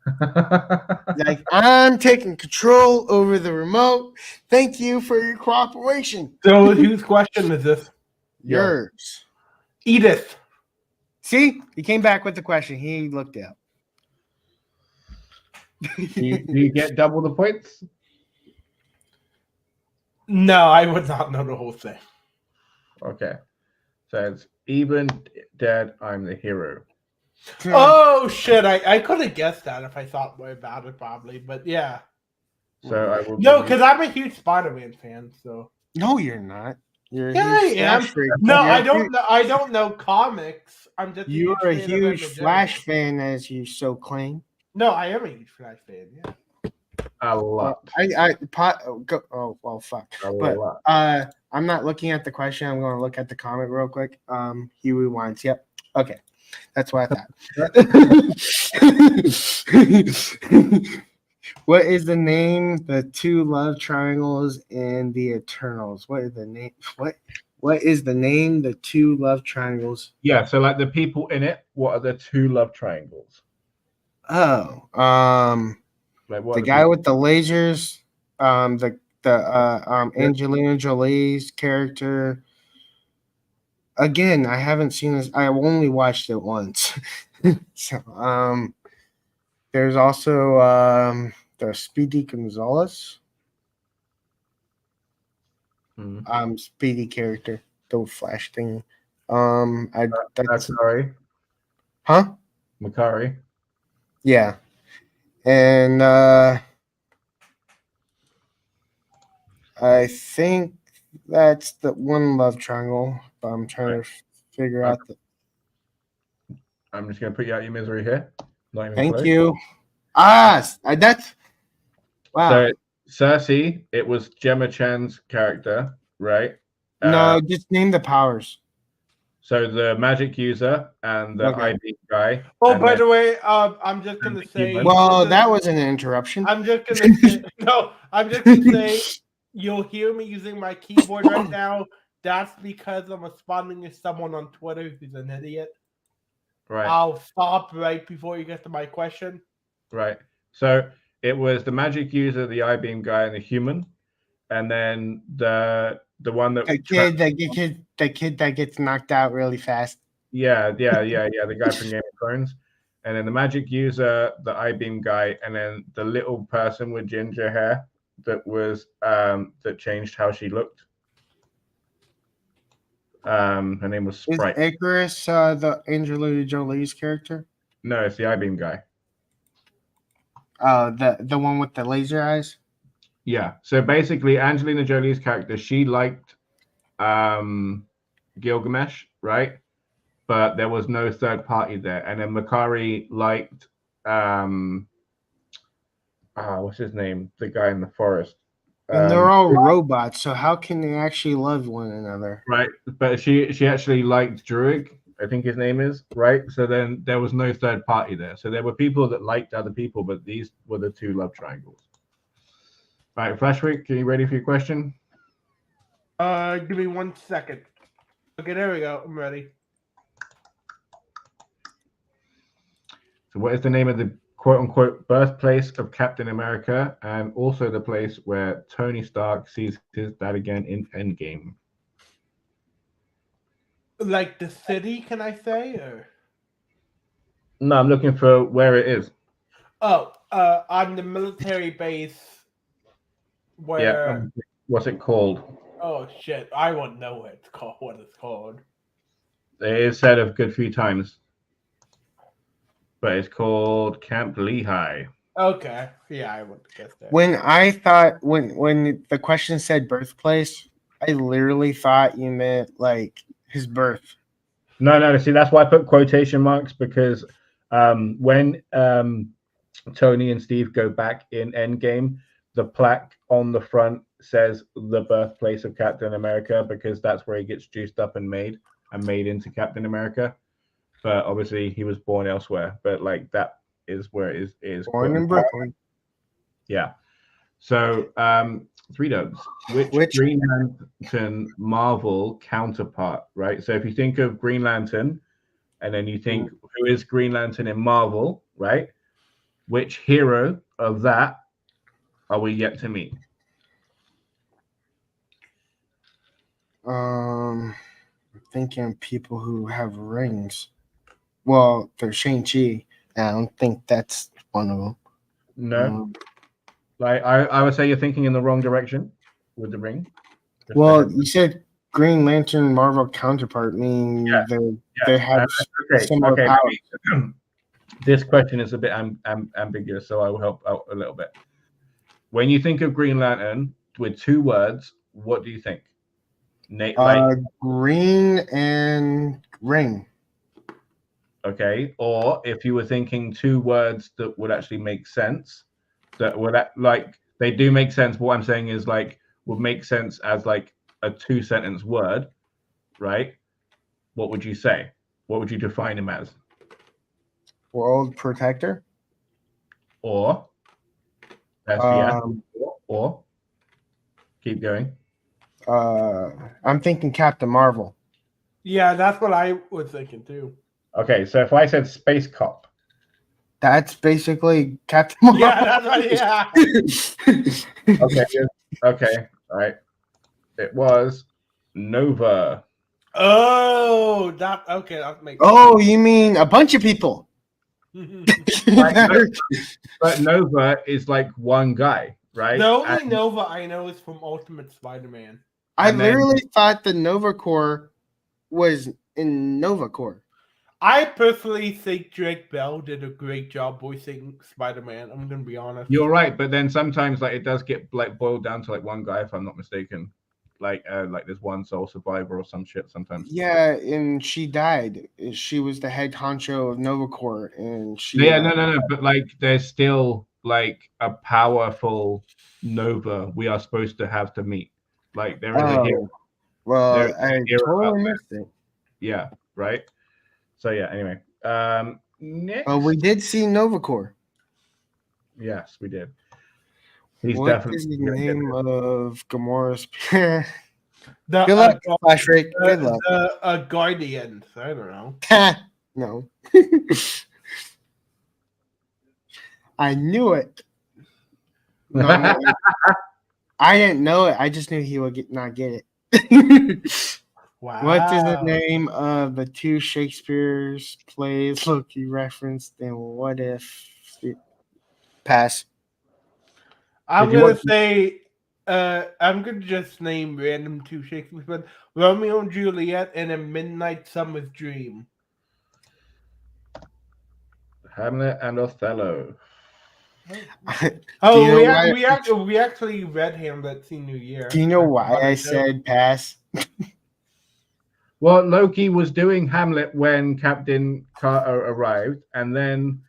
Speaker 2: Like, I'm taking control over the remote. Thank you for your cooperation.
Speaker 4: So whose question is this?
Speaker 2: Yours.
Speaker 4: Edith.
Speaker 2: See? He came back with the question. He looked up.
Speaker 1: Do you get double the points?
Speaker 4: No, I would not know the whole thing.
Speaker 1: Okay. So it's even dead, I'm the hero.
Speaker 4: Oh shit! I could have guessed that if I thought more about it, probably. But yeah.
Speaker 1: So I will.
Speaker 4: No, because I'm a huge Spider-Man fan. So
Speaker 2: no, you're not. You're
Speaker 4: yeah, I am. No, I don't know. I don't know comics. I'm just.
Speaker 2: You're a huge Flash fan, as you so claim.
Speaker 4: No, I am a huge Flash fan. Yeah.
Speaker 1: A lot.
Speaker 2: Oh well, fuck. But I'm not looking at the question. I'm going to look at the comment real quick. He rewinds. Yep. Okay. That's what I thought. What is the name? The two love triangles in the Eternals. What is the name? What is the name? The two love triangles.
Speaker 1: Yeah. So like the people in it. What are the two love triangles?
Speaker 2: Oh.
Speaker 1: Like
Speaker 2: the guy with the lasers. Angelina Jolie's character. Again, I haven't seen this. I only watched it once. So, there's also the Speedy Gonzalez. Speedy character, the Flash thing. That's
Speaker 1: Makari.
Speaker 2: Huh?
Speaker 1: Makari.
Speaker 2: Yeah, and I think that's the one love triangle. But I'm trying to figure out the.
Speaker 1: I'm just gonna put you out your misery here. Not even
Speaker 2: Thank
Speaker 1: close.
Speaker 2: you. That's wow.
Speaker 1: So Cersei, it was Gemma Chan's character, right?
Speaker 2: No, just name the powers.
Speaker 1: So the magic user and the ID guy.
Speaker 4: Oh, by the way, I'm just gonna say.
Speaker 2: Well, that was an interruption.
Speaker 4: I'm just gonna say. No, I'm just gonna say. You'll hear me using my keyboard right now. That's because I'm responding to someone on Twitter who's an idiot.
Speaker 1: Right.
Speaker 4: I'll stop right before you get to my question.
Speaker 1: Right. So it was the magic user, the I-beam guy, and the human, and then the one that
Speaker 2: the kid that gets knocked out really fast.
Speaker 1: Yeah. The guy from Game of Thrones, and then the magic user, the I-beam guy, and then the little person with ginger hair that was that changed how she looked. Her name was Sprite.
Speaker 2: Is Icarus the Angelina Jolie's character?
Speaker 1: No, it's the I-beam guy.
Speaker 2: The one with the laser eyes.
Speaker 1: Yeah. So basically, Angelina Jolie's character, she liked Gilgamesh, right? But there was no third party there. And then Makari liked what's his name? The guy in the forest.
Speaker 2: And they're all robots, so how can they actually love one another?
Speaker 1: Right, but she actually liked Druig, I think his name is, right? So then there was no third party there. So there were people that liked other people, but these were the two love triangles. Right, Flashwick, are you ready for your question?
Speaker 4: Give me 1 second. Okay, there we go. I'm ready.
Speaker 1: So what is the name of the quote-unquote birthplace of Captain America, and also the place where Tony Stark sees his dad again in Endgame?
Speaker 4: Like the city, can I say? Or
Speaker 1: No, I'm looking for where it is.
Speaker 4: On the military base where...
Speaker 1: Yeah, what's it called?
Speaker 4: Oh, shit. I won't know what it's called.
Speaker 1: It is said a good few times, but it's called Camp Lehigh.
Speaker 4: Okay. Yeah, I would guess that.
Speaker 2: When I thought when the question said birthplace, I literally thought you meant like his birth.
Speaker 1: No. See, that's why I put quotation marks, because when Tony and Steve go back in Endgame, the plaque on the front says the birthplace of Captain America, because that's where he gets juiced up and made into Captain America. But obviously he was born elsewhere. But like that is where it is
Speaker 2: Born in Brooklyn.
Speaker 1: Yeah. So 3 Dubs. Which Green Lantern Marvel counterpart, right? So if you think of Green Lantern, and then you think who is Green Lantern in Marvel, right? Which hero of that are we yet to meet?
Speaker 2: I'm thinking people who have rings. Well, there's Shang-Chi. I don't think that's one of them.
Speaker 1: No. Like I would say you're thinking in the wrong direction with the ring.
Speaker 2: Well, you said Green Lantern Marvel counterpart, meaning they have similar powers.
Speaker 1: This question is a bit ambiguous, so I will help out a little bit. When you think of Green Lantern with 2 words, what do you think?
Speaker 2: Green and ring.
Speaker 1: Okay, or if you were thinking 2 words that would actually make sense, that would like they do make sense. What I'm saying is like would make sense as like a 2-sentence word, right? What would you say? What would you define him as?
Speaker 2: World Protector.
Speaker 1: Or or keep going.
Speaker 2: I'm thinking Captain Marvel.
Speaker 4: Yeah, that's what I was thinking too.
Speaker 1: Okay, so if I said Space Cop,
Speaker 2: that's basically Captain Marvel.
Speaker 4: Yeah, that's right. Yeah.
Speaker 1: Okay, all right. It was Nova.
Speaker 4: Oh, that okay. That makes.
Speaker 2: Oh, you mean a bunch of people?
Speaker 1: But Nova is like one guy, right?
Speaker 4: The only Nova I know is from Ultimate Spider-Man.
Speaker 2: I literally thought the Nova Corps was in Nova Corps.
Speaker 4: I personally think Drake Bell did a great job voicing Spider-Man. I'm gonna be honest.
Speaker 1: You're right, but then sometimes like it does get like boiled down to like one guy, if I'm not mistaken. Like there's one sole survivor or some shit sometimes.
Speaker 2: Yeah, and she died. She was the head honcho of Nova Corps, and she.
Speaker 1: Yeah, no. But like, there's still like a powerful Nova we are supposed to have to meet. Like there is a hero.
Speaker 2: Well, I totally missed it.
Speaker 1: Yeah. Right. So yeah. Anyway. Next.
Speaker 2: Oh, we did see Nova Corps.
Speaker 1: Yes, we did.
Speaker 2: What is the name of Gamora's? Good luck, Flash Ray. Good luck.
Speaker 4: Guardians. I don't know.
Speaker 2: No. I knew it. No, I didn't know it. I just knew he would not get it.
Speaker 4: Wow.
Speaker 2: What is the name of the 2 Shakespeare's plays Loki referenced in What If? Pass.
Speaker 4: I'm gonna say I'm gonna just name random 2 Shakespeare, but Romeo and Juliet and A Midnight Summer's Dream.
Speaker 1: Hamlet and Othello.
Speaker 4: We actually read Hamlet Senior Year.
Speaker 2: Do you know why I said pass?
Speaker 1: Well, Loki was doing Hamlet when Captain Carter arrived, and then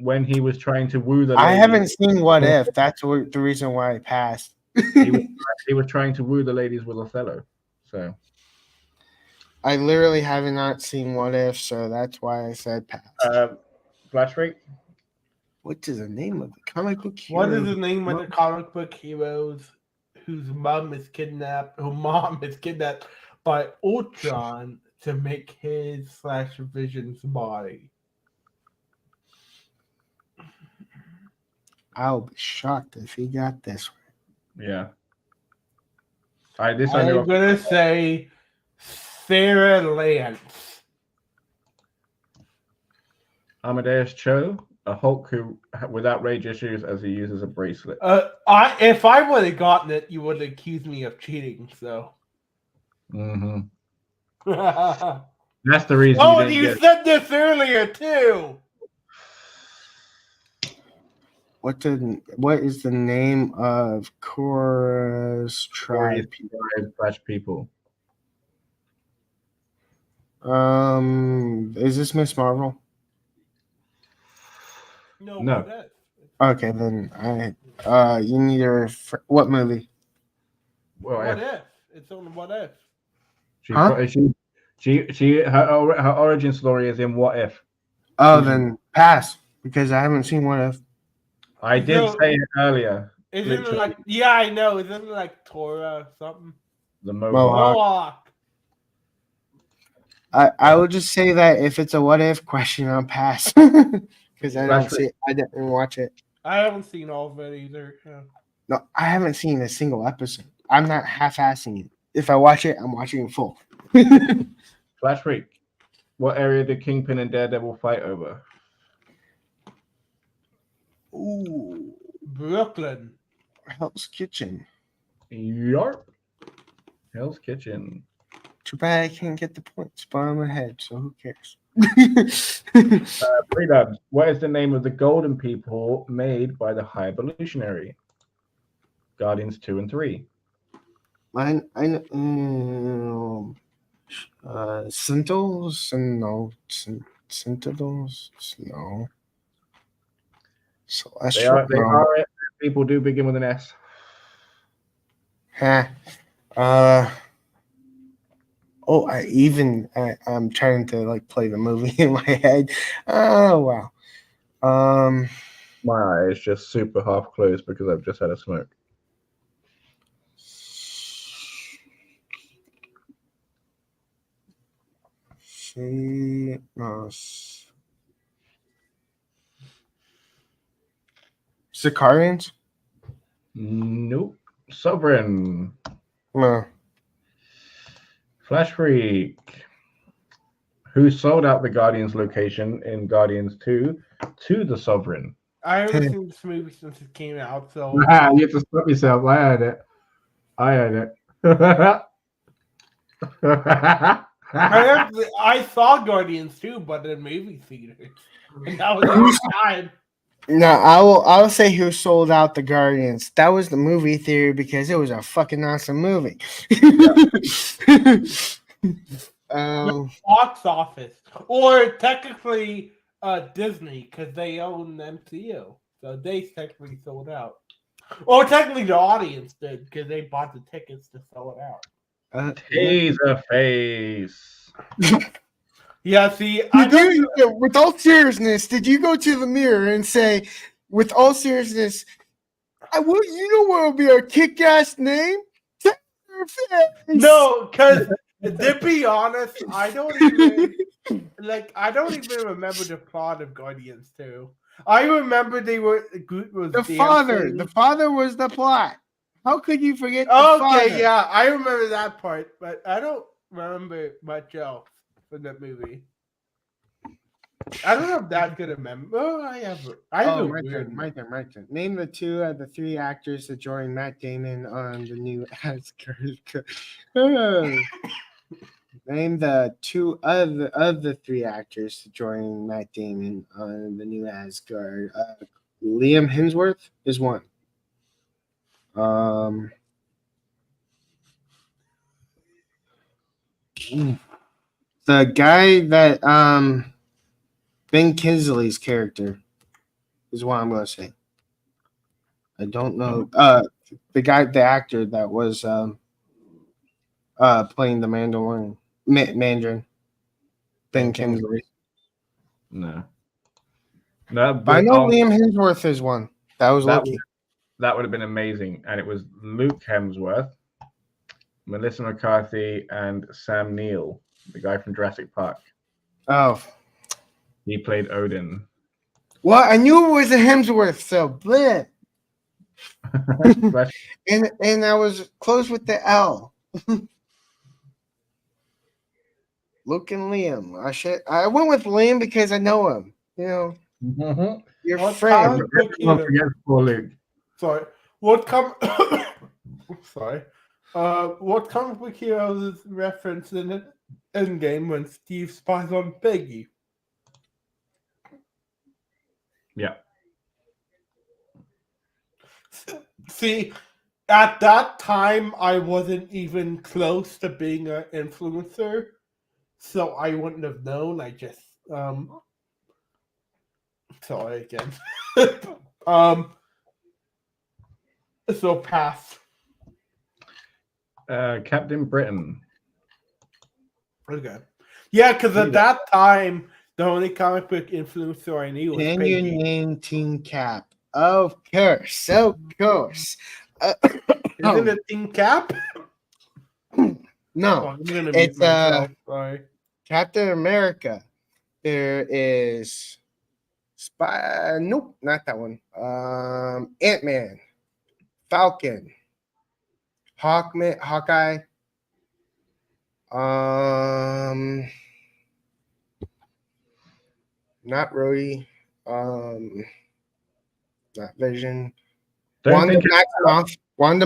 Speaker 1: when he was trying to woo the
Speaker 2: I
Speaker 1: lady.
Speaker 2: haven't seen What If. That's the reason why I passed.
Speaker 1: He was trying to woo the ladies with Othello. So
Speaker 2: I literally have not seen What If, so that's why I said pass.
Speaker 1: Flash Freak.
Speaker 2: What is the name of the comic book hero?
Speaker 4: What is the name of the comic book heroes whose mom is kidnapped by Ultron to make his / Vision's body?
Speaker 2: I'll be shocked if he got this one.
Speaker 1: Yeah.
Speaker 4: I'm gonna say Sarah Lance.
Speaker 1: Amadeus Cho, a Hulk who without rage issues as he uses a bracelet.
Speaker 4: If I would have gotten it, you would have accused me of cheating. So.
Speaker 1: Mm-hmm. That's the reason.
Speaker 4: Oh, you said this earlier too.
Speaker 2: What is the name of Korra's tribe?
Speaker 1: People.
Speaker 2: Is this Miss Marvel?
Speaker 4: No.
Speaker 2: Okay, then you need to what movie?
Speaker 4: What if? It's on What If.
Speaker 1: Her origin story is in What If.
Speaker 2: Oh, then pass because I haven't seen What If.
Speaker 1: I did say it earlier.
Speaker 4: Isn't it like? Yeah, I know. Isn't it like Torah or something?
Speaker 1: The Mohawk.
Speaker 2: I will just say that if it's a What If question, I'll pass because I don't see. I didn't watch it.
Speaker 4: I haven't seen all of it either. Yeah.
Speaker 2: No, I haven't seen a single episode. I'm not half-assing it. If I watch it, I'm watching it full.
Speaker 1: Flash Freak. What area did Kingpin and Daredevil fight over?
Speaker 2: Ooh,
Speaker 4: Brooklyn.
Speaker 2: Hell's Kitchen.
Speaker 1: Yarp. Hell's Kitchen.
Speaker 2: Too bad I can't get the points, but I'm ahead, so who cares?
Speaker 1: Pre-dubs. What is the name of the golden people made by the High Evolutionary? Guardians 2 and 3.
Speaker 2: I know. Sentinels? No. Sentinels? No. Celestial?
Speaker 1: They are people do begin with an S.
Speaker 2: I'm trying to like play the movie in my head. Oh wow.
Speaker 1: My eye is just super half closed because I've just had a smoke.
Speaker 2: Sicarians?
Speaker 1: Nope. Sovereign.
Speaker 2: No.
Speaker 1: Flash Freak. Who sold out the Guardians location in Guardians 2 to the Sovereign?
Speaker 4: I haven't seen this movie since it came out, so
Speaker 1: you have to stop yourself. I heard it.
Speaker 4: I saw Guardians 2, but in movie theaters. And that was the time.
Speaker 2: No, I'll say who sold out the Guardians. That was the movie theater because it was a fucking awesome movie.
Speaker 4: Box office. Or technically Disney, because they own MCU. So they technically sold out. Or technically the audience did, because they bought the tickets to sell it out.
Speaker 1: Taser face.
Speaker 2: Yeah, see, with all seriousness, did you go to the mirror and say, with all seriousness, you know what would be a kick-ass name?
Speaker 4: No, because to be honest, I don't even remember the plot of Guardians 2. I remember Groot was
Speaker 2: the father. The father was the plot. How could you forget?
Speaker 4: Okay, yeah, I remember that part, but I don't remember much else from that movie. I don't know if that's good a memory. Oh, I have
Speaker 2: my turn. Name the two of the three actors that joined Matt Damon on the new Asgard. Name the two of the three actors to join Matt Damon on the new Asgard. Liam Hemsworth is one. The guy that Ben Kingsley's character is what I'm gonna say. I don't know. The actor that was playing the Mandarin. Ben Kingsley.
Speaker 1: No. No,
Speaker 2: But I
Speaker 1: but,
Speaker 2: know Liam Hemsworth is one. That was lucky.
Speaker 1: That would have been amazing. And it was Luke Hemsworth, Melissa McCarthy, and Sam Neill, the guy from Jurassic Park.
Speaker 2: Oh.
Speaker 1: He played Odin.
Speaker 2: Well, I knew it was a Hemsworth, so bleh. and I was close with the L. Luke and Liam. I went with Liam because I know him. You know, your friend.
Speaker 1: Everyone forgets poor Luke.
Speaker 4: Sorry. What comic book hero is referenced in Endgame when Steve spies on Peggy?
Speaker 1: Yeah.
Speaker 4: See, at that time, I wasn't even close to being an influencer, so I wouldn't have known. I just sorry again. So pass.
Speaker 1: Captain Britain.
Speaker 4: Okay. Yeah, because at that time, the only comic book influencer I knew was
Speaker 2: Can
Speaker 4: Peggy.
Speaker 2: you name Team Cap? Of course.
Speaker 4: Isn't it Team Cap?
Speaker 2: No.
Speaker 4: I'm gonna
Speaker 2: it's
Speaker 4: myself. Sorry.
Speaker 2: Captain America. There is nope, not that one. Ant-Man, Falcon, Hawkeye. Not Rhodey. Not Vision. Wanda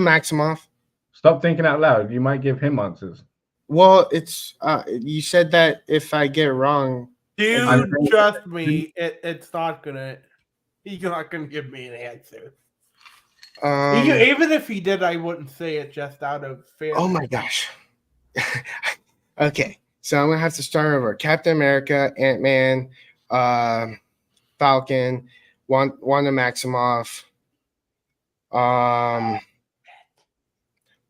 Speaker 2: Maximoff.
Speaker 1: Stop thinking out loud. You might give him answers.
Speaker 2: Well, it's you said that if I get it wrong.
Speaker 4: Dude, trust me, it's not gonna. He's not gonna give me an answer. Even if he did, I wouldn't say it just out of fear.
Speaker 2: Oh my gosh. Okay, so I'm gonna have to start over. Captain America, Ant-Man, Falcon, Wanda Maximoff,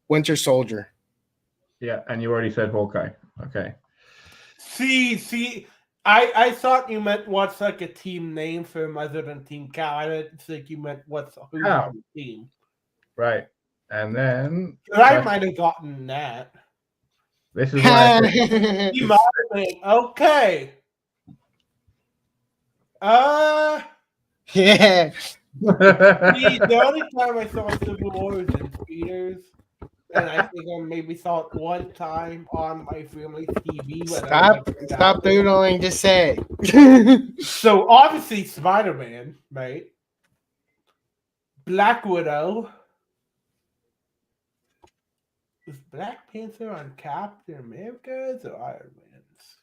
Speaker 2: Winter Soldier.
Speaker 1: Yeah, and you already said Hawkeye. Okay.
Speaker 4: See, I thought you meant what's like a team name for him other than Team Cap. I didn't think you meant who's on the team.
Speaker 1: Right. And then
Speaker 4: I might have gotten that.
Speaker 1: This is why
Speaker 4: You might have been okay.
Speaker 2: Yeah.
Speaker 4: The only time I saw Civil War was in theaters, and I think I maybe saw it one time on my family's TV.
Speaker 2: Stop doodling. Just say.
Speaker 4: So obviously Spider-Man, right? Black Widow. Is Black Panther on Captain America's or Iron Man's?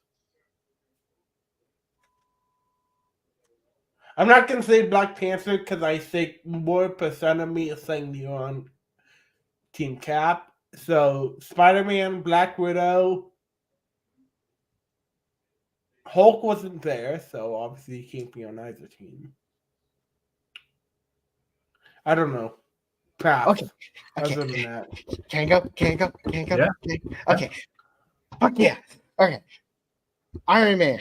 Speaker 4: I'm not gonna say Black Panther because I think more percent of me is saying you're on Team Cap. So Spider-Man, Black Widow, Hulk wasn't there, so obviously he can't be on either team. I don't know. Perhaps.
Speaker 2: Okay.
Speaker 4: Other than that.
Speaker 2: Can I go?
Speaker 1: Yeah.
Speaker 2: Okay. Fuck yeah. Okay. Iron Man.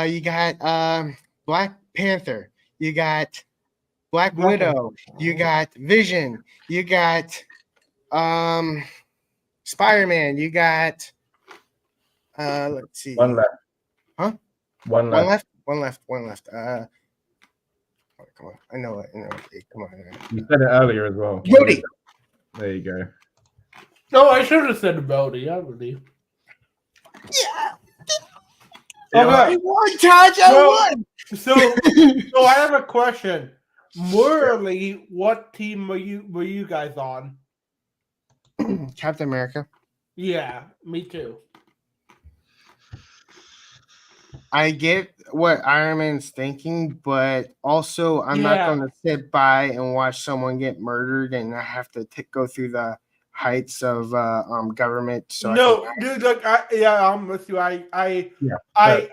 Speaker 2: You got Black Panther. You got Black Widow. You got Vision. You got Spider-Man. You got let's see.
Speaker 1: One left.
Speaker 2: Huh?
Speaker 1: One left.
Speaker 2: One left. Oh, come on. I know it. Come on.
Speaker 1: You said it earlier as well.
Speaker 2: Rhodey.
Speaker 1: There you go.
Speaker 4: No, I should have said Rhodey. I believe.
Speaker 2: Yeah.
Speaker 4: Okay.
Speaker 2: I won, Taj. I won.
Speaker 4: So I have a question. Morally, what team were you guys on?
Speaker 2: Captain America.
Speaker 4: Yeah, me too.
Speaker 2: I get what Iron Man's thinking, but also I'm not going to sit by and watch someone get murdered and I have to go through the heights of government. So
Speaker 4: dude, look, I'm with you. I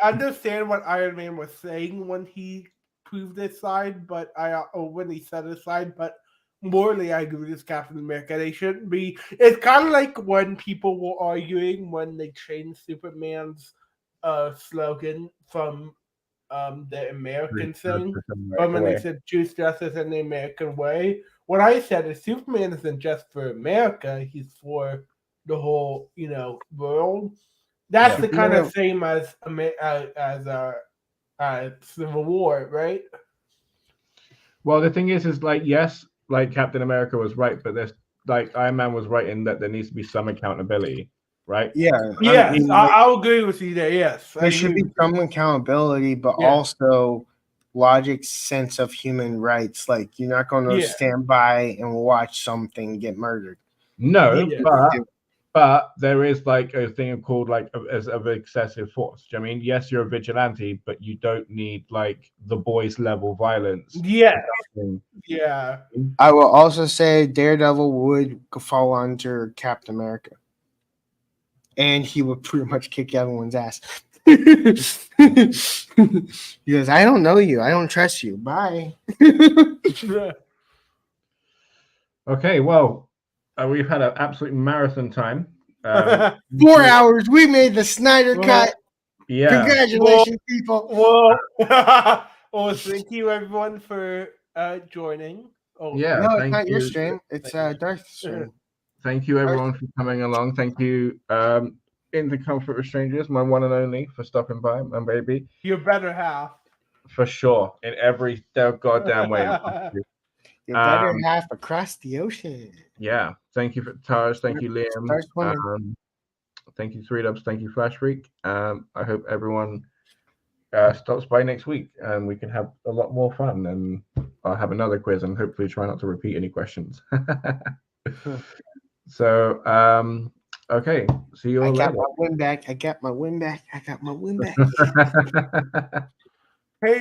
Speaker 4: understand what Iron Man was saying when he prove this side, but I overly set aside. But morally, I agree with Captain America. They shouldn't be. It's kind of like when people were arguing when they changed Superman's slogan from the American thing, from when they said choose justice in the American way. What I said is Superman isn't just for America; he's for the whole, world. That's the kind of same as Civil War, right?
Speaker 1: Well, the thing is like, yes, like Captain America was right, but there's like Iron Man was right in that there needs to be some accountability, right?
Speaker 2: Yeah.
Speaker 4: Yes, I'll agree with you there. Yes,
Speaker 2: there should be some accountability, but also logic, sense of human rights. Like you're not going to stand by and watch something get murdered.
Speaker 1: No, but there is like a thing called like of excessive force. Do you know what I mean? Yes, you're a vigilante, but you don't need like the boys level violence.
Speaker 4: Yeah.
Speaker 2: I will also say Daredevil would fall under Captain America, and he would pretty much kick everyone's ass. He goes, I don't know you. I don't trust you. Bye.
Speaker 1: Okay, well, we've had an absolute marathon time.
Speaker 2: 4 hours. We made the Snyder cut.
Speaker 1: Yeah.
Speaker 2: Congratulations, people.
Speaker 4: Well, thank you everyone for joining.
Speaker 2: No, it's not your stream. It's Darth's stream.
Speaker 1: Thank you everyone for coming along. Thank you, In the Comfort of Strangers, my one and only, for stopping by, my baby.
Speaker 4: Your better half.
Speaker 1: For sure, in every goddamn way.
Speaker 2: Your better half across the ocean.
Speaker 1: Yeah. Thank you for Taj. Thank you, Liam. Thank you, 3Dubs. Thank you, Flash Freak. I hope everyone stops by next week and we can have a lot more fun, and I'll have another quiz and hopefully try not to repeat any questions. So, okay. See you all later.
Speaker 2: I got my win back. I got my win back.
Speaker 4: Hey,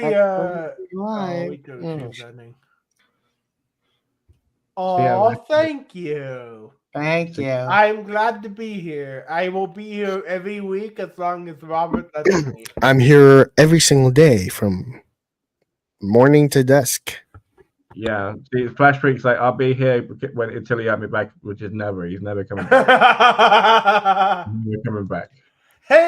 Speaker 4: thank you.
Speaker 2: Thank you.
Speaker 4: I'm glad to be here. I will be here every week as long as Robert lets me.
Speaker 2: I'm here every single day from morning to dusk.
Speaker 1: Yeah. See, Flash Freak's like, I'll be here until he have me back, which is never. He's never coming back. He's never coming back.
Speaker 4: Hey.